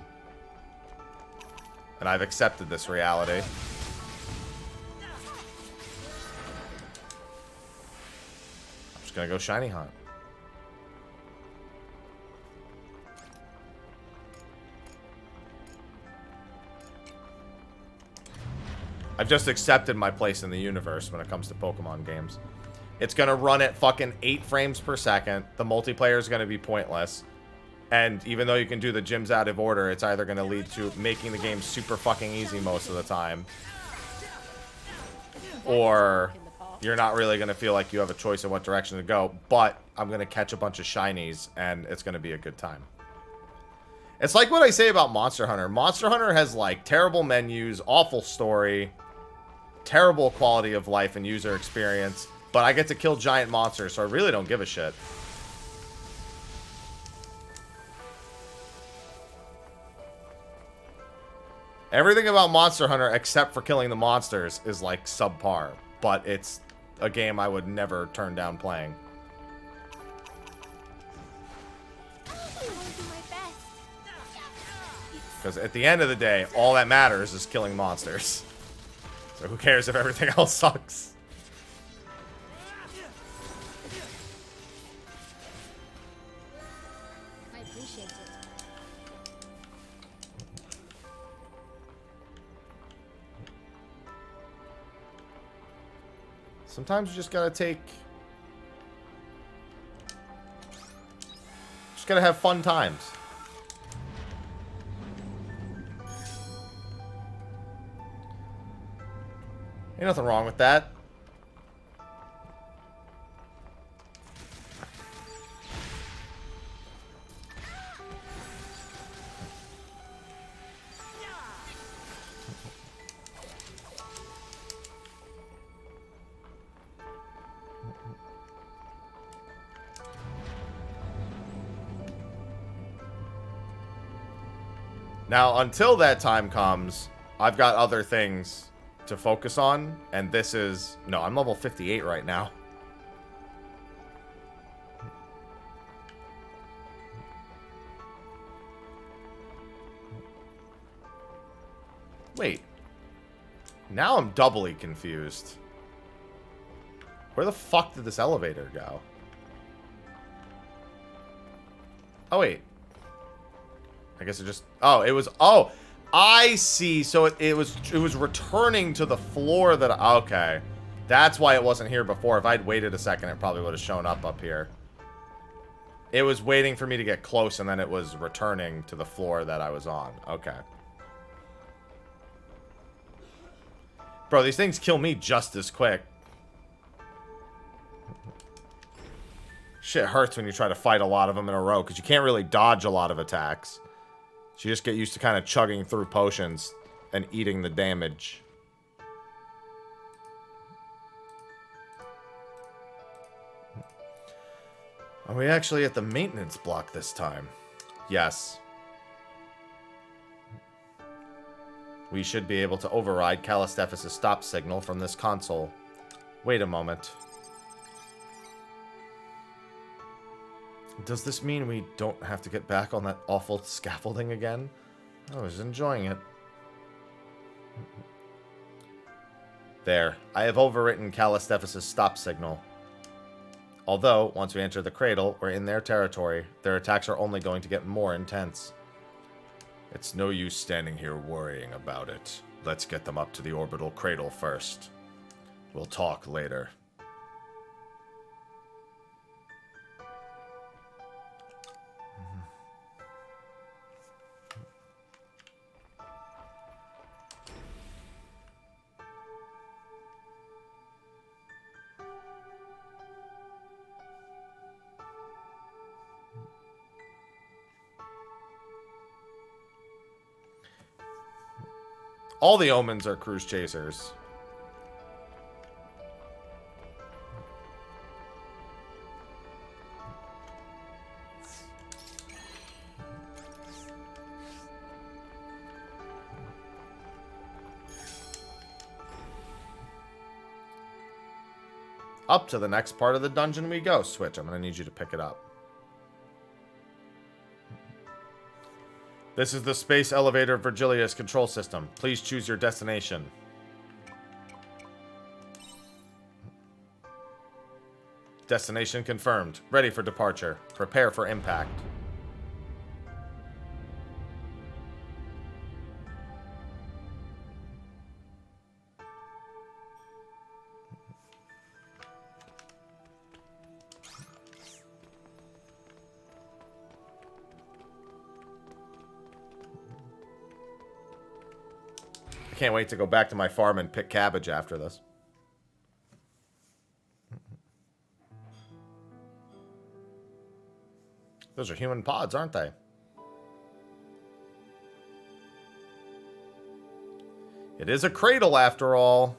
And I've accepted this reality. I'm just going to go shiny hunt. I've just accepted my place in the universe when it comes to Pokemon games. It's going to run at fucking 8 frames per second. The multiplayer is going to be pointless. And even though you can do the gyms out of order, it's either going to lead to making the game super fucking easy most of the time. Or you're not really going to feel like you have a choice of what direction to go. But I'm going to catch a bunch of shinies, and it's going to be a good time. It's like what I say about Monster Hunter. Monster Hunter has, like, terrible menus, awful story, terrible quality of life and user experience, but I get to kill giant monsters, so I really don't give a shit. Everything about Monster Hunter, except for killing the monsters, is, like, subpar, but it's a game I would never turn down playing. I will do my best. Because at the end of the day, all that matters is killing monsters. So who cares if everything else sucks? I appreciate it. Sometimes you just gotta take... Just gotta have fun times. Ain't nothing wrong with that. Now, until that time comes, I've got other things to focus on, and this is... No, I'm level 58 right now. Wait. Now I'm doubly confused. Where the fuck did this elevator go? Oh, wait. I guess it just... Oh, it was... Oh! I see. So it was returning to the floor that... Okay. That's why it wasn't here before. If I'd waited a second, it probably would have shown up here. It was waiting for me to get close, and then it was returning to the floor that I was on. Okay. Bro, these things kill me just as quick. Shit hurts when you try to fight a lot of them in a row, because you can't really dodge a lot of attacks. So you just get used to kind of chugging through potions and eating the damage. Are we actually at the maintenance block this time? Yes. We should be able to override Calistephis's stop signal from this console. Wait a moment. Does this mean we don't have to get back on that awful scaffolding again? I was enjoying it. There. I have overwritten Calistephis's stop signal. Although, once we enter the cradle, we're in their territory. Their attacks are only going to get more intense. It's no use standing here worrying about it. Let's get them up to the orbital cradle first. We'll talk later. All the omens are cruise chasers. Up to the next part of the dungeon we go. Switch, I'm going to need you to pick it up. This is the space elevator Virgilia's control system. Please choose your destination. Destination confirmed. Ready for departure. Prepare for impact. Can't wait to go back to my farm and pick cabbage after this. Those are human pods, aren't they? It is a cradle after all.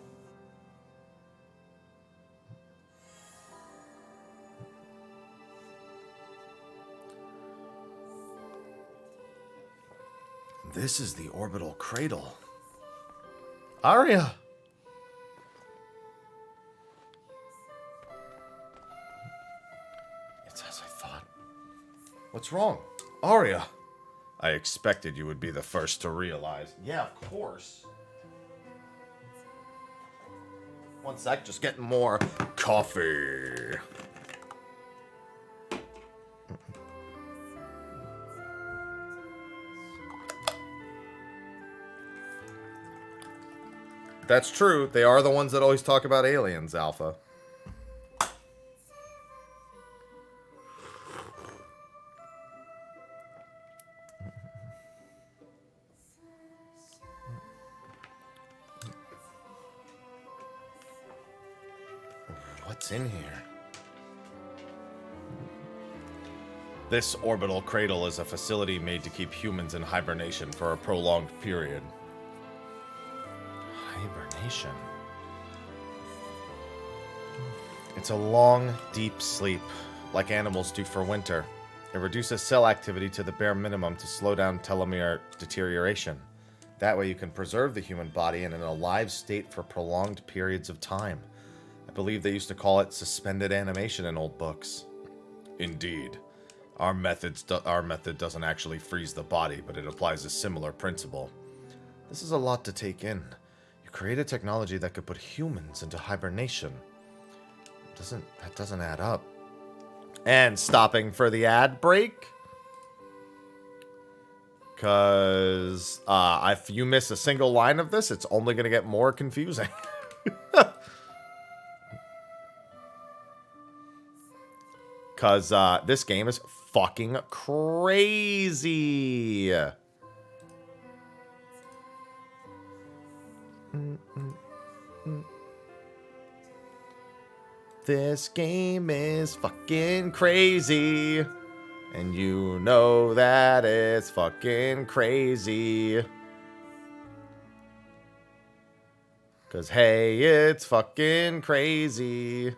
This is the orbital cradle. Aria! It's as I thought. What's wrong? Aria! I expected you would be the first to realize. Yeah, of course. One sec, just getting more coffee. That's true. They are the ones that always talk about aliens, Alpha. What's in here? This orbital cradle is a facility made to keep humans in hibernation for a prolonged period. Hibernation. It's a long, deep sleep, like animals do for winter. It reduces cell activity to the bare minimum to slow down telomere deterioration. That way you can preserve the human body in an alive state for prolonged periods of time. I believe they used to call it suspended animation in old books. Indeed. Our method doesn't actually freeze the body, but it applies a similar principle. This is a lot to take in. Create a technology that could put humans into hibernation. That doesn't add up. And stopping for the ad break. Because if you miss a single line of this, it's only going to get more confusing. Because this game is fucking crazy. This game is fucking crazy. And you know that it's fucking crazy. 'Cause hey, it's fucking crazy.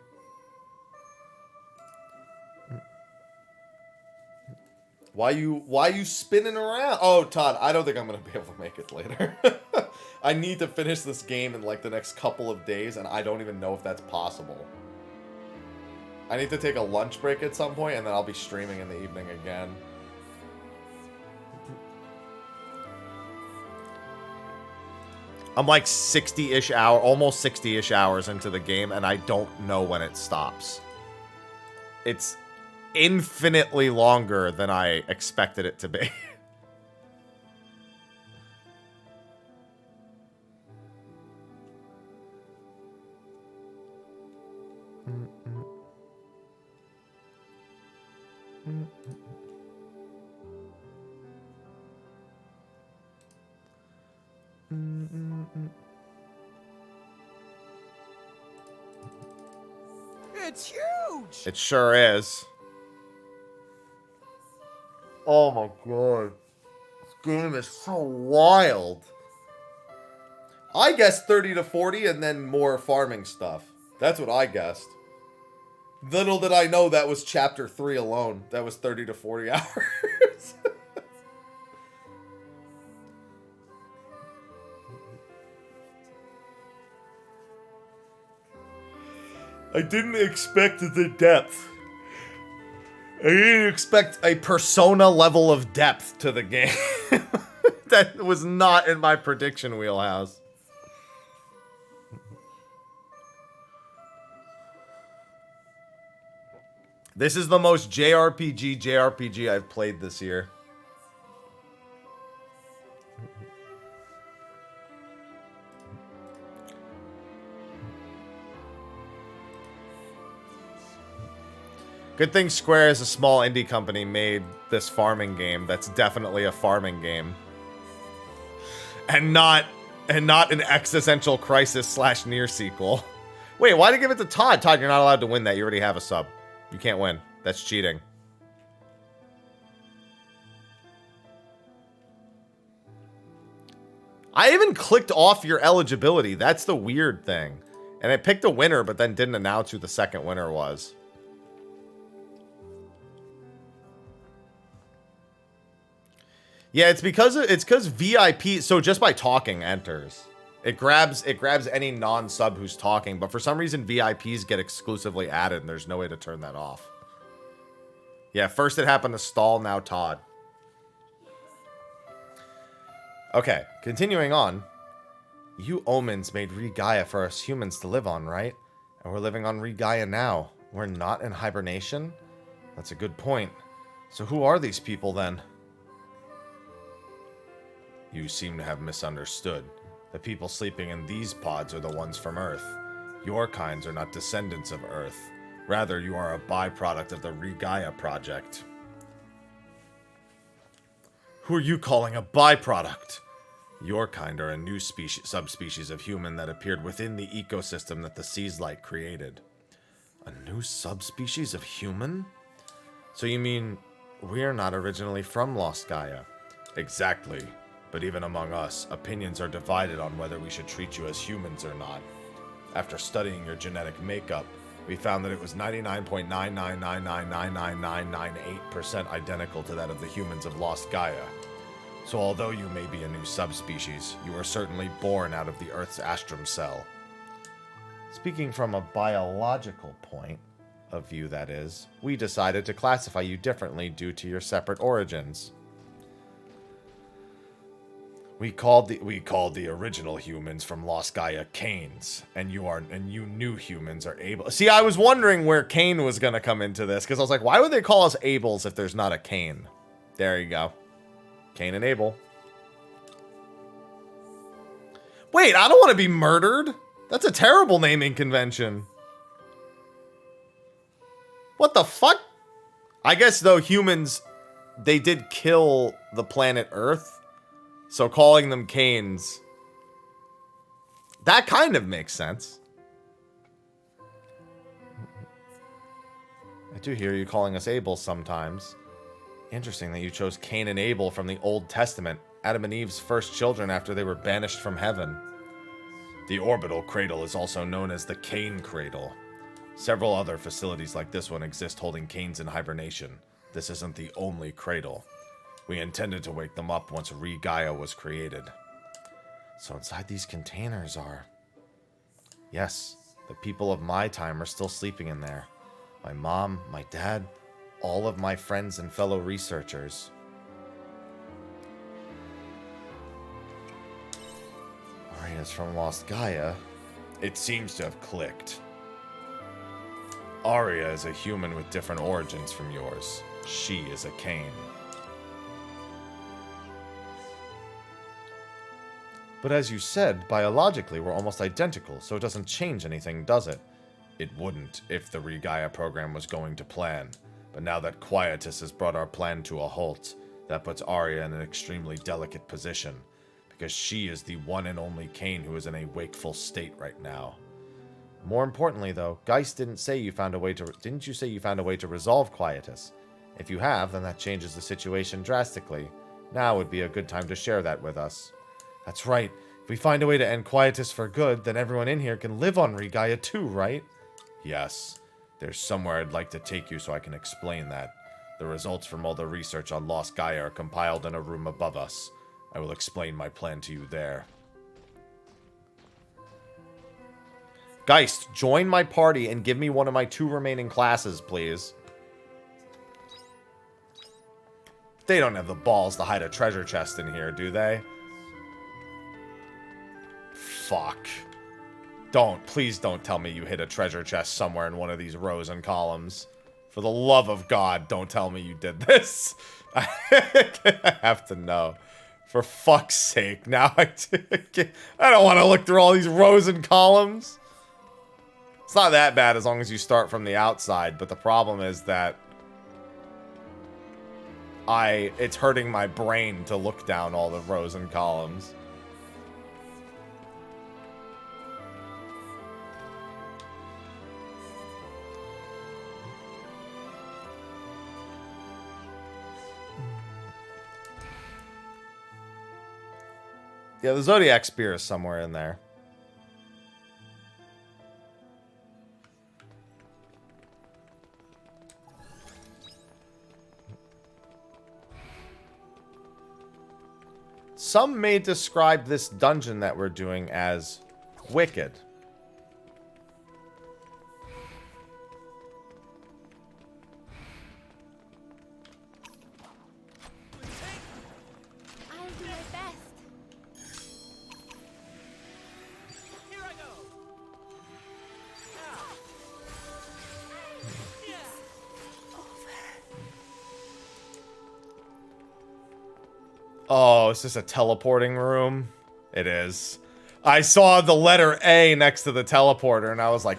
Why you spinning around? Oh, Todd, I don't think I'm going to be able to make it later. I need to finish this game in like the next couple of days, and I don't even know if that's possible. I need to take a lunch break at some point, and then I'll be streaming in the evening again. I'm like 60-ish hour, almost 60-ish hours into the game, and I don't know when it stops. It's infinitely longer than I expected it to be. It's huge! It sure is. Oh my god. This game is so wild. I guessed 30 to 40 and then more farming stuff. That's what I guessed. Little did I know that was chapter 3 alone. That was 30 to 40 hours. I didn't expect the depth. I didn't expect a Persona level of depth to the game. That was not in my prediction wheelhouse. This is the most JRPG I've played this year. Good thing Square, as a small indie company, made this farming game that's definitely a farming game. And not an existential crisis / near sequel. Wait, why did you give it to Todd? Todd, you're not allowed to win that. You already have a sub. You can't win. That's cheating. I even clicked off your eligibility. That's the weird thing. And it picked a winner, but then didn't announce who the second winner was. Yeah, it's because VIP. So just by talking enters, it grabs any non-sub who's talking. But for some reason, VIPs get exclusively added, and there's no way to turn that off. Yeah, first it happened to Stall, now Todd. Okay, continuing on. You omens made Re-Gaia for us humans to live on, right? And we're living on Re-Gaia now. We're not in hibernation? That's a good point. So who are these people then? You seem to have misunderstood. The people sleeping in these pods are the ones from Earth. Your kinds are not descendants of Earth. Rather, you are a byproduct of the Re-Gaia project. Who are you calling a byproduct? Your kind are a new subspecies of human that appeared within the ecosystem that the Sea's Light created. A new subspecies of human? So you mean we're not originally from Lost Gaia? Exactly. But even among us, opinions are divided on whether we should treat you as humans or not. After studying your genetic makeup, we found that it was 99.999999998% identical to that of the humans of Lost Gaia. So although you may be a new subspecies, you are certainly born out of the Earth's astrum cell. Speaking from a biological point of view, that is, we decided to classify you differently due to your separate origins. We called the original humans from Lost Gaia Canes, and you new humans are Able. See, I was wondering where Cain was gonna come into this, because I was like, why would they call us Ables if there's not a Cain? There you go. Cain and Abel. Wait, I don't want to be murdered. That's a terrible naming convention. What the fuck? I guess though humans, they did kill the planet Earth. So calling them Canes, that kind of makes sense. I do hear you calling us Abel sometimes. Interesting that you chose Cain and Abel from the Old Testament, Adam and Eve's first children after they were banished from heaven. The orbital cradle is also known as the Cain Cradle. Several other facilities like this one exist holding Cains in hibernation. This isn't the only cradle. We intended to wake them up once Re-Gaia was created. So inside these containers are... Yes, the people of my time are still sleeping in there. My mom, my dad, all of my friends and fellow researchers. Aria's from Lost Gaia. It seems to have clicked. Aria is a human with different origins from yours. She is a Cain. But as you said, biologically we're almost identical, so it doesn't change anything, does it? It wouldn't if the Re-Gaia program was going to plan. But now that Quietus has brought our plan to a halt, that puts Aria in an extremely delicate position. Because she is the one and only Cain who is in a wakeful state right now. More importantly though, Geist didn't say you found a way to... Didn't you say you found a way to resolve Quietus? If you have, then that changes the situation drastically. Now would be a good time to share that with us. That's right. If we find a way to end quietus for good, then everyone in here can live on Regaia too, right? Yes. There's somewhere I'd like to take you so I can explain that. The results from all the research on Lost Gaia are compiled in a room above us. I will explain my plan to you there. Geist, join my party and give me one of my 2 remaining classes, please. They don't have the balls to hide a treasure chest in here, do they? Fuck. Please don't tell me you hid a treasure chest somewhere in one of these rows and columns. For the love of God, don't tell me you did this. I have to know. For fuck's sake, now I don't want to look through all these rows and columns. It's not that bad as long as you start from the outside, but the problem is that it's hurting my brain to look down all the rows and columns. Yeah, the Zodiac Spear is somewhere in there. Some may describe this dungeon that we're doing as wicked. I'll do my best. Here I go. Oh, is this a teleporting room? It is. I saw the letter A next to the teleporter, and I was like,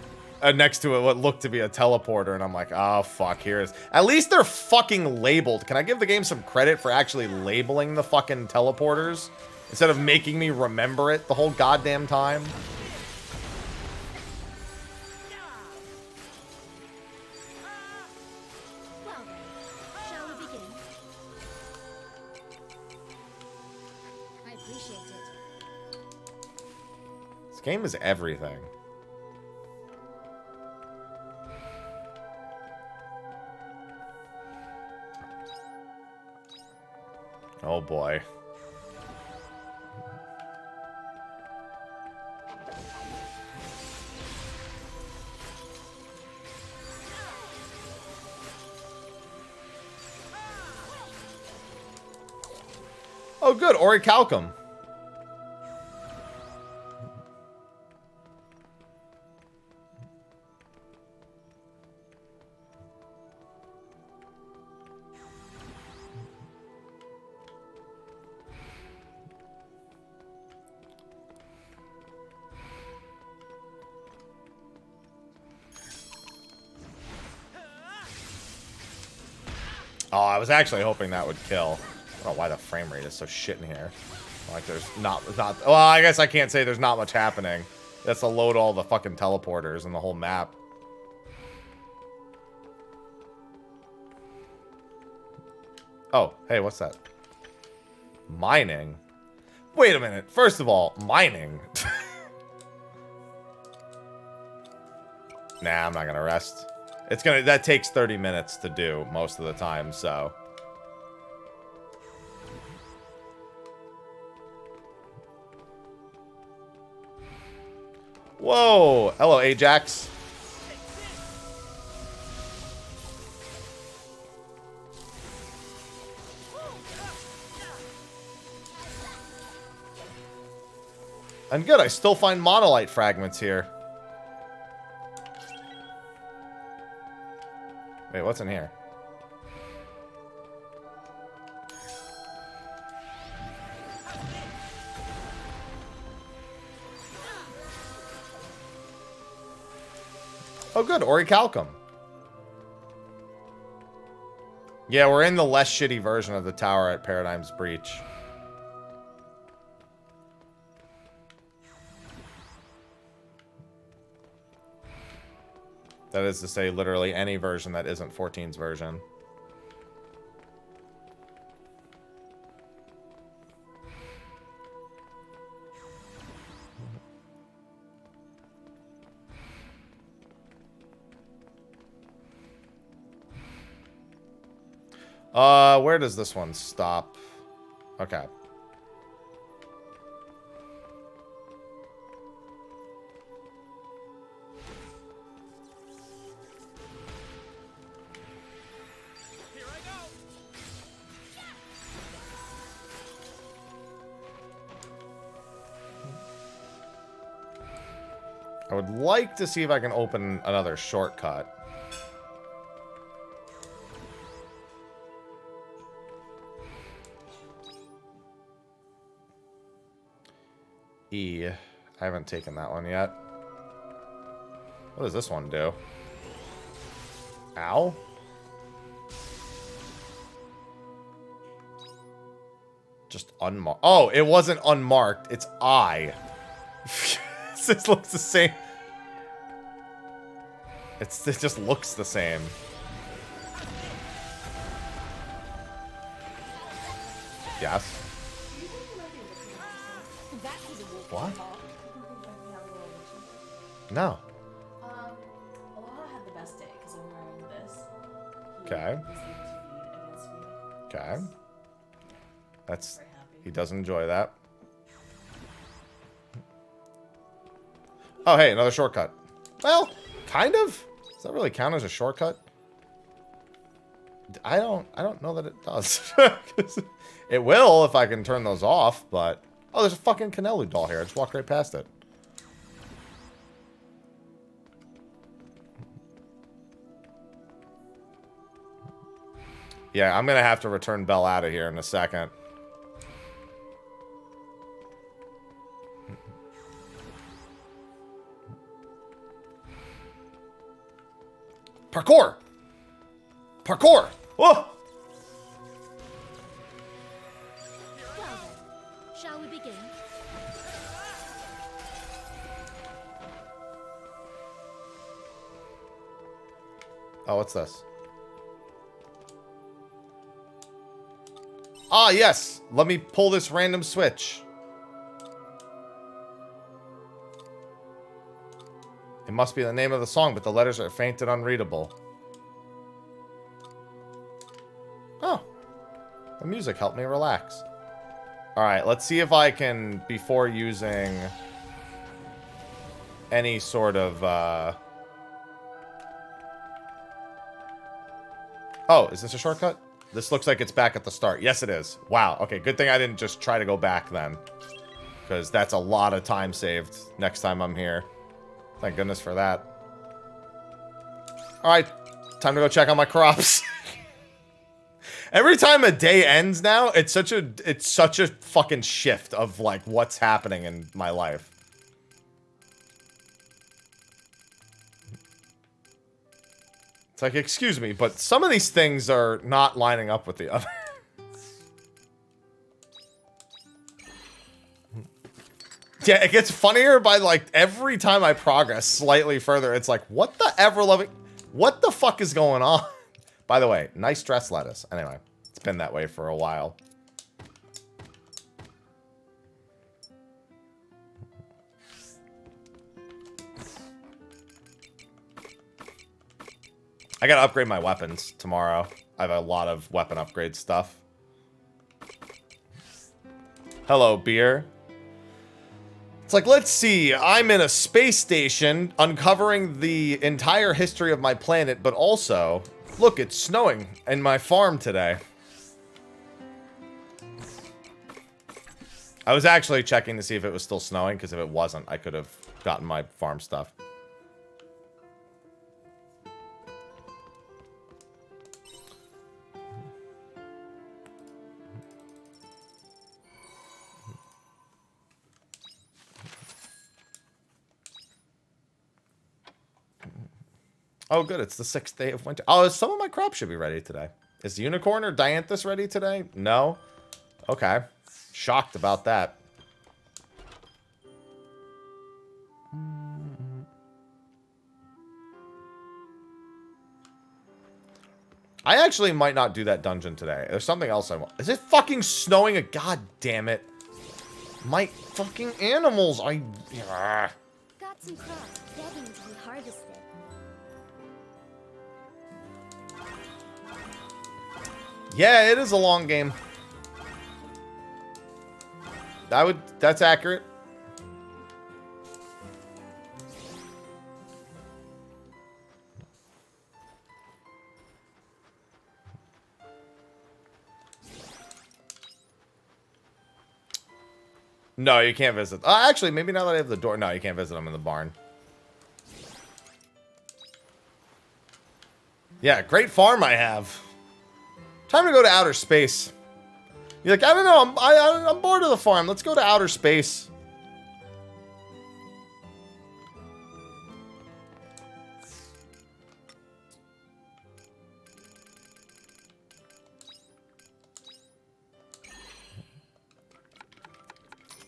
next to it, what looked to be a teleporter, and I'm like, oh, fuck, here it is. At least they're fucking labeled. Can I give the game some credit for actually labeling the fucking teleporters? Instead of making me remember it the whole goddamn time? Well then, shall we begin? I appreciate it. This game is everything. Oh boy. Oh good, Orichalcum. Oh, I was actually hoping that would kill. I don't know why the frame rate is so shit in here. Like, there's not... Well, I guess I can't say there's not much happening. That's to load all the fucking teleporters and the whole map. Oh, hey, what's that? Mining? Wait a minute. First of all, mining. Nah, I'm not gonna rest. That takes 30 minutes to do most of the time, so. Whoa! Hello, Ajax. And good, I still find monolite fragments here. Wait, what's in here? Oh good, Orichalcum. Yeah, we're in the less shitty version of the tower at Paradigm's Breach. That is to say, literally any version that isn't 14's version. Where does this one stop? Okay. I would like to see if I can open another shortcut. E. I haven't taken that one yet. What does this one do? Ow. Just unmarked. Oh, it wasn't unmarked. It's I. This looks the same. It just looks the same. Yes. What? No. Ola had the best day because I'm wearing this. Okay. Okay. That's. He does enjoy that. Oh, hey, another shortcut. Well, kind of. Does that really count as a shortcut? I don't know that it does. It will if I can turn those off, but... Oh, there's a fucking Canelu doll here. I just walked right past it. Yeah, I'm gonna have to return Belle out of here in a second. Parkour! Parkour! Oh! Well then, shall we begin? Oh, what's this? Ah, yes! Let me pull this random switch. It must be the name of the song, but the letters are faint and unreadable. Oh. The music helped me relax. Alright, let's see if I can, before using any sort of, Oh, is this a shortcut? This looks like it's back at the start. Yes, it is. Wow. Okay, good thing I didn't just try to go back then. Because that's a lot of time saved next time I'm here. Thank goodness for that. Alright, time to go check on my crops. Every time a day ends now, it's such a fucking shift of like what's happening in my life. It's like, excuse me, but some of these things are not lining up with the other. Yeah, it gets funnier by, like, every time I progress slightly further, it's like, what the ever-loving... What the fuck is going on? By the way, nice dress lettuce. Anyway, it's been that way for a while. I gotta upgrade my weapons tomorrow. I have a lot of weapon upgrade stuff. Hello, beer. It's like, let's see, I'm in a space station uncovering the entire history of my planet, but also, look, it's snowing in my farm today. I was actually checking to see if it was still snowing, because if it wasn't, I could have gotten my farm stuff. Oh, good. It's the 6th day of winter. Oh, some of my crops should be ready today. Is Unicorn or Dianthus ready today? No? Okay. Shocked about that. I actually might not do that dungeon today. There's something else I want. Is it fucking snowing? God damn it. My fucking animals. Got some crops begging to be harvested. Yeah, it is a long game. That's accurate. No, you can't visit. Actually, maybe now that I have the door. No, you can't visit them in the barn. Yeah, great farm I have. Time to go to outer space. You're like, I don't know, I'm bored of the farm. Let's go to outer space.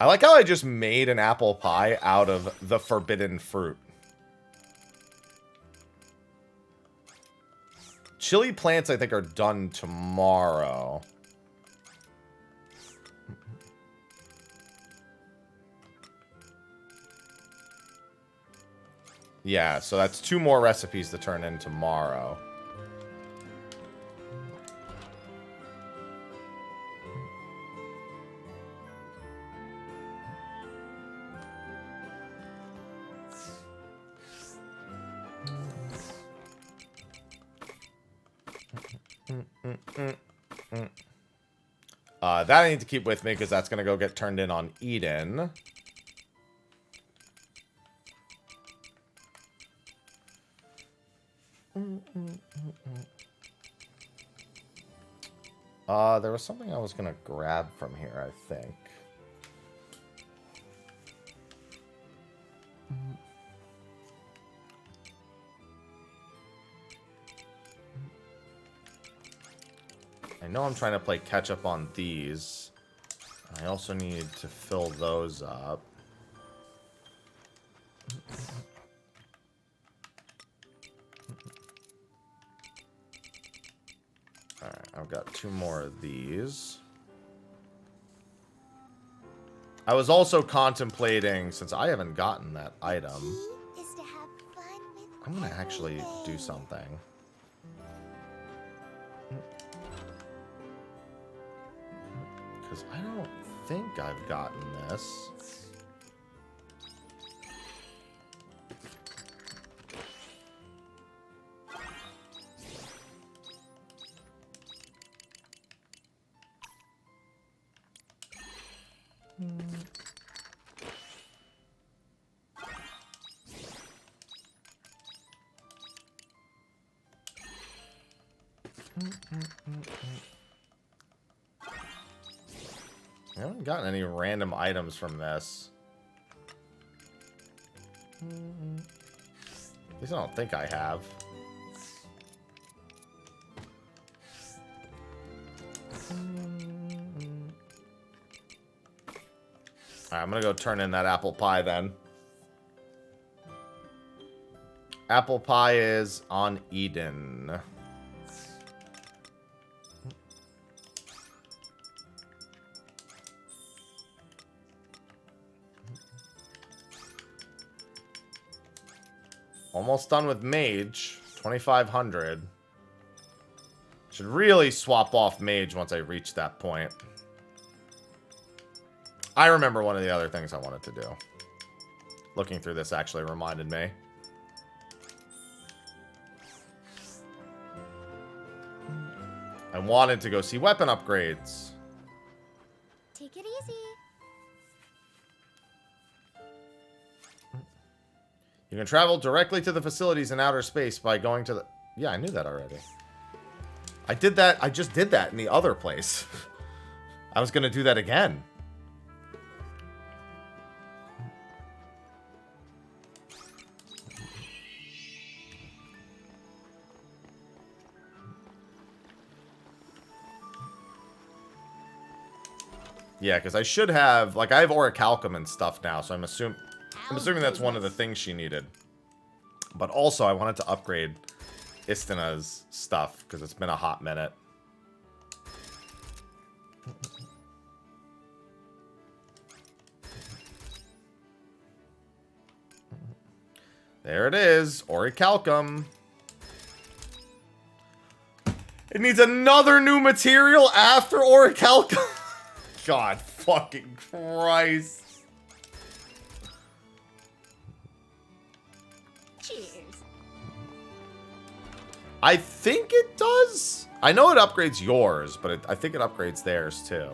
I like how I just made an apple pie out of the forbidden fruit. Chili plants, I think, are done tomorrow. Yeah, so that's 2 more recipes to turn in tomorrow. That I need to keep with me because that's going to go get turned in on Eden. There was something I was going to grab from here, I think. I know I'm trying to play catch up on these. I also need to fill those up. Alright, I've got 2 more of these. I was also contemplating, since I haven't gotten that item, Key is to have fun with I'm gonna actually do everything. something. Because I don't think I've gotten this. I haven't gotten any random items from this. At least I don't think I have. Alright, I'm gonna go turn in that apple pie then. Apple pie is on Eden. Almost done with Mage. 2,500. Should really swap off Mage once I reach that point. I remember one of the other things I wanted to do. Looking through this actually reminded me. I wanted to go see weapon upgrades. Take it easy. You can travel directly to the facilities in outer space by going to the... Yeah, I knew that already. I did that. I just did that in the other place. I was going to do that again. Yeah, because I should have... Like, I have orichalcum and stuff now, so I'm assuming that's one of the things she needed. But also, I wanted to upgrade Istina's stuff, because it's been a hot minute. There it is, orichalcum. It needs another new material after orichalcum. God fucking Christ. Cheers. I think it does. I know it upgrades yours, but I think it upgrades theirs too.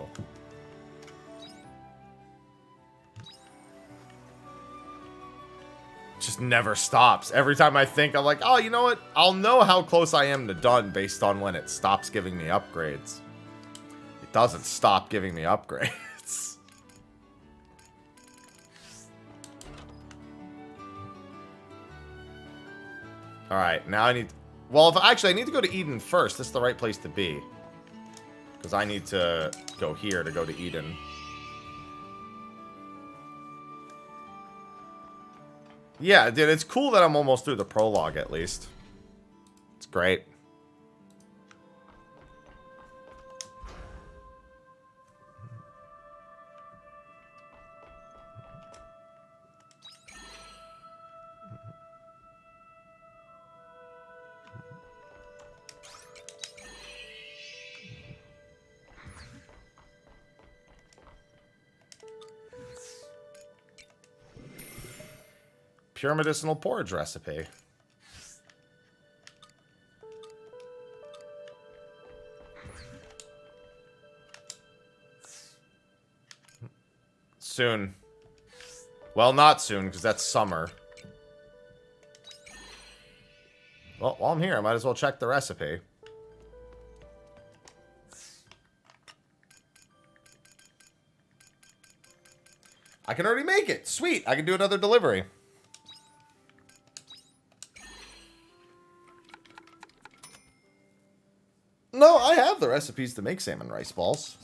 Just never stops. Every time I think, I'm like, oh, you know what? I'll know how close I am to done based on when it stops giving me upgrades. It doesn't stop giving me upgrades. Alright, now I need... Well, actually, I need to go to Eden first. This is the right place to be. Because I need to go here to go to Eden. Yeah, dude, it's cool that I'm almost through the prologue, at least. It's great. Pure medicinal porridge recipe. Soon. Well, not soon, because that's summer. Well, while I'm here, I might as well check the recipe. I can already make it. Sweet. I can do another delivery. No, I have the recipes to make salmon rice balls.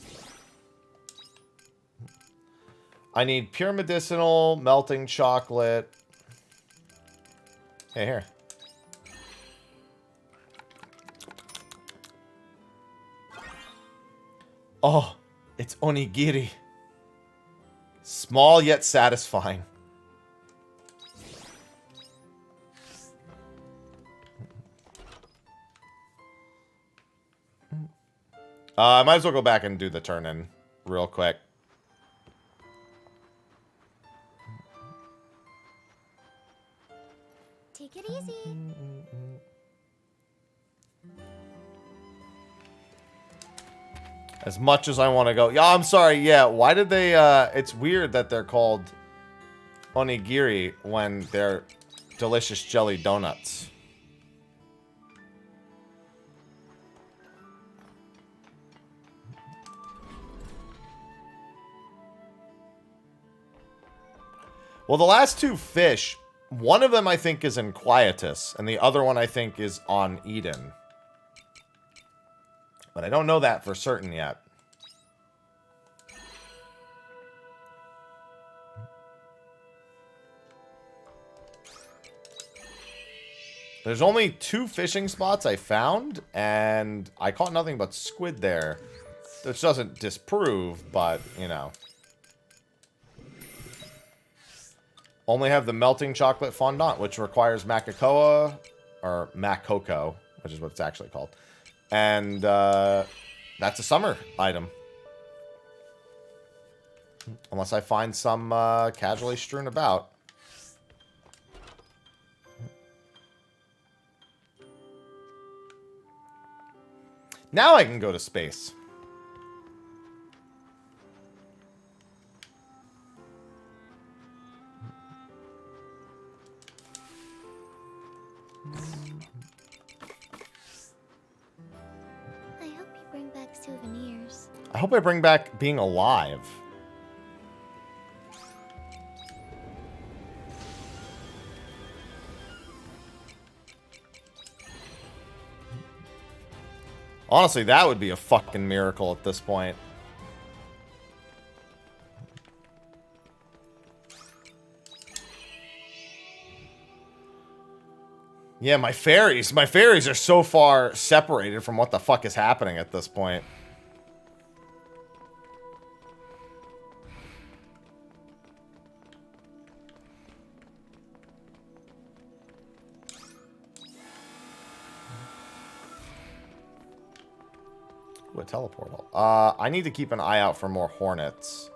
I need pure medicinal, melting chocolate. Hey, here. Oh, it's onigiri. Small yet satisfying. I might as well go back and do the turn-in real quick. Take it easy. As much as I want to go. Yeah, I'm sorry. Yeah, why did they... it's weird that they're called onigiri when they're delicious jelly donuts. Well, the last two fish, one of them I think is in Quietus, and the other one I think is on Eden. But I don't know that for certain yet. There's only 2 fishing spots I found, and I caught nothing but squid there. Which doesn't disprove, but, you know. Only have the melting chocolate fondant, which requires macacoa, or maccoco, which is what it's actually called. And that's a summer item. Unless I find some casually strewn about. Now I can go to space. I hope you bring back souvenirs. I hope I bring back being alive. Honestly, that would be a fucking miracle at this point. Yeah, my fairies are so far separated from what the fuck is happening at this point. Ooh, a teleportal. I need to keep an eye out for more hornets.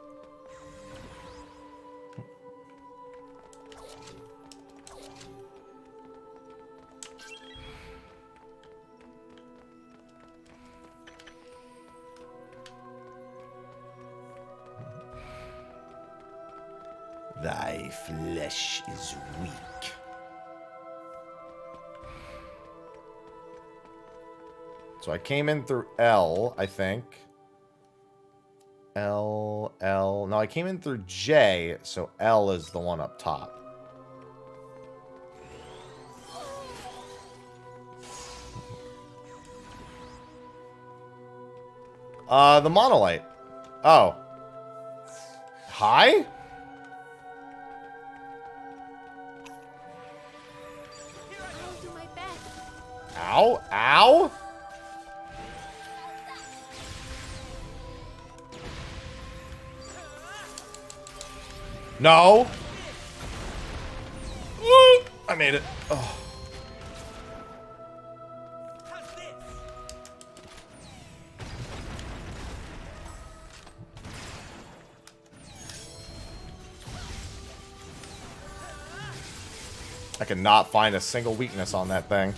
Thy flesh is weak. So I came in through L, I think. L. No, I came in through J, so L is the one up top. The monolite. Oh. Hi? I'll do my best. Ow, ow. No. Woo! I made it. Oh. I cannot find a single weakness on that thing.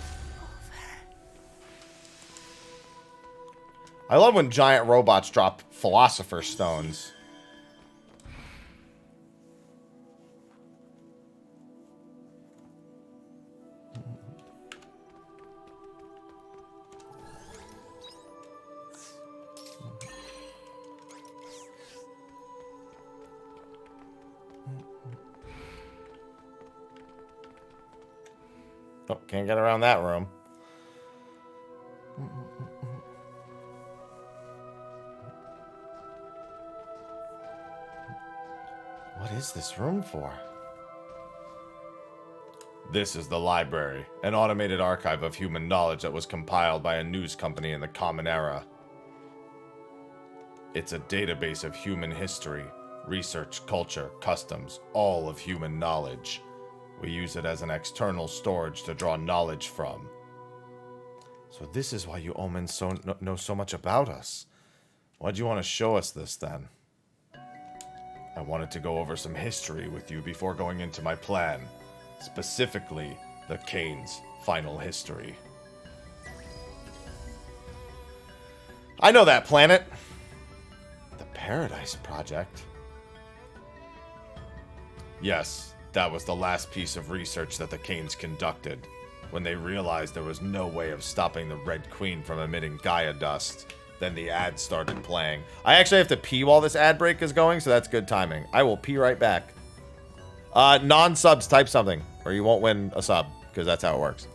I love when giant robots drop Philosopher's Stones. Oh, can't get around that room. What is this room for? This is the library, an automated archive of human knowledge that was compiled by a news company in the Common Era. It's a database of human history, research, culture, customs, all of human knowledge. We use it as an external storage to draw knowledge from. So this is why you omens know so much about us. Why'd you want to show us this then? I wanted to go over some history with you before going into my plan. Specifically, the Kane's final history. I know that planet. The Paradise Project. Yes, that was the last piece of research that the Kanes conducted, when they realized there was no way of stopping the Red Queen from emitting Gaia dust. Then the ad started playing. I actually have to pee while this ad break is going, so that's good timing. I will pee right back. Non-subs, type something, or you won't win a sub, because that's how it works.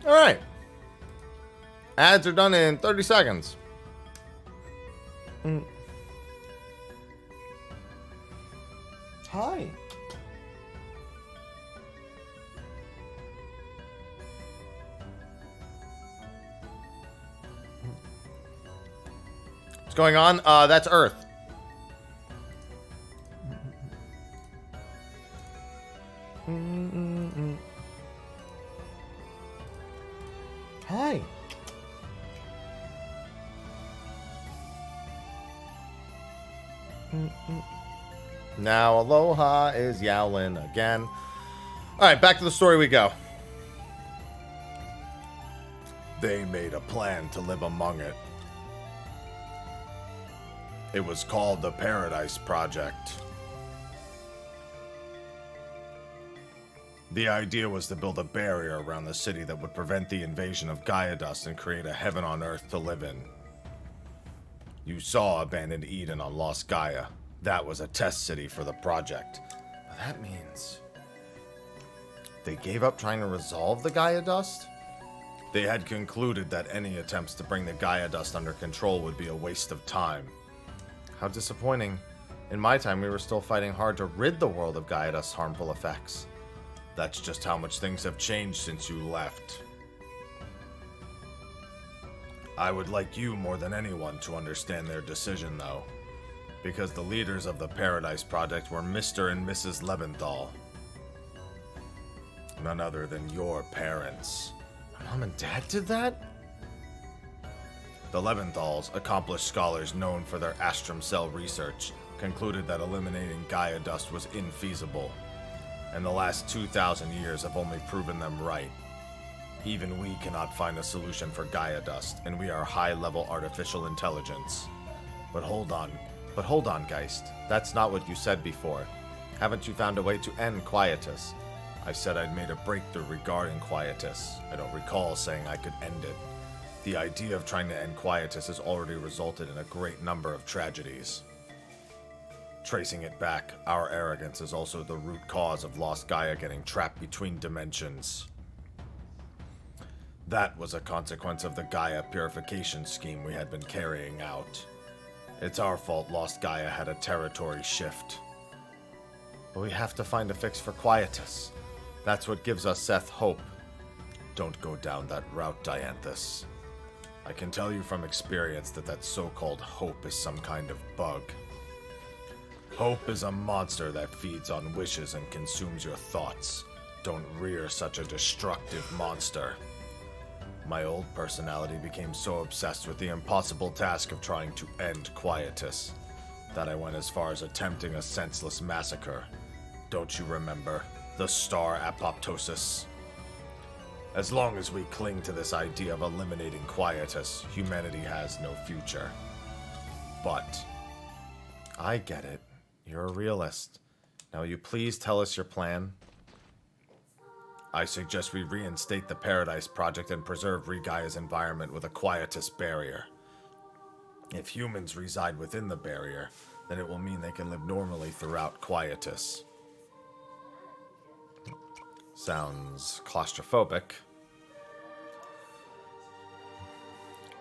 Alright. Ads are done in 30 seconds. Hi. What's going on? That's Earth. Hi. Now Aloha is yowling again. Alright, back to the story we go. They made a plan to live among it. It was called the Paradise Project. The idea was to build a barrier around the city that would prevent the invasion of Gaia dust and create a heaven on Earth to live in. You saw Abandoned Eden on Lost Gaia. That was a test city for the project. But that means they gave up trying to resolve the Gaia dust? They had concluded that any attempts to bring the Gaia dust under control would be a waste of time. How disappointing. In my time, we were still fighting hard to rid the world of Gaia dust's harmful effects. That's just how much things have changed since you left. I would like you more than anyone to understand their decision, though. Because the leaders of the Paradise Project were Mr. and Mrs. Leventhal. None other than your parents. My mom and dad did that? The Leventhals, accomplished scholars known for their Astrum Cell research, concluded that eliminating Gaia dust was infeasible. And the last 2,000 years have only proven them right. Even we cannot find a solution for Gaia dust, and we are high-level artificial intelligence. But hold on, Geist. That's not what you said before. Haven't you found a way to end Quietus? I said I'd made a breakthrough regarding Quietus. I don't recall saying I could end it. The idea of trying to end Quietus has already resulted in a great number of tragedies. Tracing it back, our arrogance is also the root cause of Lost Gaia getting trapped between dimensions. That was a consequence of the Gaia purification scheme we had been carrying out. It's our fault Lost Gaia had a territory shift. But we have to find a fix for Quietus. That's what gives us Seth hope. Don't go down that route, Dianthus. I can tell you from experience that so-called hope is some kind of bug. Hope is a monster that feeds on wishes and consumes your thoughts. Don't rear such a destructive monster. My old personality became so obsessed with the impossible task of trying to end Quietus that I went as far as attempting a senseless massacre. Don't you remember? The Star Apoptosis. As long as we cling to this idea of eliminating Quietus, humanity has no future. But I get it. You're a realist. Now will you please tell us your plan? I suggest we reinstate the Paradise Project and preserve Regaia's environment with a Quietus barrier. If humans reside within the barrier, then it will mean they can live normally throughout Quietus. Sounds claustrophobic.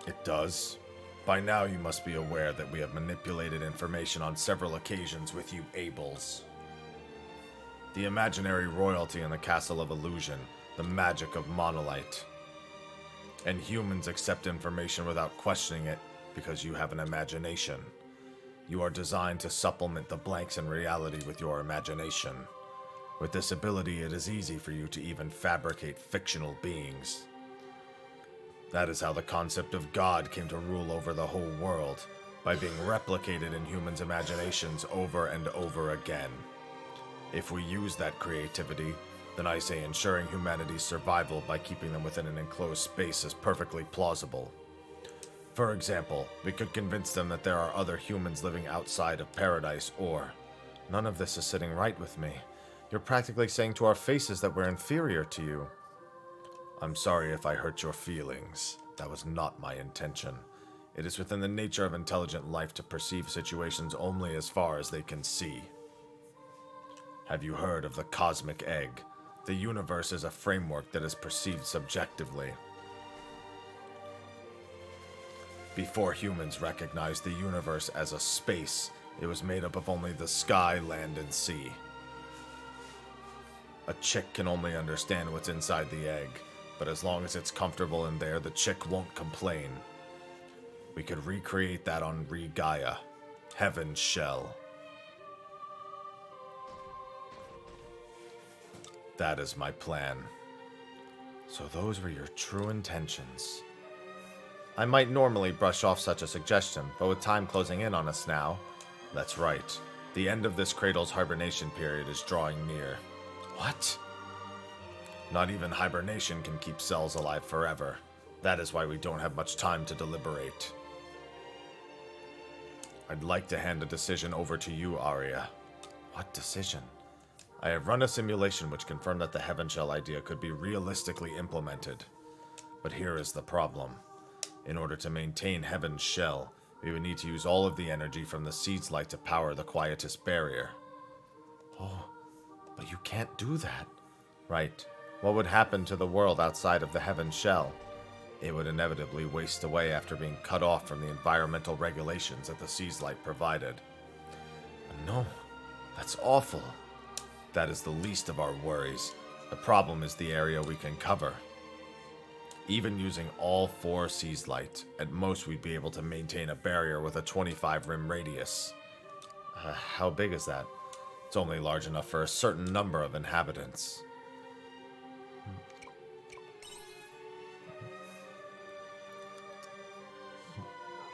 It does. By now you must be aware that we have manipulated information on several occasions with you Abels. The imaginary royalty in the Castle of Illusion, the magic of Monolite. And humans accept information without questioning it because you have an imagination. You are designed to supplement the blanks in reality with your imagination. With this ability, it is easy for you to even fabricate fictional beings. That is how the concept of God came to rule over the whole world, by being replicated in humans' imaginations over and over again. If we use that creativity, then I say ensuring humanity's survival by keeping them within an enclosed space is perfectly plausible. For example, we could convince them that there are other humans living outside of paradise, or none of this is sitting right with me. You're practically saying to our faces that we're inferior to you. I'm sorry if I hurt your feelings. That was not my intention. It is within the nature of intelligent life to perceive situations only as far as they can see. Have you heard of the cosmic egg? The universe is a framework that is perceived subjectively. Before humans recognized the universe as a space, it was made up of only the sky, land, and sea. A chick can only understand what's inside the egg, but as long as it's comfortable in there, the chick won't complain. We could recreate that on Re-Gaia, Heaven's Shell. That is my plan. So those were your true intentions. I might normally brush off such a suggestion, but with time closing in on us now, that's right. The end of this cradle's hibernation period is drawing near. What? Not even hibernation can keep cells alive forever. That is why we don't have much time to deliberate. I'd like to hand a decision over to you, Arya. What decision? I have run a simulation which confirmed that the Heaven Shell idea could be realistically implemented. But here is the problem. In order to maintain Heaven's Shell, we would need to use all of the energy from the Seed's light to power the Quietus Barrier. Oh, but you can't do that. Right. What would happen to the world outside of the Heaven's Shell? It would inevitably waste away after being cut off from the environmental regulations that the Seed's light provided. No, that's awful. That is the least of our worries. The problem is the area we can cover. Even using all 4 Seas Light, at most we'd be able to maintain a barrier with a 25 rim radius. How big is that? It's only large enough for a certain number of inhabitants.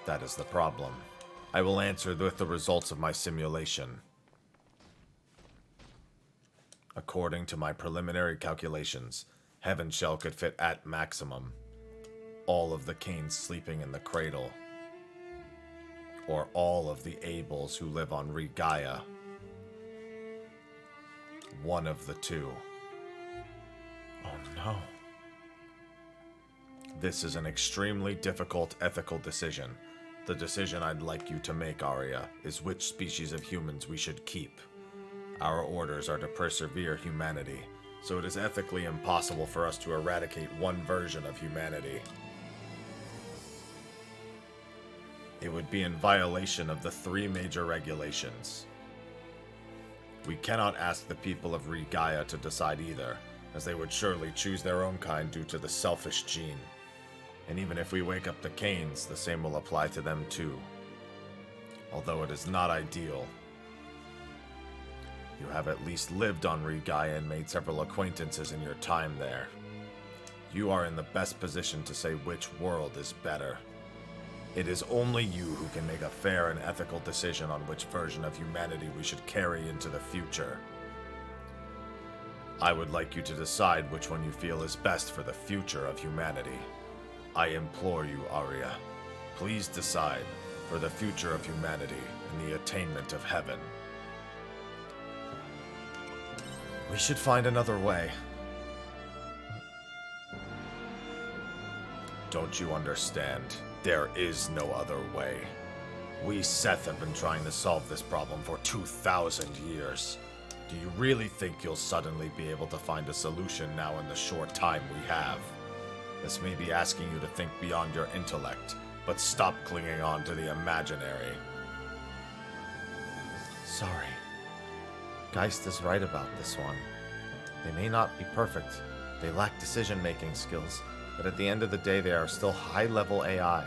That is the problem. I will answer with the results of my simulation. According to my preliminary calculations, Heaven Shell could fit at maximum all of the Canes sleeping in the cradle, or all of the Abels who live on Re-Gaia. One of the two. Oh no. This is an extremely difficult ethical decision. The decision I'd like you to make, Arya, is which species of humans we should keep. Our orders are to persevere humanity, so it is ethically impossible for us to eradicate one version of humanity. It would be in violation of the 3 major regulations. We cannot ask the people of Re-Gaia to decide either, as they would surely choose their own kind due to the selfish gene. And even if we wake up the Canes, the same will apply to them too. Although it is not ideal. You have at least lived on Re-Gaia and made several acquaintances in your time there. You are in the best position to say which world is better. It is only you who can make a fair and ethical decision on which version of humanity we should carry into the future. I would like you to decide which one you feel is best for the future of humanity. I implore you, Arya. Please decide for the future of humanity and the attainment of heaven. We should find another way. Don't you understand? There is no other way. We Seth have been trying to solve this problem for 2,000 years. Do you really think you'll suddenly be able to find a solution now in the short time we have? This may be asking you to think beyond your intellect, but stop clinging on to the imaginary. Sorry. Geist is right about this one. They may not be perfect, they lack decision-making skills, but at the end of the day they are still high-level AI.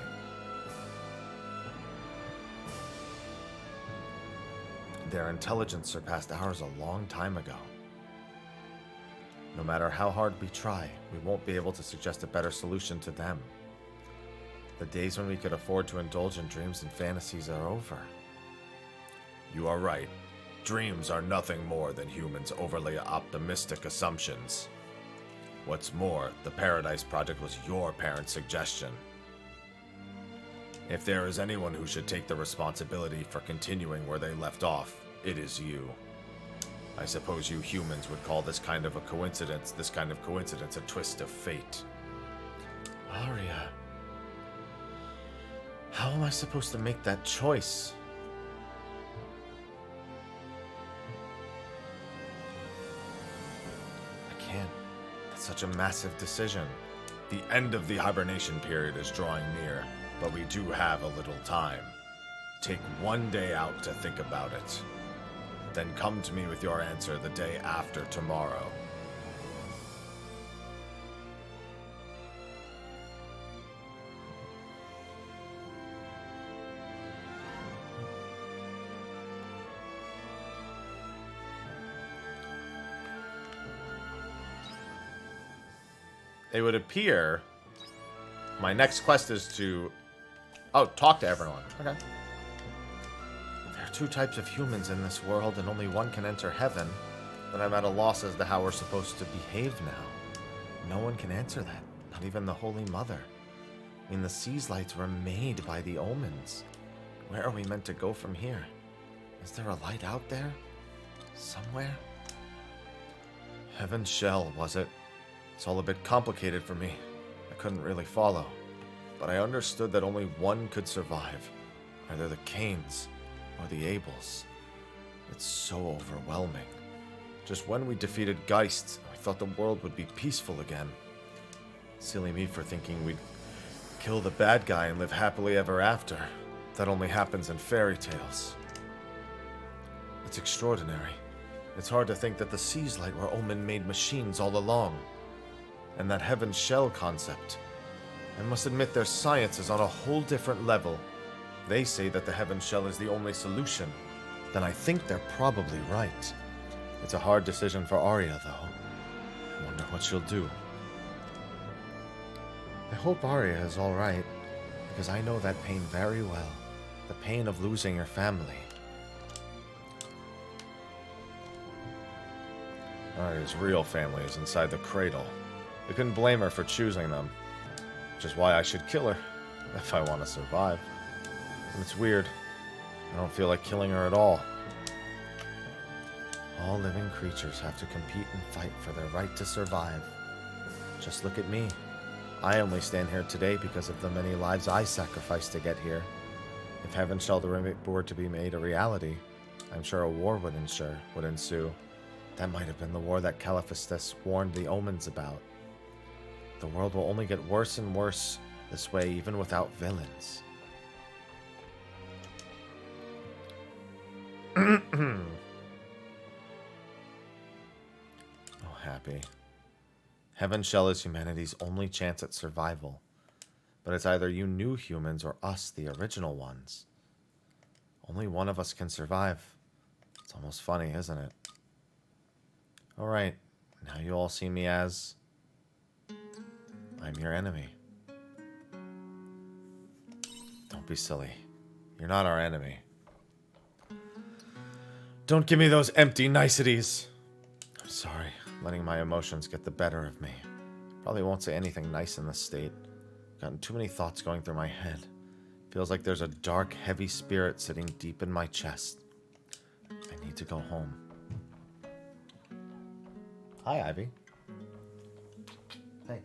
Their intelligence surpassed ours a long time ago. No matter how hard we try, we won't be able to suggest a better solution to them. The days when we could afford to indulge in dreams and fantasies are over. You are right. Dreams are nothing more than humans' overly optimistic assumptions. What's more, the Paradise Project was your parents' suggestion. If there is anyone who should take the responsibility for continuing where they left off, it is you. I suppose you humans would call this kind of coincidence a twist of fate. Arya, how am I supposed to make that choice? I can't. That's such a massive decision. The end of the hibernation period is drawing near, but we do have a little time. Take one day out to think about it. Then come to me with your answer the day after tomorrow. It would appear my next quest is to... Oh, talk to everyone. Okay. There are two types of humans in this world, and only one can enter heaven. But I'm at a loss as to how we're supposed to behave now. No one can answer that. Not even the Holy Mother. I mean, the Sea's lights were made by the omens. Where are we meant to go from here? Is there a light out there? Somewhere? Heaven's Shell, was it? It's all a bit complicated for me. I couldn't really follow. But I understood that only one could survive. Either the Cains or the Abels. It's so overwhelming. Just when we defeated Geist, I thought the world would be peaceful again. Silly me for thinking we'd kill the bad guy and live happily ever after. That only happens in fairy tales. It's extraordinary. It's hard to think that the Sea's Light were omen-made machines all along. And that Heaven's Shell concept. I must admit their science is on a whole different level. They say that the Heaven's Shell is the only solution. Then I think they're probably right. It's a hard decision for Arya, though. I wonder what she'll do. I hope Arya is alright, because I know that pain very well. The pain of losing your family. Arya's real family is inside the cradle. I couldn't blame her for choosing them. Which is why I should kill her, if I want to survive. And it's weird. I don't feel like killing her at all. All living creatures have to compete and fight for their right to survive. Just look at me. I only stand here today because of the many lives I sacrificed to get here. If Heaven's Shell were to be made a reality, I'm sure a war would ensue. That might have been the war that Caliphistus warned the omens about. The world will only get worse and worse this way, even without villains. Oh, happy. Heaven's Shell is humanity's only chance at survival. But it's either you new humans or us, the original ones. Only one of us can survive. It's almost funny, isn't it? Alright, now you all see me as... I'm your enemy. Don't be silly. You're not our enemy. Don't give me those empty niceties. I'm sorry, letting my emotions get the better of me. Probably won't say anything nice in this state. Gotten too many thoughts going through my head. Feels like there's a dark, heavy spirit sitting deep in my chest. I need to go home. Hi, Ivy. Hey.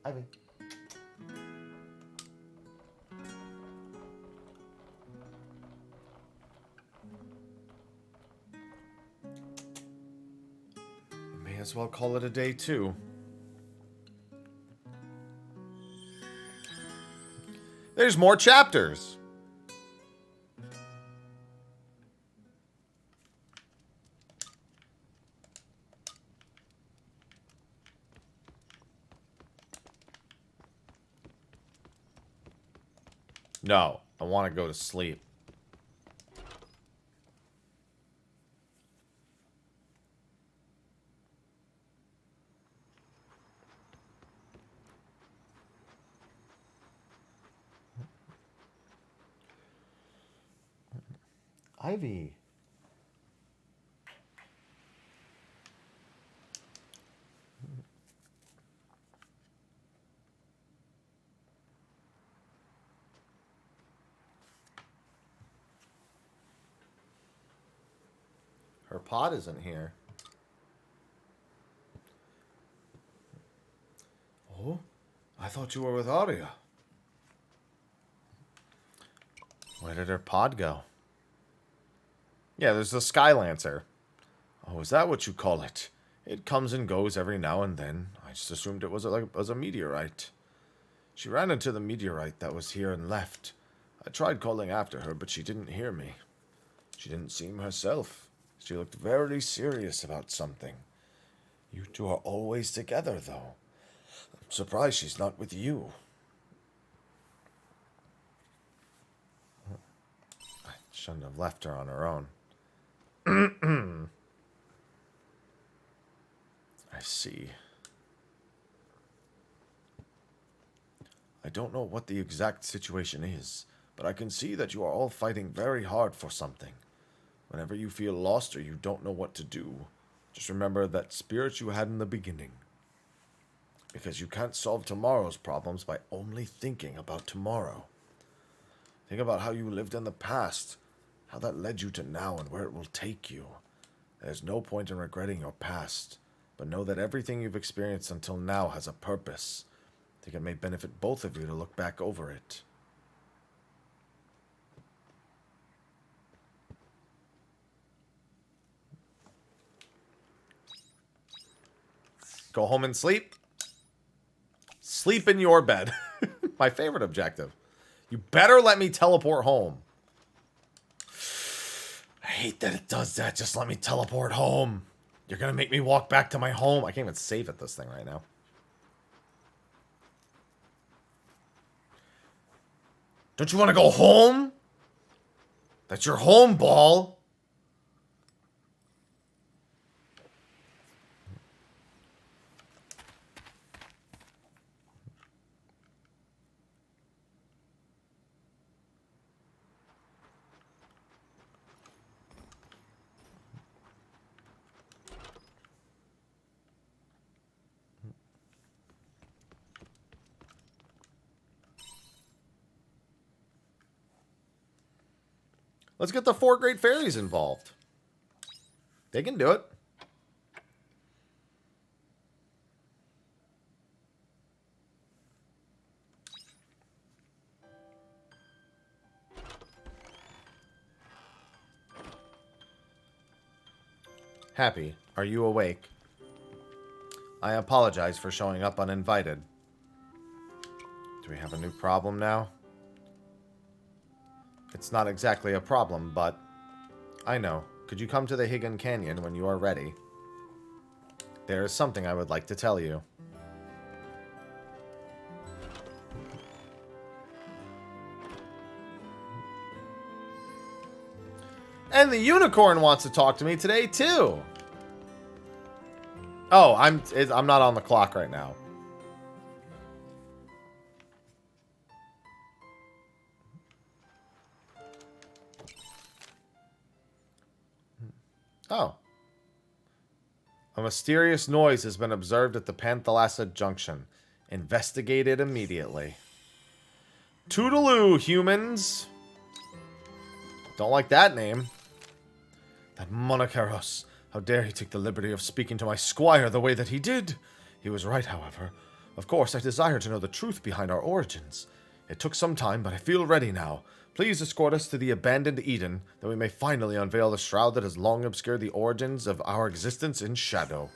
Ivy. May as well call it a day, too. There's more chapters! No, I want to go to sleep. Ivy. Her pod isn't here. Oh, I thought you were with Arya. Where did her pod go? Yeah, there's the Skylancer. Oh, is that what you call it? It comes and goes every now and then. I just assumed it was a meteorite. She ran into the meteorite that was here and left. I tried calling after her, but she didn't hear me. She didn't seem herself. She looked very serious about something. You two are always together, though. I'm surprised she's not with you. I shouldn't have left her on her own. I see. I don't know what the exact situation is, but I can see that you are all fighting very hard for something. Whenever you feel lost or you don't know what to do, just remember that spirit you had in the beginning. Because you can't solve tomorrow's problems by only thinking about tomorrow. Think about how you lived in the past, how that led you to now and where it will take you. There's no point in regretting your past, but know that everything you've experienced until now has a purpose. I think it may benefit both of you to look back over it. Go home and sleep. Sleep in your bed. My favorite objective. You better let me teleport home. I hate that it does that. Just let me teleport home. You're going to make me walk back to my home. I can't even save at this thing right now. Don't you want to go home? That's your home, ball. Let's get the 4 great fairies involved. They can do it. Happy, are you awake? I apologize for showing up uninvited. Do we have a new problem now? It's not exactly a problem, but I know. Could you come to the Hidden Canyon when you are ready? There is something I would like to tell you. And the unicorn wants to talk to me today, too. Oh, I'm not on the clock right now. Oh. A mysterious noise has been observed at the Panthalassa Junction. Investigate it immediately. Toodaloo, humans! Don't like that name. That Monocaros. How dare he take the liberty of speaking to my squire the way that he did? He was right, however. Of course, I desire to know the truth behind our origins. It took some time, but I feel ready now. Please escort us to the abandoned Eden, that we may finally unveil the shroud that has long obscured the origins of our existence in shadow.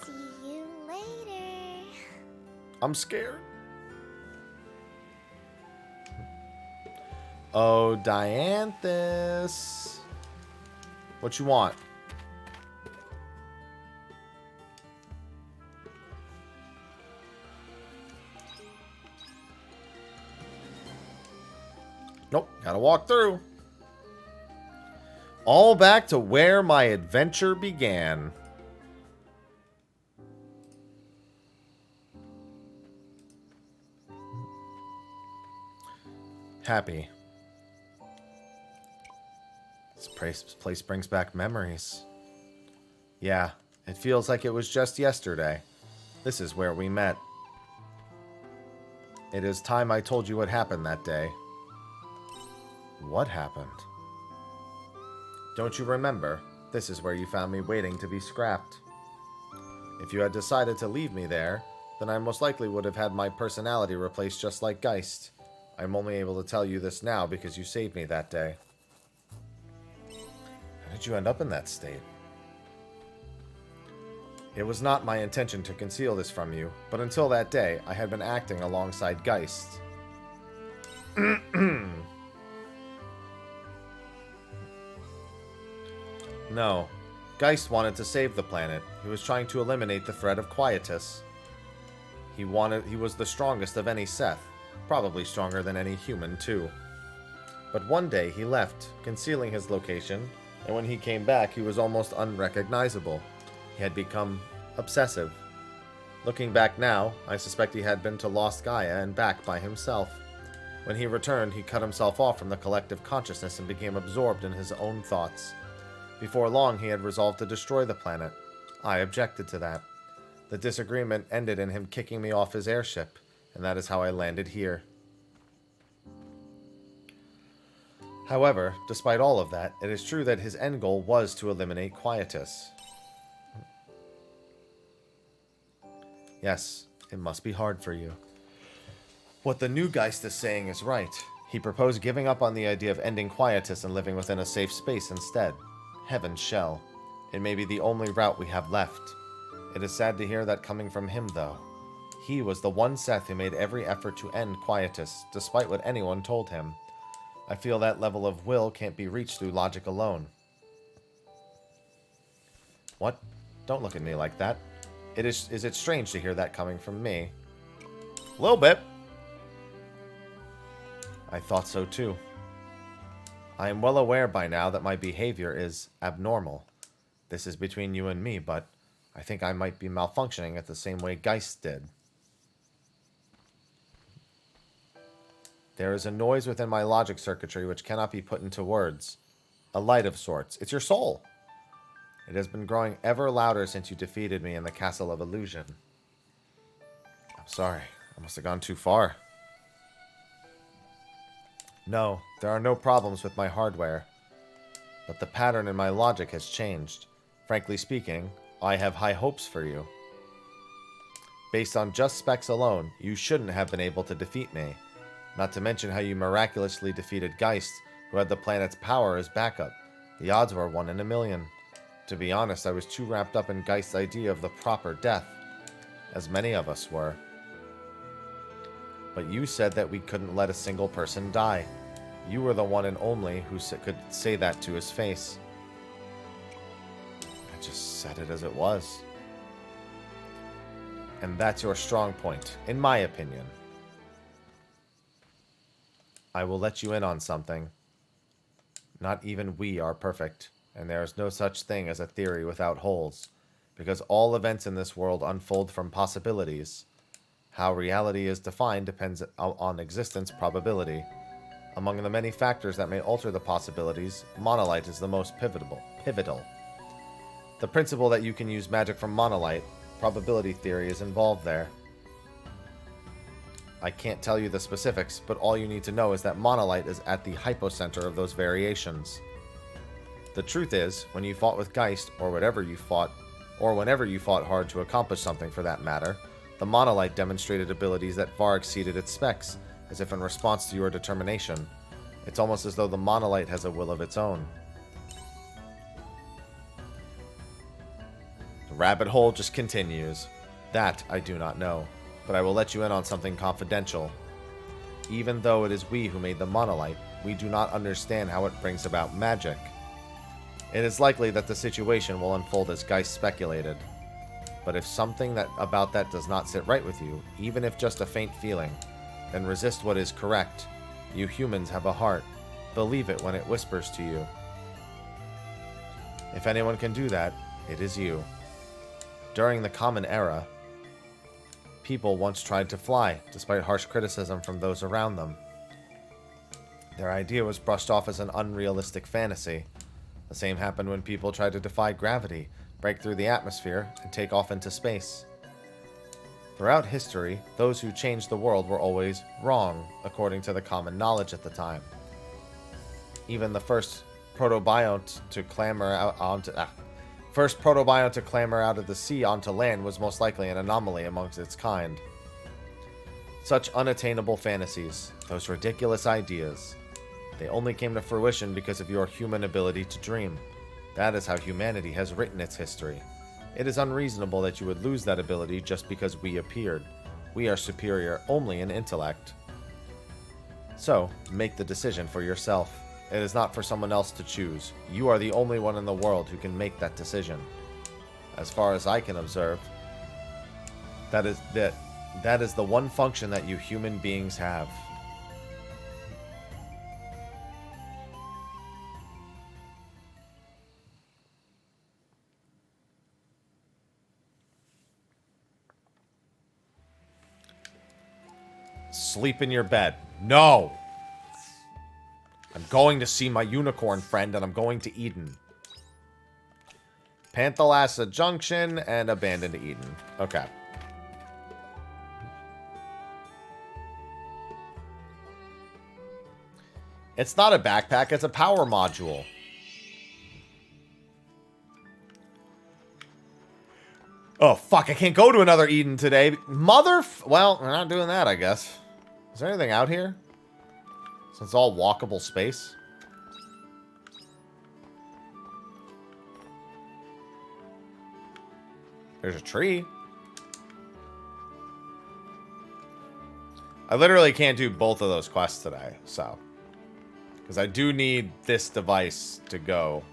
See you later. I'm scared. Oh, Dianthus. What you want? Nope, gotta walk through. All back to where my adventure began. Happy. This place brings back memories. Yeah, it feels like it was just yesterday. This is where we met. It is time I told you what happened that day. What happened? Don't you remember? This is where you found me waiting to be scrapped. If you had decided to leave me there, then I most likely would have had my personality replaced just like Geist. I'm only able to tell you this now because you saved me that day. How did you end up in that state? It was not my intention to conceal this from you, but until that day, I had been acting alongside Geist. No. Geist wanted to save the planet. He was trying to eliminate the threat of Quietus. He was the strongest of any Seth, probably stronger than any human, too. But one day he left, concealing his location, and when he came back, he was almost unrecognizable. He had become obsessive. Looking back now, I suspect he had been to Lost Gaia and back by himself. When he returned, he cut himself off from the collective consciousness and became absorbed in his own thoughts. Before long, he had resolved to destroy the planet. I objected to that. The disagreement ended in him kicking me off his airship, and that is how I landed here. However, despite all of that, it is true that his end goal was to eliminate Quietus. Yes, it must be hard for you. What the new Geist is saying is right. He proposed giving up on the idea of ending Quietus and living within a safe space instead. Heaven's shell. It may be the only route we have left. It is sad to hear that coming from him, though. He was the one Seth who made every effort to end Quietus, despite what anyone told him. I feel that level of will can't be reached through logic alone. What? Don't look at me like that. Is it strange to hear that coming from me? A little bit. I thought so too. I am well aware by now that my behavior is abnormal. This is between you and me, but I think I might be malfunctioning at the same way Geist did. There is a noise within my logic circuitry which cannot be put into words. A light of sorts. It's your soul. It has been growing ever louder since you defeated me in the Castle of Illusion. I'm sorry. I must have gone too far. No, there are no problems with my hardware. But the pattern in my logic has changed. Frankly speaking, I have high hopes for you. Based on just specs alone, you shouldn't have been able to defeat me. Not to mention how you miraculously defeated Geist, who had the planet's power as backup. The odds were 1 in a million. To be honest, I was too wrapped up in Geist's idea of the proper death, as many of us were. But you said that we couldn't let a single person die. You were the one and only who could say that to his face. I just said it as it was. And that's your strong point, in my opinion. I will let you in on something. Not even we are perfect, and there is no such thing as a theory without holes, because all events in this world unfold from possibilities. How reality is defined depends on existence probability. Among the many factors that may alter the possibilities, monolight is the most pivotal. The principle that you can use magic from monolight, probability theory, is involved there. I can't tell you the specifics, but all you need to know is that monolight is at the hypocenter of those variations. The truth is, when you fought with Geist, or whenever you fought hard to accomplish something for that matter, the monolight demonstrated abilities that far exceeded its specs, as if in response to your determination. It's almost as though the monolight has a will of its own. The rabbit hole just continues. That I do not know, but I will let you in on something confidential. Even though it is we who made the monolight, we do not understand how it brings about magic. It is likely that the situation will unfold as Geist speculated. But if something about that does not sit right with you, even if just a faint feeling, then resist what is correct. You humans have a heart. Believe it when it whispers to you. If anyone can do that, it is you. During the Common Era, people once tried to fly, despite harsh criticism from those around them. Their idea was brushed off as an unrealistic fantasy. The same happened when people tried to defy gravity, break through the atmosphere, and take off into space. Throughout history, those who changed the world were always wrong, according to the common knowledge at the time. Even the first protobiont to clamber out of the sea onto land was most likely an anomaly amongst its kind. Such unattainable fantasies. Those ridiculous ideas. They only came to fruition because of your human ability to dream. That is how humanity has written its history. It is unreasonable that you would lose that ability just because we appeared. We are superior only in intellect. So, make the decision for yourself. It is not for someone else to choose. You are the only one in the world who can make that decision. As far as I can observe, that is the one function that you human beings have. Sleep in your bed. No! I'm going to see my unicorn friend, and I'm going to Eden. Panthalassa Junction and Abandoned Eden. Okay. It's not a backpack, it's a power module. Oh, fuck, I can't go to another Eden today. Well, we're not doing that, I guess. Is there anything out here? So it's all walkable space. There's a tree. I literally can't do both of those quests today, so. Because I do need this device to go.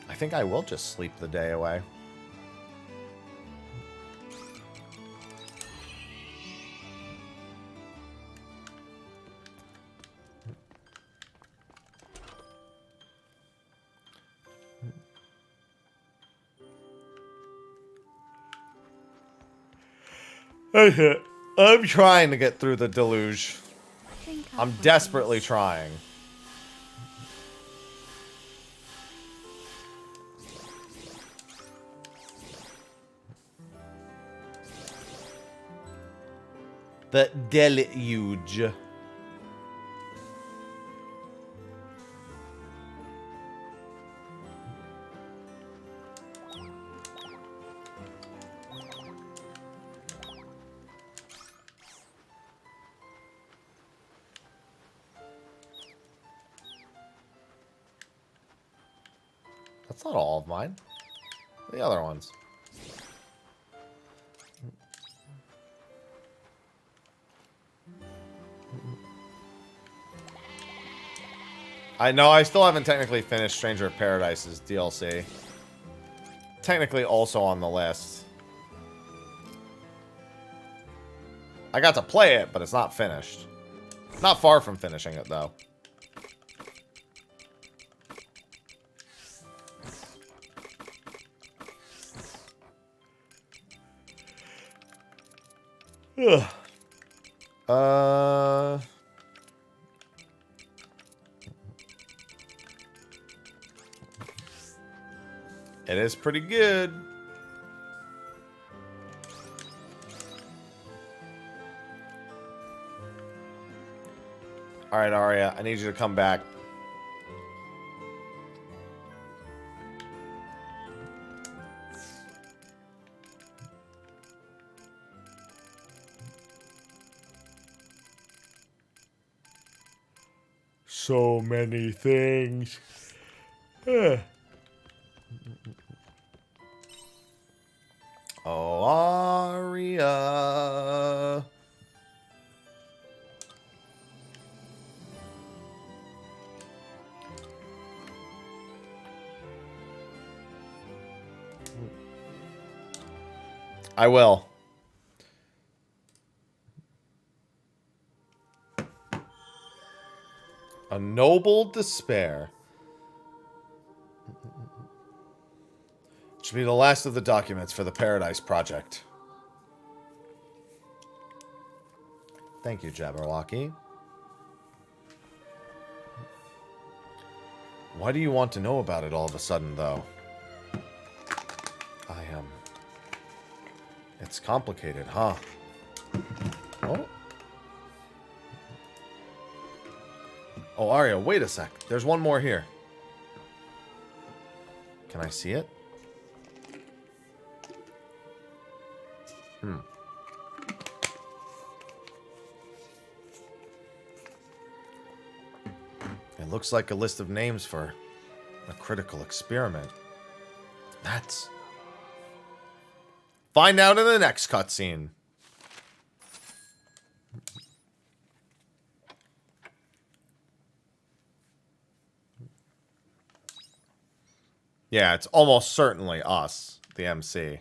I think I will just sleep the day away. I'm trying to get through the deluge. I'm desperately trying. The deluge. That's not all of mine. The other ones. I know I still haven't technically finished Stranger of Paradise's DLC. Technically also on the list. I got to play it, but it's not finished. Not far from finishing it, though. Ugh. It is pretty good. Alright, Arya, I need you to come back. So many things. Oh, Arya. I will. A noble despair. Should be the last of the documents for the Paradise Project. Thank you, Jabberwocky. Why do you want to know about it all of a sudden, though? It's complicated, huh? Oh. Oh, Arya, wait a sec. There's one more here. Can I see it? It looks like a list of names for a critical experiment. That's... Find out in the next cutscene. Yeah, it's almost certainly us, the MC.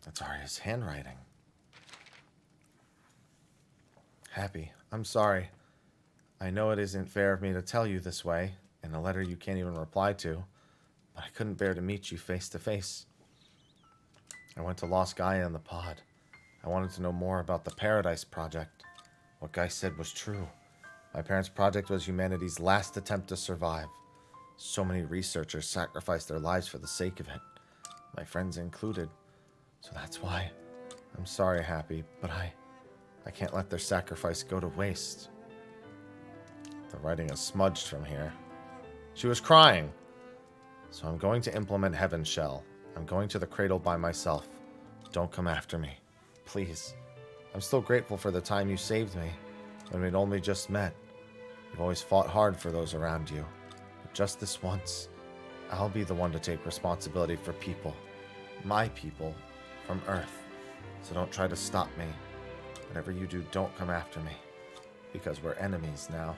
That's Arya's handwriting. Happy, I'm sorry. I know it isn't fair of me to tell you this way, in a letter you can't even reply to, but I couldn't bear to meet you face to face. I went to Lost Gaia in the pod. I wanted to know more about the Paradise Project. What Guy said was true. My parents' project was humanity's last attempt to survive. So many researchers sacrificed their lives for the sake of it. My friends included. So that's why. I'm sorry, Happy, but I can't let their sacrifice go to waste. The writing is smudged from here. She was crying. So I'm going to implement Heaven's Shell. I'm going to the cradle by myself. Don't come after me. Please. I'm still grateful for the time you saved me, when we'd only just met. You've always fought hard for those around you. But just this once, I'll be the one to take responsibility for people. My people, from Earth. So don't try to stop me. Whatever you do, don't come after me. Because we're enemies now.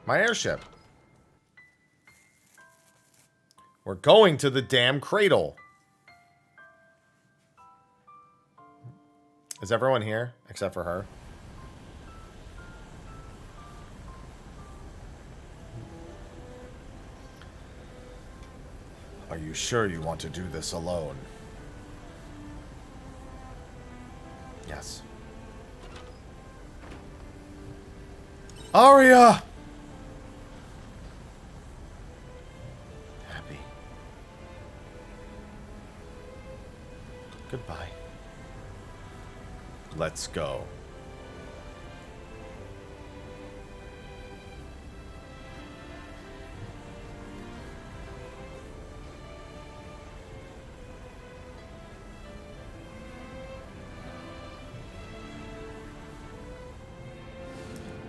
My airship. We're going to the damn cradle. Is everyone here except for her? Are you sure you want to do this alone? Yes. Arya! Happy. Goodbye. Let's go.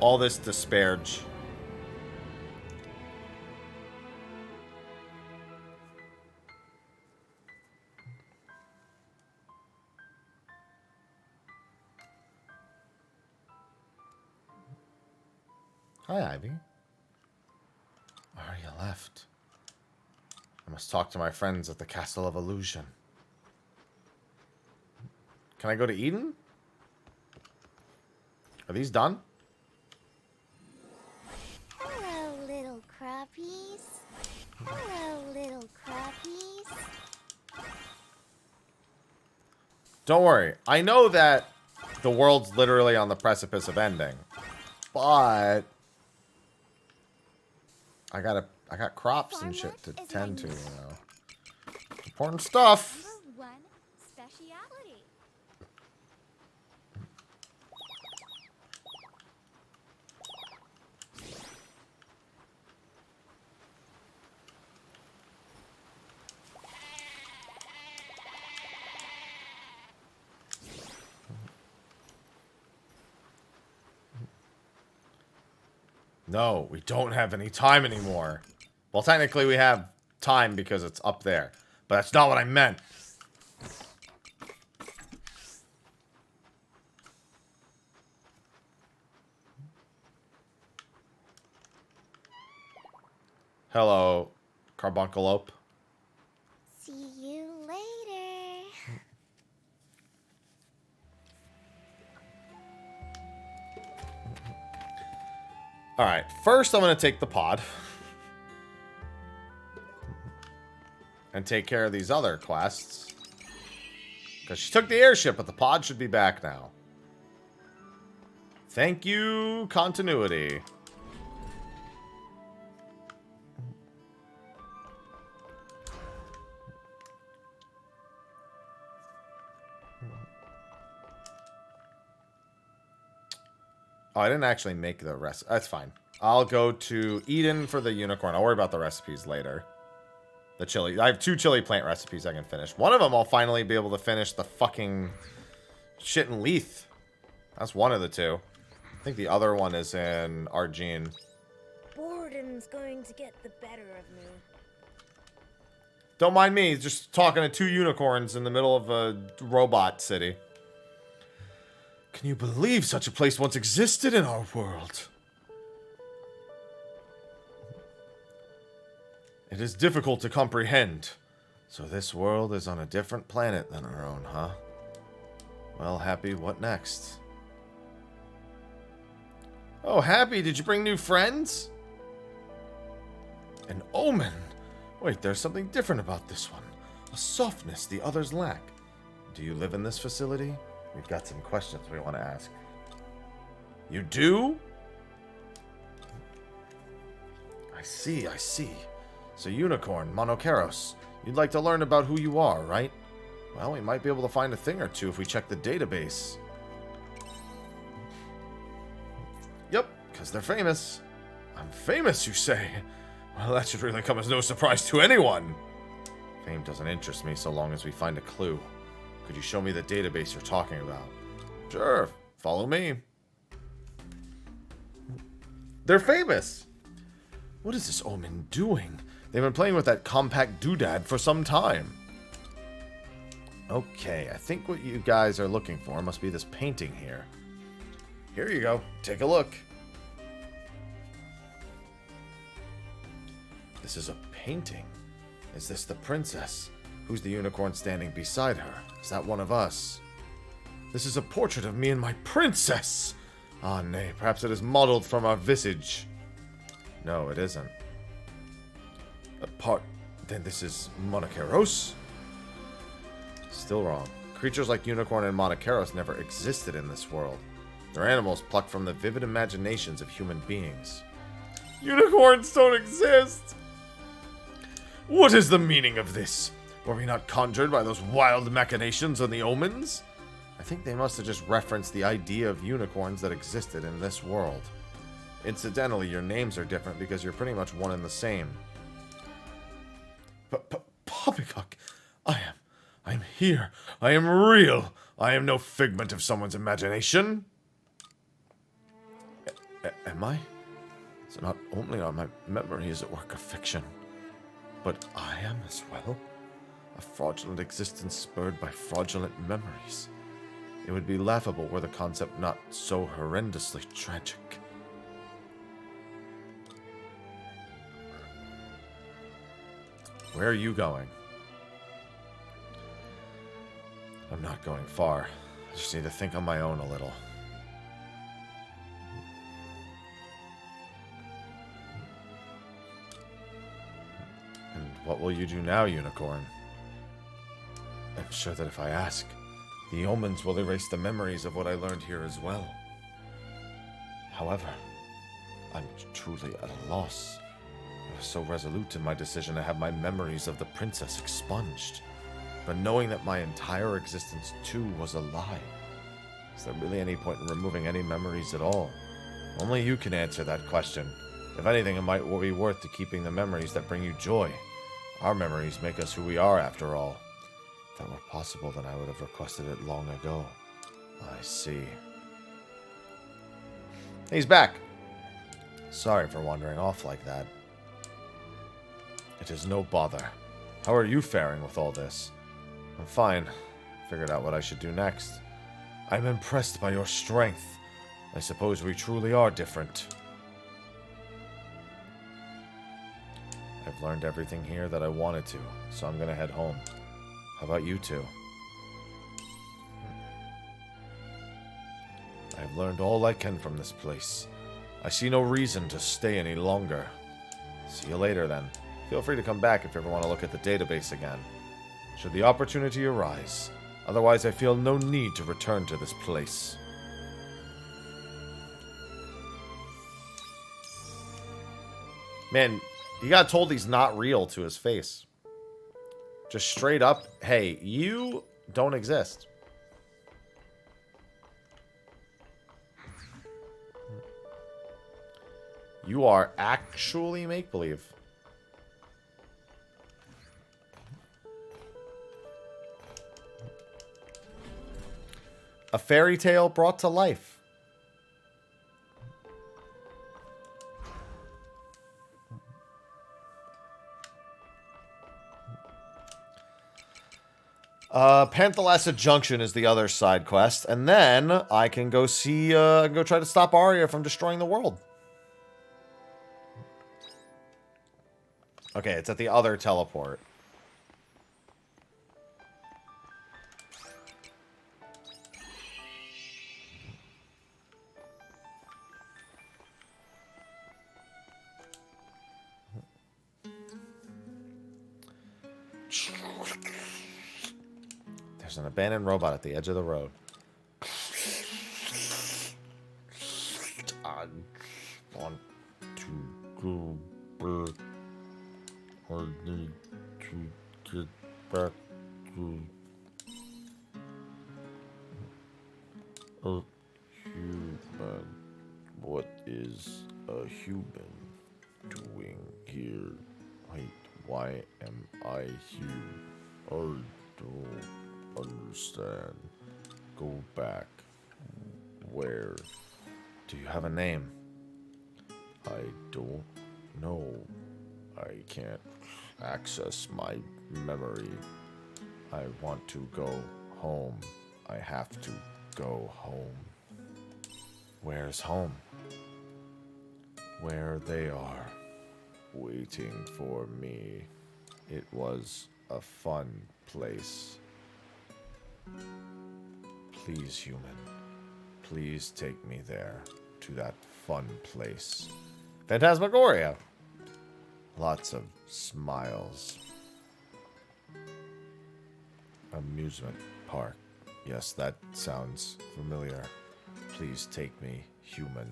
All this disparage. Hi, Ivy. Arya left. I must talk to my friends at the Castle of Illusion. Can I go to Eden? Are these done? Hello, little crappies. Hello, little crappies. Don't worry. I know that the world's literally on the precipice of ending. But I got crops and shit to tend to, you know. Important stuff. Number one speciality. No, we don't have any time anymore. Well, technically we have time because it's up there. But that's not what I meant. Hello, Carbunculope. See you later. Alright, first I'm going to take the pod. and take care of these other quests. Because she took the airship, but the pod should be back now. Thank you, continuity. Oh, I didn't actually make the rest. That's fine. I'll go to Eden for the unicorn. I'll worry about the recipes later. The chili. I have 2 chili plant recipes I can finish. One of them I'll finally be able to finish the fucking shit in Leith. That's one of the 2. I think the other one is in Argene. Boredom's going to get the better of me. Don't mind me, just talking to 2 unicorns in the middle of a robot city. Can you believe such a place once existed in our world? It is difficult to comprehend. So this world is on a different planet than our own, huh? Well, Happy, what next? Oh, Happy, did you bring new friends? An omen. Wait, there's something different about this one. A softness the others lack. Do you live in this facility? We've got some questions we want to ask. You do? I see, I see. So Unicorn, Monoceros, you'd like to learn about who you are, right? Well, we might be able to find a thing or two if we check the database. Yep, because they're famous. I'm famous, you say? Well, that should really come as no surprise to anyone. Fame doesn't interest me so long as we find a clue. Could you show me the database you're talking about? Sure, follow me. They're famous. What is this omen doing? They've been playing with that compact doodad for some time. Okay, I think what you guys are looking for must be this painting here. Here you go. Take a look. This is a painting. Is this the princess? Who's the unicorn standing beside her? Is that one of us? This is a portrait of me and my princess! Ah, nay, perhaps it is modeled from our visage. No, it isn't. Then this is Monoceros? Still wrong. Creatures like Unicorn and Monoceros never existed in this world. They're animals plucked from the vivid imaginations of human beings. Unicorns don't exist! What is the meaning of this? Were we not conjured by those wild machinations and the omens? I think they must have just referenced the idea of unicorns that existed in this world. Incidentally, your names are different because you're pretty much one and the same. Poppycock, I'm here. I am real. I am no figment of someone's imagination. Am I? So not only are my memories a work of fiction, but I am as well. A fraudulent existence spurred by fraudulent memories. It would be laughable were the concept not so horrendously tragic. Where are you going? I'm not going far. I just need to think on my own a little. And what will you do now, Unicorn? I'm sure that if I ask, the omens will erase the memories of what I learned here as well. However, I'm truly at a loss. I was so resolute in my decision to have my memories of the princess expunged. But knowing that my entire existence too was a lie, is there really any point in removing any memories at all? Only you can answer that question. If anything, it might be worth to keeping the memories that bring you joy. Our memories make us who we are, after all. If that were possible, then I would have requested it long ago. I see. He's back. Sorry for wandering off like that. It is no bother. How are you faring with all this? I'm fine. Figured out what I should do next. I'm impressed by your strength. I suppose we truly are different. I've learned everything here that I wanted to, so I'm gonna head home. How about you two? I've learned all I can from this place. I see no reason to stay any longer. See you later, then. Feel free to come back if you ever want to look at the database again, should the opportunity arise. Otherwise, I feel no need to return to this place. Man, he got told he's not real to his face. Just straight up, hey, you don't exist. You are actually make-believe. A fairy tale brought to life. Panthalassa Junction is the other side quest, and then I can go see, go try to stop Arya from destroying the world. Okay, it's at the other teleport. There's an abandoned robot at the edge of the road. I want to go back. I need to get back to a human. What is a human doing here? Wait, why am I here? I don't understand. Go back. Where? Do you have a name? I don't know. I can't access my memory. I want to go home. I have to go home. Where's home? Where they are, waiting for me. It was a fun place. Please, human, please take me there, to that fun place. Phantasmagoria. Lots of smiles. Amusement park. Yes, that sounds familiar. Please take me, human.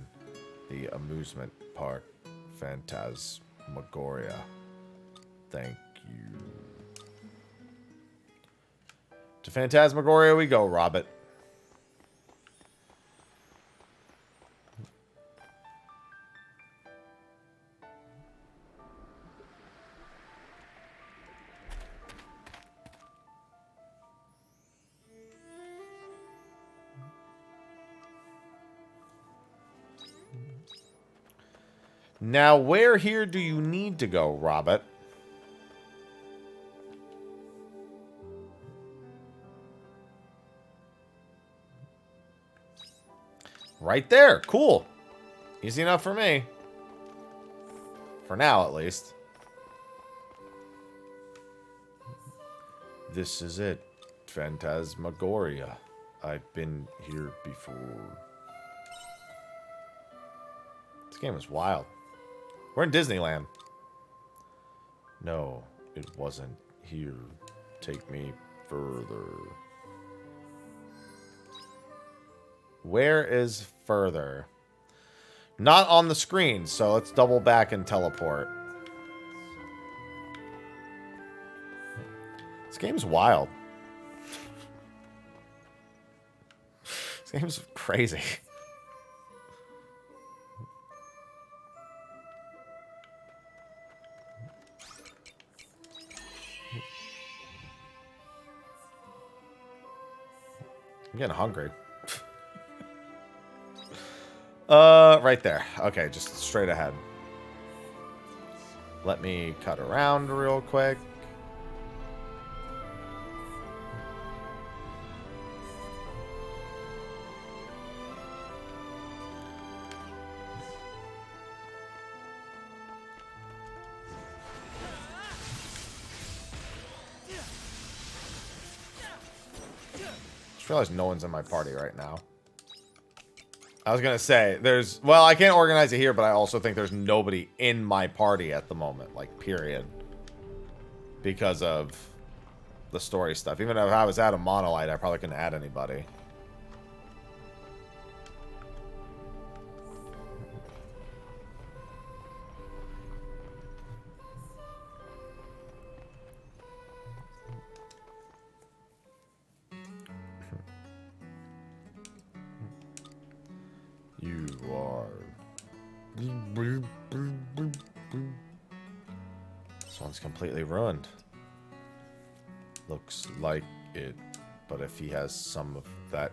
The amusement park. Phantasmagoria. Thank you. To Phantasmagoria we go, Robert. Now, where here do you need to go, Robert? Right there. Cool. Easy enough for me. For now, at least. This is it. Phantasmagoria. I've been here before. This game is wild. We're in Disneyland. No, it wasn't here. Take me further. Where is further? Not on the screen, so let's double back and teleport. This game's wild. This game's crazy. I'm getting hungry. Right there. Okay, just straight ahead. Let me cut around real quick. Just realized no one's in my party right now. I was gonna say, well, I can't organize it here, but I also think there's nobody in my party at the moment, like, period. because of the story stuff. Even if I was at a monolith, I probably couldn't add anybody. You are... This one's completely ruined. Looks like it, but if he has some of that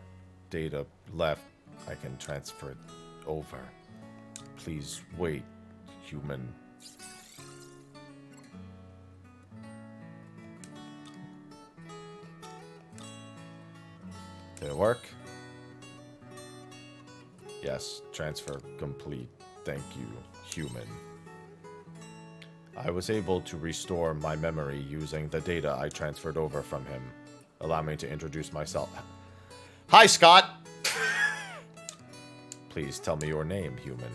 data left, I can transfer it over. Please wait, human. Did it work? Yes, transfer complete. Thank you, human. I was able to restore my memory using the data I transferred over from him. Allow me to introduce myself. Hi, Scott! Please tell me your name, human.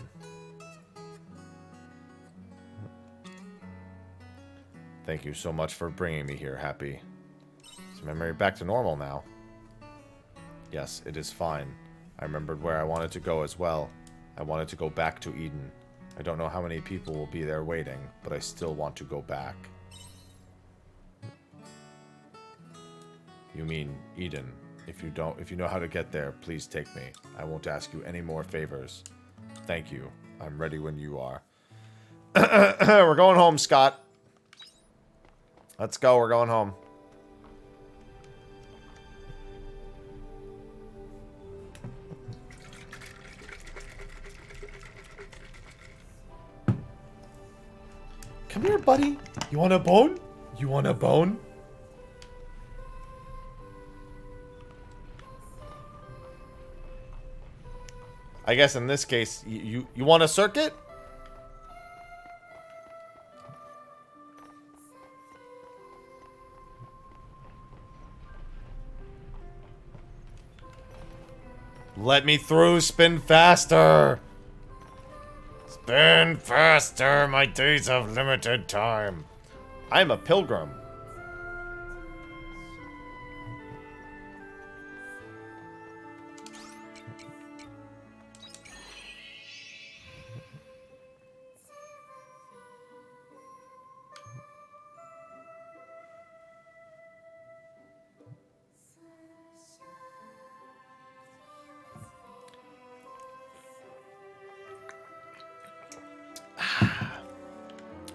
Thank you so much for bringing me here, Happy. Is memory back to normal now? Yes, it is fine. I remembered where I wanted to go as well. I wanted to go back to Eden. I don't know how many people will be there waiting, but I still want to go back. You mean Eden. If you know how to get there, please take me. I won't ask you any more favors. Thank you. I'm ready when you are. We're going home, Scott. Let's go. We're going home. Come here, buddy. You want a bone? You want a bone? I guess in this case, you want a circuit? Let me through. Spin faster. Spin faster. My days have limited time. I'm a pilgrim.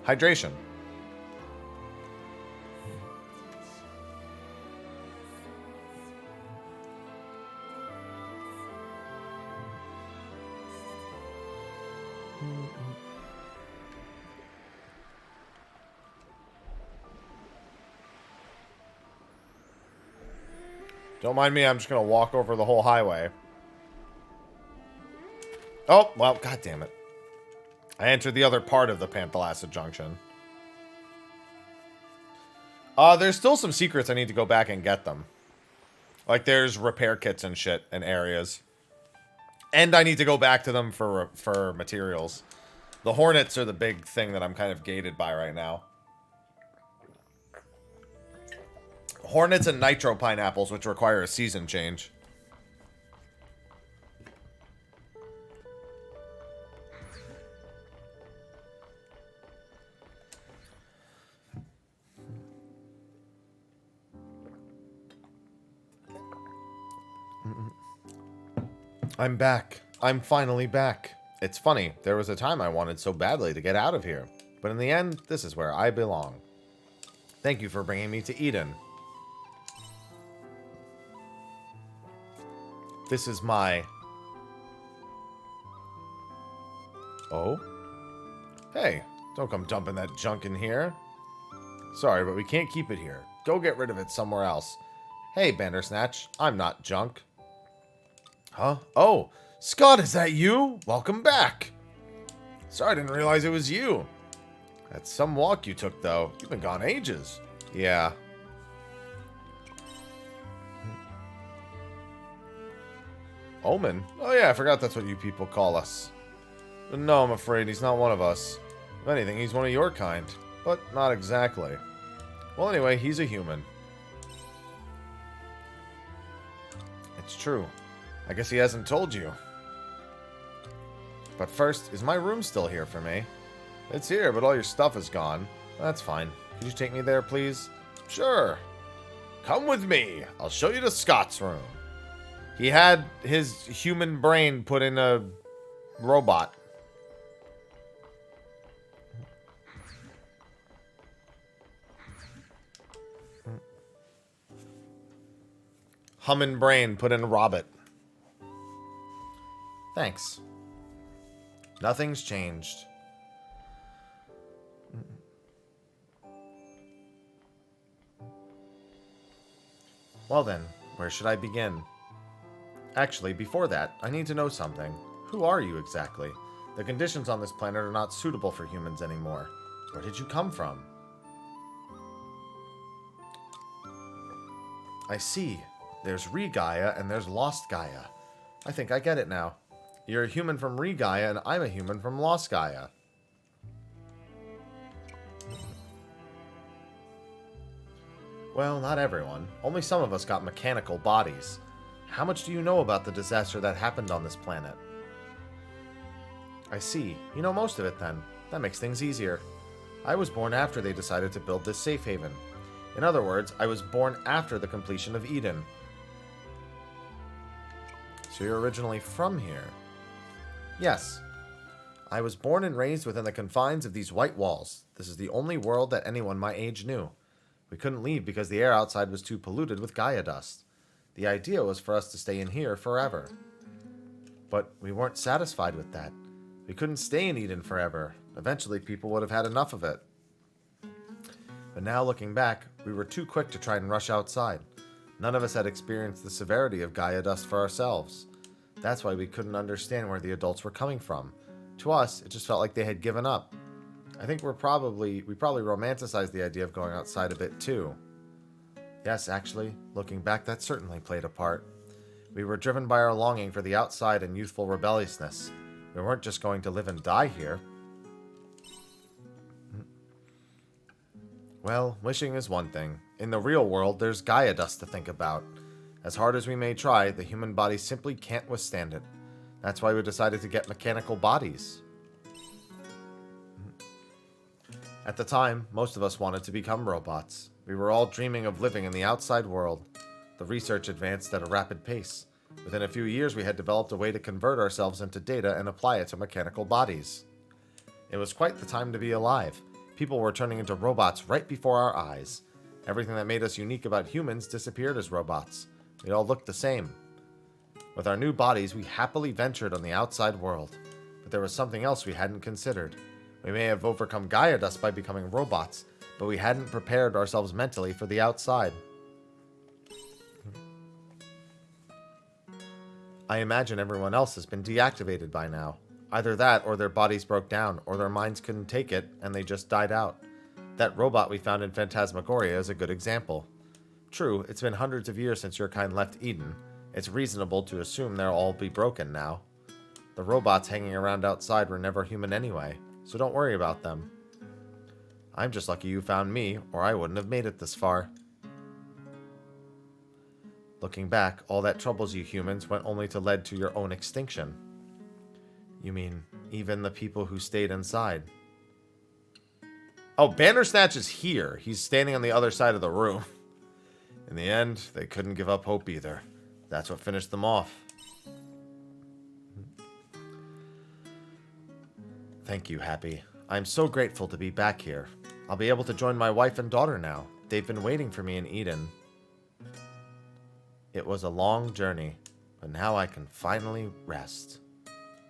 Hydration. Don't mind me, I'm just gonna walk over the whole highway. Oh, well, god damn it. I entered the other part of the Panthalacid Junction. There's still some secrets I need to go back and get them. Like, there's repair kits and shit in areas. And I need to go back to them for materials. The Hornets are the big thing that I'm kind of gated by right now. Hornets and Nitro Pineapples, which require a season change. I'm back. I'm finally back. It's funny, there was a time I wanted so badly to get out of here. But in the end, this is where I belong. Thank you for bringing me to Eden. This is my... Oh? Hey, don't come dumping that junk in here. Sorry, but we can't keep it here. Go get rid of it somewhere else. Hey, Bandersnatch, I'm not junk. Huh? Oh, Scott, is that you? Welcome back. Sorry, I didn't realize it was you. That's some walk you took, though. You've been gone ages. Yeah. Omen? Oh yeah, I forgot that's what you people call us. But no, I'm afraid he's not one of us. If anything, he's one of your kind. But not exactly. Well, anyway, he's a human. It's true. I guess he hasn't told you. But first, is my room still here for me? It's here, but all your stuff is gone. That's fine. Could you take me there, please? Sure. Come with me. I'll show you to Scott's room. He had his human brain put in a robot. Humming brain put in a robot. Thanks. Nothing's changed. Well then, where should I begin? Actually, before that, I need to know something. Who are you exactly? The conditions on this planet are not suitable for humans anymore. Where did you come from? I see. There's Re-Gaia and there's Lost Gaia. I think I get it now. You're a human from Re-Gaia and I'm a human from Lost Gaia. Well, not everyone. Only some of us got mechanical bodies. How much do you know about the disaster that happened on this planet? I see. You know most of it then. That makes things easier. I was born after they decided to build this safe haven. In other words, I was born after the completion of Eden. So you're originally from here? Yes. I was born and raised within the confines of these white walls. This is the only world that anyone my age knew. We couldn't leave because the air outside was too polluted with Gaia dust. The idea was for us to stay in here forever. But we weren't satisfied with that. We couldn't stay in Eden forever. Eventually, people would have had enough of it. But now, looking back, we were too quick to try and rush outside. None of us had experienced the severity of Gaia dust for ourselves. That's why we couldn't understand where the adults were coming from. To us, it just felt like they had given up. I think we probably romanticized the idea of going outside a bit too. Yes, actually, looking back, that certainly played a part. We were driven by our longing for the outside and youthful rebelliousness. We weren't just going to live and die here. Well, wishing is one thing. In the real world, there's Gaia dust to think about. As hard as we may try, the human body simply can't withstand it. That's why we decided to get mechanical bodies. At the time, most of us wanted to become robots. We were all dreaming of living in the outside world. The research advanced at a rapid pace. Within a few years, we had developed a way to convert ourselves into data and apply it to mechanical bodies. It was quite the time to be alive. People were turning into robots right before our eyes. Everything that made us unique about humans disappeared as robots. We all looked the same. With our new bodies, we happily ventured on the outside world. But there was something else we hadn't considered. We may have overcome Gaia dust by becoming robots, but we hadn't prepared ourselves mentally for the outside. I imagine everyone else has been deactivated by now. Either that, or their bodies broke down, or their minds couldn't take it, and they just died out. That robot we found in Phantasmagoria is a good example. True, it's been hundreds of years since your kind left Eden. It's reasonable to assume they'll all be broken now. The robots hanging around outside were never human anyway, so don't worry about them. I'm just lucky you found me, or I wouldn't have made it this far. Looking back, all that troubles you humans went only to lead to your own extinction. You mean, even the people who stayed inside? Oh, Bandersnatch is here. He's standing on the other side of the room. In the end, they couldn't give up hope either. That's what finished them off. Thank you, Happy. I'm so grateful to be back here. I'll be able to join my wife and daughter now. They've been waiting for me in Eden. It was a long journey, but now I can finally rest.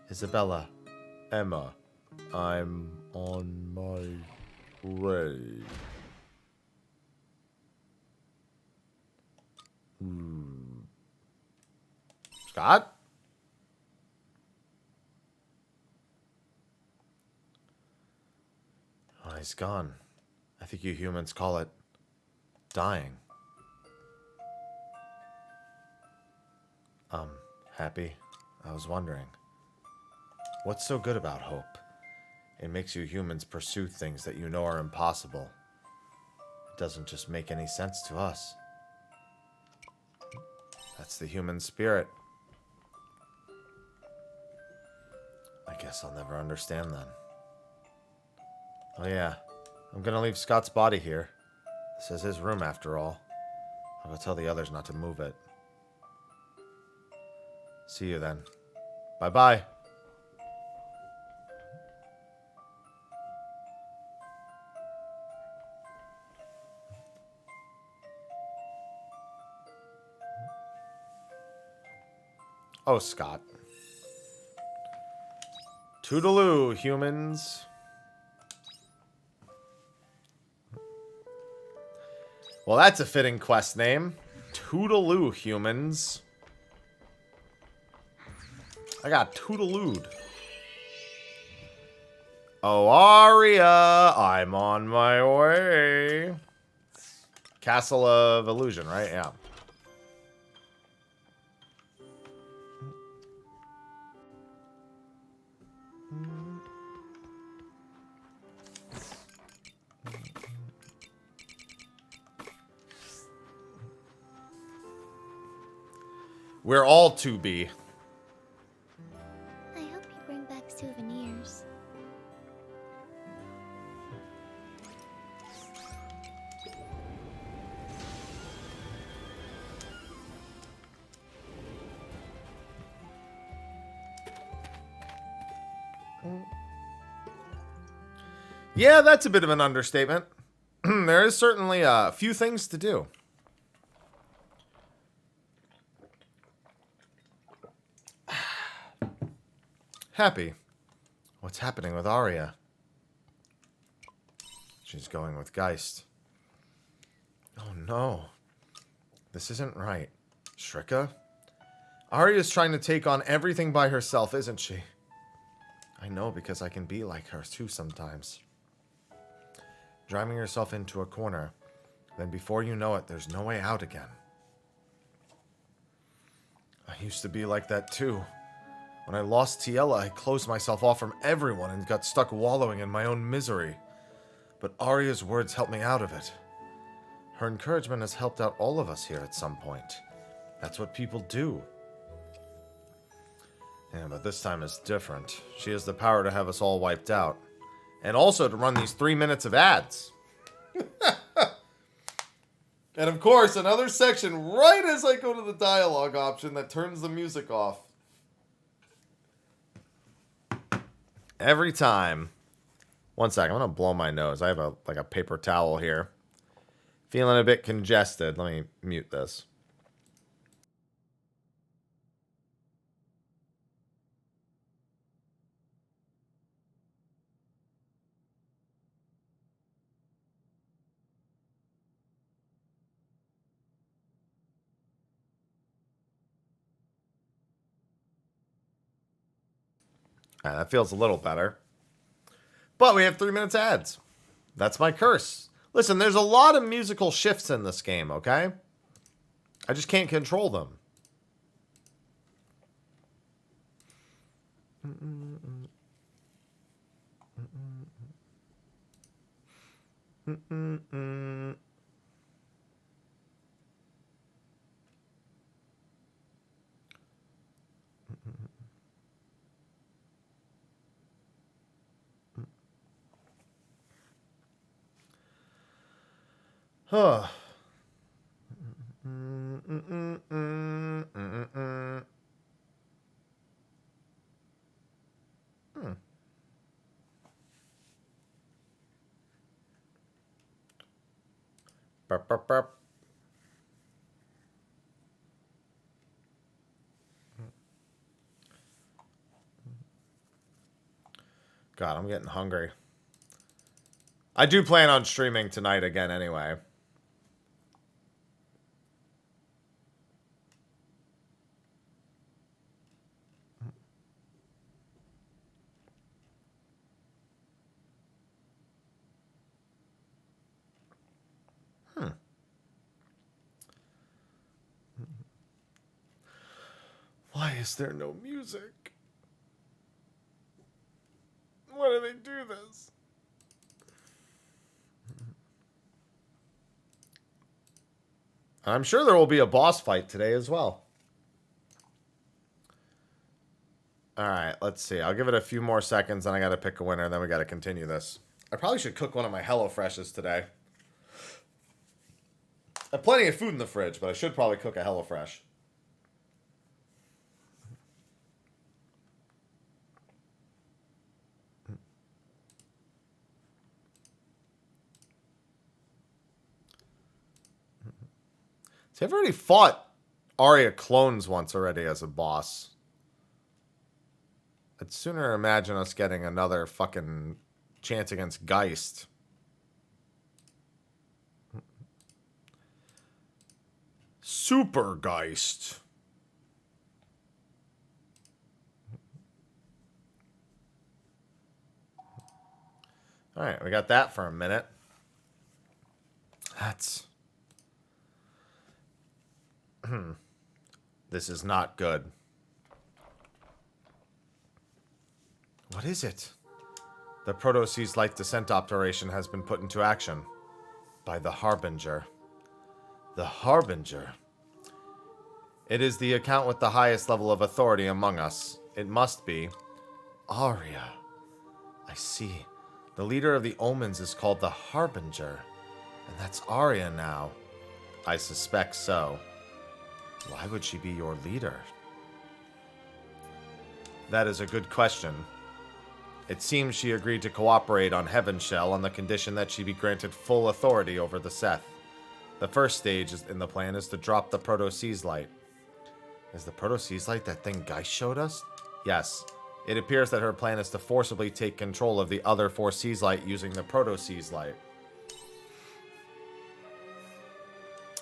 Isabella, Emma, I'm on my way. Scott? Oh, he's gone. I think you humans call it dying. Happy, I was wondering, what's so good about hope? It makes you humans pursue things that you know are impossible. doesn't just make any sense to us. That's the human spirit. I guess I'll never understand then. Oh yeah, I'm gonna leave Scott's body here. This is his room after all. I will tell the others not to move it. See you then. Bye-bye. Oh, Scott. Toodaloo, humans. Well, that's a fitting quest name. Toodaloo, humans. I got toodalooed. Oh, Aria, I'm on my way. Castle of Illusion, right? Yeah. We're all to be. I hope you bring back souvenirs. Yeah, that's a bit of an understatement. There is certainly a few things to do. Happy. What's happening with Aria? She's going with Geist. Oh no. This isn't right. Shrika? Aria's trying to take on everything by herself, isn't she? I know, because I can be like her too sometimes. Driving yourself into a corner, then before you know it, there's no way out again. I used to be like that too. When I lost Tiella, I closed myself off from everyone and got stuck wallowing in my own misery. But Aria's words helped me out of it. Her encouragement has helped out all of us here at some point. That's what people do. Yeah, but this time is different. She has the power to have us all wiped out. And also to run these 3 minutes of ads. And of course, another section right as I go to the dialogue option that turns the music off. Every time. One second, I'm going to blow my nose. I have a paper towel here. Feeling a bit congested. Let me mute this. That feels a little better. But we have 3 minutes ads. That's my curse. Listen, there's a lot of musical shifts in this game, okay? I just can't control them. Huh. Burp, burp, burp. God, I'm getting hungry. I do plan on streaming tonight again anyway. Why is there no music? Why do they do this? I'm sure there will be a boss fight today as well. Alright, let's see. I'll give it a few more seconds, then I gotta pick a winner, and then we gotta continue this. I probably should cook one of my HelloFreshes today. I have plenty of food in the fridge, but I should probably cook a HelloFresh. See, I've already fought Arya clones once already as a boss. I'd sooner imagine us getting another fucking chance against Geist. Super Geist. Alright, we got that for a minute. That's... This is not good. What is it? The Proto-Sea's Light Descent operation has been put into action by the Harbinger. The Harbinger. It is the account with the highest level of authority among us. It must be Arya. I see. The leader of the Omens is called the Harbinger. And that's Arya now. I suspect so. Why would she be your leader? That is a good question. It seems she agreed to cooperate on Heaven Shell on the condition that she be granted full authority over the Seth. The first stage in the plan is to drop the Proto-Sea's Light. Is the Proto-Sea's Light that thing Geist showed us? Yes. It appears that her plan is to forcibly take control of the other 4 Seas Light using the Proto-Sea's Light.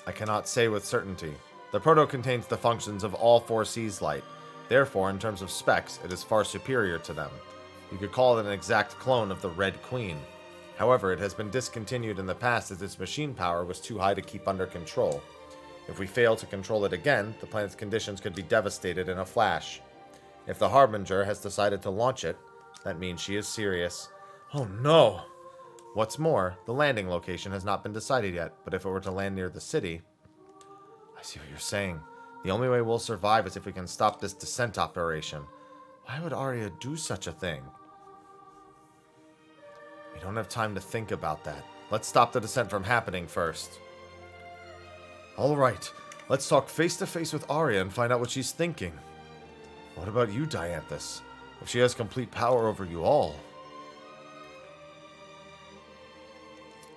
I cannot say with certainty. The Proto contains the functions of all 4 Seas Light. Therefore, in terms of specs, it is far superior to them. You could call it an exact clone of the Red Queen. However, it has been discontinued in the past as its machine power was too high to keep under control. If we fail to control it again, the planet's conditions could be devastated in a flash. If the Harbinger has decided to launch it, that means she is serious. Oh no! What's more, the landing location has not been decided yet, but if it were to land near the city... I see what you're saying. The only way we'll survive is if we can stop this descent operation. Why would Arya do such a thing? We don't have time to think about that. Let's stop the descent from happening first. Alright, let's talk face to face with Arya and find out what she's thinking. What about you, Dianthus? If she has complete power over you all.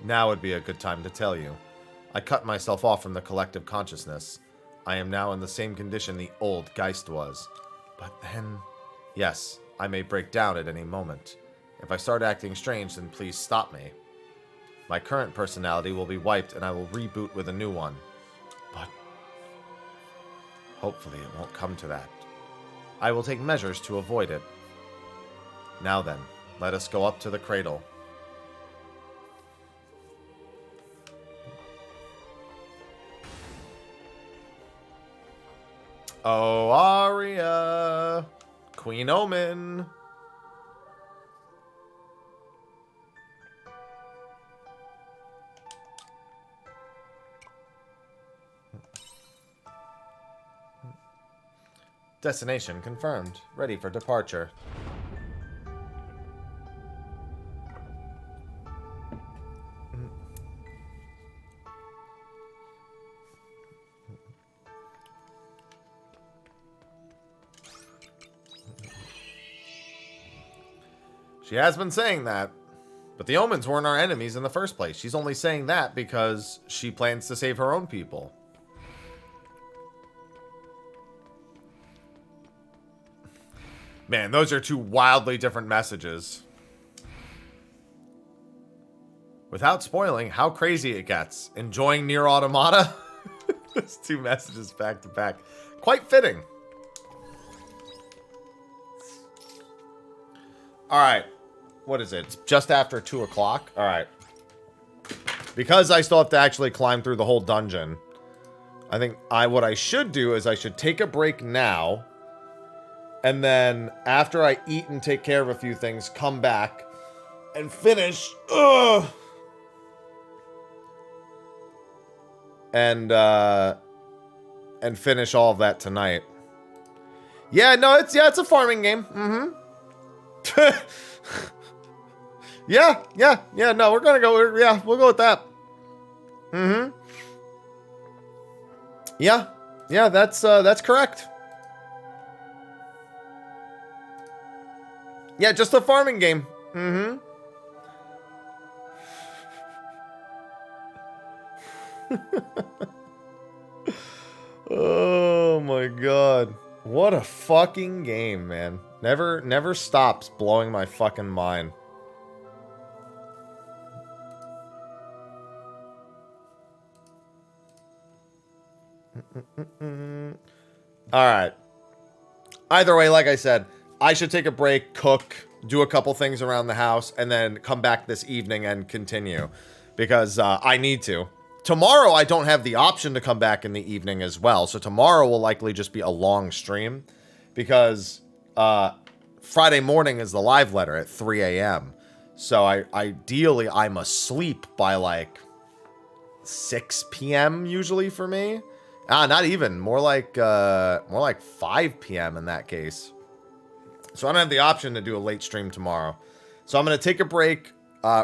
Now would be a good time to tell you. I cut myself off from the collective consciousness. I am now in the same condition the old Geist was. But then... Yes, I may break down at any moment. If I start acting strange, then please stop me. My current personality will be wiped and I will reboot with a new one. But... hopefully it won't come to that. I will take measures to avoid it. Now then, let us go up to the cradle. Oh, Arya! Queen Omen! Destination confirmed. Ready for departure. She has been saying that, but the Omens weren't our enemies in the first place. She's only saying that because she plans to save her own people. Man, those are two wildly different messages. Without spoiling how crazy it gets. Enjoying Nier Automata? Those two messages back to back. Quite fitting. Alright. What is it? It's just after 2 o'clock? Alright. Because I still have to actually climb through the whole dungeon, I think what I should do is I should take a break now. And then after I eat and take care of a few things, come back and finish. and finish all of that tonight. Yeah, no, it's a farming game. Yeah, no, we're gonna go, we'll go with that. Yeah, that's correct. Yeah, just a farming game. Oh my god. What a fucking game, man. Never stops blowing my fucking mind. Alright. Either way, like I said, I should take a break, cook, do a couple things around the house, and then come back this evening and continue. Because I need to. Tomorrow, I don't have the option to come back in the evening as well. So tomorrow will likely just be a long stream. Because Friday morning is the live letter at 3 a.m. So ideally, I'm asleep by like 6 p.m. usually for me. Not even. More like 5 p.m. in that case. So I don't have the option to do a late stream tomorrow. So I'm going to take a break,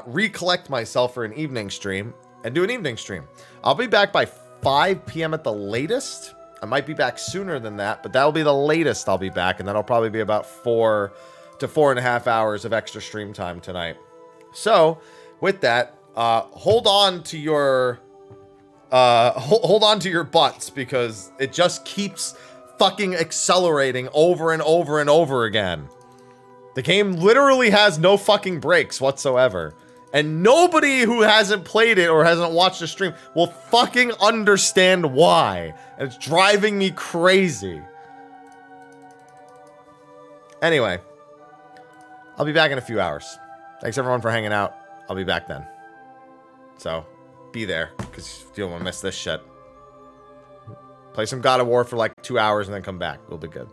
recollect myself for an evening stream, and do an evening stream. I'll be back by 5 p.m. at the latest. I might be back sooner than that, but that'll be the latest I'll be back, and that'll probably be about 4 to 4.5 hours of extra stream time tonight. So, with that, hold on to your butts, because it just keeps fucking accelerating over and over and over again. The game literally has no fucking breaks whatsoever. And nobody who hasn't played it or hasn't watched the stream will fucking understand why. And it's driving me crazy. Anyway, I'll be back in a few hours. Thanks everyone for hanging out. I'll be back then. So, be there, because you don't want to miss this shit. Play some God of War for like 2 hours and then come back. We'll be good.